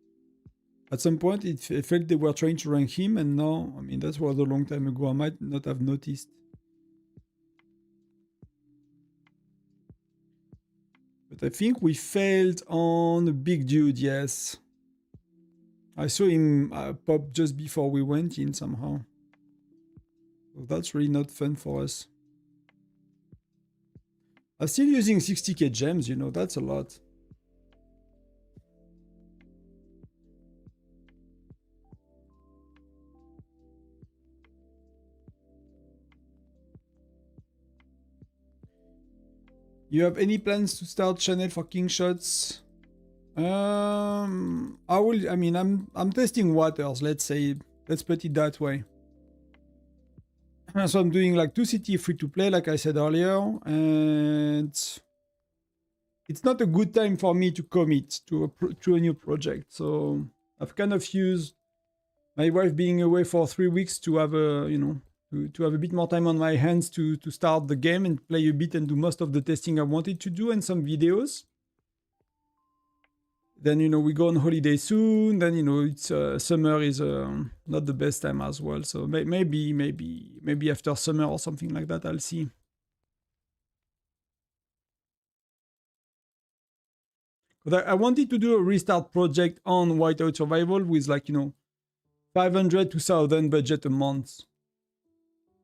At some point, it felt they were trying to rank him, and now, I mean, that was a long time ago. I might not have noticed. But I think we failed on a big dude, yes. I saw him pop just before we went in somehow. So that's really not fun for us. I'm still using 60k gems, you know, that's a lot. You have any plans to start channel for king shots? I'm testing waters, let's say. Let's put it that way. So I'm doing like 2CT free to play, like I said earlier, and it's not a good time for me to commit to a new project. So I've kind of used my wife being away for 3 weeks to have a, to have a bit more time on my hands to start the game and play a bit and do most of the testing I wanted to do and some videos. Then, we go on holiday soon. Then, it's summer is not the best time as well. So maybe after summer or something like that, I'll see. But I wanted to do a restart project on Whiteout Survival with 500 to 1,000 budget a month.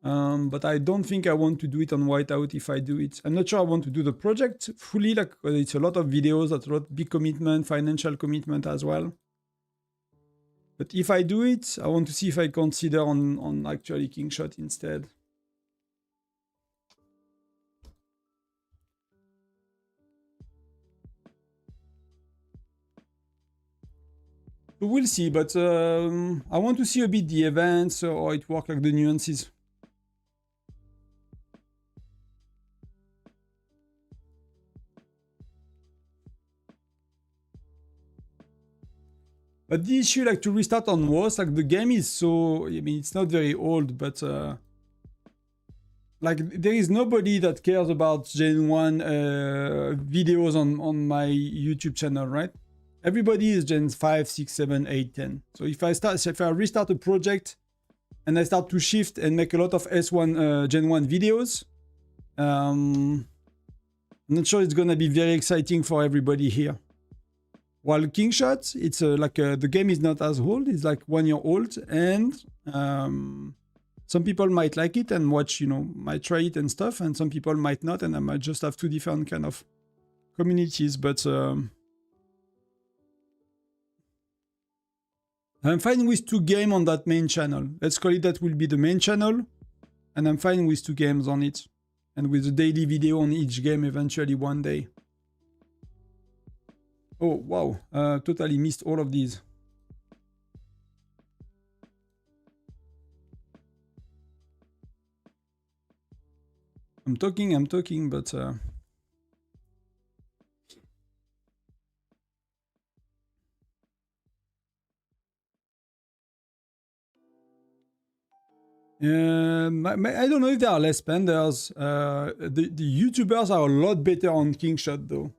But I don't think I want to do it on Whiteout if I do it. I'm not sure I want to do the project fully, it's a lot of videos, that's a lot big commitment, financial commitment as well. But if I do it, I want to see if I consider on actually Kingshot instead. We'll see, but I want to see a bit the events or it work, like the nuances. But the issue, to restart on WoS, the game is so, it's not very old, but there is nobody that cares about Gen 1 videos on my YouTube channel, right? Everybody is Gen 5, 6, 7, 8, 10. So if I restart a project and I start to shift and make a lot of S1 Gen 1 videos, I'm not sure it's gonna be very exciting for everybody here. While Kingshot, it's the game is not as old, it's 1 year old, and some people might like it and watch, might try it and stuff, and some people might not, and I might just have 2 different kind of communities, but I'm fine with 2 games on that main channel. Let's call it that will be the main channel, and I'm fine with 2 games on it, and with a daily video on each game eventually one day. Oh, wow, totally missed all of these. I'm talking, but... I don't know if there are less spenders. The YouTubers are a lot better on Kingshot, though.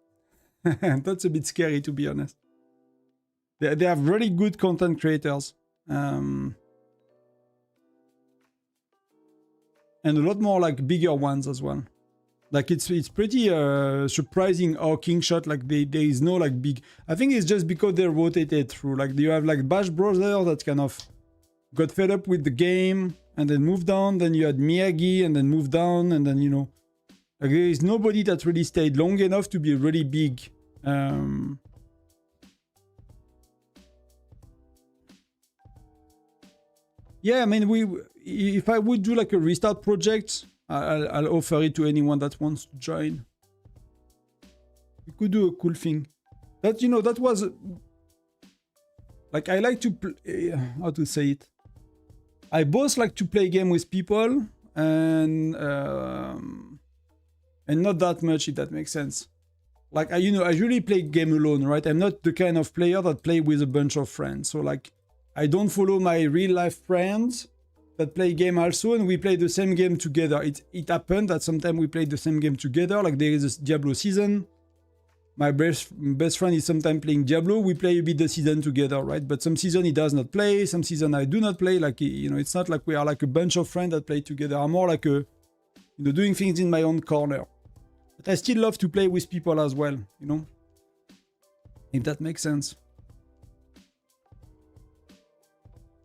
That's a bit scary, to be honest. They have really good content creators. And a lot more bigger ones as well. It's pretty surprising how Kingshot, there is no big... I think it's just because they rotated through. You have Bash Brother that kind of got fed up with the game and then moved on. Then you had Miyagi and then moved down. And then, there is nobody that really stayed long enough to be really big. Yeah, if I would do a restart project, I'll offer it to anyone that wants to join. We could do a cool thing. That, that was... I like to play... How to say it? I both like to play game with people and not that much, if that makes sense. I usually play game alone, right? I'm not the kind of player that play with a bunch of friends. So I don't follow my real life friends that play game also, and we play the same game together. It happened that sometimes we play the same game together. There is a Diablo season. My best friend is sometimes playing Diablo. We play a bit the season together, right? But some season he does not play. Some season I do not play. It's not like we are a bunch of friends that play together. I'm more doing things in my own corner. But I still love to play with people as well, if that makes sense.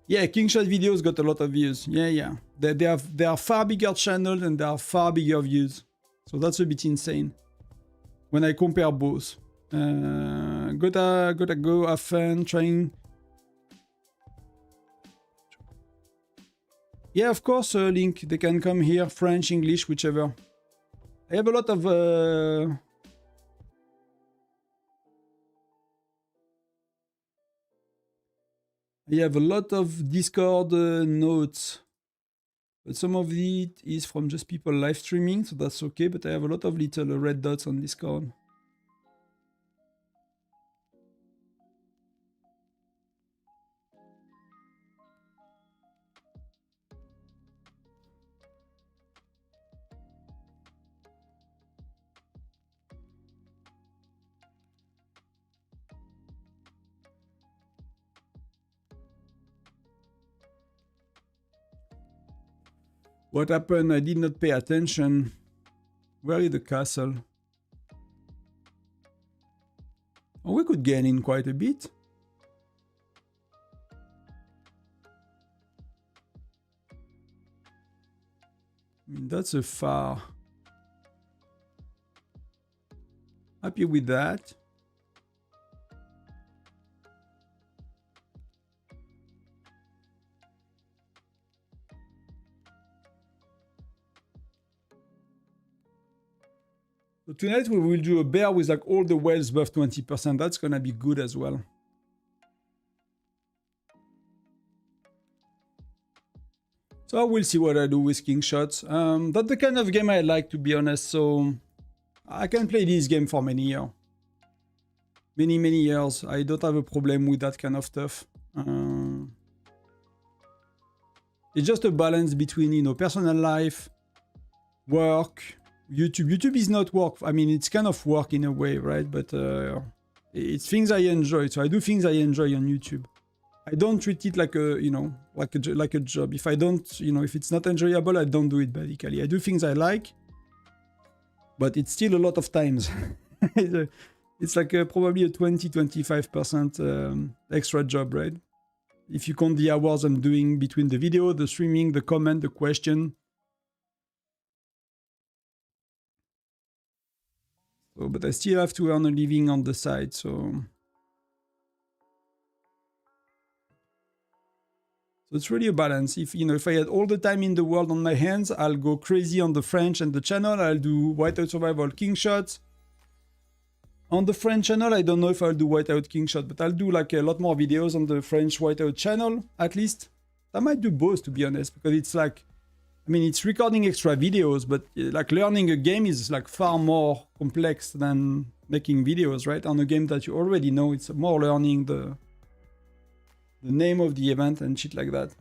Yeah, Kingshot videos got a lot of views. Yeah. They are far bigger channels and they are far bigger views. So that's a bit insane when I compare both. Gotta go have fun trying. Yeah, of course, Link. They can come here, French, English, whichever. I have a lot of... I have a lot of Discord notes. But some of it is from just people live streaming, so that's okay. But I have a lot of little red dots on Discord. What happened? I did not pay attention. Where is the castle? Oh, we could gain in quite a bit. I mean, that's a far. Happy with that. So tonight we will do a bear with like all the wells buff 20%. That's gonna be good as well. So we'll see what I do with king shots. That's the kind of game I like, to be honest. So I can play this game for many years. Many years. I don't have a problem with that kind of stuff. It's just a balance between, you know, personal life, work, YouTube. YouTube is not work. I mean, it's kind of work in a way, right? But it's things I enjoy. So I do things I enjoy on YouTube. I don't treat it like a, you know, like a job. If I don't, you know, if it's not enjoyable, I don't do it basically. I do things I like, but it's still a lot of times. It's like probably a 20-25% extra job, right? If you count the hours I'm doing between the video, the streaming, the comment, the question. So, but I still have to earn a living on the side, so it's really a balance. If, you know, if I had all the time in the world on my hands, I'll go crazy on the French and the channel. I'll do Whiteout Survival King Shots. On the French channel, I don't know if I'll do Whiteout King Shot, but I'll do like a lot more videos on the French Whiteout channel, at least. I might do both, to be honest, because it's like, I mean, it's recording extra videos, but like learning a game is like far more complex than making videos, right? On a game that you already know, it's more learning the name of the event and shit like that.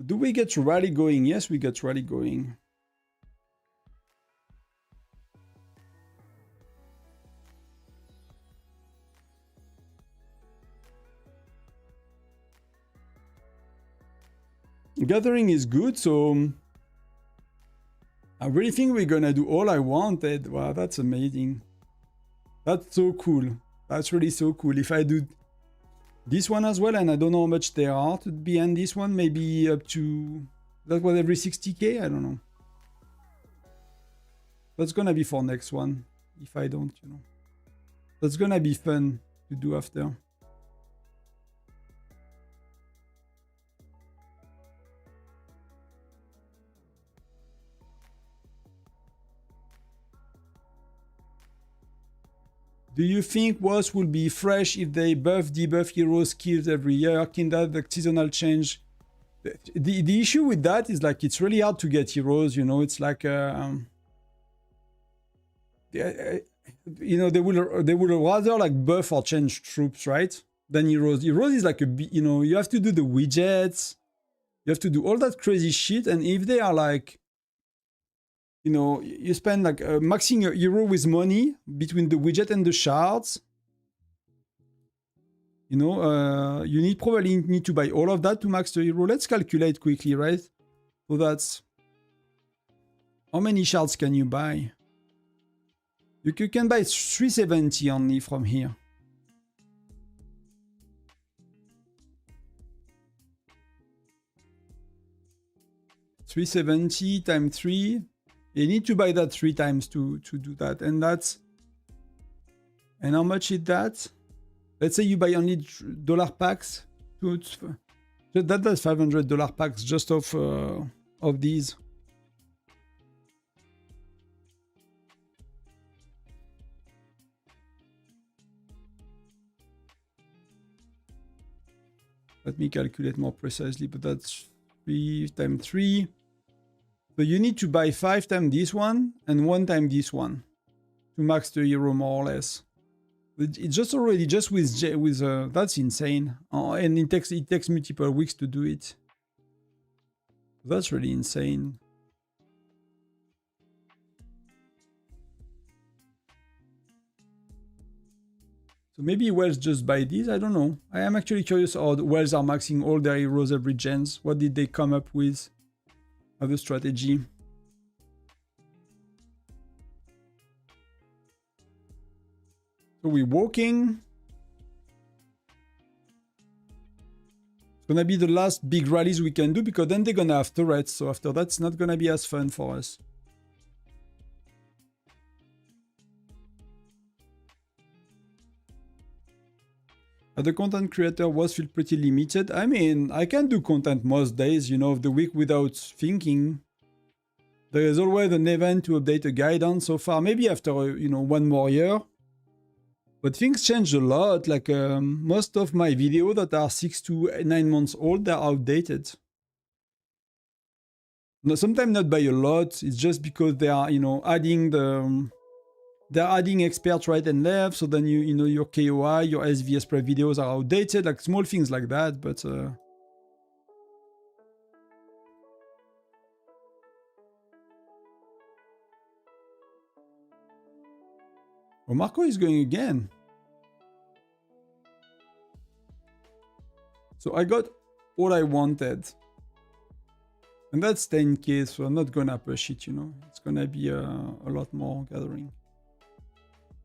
Do we get rally going? Yes, we get rally going. Gathering is good, so I really think we're gonna do all I wanted. Wow, that's amazing. That's so cool. That's really so cool. If I do this one as well, and I don't know how much there are to be in this one, maybe up to, that was every 60k, I don't know. That's gonna be for next one, if I don't, you know. That's gonna be fun to do after. Do you think WoS will be fresh if they buff, debuff hero skills every year? Can that the seasonal change? The issue with that is like it's really hard to get heroes, you know. It's like you know, they will rather like buff or change troops, right? Than heroes. Heroes is like a, you know, you have to do the widgets, you have to do all that crazy shit, and if they are like, you know, you spend like maxing a hero with money between the widget and the shards. You know, you probably need to buy all of that to max the hero. Let's calculate quickly, right? So that's, how many shards can you buy? You can buy 370 only from here. $370 times 3. You need to buy that 3 times to do that. And that's, and how much is that? Let's say you buy only dollar packs. That's $500 packs just of these. Let me calculate more precisely, but that's 3 times 3. So you need to buy 5 times this one and 1 time this one to max the hero more or less. It's just already just with that's insane. And it takes multiple weeks to do it. That's really insane. So maybe Wells just buy these, I don't know. I am actually curious how the Wells are maxing all their heroes every gens. What did they come up with as a strategy? So we're walking. It's gonna be the last big rallies we can do because then they're gonna have turrets. So after that, it's not gonna be as fun for us. As a content creator was feel pretty limited. I mean, I can do content most days, you know, of the week without thinking. There is always an event to update a guidance so far. Maybe after, you know, 1 more year. But things change a lot. Like most of my videos that are 6 to 9 months old, they're outdated. No, sometimes not by a lot. It's just because they are, you know, adding they're adding experts right and left. So then you know your KOI, your SVS prep videos are outdated. Like small things like that. But oh, Marco is going again. So I got what I wanted. And that's 10k, so I'm not gonna push it, you know. It's gonna be a lot more gathering.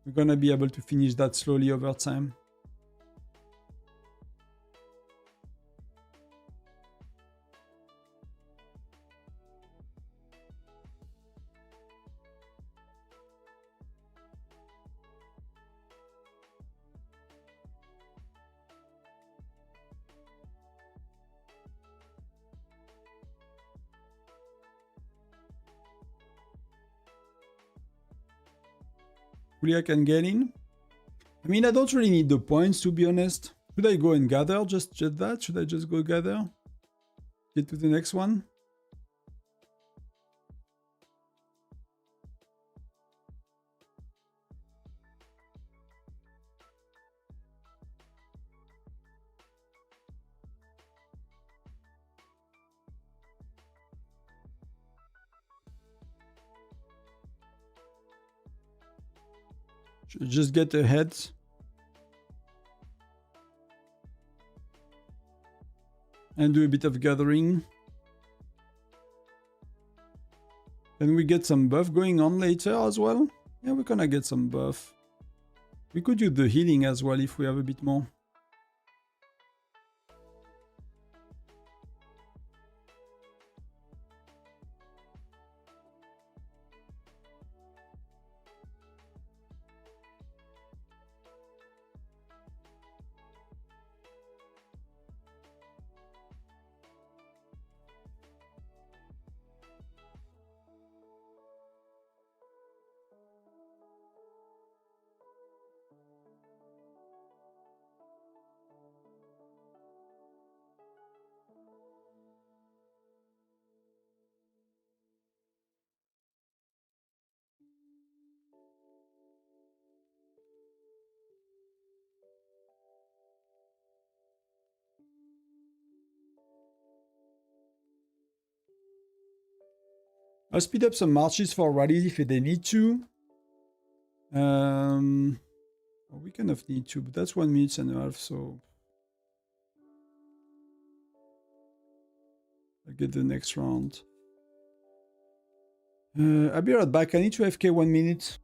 We're gonna be able to finish that slowly over time. I can get in. I mean, I don't really need the points, to be honest. Should I go and gather? Just that? Should I just go gather? Get to the next one? Should just get ahead. And do a bit of gathering. Can we get some buff going on later as well? Yeah, we're gonna get some buff. We could use the healing as well if we have a bit more. I'll speed up some marches for rallies if they need to. We kind of need to, but that's 1 minute and a half, so I'll get the next round. I'll be right back. I need to FK 1 minute.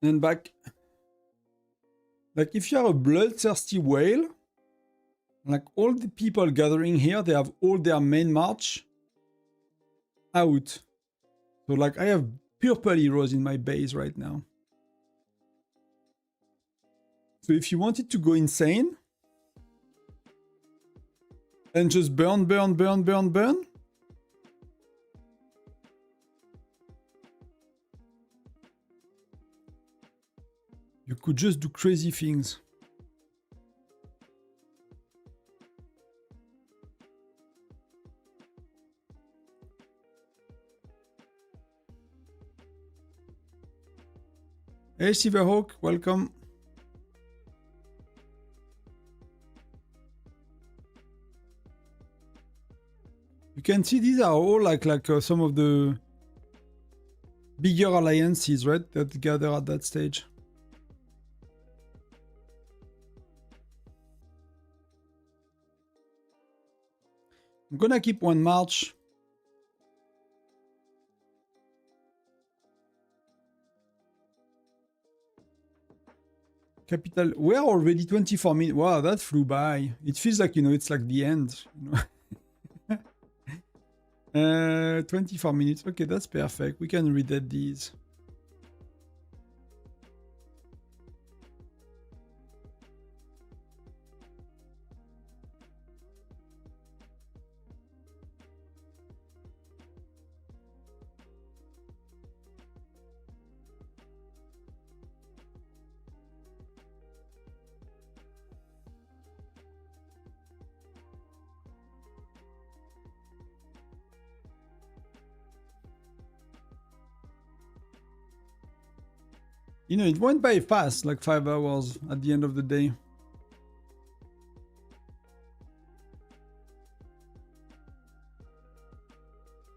And back. Like if you're a bloodthirsty whale, like all the people gathering here, they have all their main march out. So like I have purple heroes in my base right now. So if you wanted to go insane and just burn, burn, burn, burn, burn, you could just do crazy things. Hey Silverhawk, welcome. You can see these are all like some of the bigger alliances, right? That gather at that stage. I'm gonna keep one march. Capital, we're already 24 minutes. Wow, that flew by. It feels like, you know, it's like the end. You know? 24 minutes. Okay, that's perfect. We can read these. You know, it went by fast, like 5 hours at the end of the day.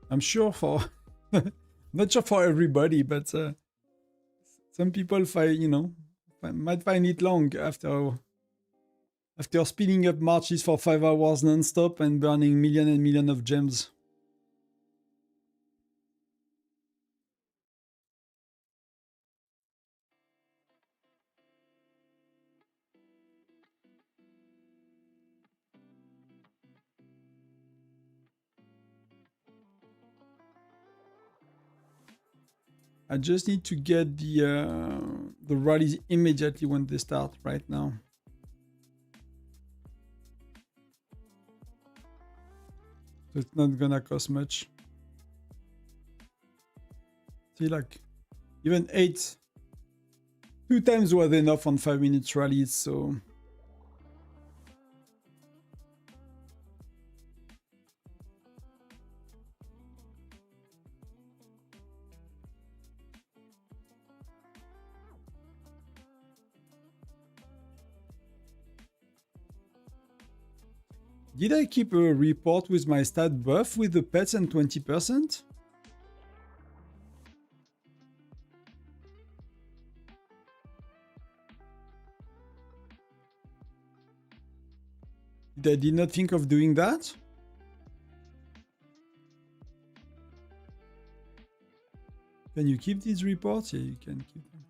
I'm sure for, not sure for everybody, but some people find, you know, might find it long after speeding up marches for 5 hours non-stop and burning million and million of gems. I just need to get the rallies immediately when they start right now. So it's not gonna cost much. See, like, even 2 times was enough on 5 minutes rallies, so... Did I keep a report with my stat buff with the pets and 20%? I did not think of doing that. Can you keep these reports? Yeah, you can keep them.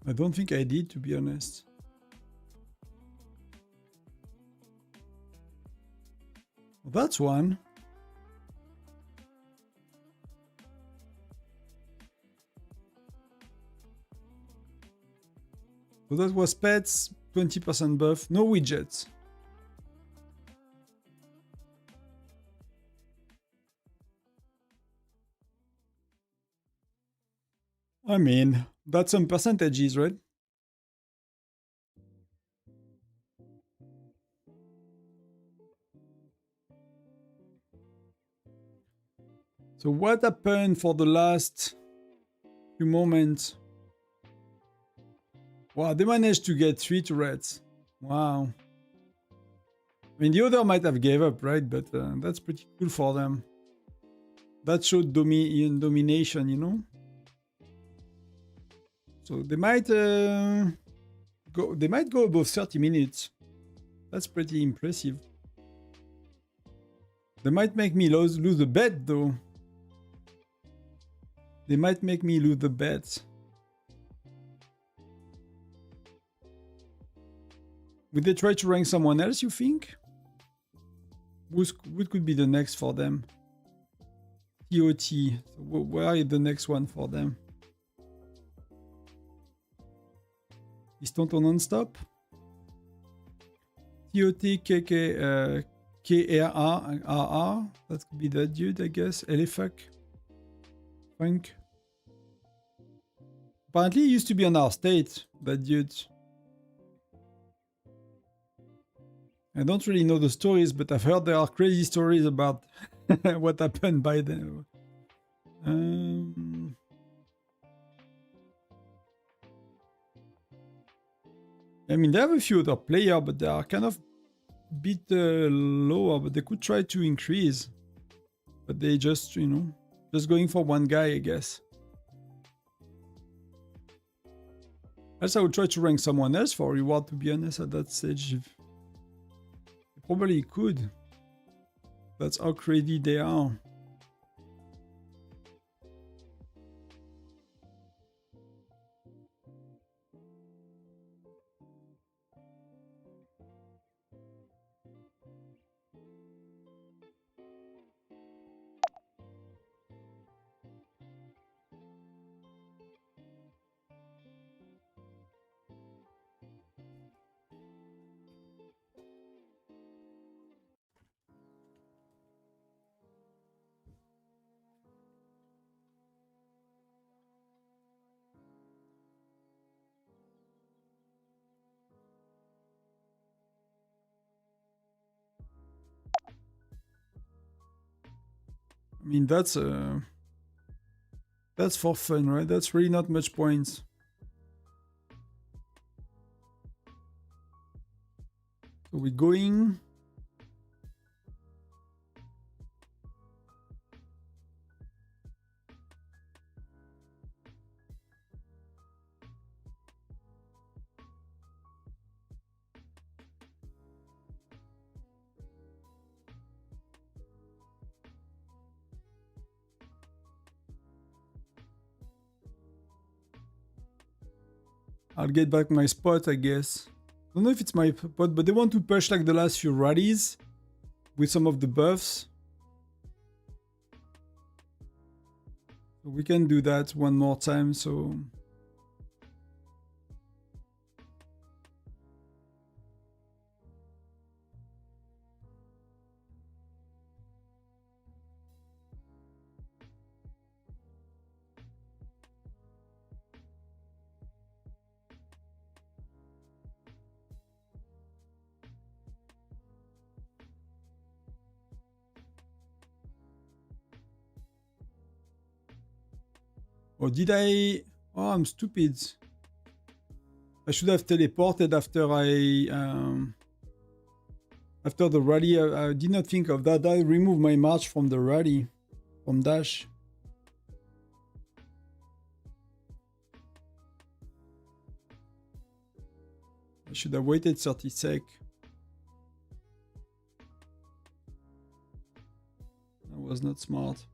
I don't think I did, to be honest. Well, that's one. So that was pets, 20% buff, no widgets. I mean, that's some percentages, right? So what happened for the last few moments? Wow, they managed to get 3 turrets. Wow. I mean, the other might have gave up, right? But that's pretty cool for them. That showed domination, you know? So they might go above 30 minutes. That's pretty impressive. They might make me lose the bet, though. They might make me lose the bet. Would they try to rank someone else, you think? What could be the next for them? TOT. So where is the next one for them? Is Tonton non-stop? TOT, KK, KRR. That could be that dude, I guess. Elefuck. Frank. Apparently he used to be on our state, that dude. I don't really know the stories, but I've heard there are crazy stories about what happened by them. I mean, they have a few other players, but they are kind of a bit lower, but they could try to increase. But they just, you know, just going for one guy, I guess. Else I would try to rank someone else for reward, to be honest, at that stage. Probably could. That's how crazy they are. I mean, that's for fun, right? That's really not much points. So we're going. I'll get back my spot, I guess. I don't know if it's my spot, but they want to push like the last few rallies with some of the buffs. So we can do that one more time, so... Oh, did I... Oh, I'm stupid. I should have teleported after after the rally. I did not think of that. I removed my march from the rally, from dash. I should have waited 30 sec. That was not smart.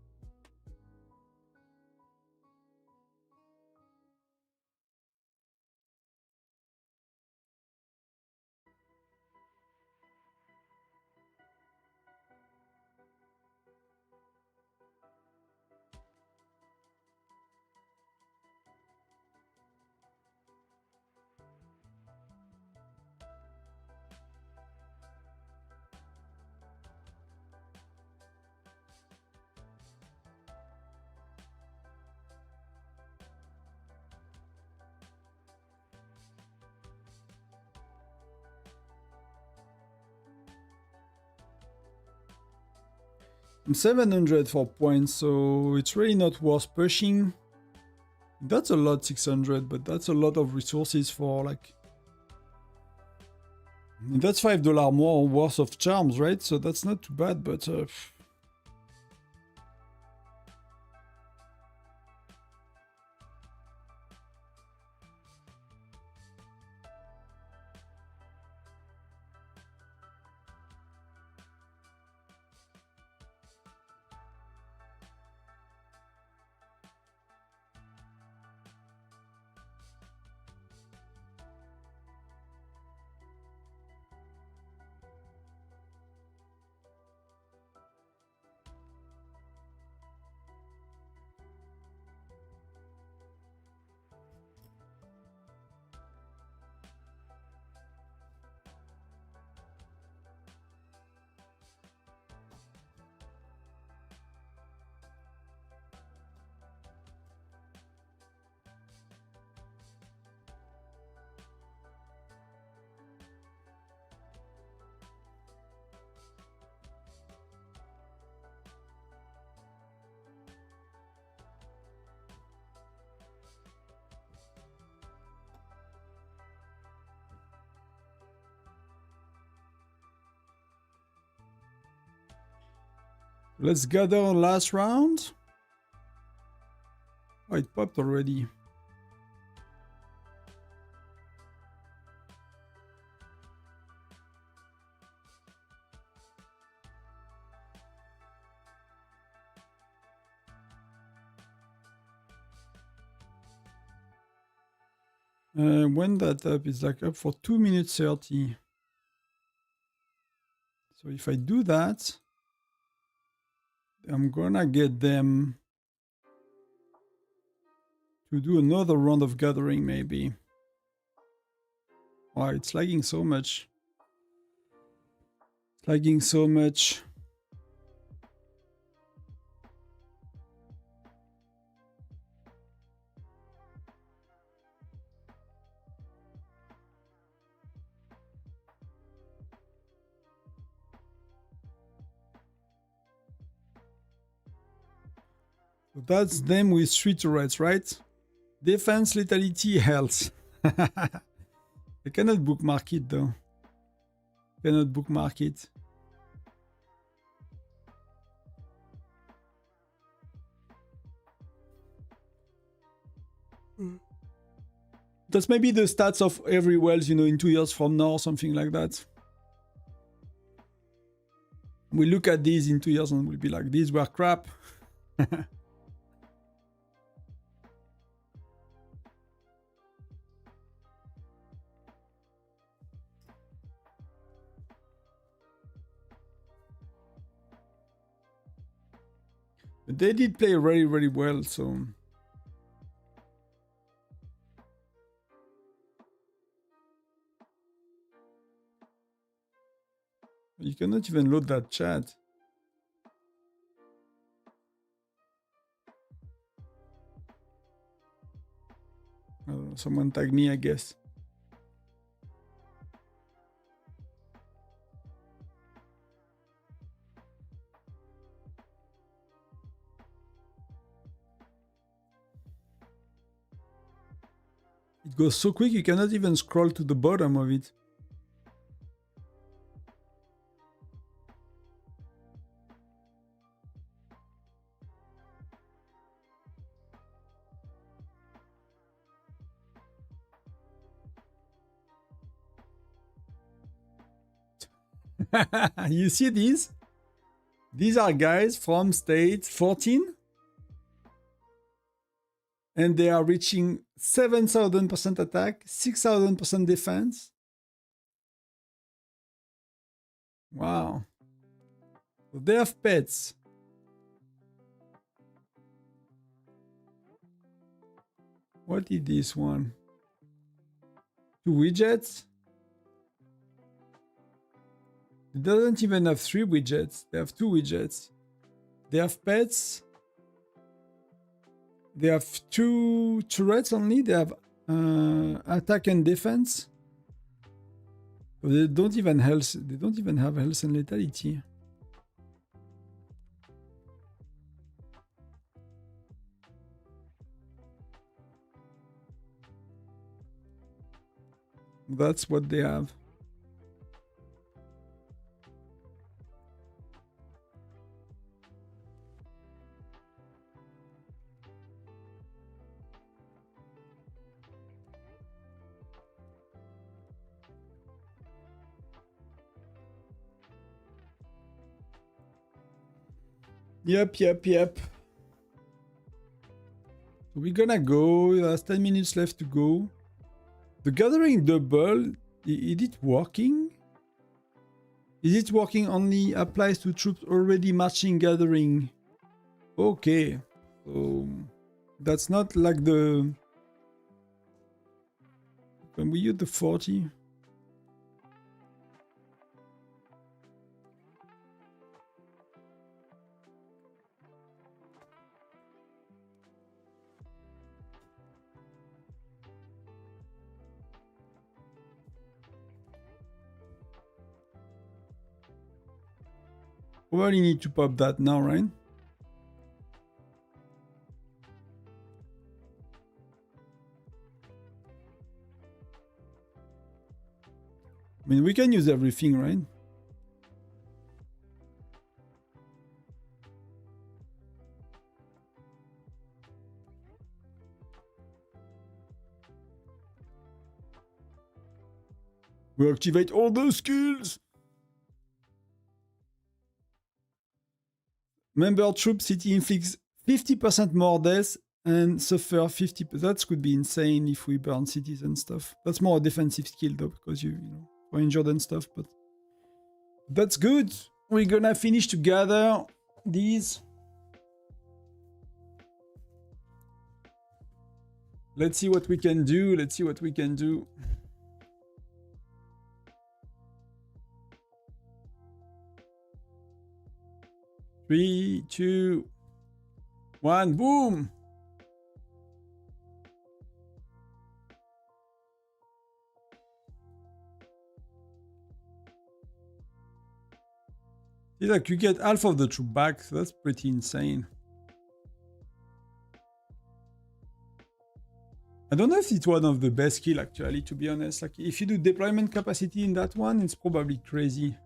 I'm 700 for points, so it's really not worth pushing. That's a lot, 600, but that's a lot of resources for like... That's $5 more worth of charms, right? So that's not too bad, but... Let's gather last round. Oh, it popped already. When that up is like up for 2 minutes 30. So if I do that, I'm gonna get them to do another round of gathering maybe. Wow, it's lagging so much. It's lagging so much. So that's them with 3 turrets, right? Defense, lethality, health. I cannot bookmark it though. Cannot bookmark it. That's maybe the stats of every Wells, you know, in 2 years from now or something like that. We look at these in 2 years and we'll be like, these were crap. But they did play really, really well, so... You cannot even load that chat. I don't know, someone tag me, I guess. It goes so quick you cannot even scroll to the bottom of it. You see these? These are guys from state 14. And they are reaching 7,000% attack, 6,000% defense. Wow. So they have pets. What is this one? 2 widgets? It doesn't even have 3 widgets. They have 2 widgets. They have pets. They have 2 turrets only. They have attack and defense. But they don't even health. They don't even have health and lethality. That's what they have. Yep. So we're gonna go. There's 10 minutes left to go. The gathering double, is it working? Is it working only applies to troops already marching gathering? Okay. So that's not like the... When we use the 40. We only need to pop that now, right? I mean, we can use everything, right? We activate all those skills. Member troop city inflicts 50% more deaths and suffer 50%. That could be insane if we burn cities and stuff. That's more a defensive skill though, because you know, we're injured and stuff, but that's good. We're gonna finish to gather these. Let's see what we can do. 3, 2, 1, boom! See, like you get half of the troop back. So that's pretty insane. I don't know if it's one of the best skill actually, to be honest. Like if you do deployment capacity in that one, it's probably crazy.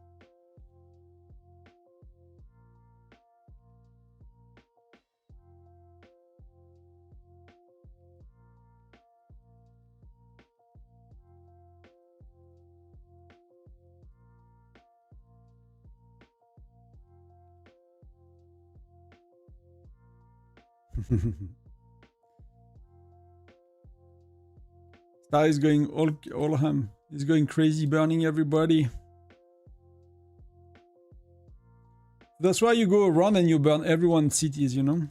Star is going all ham. He's going crazy, burning everybody. That's why you go around and you burn everyone's cities, you know.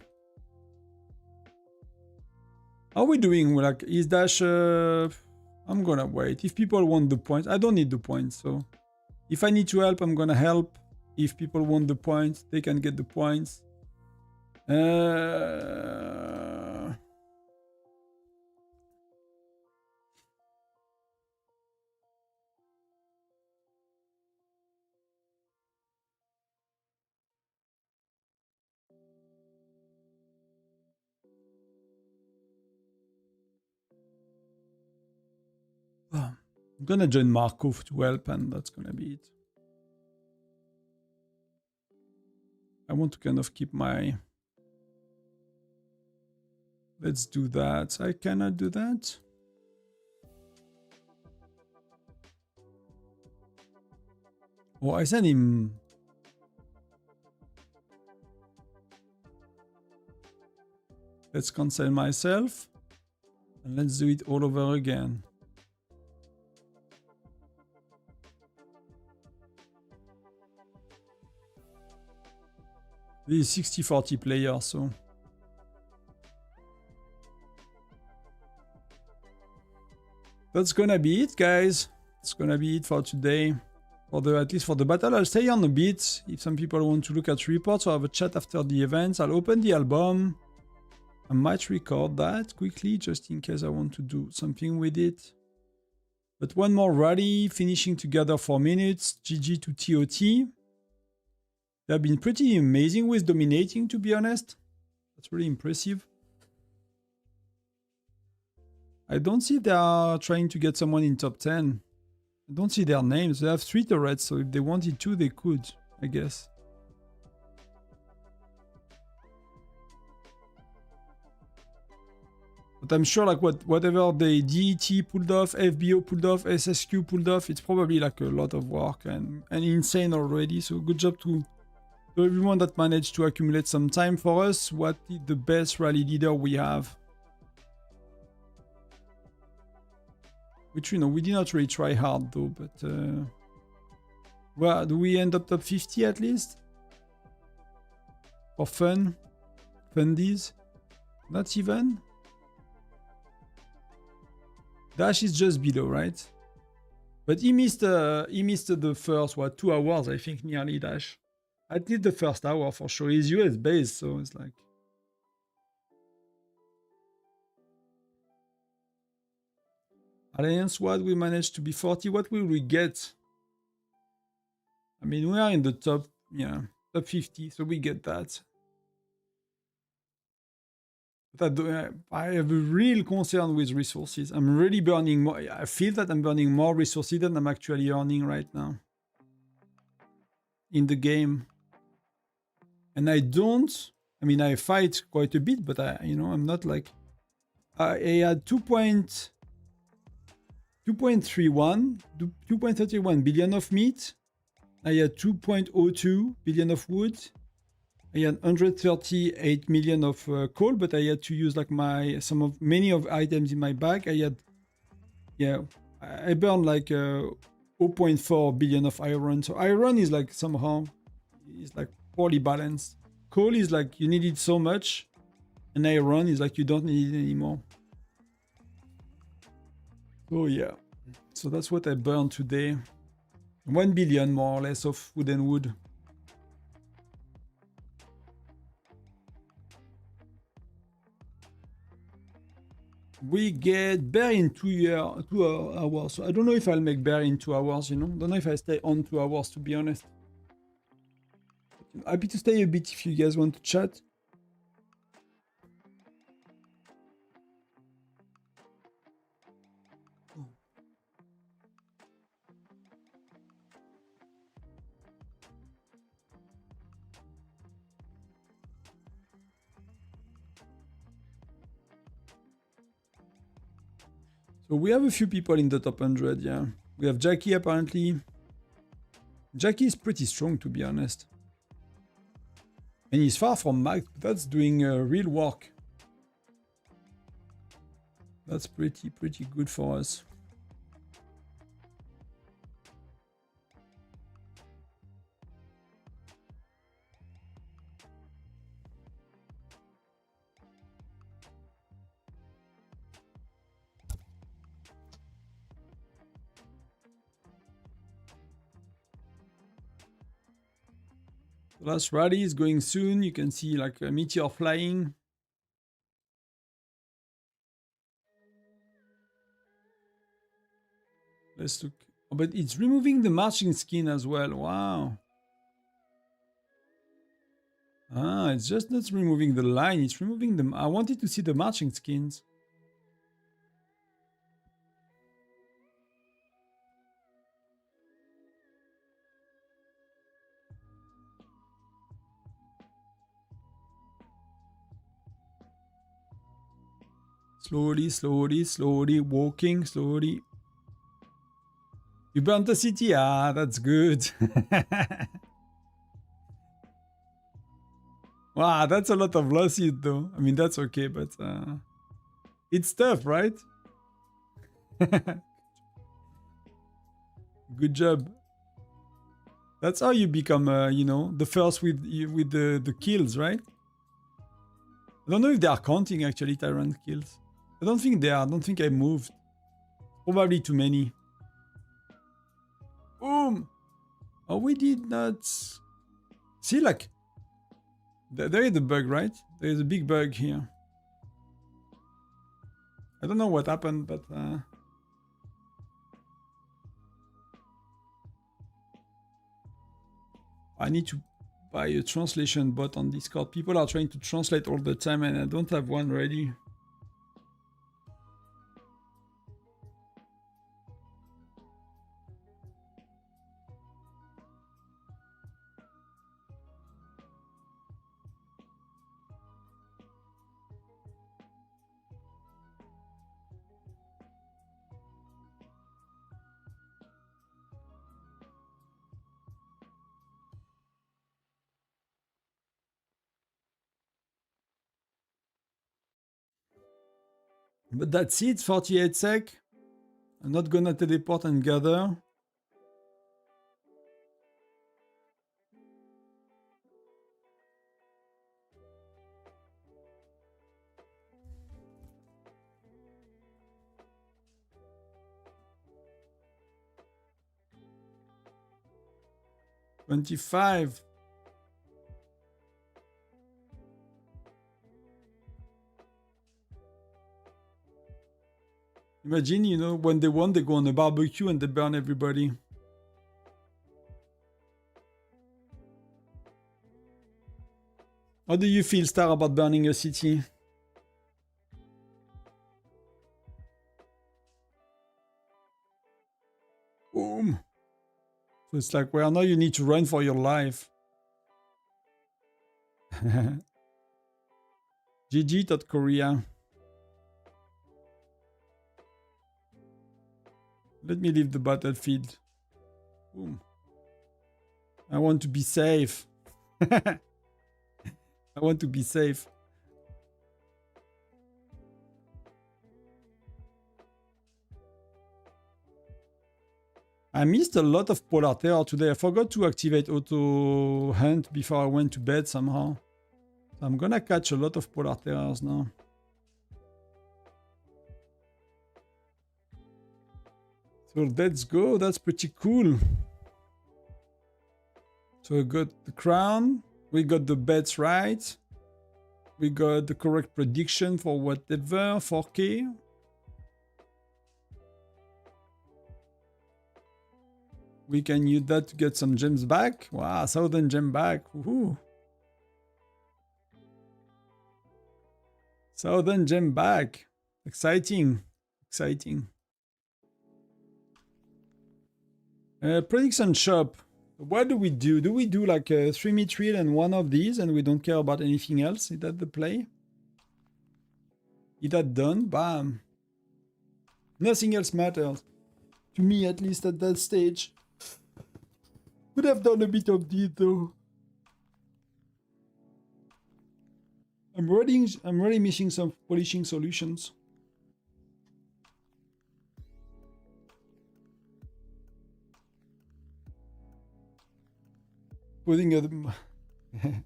How are we doing? Like, is dash? I'm gonna wait. If people want the points, I don't need the points. So, if I need to help, I'm gonna help. If people want the points, they can get the points. I'm gonna join Markov to help, and that's gonna be it. I want to kind of keep my... Let's do that. I cannot do that. Oh, I sent him... Let's cancel myself. And let's do it all over again. This is 60-40 player, so... That's gonna be it, guys. It's gonna be it for today. At least for the battle, I'll stay on a bit. If some people want to look at reports or have a chat after the events, I'll open the album. I might record that quickly, just in case I want to do something with it. But one more rally, finishing together 4 minutes. GG to TOT. They've been pretty amazing with dominating, to be honest. That's really impressive. I don't see they are trying to get someone in top 10. I don't see their names. They have 3 turrets, so if they wanted to, they could, I guess. But I'm sure like whatever the DET pulled off, FBO pulled off, SSQ pulled off, it's probably like a lot of work and insane already. So good job to everyone that managed to accumulate some time for us. What is the best rally leader we have? Which, you know, we did not really try hard though, but well, do we end up top 50 at least? For fun? Fundies? Not even? Dash is just below, right? But he missed the first, what, 2 hours, I think, nearly, Dash. At least the first hour for sure. He's US based, so it's like... Alliance, what? We managed to be 40. What will we get? I mean, we are in the top, yeah, top 50, so we get that. But I have a real concern with resources. I'm really burning more. I feel that I'm burning more resources than I'm actually earning right now in the game. And I mean, I fight quite a bit, but you know, I'm not like, I had 2.31 billion of meat. I had 2.02 billion of wood. I had 138 million of coal, but I had to use like many of items in my bag. I burned like 0.4 billion of iron. So iron is like somehow is like poorly balanced. Coal is like you need it so much, and iron is like you don't need it anymore. Oh yeah, so that's what I burned today. 1 billion more or less of wood and wood. We get bear in 2 hours. So I don't know if I'll make bear in 2 hours, you know. Don't know if I stay on 2 hours, to be honest. Happy to stay a bit if you guys want to chat. So we have a few people in the top 100, yeah. We have Jackie, apparently. Jackie is pretty strong, to be honest. And he's far from max. That's doing real work. That's pretty good for us. The last rally is going soon. You can see like a meteor flying. Let's look. Oh, but it's removing the marching skin as well. Wow. Ah, it's just not removing the line. It's removing them. I wanted to see the marching skins. Slowly, walking, slowly. You burnt the city? Ah, that's good. Wow, that's a lot of losses though. I mean, that's okay, but it's tough, right? Good job. That's how you become, you know, the first with the kills, right? I don't know if they are counting actually Tyrant kills. I don't think they are. I don't think I moved. Probably too many. Boom! Oh, we did not. See, like, there is a bug, right? There is a big bug here. I don't know what happened, but I need to buy a translation bot on Discord. People are trying to translate all the time and I don't have one ready. But that's it, 48 sec. I'm not gonna teleport and gather. $25. Imagine, you know, when they won, they go on a barbecue and they burn everybody. How do you feel, Star, about burning a city? Boom. So it's like, well, now you need to run for your life. GG.Korea. Let me leave the battlefield. Boom. I want to be safe. I want to be safe. I missed a lot of polar terror today. I forgot to activate auto hunt before I went to bed somehow. So I'm gonna catch a lot of polar terrors now. So let's go. That's pretty cool. So we got the crown. We got the bets right. We got the correct prediction for whatever, 4K. We can use that to get some gems back. Wow, 1,000 gem back. Woohoo. 1,000 gem back. Exciting. Exciting. Prediction shop. What do we do? Do we do like a 3 mithril and one of these and we don't care about anything else? Is that the play? Is that done? Bam. Nothing else matters. To me, at least at that stage. Could have done a bit of this though. I'm really missing some polishing solutions. Putting a I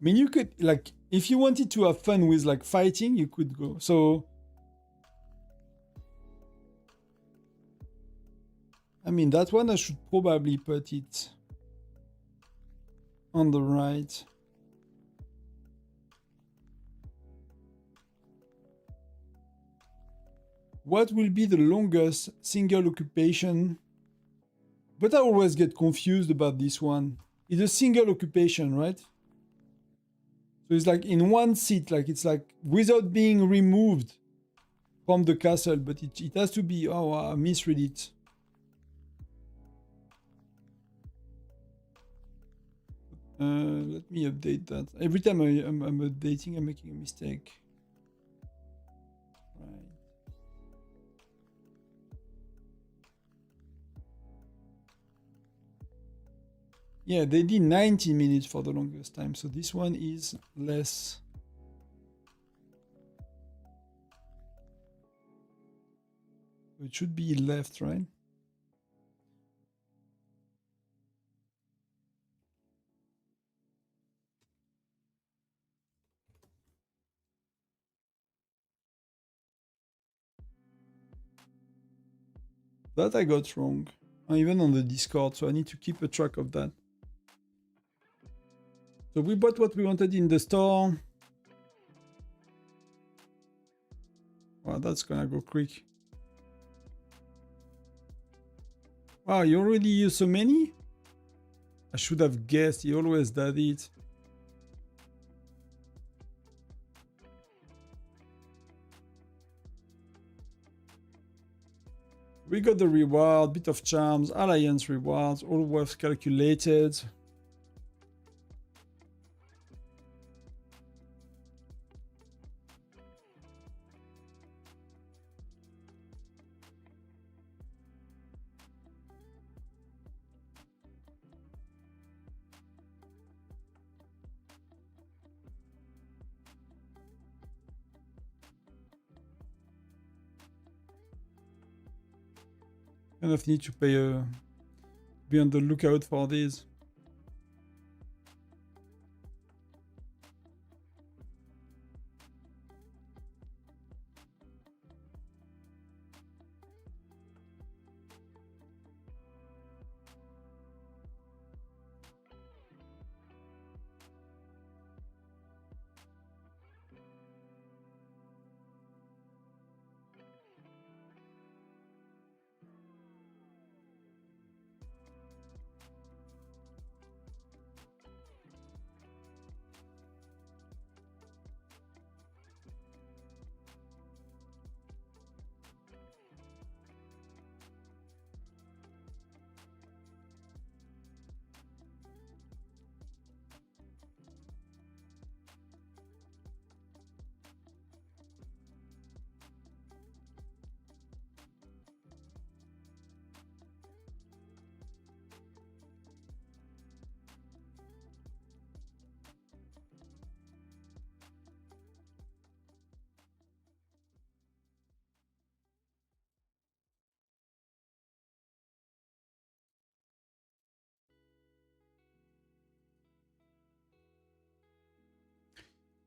mean, you could, like, if you wanted to have fun with, like, fighting, you could go. So, I mean, that one I should probably put it on the right. What will be the longest single occupation? But I always get confused about this one. It's a single occupation, right? So it's like in one seat, like it's like without being removed from the castle, but it has to be, oh, I misread it. Let me update that. Every time I'm updating, I'm making a mistake. Right. Yeah, they did 90 minutes for the longest time, so this one is less. It should be left, right? That I got wrong. Even on the Discord, so I need to keep a track of that. So we bought what we wanted in the store. Wow, that's gonna go quick. Wow, you already used so many? I should have guessed, he always does it. We got the reward, bit of charms, alliance rewards, all worth calculated. Kind of need to be on the lookout for these.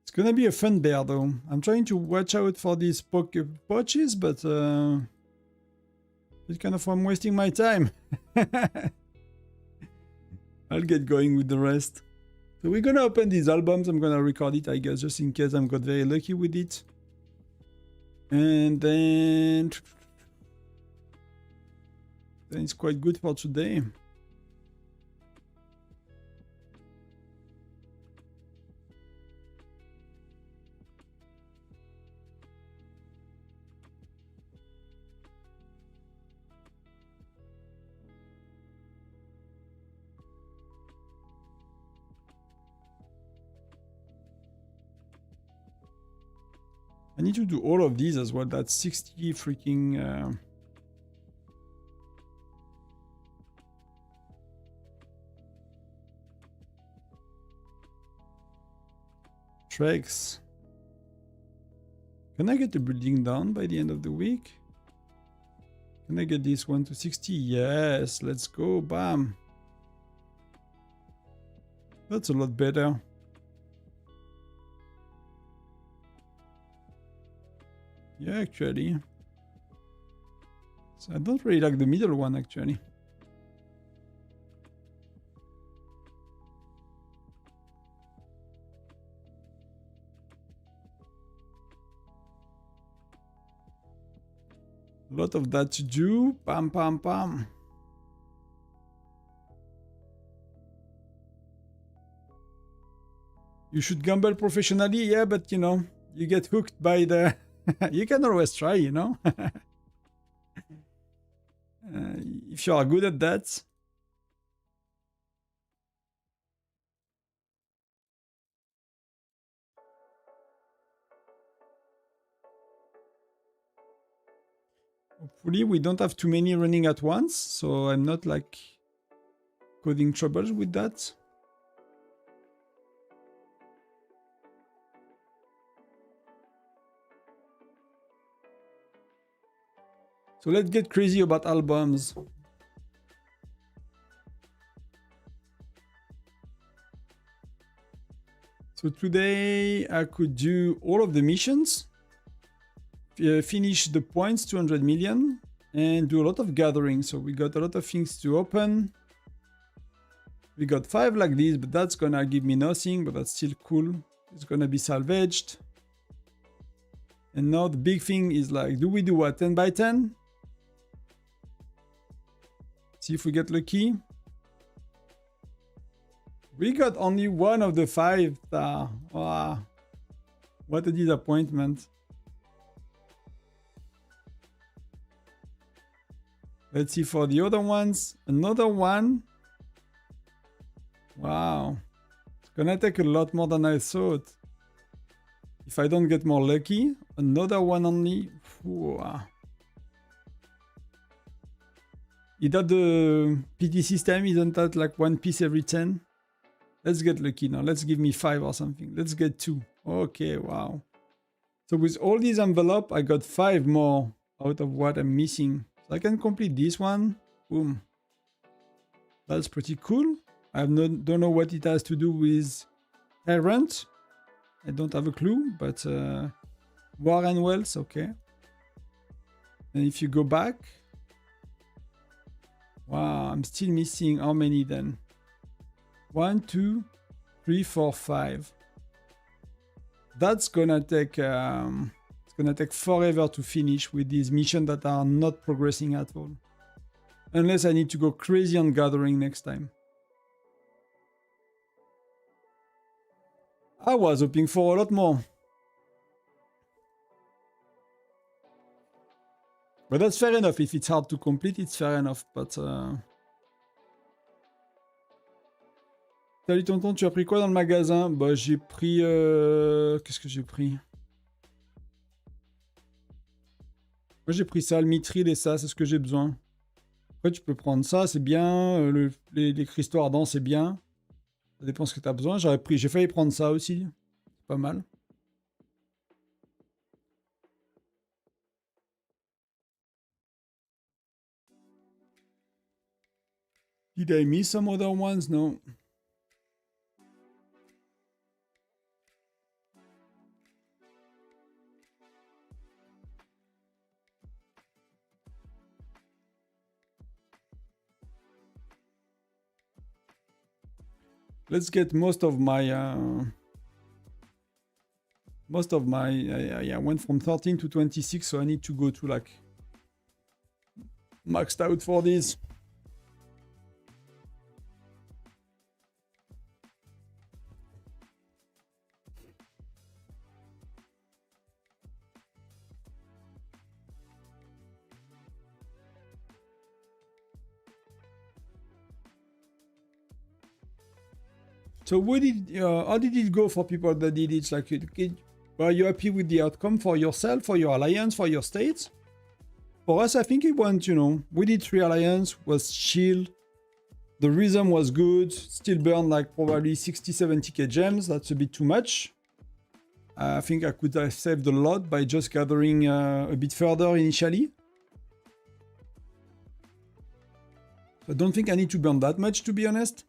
It's gonna be a fun bear though. I'm trying to watch out for these poaches, but it's kind of I'm wasting my time. I'll get going with the rest. So we're gonna open these albums. I'm gonna record it, I guess, just in case I'm got very lucky with it. And then it's quite good for today. I need to do all of these as well. That's 60 freaking... treks. Can I get the building done by the end of the week? Can I get this one to 60? Yes, let's go. Bam. That's a lot better. Yeah, actually. So I don't really like the middle one, actually. A lot of that to do. Pam, pam, pam. You should gamble professionally, yeah, but you know, you get hooked by the... You can always try, you know. If you are good at that. Hopefully we don't have too many running at once, so I'm not like causing troubles with that. So let's get crazy about albums. So today I could do all of the missions, finish the points, 200 million, and do a lot of gathering. So we got a lot of things to open. We got 5 like this, but that's gonna give me nothing, but that's still cool. It's gonna be salvaged. And now the big thing is like, do we do what, 10 by 10? See if we get lucky. We got only one of the 5 star. Wow. What a disappointment. Let's see for the other ones. Another one. Wow. It's gonna take a lot more than I thought. If I don't get more lucky, another one only. Wow. Is that the PT system? Isn't that like one piece every 10? Let's get lucky now. Let's give me 5 or something. Let's get 2. Okay, wow. So with all these envelopes, I got 5 more out of what I'm missing. So I can complete this one. Boom. That's pretty cool. Don't know what it has to do with Tyrant. I don't have a clue, but War and Wells, okay. And if you go back, wow, I'm still missing how many then? 1, 2, 3, 4, 5. That's gonna take it's gonna take forever to finish with these missions that are not progressing at all. Unless I need to go crazy on gathering next time. I was hoping for a lot more. But that's fair enough. If it's hard to complete, it's fair enough. But salut tonton, tu as pris quoi dans le magasin? Bah j'ai pris... Qu'est-ce que j'ai pris? Moi j'ai pris ça, le mithril et ça, c'est ce que j'ai besoin. Après tu peux prendre ça, c'est bien. Les cristaux ardents, c'est bien. Ça dépend ce que tu as besoin. J'ai failli prendre ça aussi. C'est pas mal. Did I miss some other ones? No. Let's get most of my I went from 13 to 26, so I need to go to like maxed out for this. So how did it go for people that did it? Like, are you happy with the outcome for yourself, for your alliance, for your states? For us, I think it went, we did 3 alliance, was chill. The rhythm was good, still burned like probably 60, 70k gems. That's a bit too much. I think I could have saved a lot by just gathering a bit further initially. I don't think I need to burn that much, to be honest.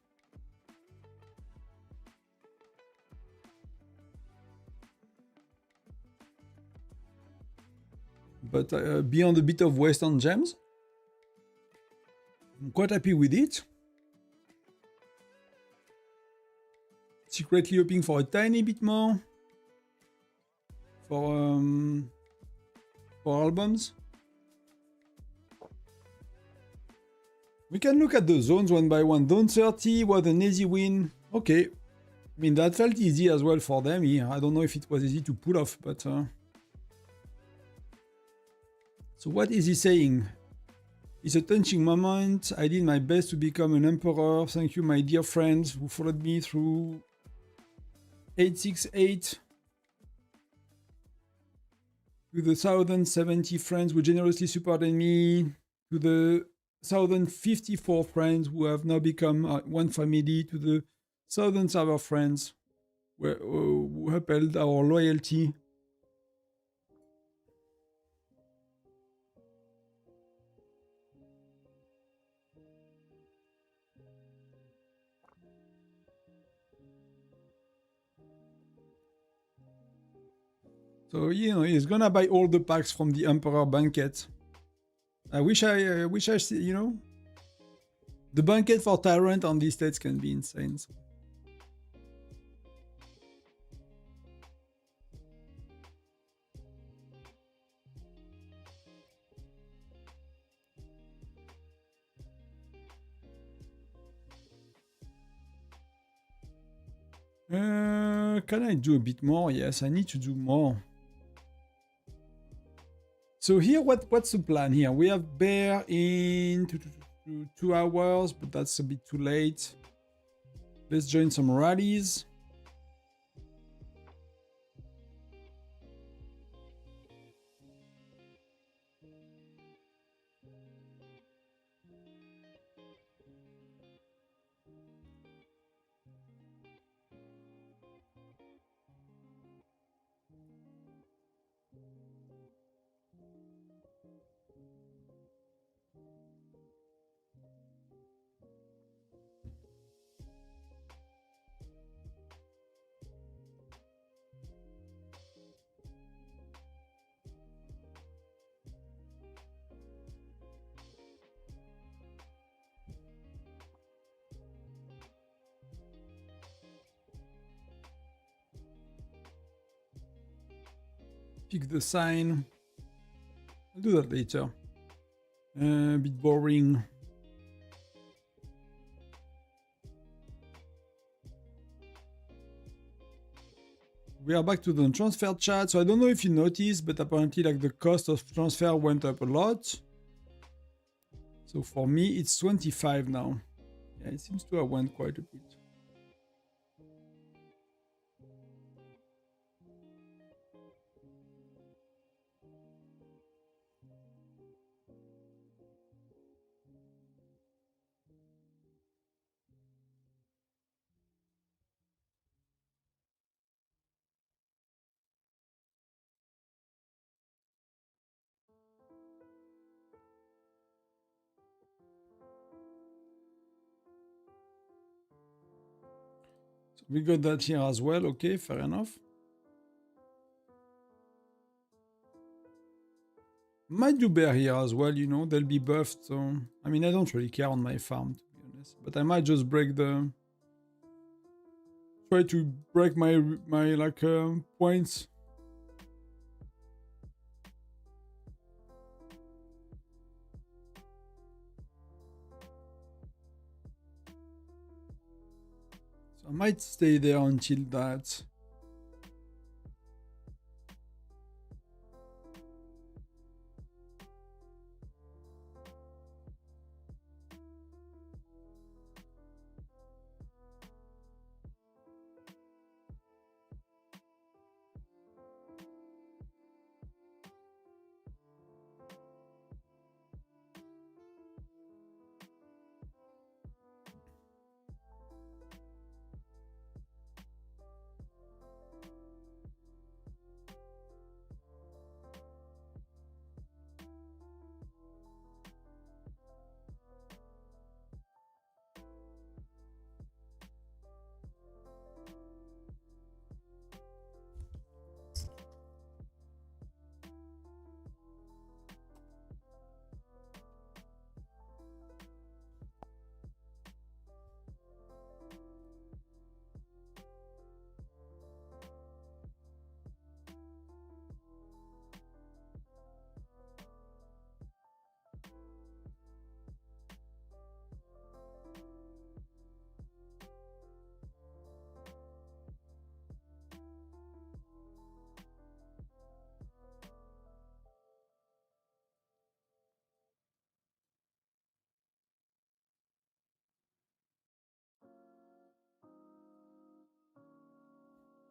But beyond a bit of waste on gems, I'm quite happy with it. Secretly hoping for a tiny bit more for albums. We can look at the zones one by one. Zone 30 was an easy win. Okay. I mean, that felt easy as well for them here. I don't know if it was easy to pull off, but... So what is he saying? It's a touching moment. I did my best to become an emperor. Thank you, my dear friends who followed me through 868. To the 1,070 friends who generously supported me. To the 1,054 friends who have now become one family. To the thousands of our friends who upheld our loyalty. So, he's gonna buy all the packs from the Emperor Banquet. I wish I see, the banquet for Tyrant on these states can be insane. So. Can I do a bit more? Yes, I need to do more. So here, what's the plan here? We have bear in 2 hours, but that's a bit too late. Let's join some rallies. Pick the sign. I'll do that later. A bit boring. We are back to the transfer chat. So I don't know if you noticed, but apparently like the cost of transfer went up a lot. So for me, it's 25 now. Yeah, it seems to have went quite a bit. So we got that here as well. Okay, fair enough. Might do bear here as well, you know, they'll be buffed, so... I mean, I don't really care on my farm, to be honest. But I might just break the... Try to break my like, points. So I might stay there until that.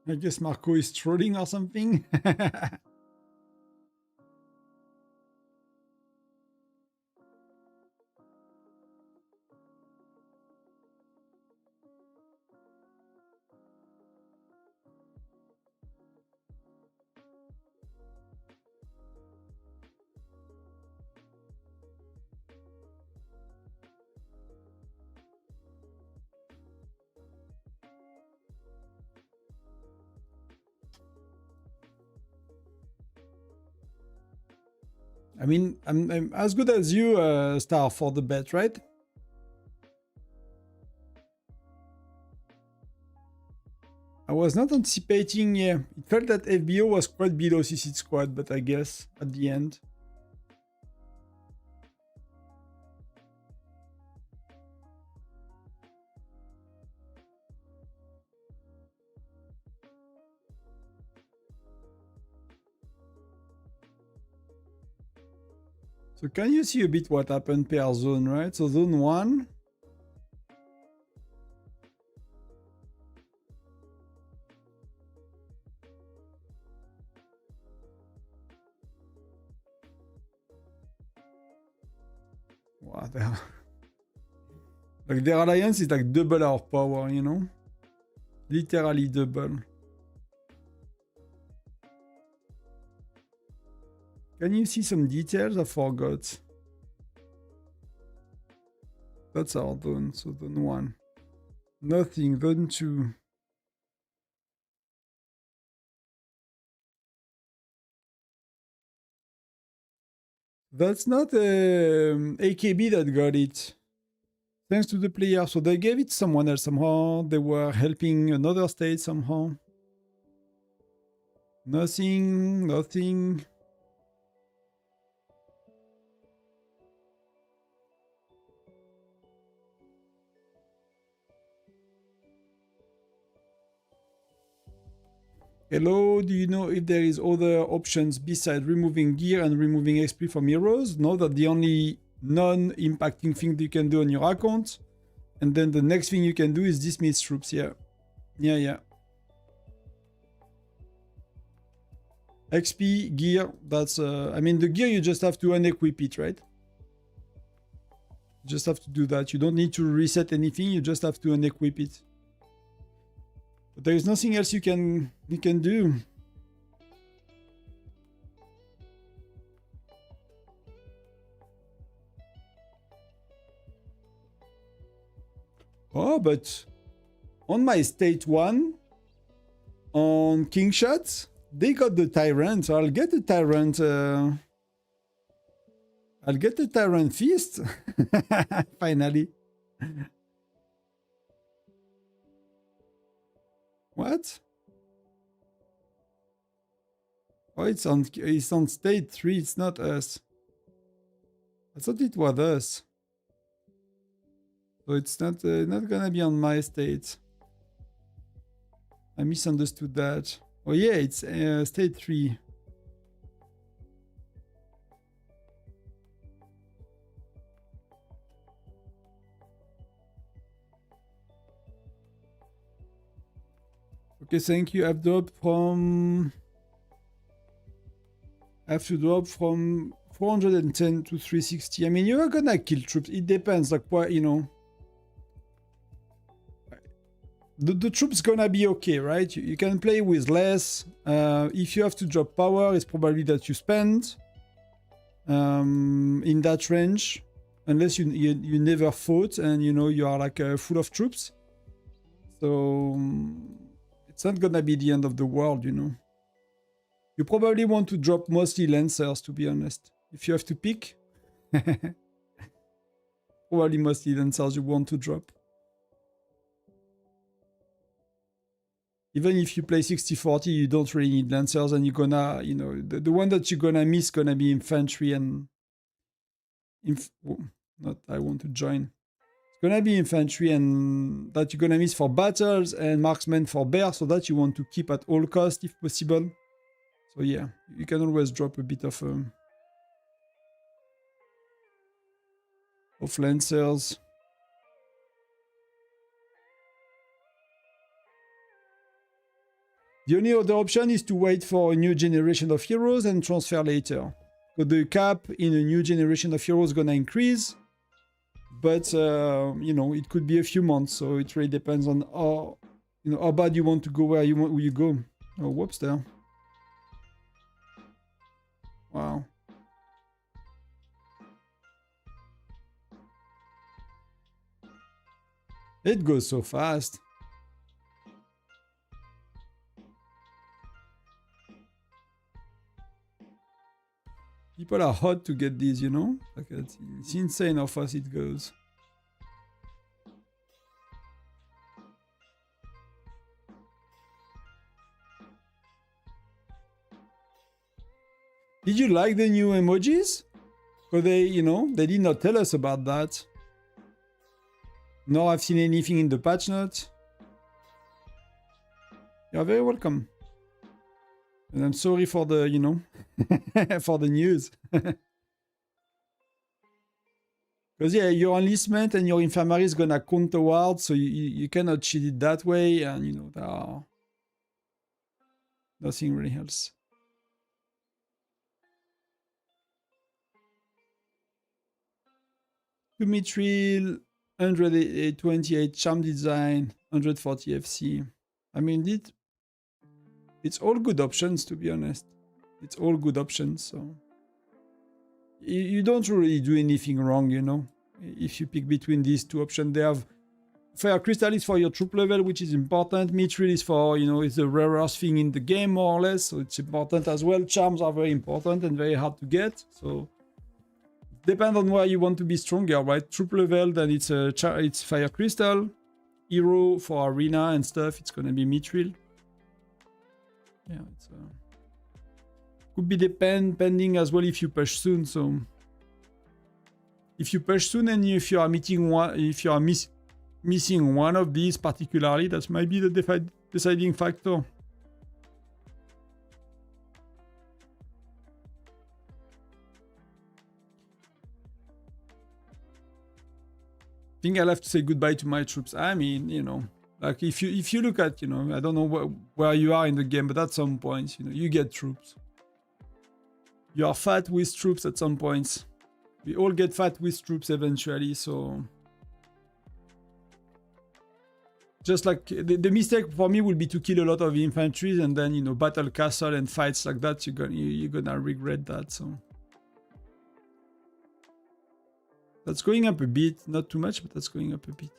I guess Marco is trolling or something. I mean, I'm as good as you, Star, for the bet, right? I was not anticipating, yeah. It felt that FBO was quite below CC Squad, but I guess at the end. So can you see a bit what happened per zone, right? So zone 1. Wow, like their alliance is like double our power, you know? Literally double. Can you see some details? I forgot. That's our zone, so zone 1. Nothing, zone 2. That's not AKB that got it. Thanks to the player. So they gave it to someone else somehow. They were helping another state somehow. Nothing, nothing. Hello, do you know if there is other options besides removing gear and removing XP from heroes? No, that the only non-impacting thing that you can do on your account. And then the next thing you can do is dismiss troops, yeah. Yeah. XP, gear, that's... I mean, the gear, you just have to unequip it, right? You just have to do that. You don't need to reset anything, you just have to unequip it. But there is nothing else you can do. Oh, but on my state 1, on King Shots, they got the Tyrant, so I'll get the Tyrant. I'll get the Tyrant Feast. Finally. What? Oh, it's on state 3, it's not us. I thought it was us. So it's not gonna be on my state. I misunderstood that. Oh yeah, it's state 3. Okay, thank you. I have to drop from 410 to 360. I mean, you're gonna kill troops. It depends, like what, you know. The troops gonna be okay, right? You can play with less. If you have to drop power, it's probably that you spend in that range, unless you never fought and you know you are like full of troops. So it's not gonna be the end of the world, you know. You probably want to drop mostly Lancers, to be honest. If you have to pick, probably mostly Lancers you want to drop. Even if you play 60-40, you don't really need Lancers, and you're gonna, you know, the one that you're gonna miss gonna be Infantry and... I want to join. It's gonna be Infantry and that you're gonna miss for battles, and Marksmen for bear, so that you want to keep at all cost if possible. So yeah, you can always drop a bit of Lancers. The only other option is to wait for a new generation of heroes and transfer later. So the cap in a new generation of heroes is gonna increase, but you know, it could be a few months. So it really depends on how, you know, how bad you want to go, where you go. Oh, whoops there. Wow. It goes so fast. People are hot to get these, you know? Like it's insane how fast it goes. Did you like the new emojis? Because they, you know, they did not tell us about that. Nor I've seen anything in the patch notes. You're very welcome. And I'm sorry for the, you know, for the news. Because yeah, your enlistment and your infirmary is gonna count towards, so you cannot cheat it that way, and you know, there are nothing really else. Mithril, 128 charm design, 140 FC. I mean, it's all good options, to be honest. It's all good options, so you don't really do anything wrong, you know. If you pick between these two options, they have Fire Crystal is for your troop level, which is important. Mithril is for, you know, it's the rarest thing in the game, more or less, so it's important as well. Charms are very important and very hard to get, so depend on where you want to be stronger, right? Troop level, then it's Fire Crystal. Hero for arena and stuff, it's gonna be Mithril. Yeah, it's Could be depending as well if you push soon. So if you push soon and if you are missing one of these particularly, that might be the deciding factor. I think I'll have to say goodbye to my troops. I mean, you know, like if you look at, you know, I don't know where you are in the game, but at some points, you know, you get troops. You are fat with troops at some points. We all get fat with troops eventually, so... Just like the mistake for me would be to kill a lot of infantry and then, you know, battle castle and fights like that, you're gonna regret that, so... That's going up a bit, not too much, but that's going up a bit.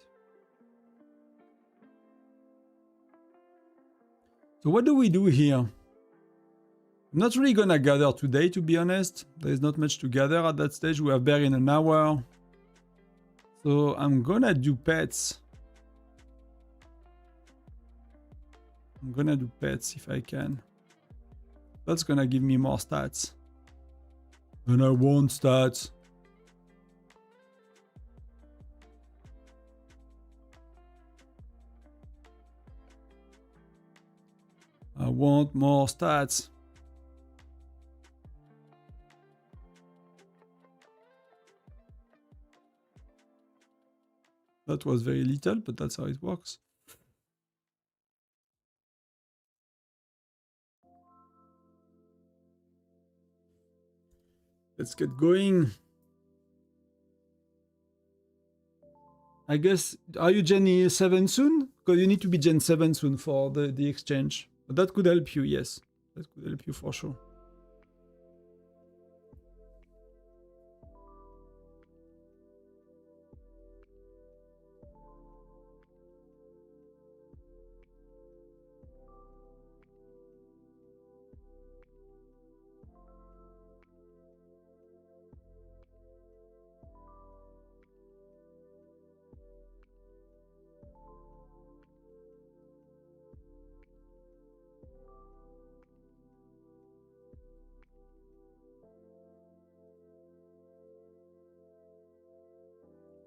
So what do we do here? I'm not really gonna gather today, to be honest. There's not much to gather at that stage. We are barely in an hour. So I'm gonna do pets. I'm gonna do pets if I can. That's gonna give me more stats. And I want stats. I want more stats. That was very little, but that's how it works. Let's get going. I guess, are you Gen 7 soon? Because you need to be Gen 7 soon for the exchange. But that could help you, yes. That could help you for sure.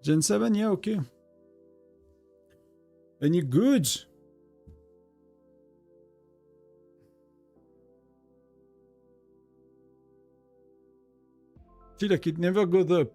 Gen 7, yeah, okay. Any goods? Feel like it never goes up.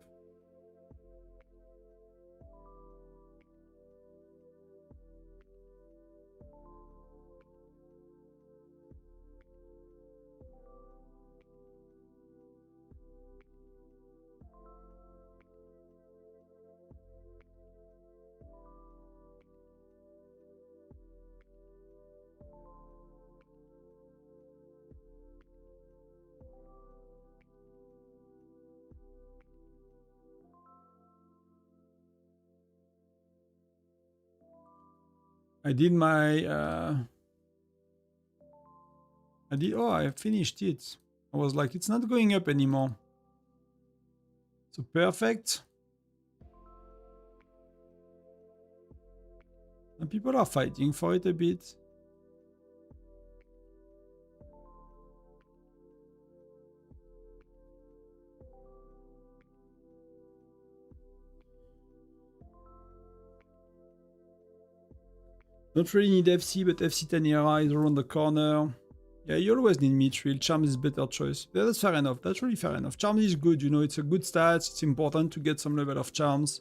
I did my... I finished it. I was like, it's not going up anymore. So perfect. And people are fighting for it a bit. Don't really need FC, but FC10 era is around the corner. Yeah, you always need Mithril. Charm is better choice. Yeah, that's fair enough. That's really fair enough. Charm is good, you know, it's a good stat. It's important to get some level of charms.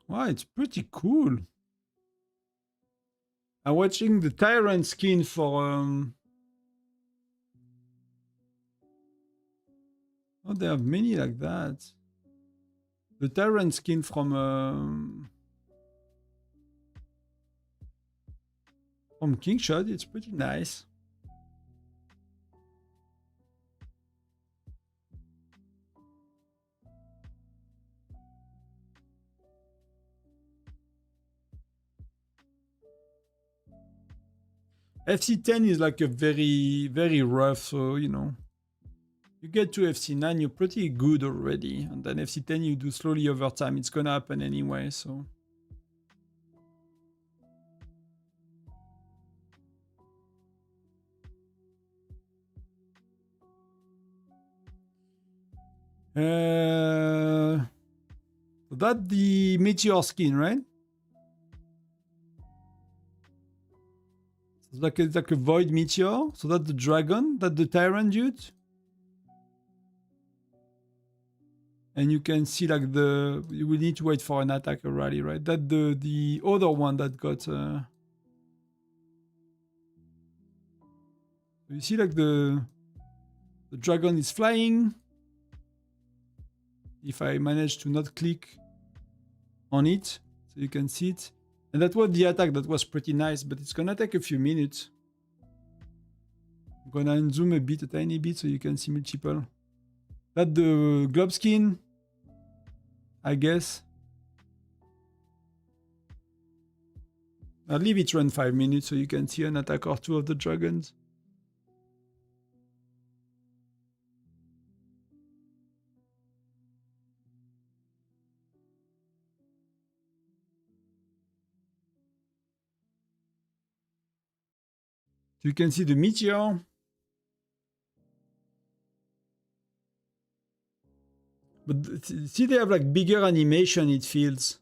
Wow, it's pretty cool. I'm watching the Tyrant skin for... Oh, they have many like that. The Tyrant skin from Kingshot, it's pretty nice. FC10 is like a very, very rough, so, you know, you get to FC9, you're pretty good already. And then FC10, you do slowly over time. It's gonna happen anyway, so. So that's the meteor skin, right? So it's like a void meteor. So that's the dragon, that's the Tyrant dude. And you can see like you will need to wait for an attack rally, right? That the other one that got you see like the dragon is flying. If I manage to not click on it, so you can see it. And that was the attack, that was pretty nice, but it's gonna take a few minutes. I'm gonna unzoom a tiny bit, so you can see multiple. That's the globe skin, I guess. I'll leave it run 5 minutes so you can see an attack or two of the dragons. So you can see the meteor. But see, they have like bigger animation, it feels.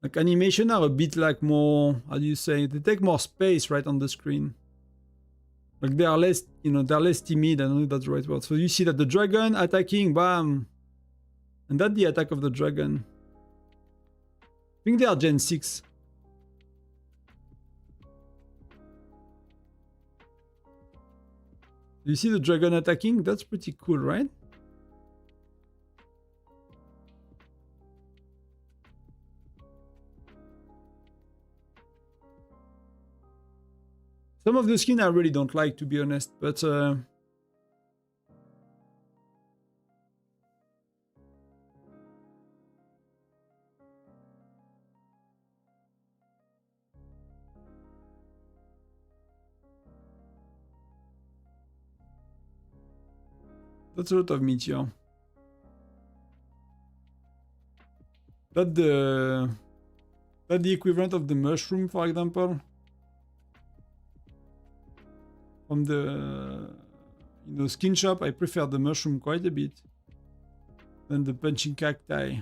Like animation are a bit like more, how do you say, they take more space right on the screen. Like they are less, you know, they're less timid, I don't know if that's the right word. So you see that the dragon attacking, bam. And that's the attack of the dragon. I think they are Gen 6. You see the dragon attacking? That's pretty cool, right? Some of the skin I really don't like, to be honest, but that's a lot of meteor. That's the equivalent of the mushroom, for example. From the skin shop, I prefer the mushroom quite a bit than the punching cacti.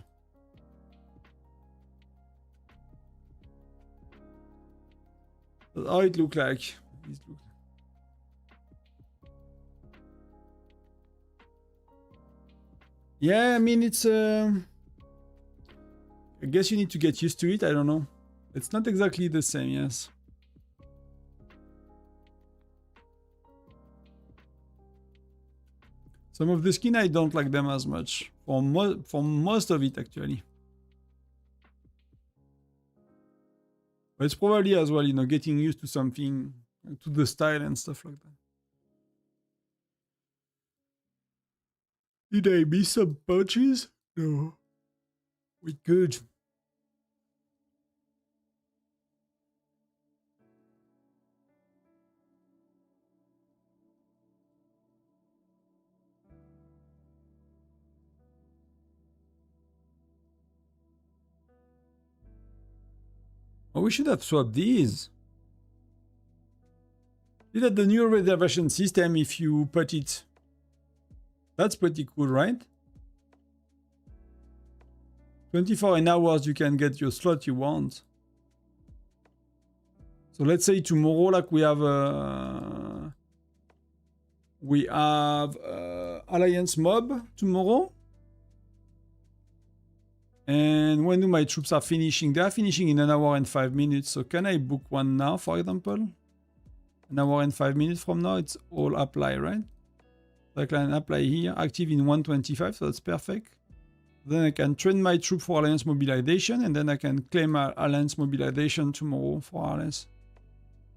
That's how it looks like. Yeah, I mean, it's I guess you need to get used to it, I don't know. It's not exactly the same, yes. Some of the skin, I don't like them as much. For most of it, actually. But it's probably as well, you know, getting used to something, to the style and stuff like that. Did I miss some punches? No. We good. Oh, we should have swapped these. Look at the new reservation system if you put it. That's pretty cool, right? 24 hours you can get your slot you want. So let's say tomorrow, like we have Alliance Mob tomorrow. And when do my troops are finishing? They are finishing in 1 hour and 5 minutes. So can I book one now, for example? 1 hour and 5 minutes from now, it's all apply, right? So I can apply here, active in 125, so that's perfect. Then I can train my troop for Alliance mobilization, and then I can claim Alliance mobilization tomorrow for Alliance.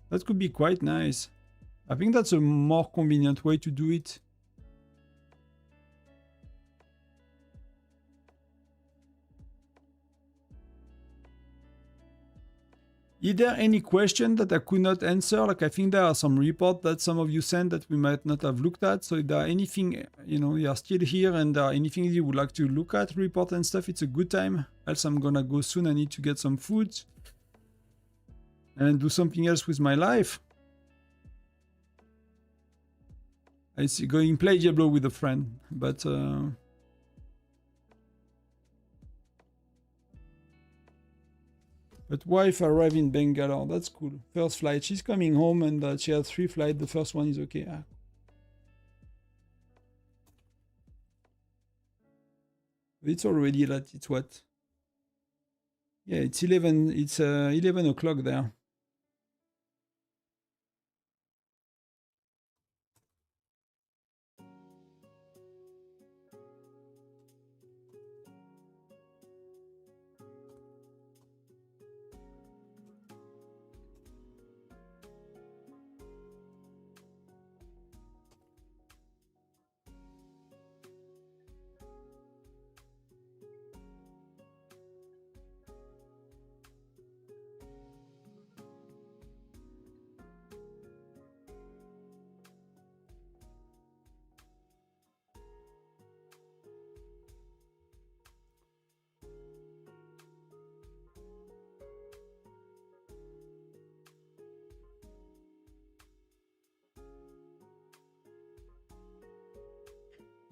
That could be quite nice. I think that's a more convenient way to do it. Is there any question that I could not answer? Like I think there are some reports that some of you sent that we might not have looked at. So if there are anything, you know, you are still here and there are anything you would like to look at, report and stuff, it's a good time. Else I'm gonna go soon. I need to get some food and do something else with my life. I see going play Diablo with a friend, but wife arrived in Bangalore. That's cool. First flight. She's coming home and she has 3 flights. The first one is okay. It's already that. It's what? Yeah, it's 11. It's 11 o'clock there.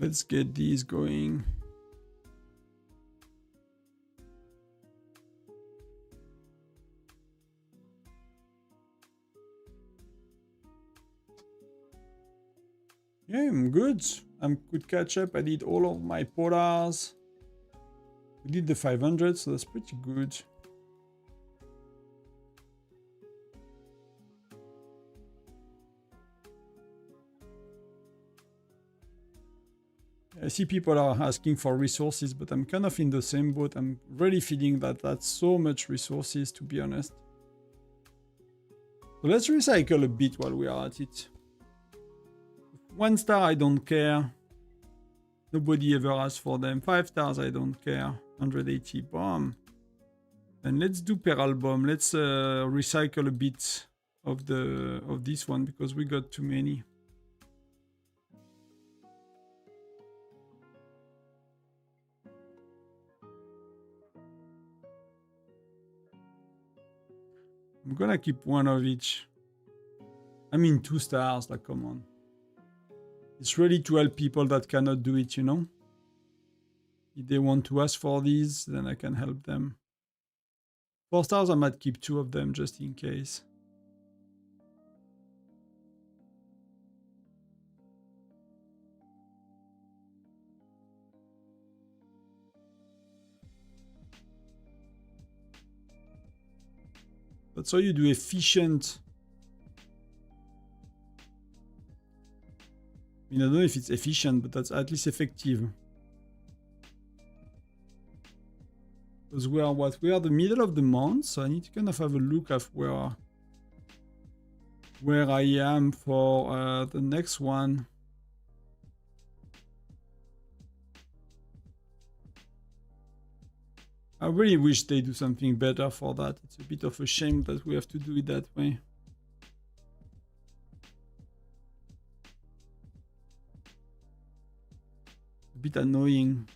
Let's get these going. Yeah, I'm good. I'm good catch up. I did all of my polars. We did the 500, so that's pretty good. I see people are asking for resources, but I'm kind of in the same boat. I'm really feeling that that's so much resources, to be honest. So let's recycle a bit while we are at it. 1 star, I don't care. Nobody ever asked for them. 5 stars, I don't care. 180 bomb. And let's do per album. Let's recycle a bit of this one because we got too many. I'm gonna keep 1 of each. I mean 2 stars, like come on. It's really to help people that cannot do it, you know? If they want to ask for these, then I can help them. 4 stars, I might keep 2 of them just in case. That's how you do efficient. I mean, I don't know if it's efficient, but that's at least effective. Because we are what? We are the middle of the month, so I need to kind of have a look at where I am for the next one. I really wish they do something better for that. It's a bit of a shame that we have to do it that way. A bit annoying.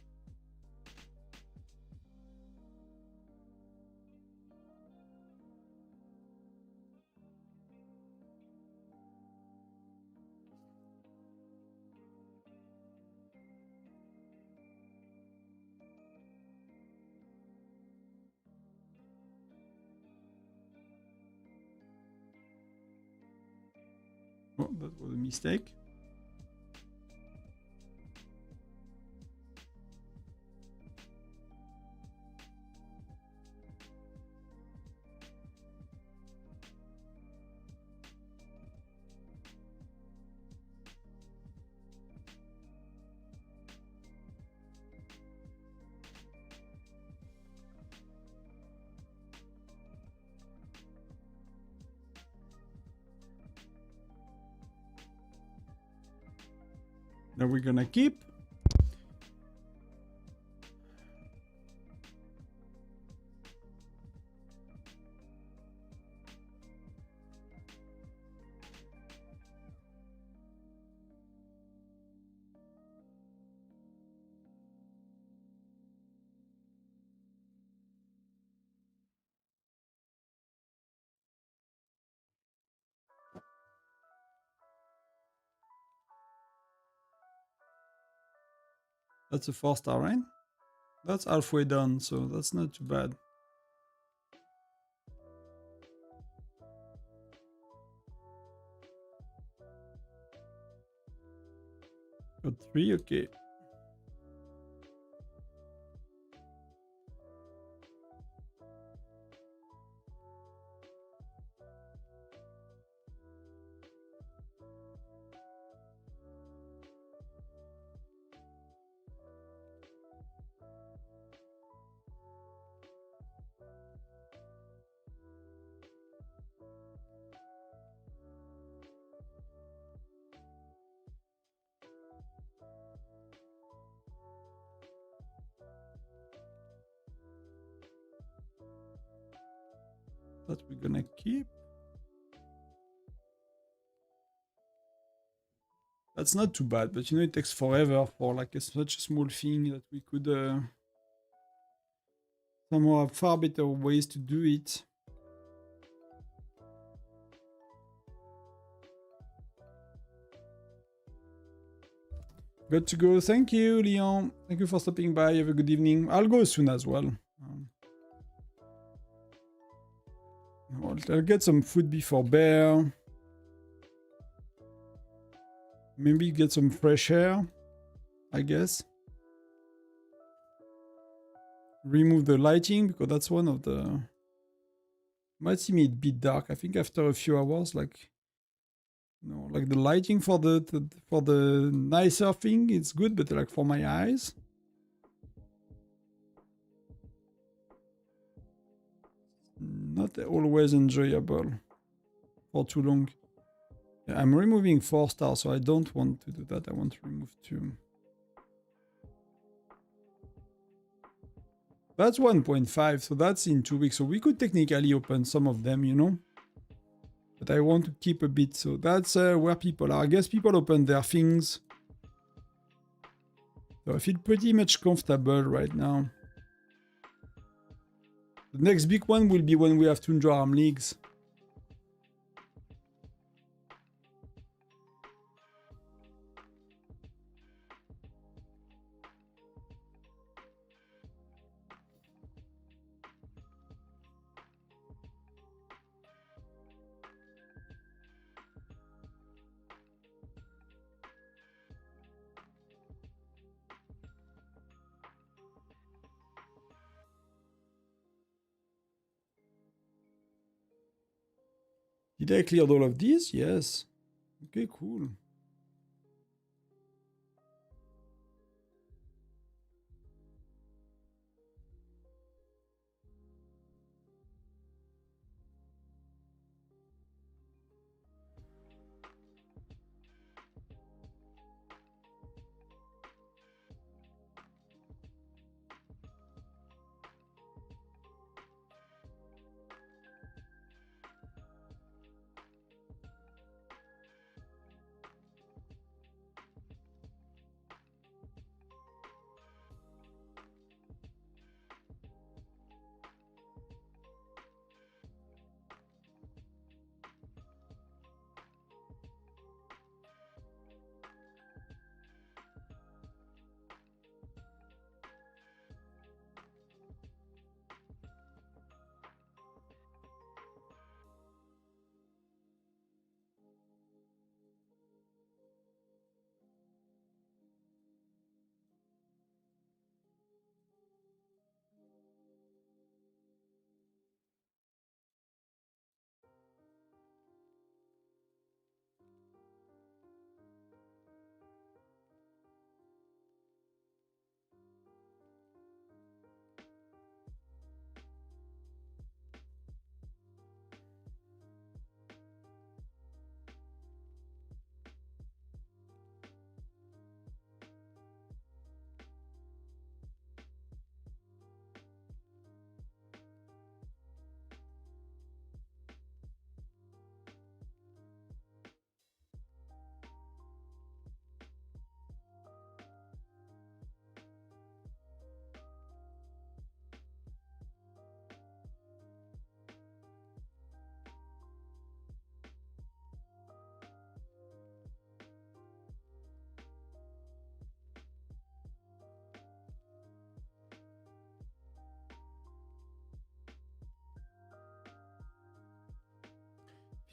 Oh, that was a mistake. Now we're gonna keep. That's a 4-star, right? That's halfway done, so that's not too bad. Got 3, okay. That we're gonna keep. That's not too bad, but you know, it takes forever for like such a small thing that we could somehow have far better ways to do it. Good to go. Thank you, Leon. Thank you for stopping by. Have a good evening. I'll go soon as well. I'll get some food before bear. Maybe get some fresh air, I guess. Remove the lighting because that's one of the... Might see me a bit dark. I think after a few hours, like... No, like the lighting for the nicer thing, it's good, but like for my eyes... Not always enjoyable for too long. Yeah, I'm removing 4 stars, so I don't want to do that. I want to remove 2. That's 1.5, so that's in 2 weeks. So we could technically open some of them, you know? But I want to keep a bit, so that's where people are. I guess people open their things. So I feel pretty much comfortable right now. The next big one will be when we have Tundra Arm Leagues. Did I clear all of these? Yes. Okay, cool.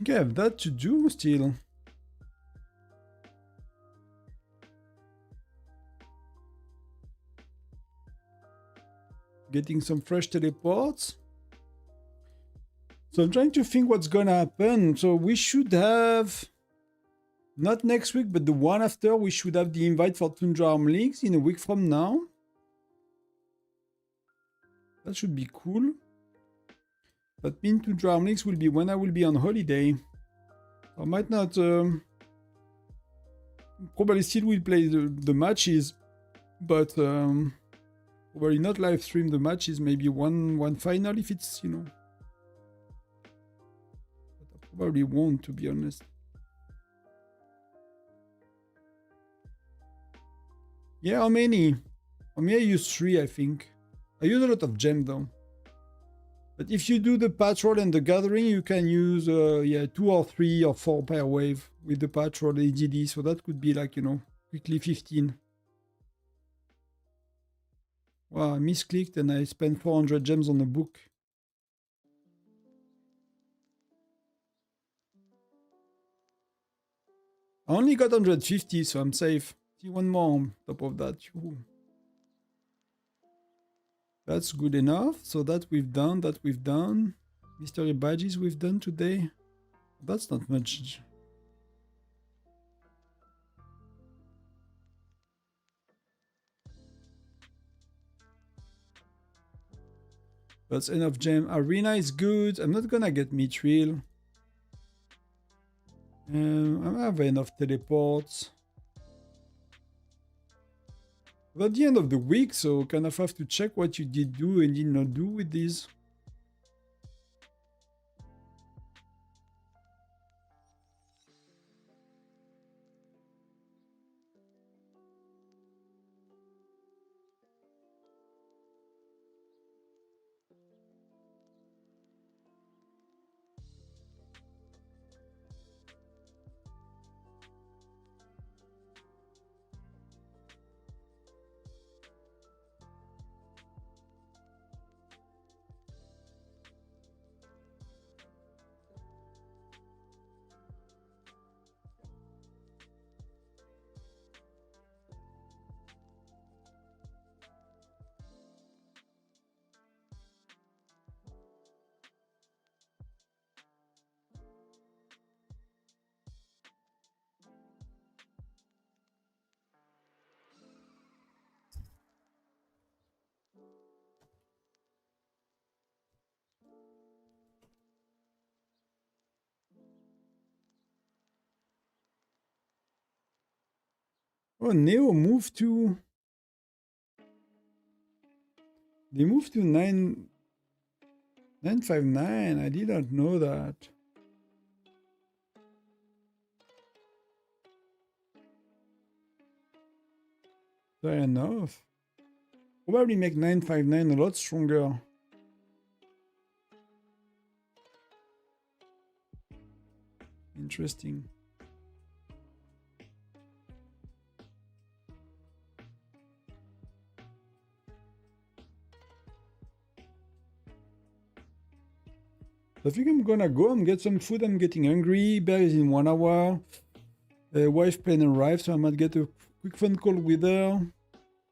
think I have that to do still. Getting some fresh teleports. So I'm trying to think what's gonna happen. So we should have, not next week, but the one after, we should have the invite for Tundra Arm Leagues in a week from now. That should be cool. That means Tundra Arm Leagues will be when I will be on holiday. I might not, probably still will play the matches, but probably not live stream the matches, maybe one final if it's, you know. But I probably won't, to be honest. Yeah, how many? I use 3, I think. I use a lot of gem though. But if you do the patrol and the gathering, you can use 2 or 3 or 4 per wave with the patrol AGD. So that could be like, you know, quickly 15. Wow, I misclicked and I spent 400 gems on a book. I only got 150, so I'm safe. See, one more on top of that. Ooh. That's good enough. So that we've done, Mystery badges we've done today. That's not much. That's enough gem. Arena is good. I'm not gonna get Mithril. I have enough teleports. But at the end of the week, so kind of have to check what you did do and did not do with these. Oh, Neo moved to... They moved to 959. I did not know that. Fair enough. Probably make 959 a lot stronger. Interesting. I think I'm gonna go and get some food. I'm getting hungry. Bear is in 1 hour. Wife plane arrived, so I might get a quick phone call with her.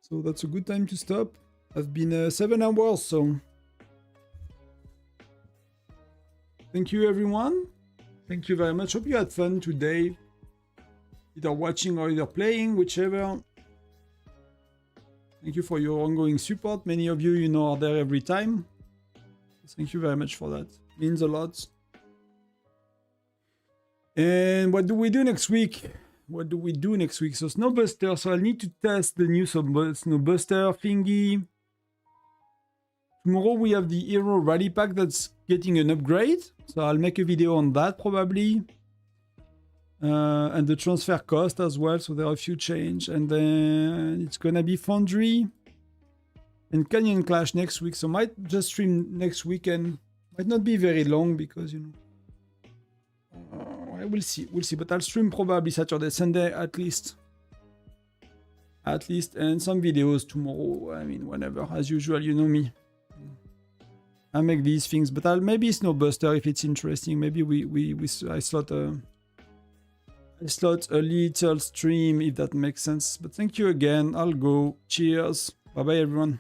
So that's a good time to stop. I've been 7 hours, so... Thank you, everyone. Thank you very much. Hope you had fun today. Either watching or either playing, whichever. Thank you for your ongoing support. Many of you, you know, are there every time. Thank you very much for that. Means a lot. And what do we do next week? So Snowbuster. So I'll need to test the new Snowbuster thingy. Tomorrow we have the Hero Rally Pack that's getting an upgrade. So I'll make a video on that probably. And the transfer cost as well. So there are a few changes. And then it's gonna be Foundry and Canyon Clash next week. So might just stream next weekend. Might not be very long because, you know, we'll see, but I'll stream probably Saturday, Sunday at least, and some videos tomorrow. I mean, whenever, as usual, you know me. I make these things, but maybe Snowbuster if it's interesting. Maybe I slot a little stream if that makes sense. But thank you again. I'll go. Cheers. Bye bye everyone.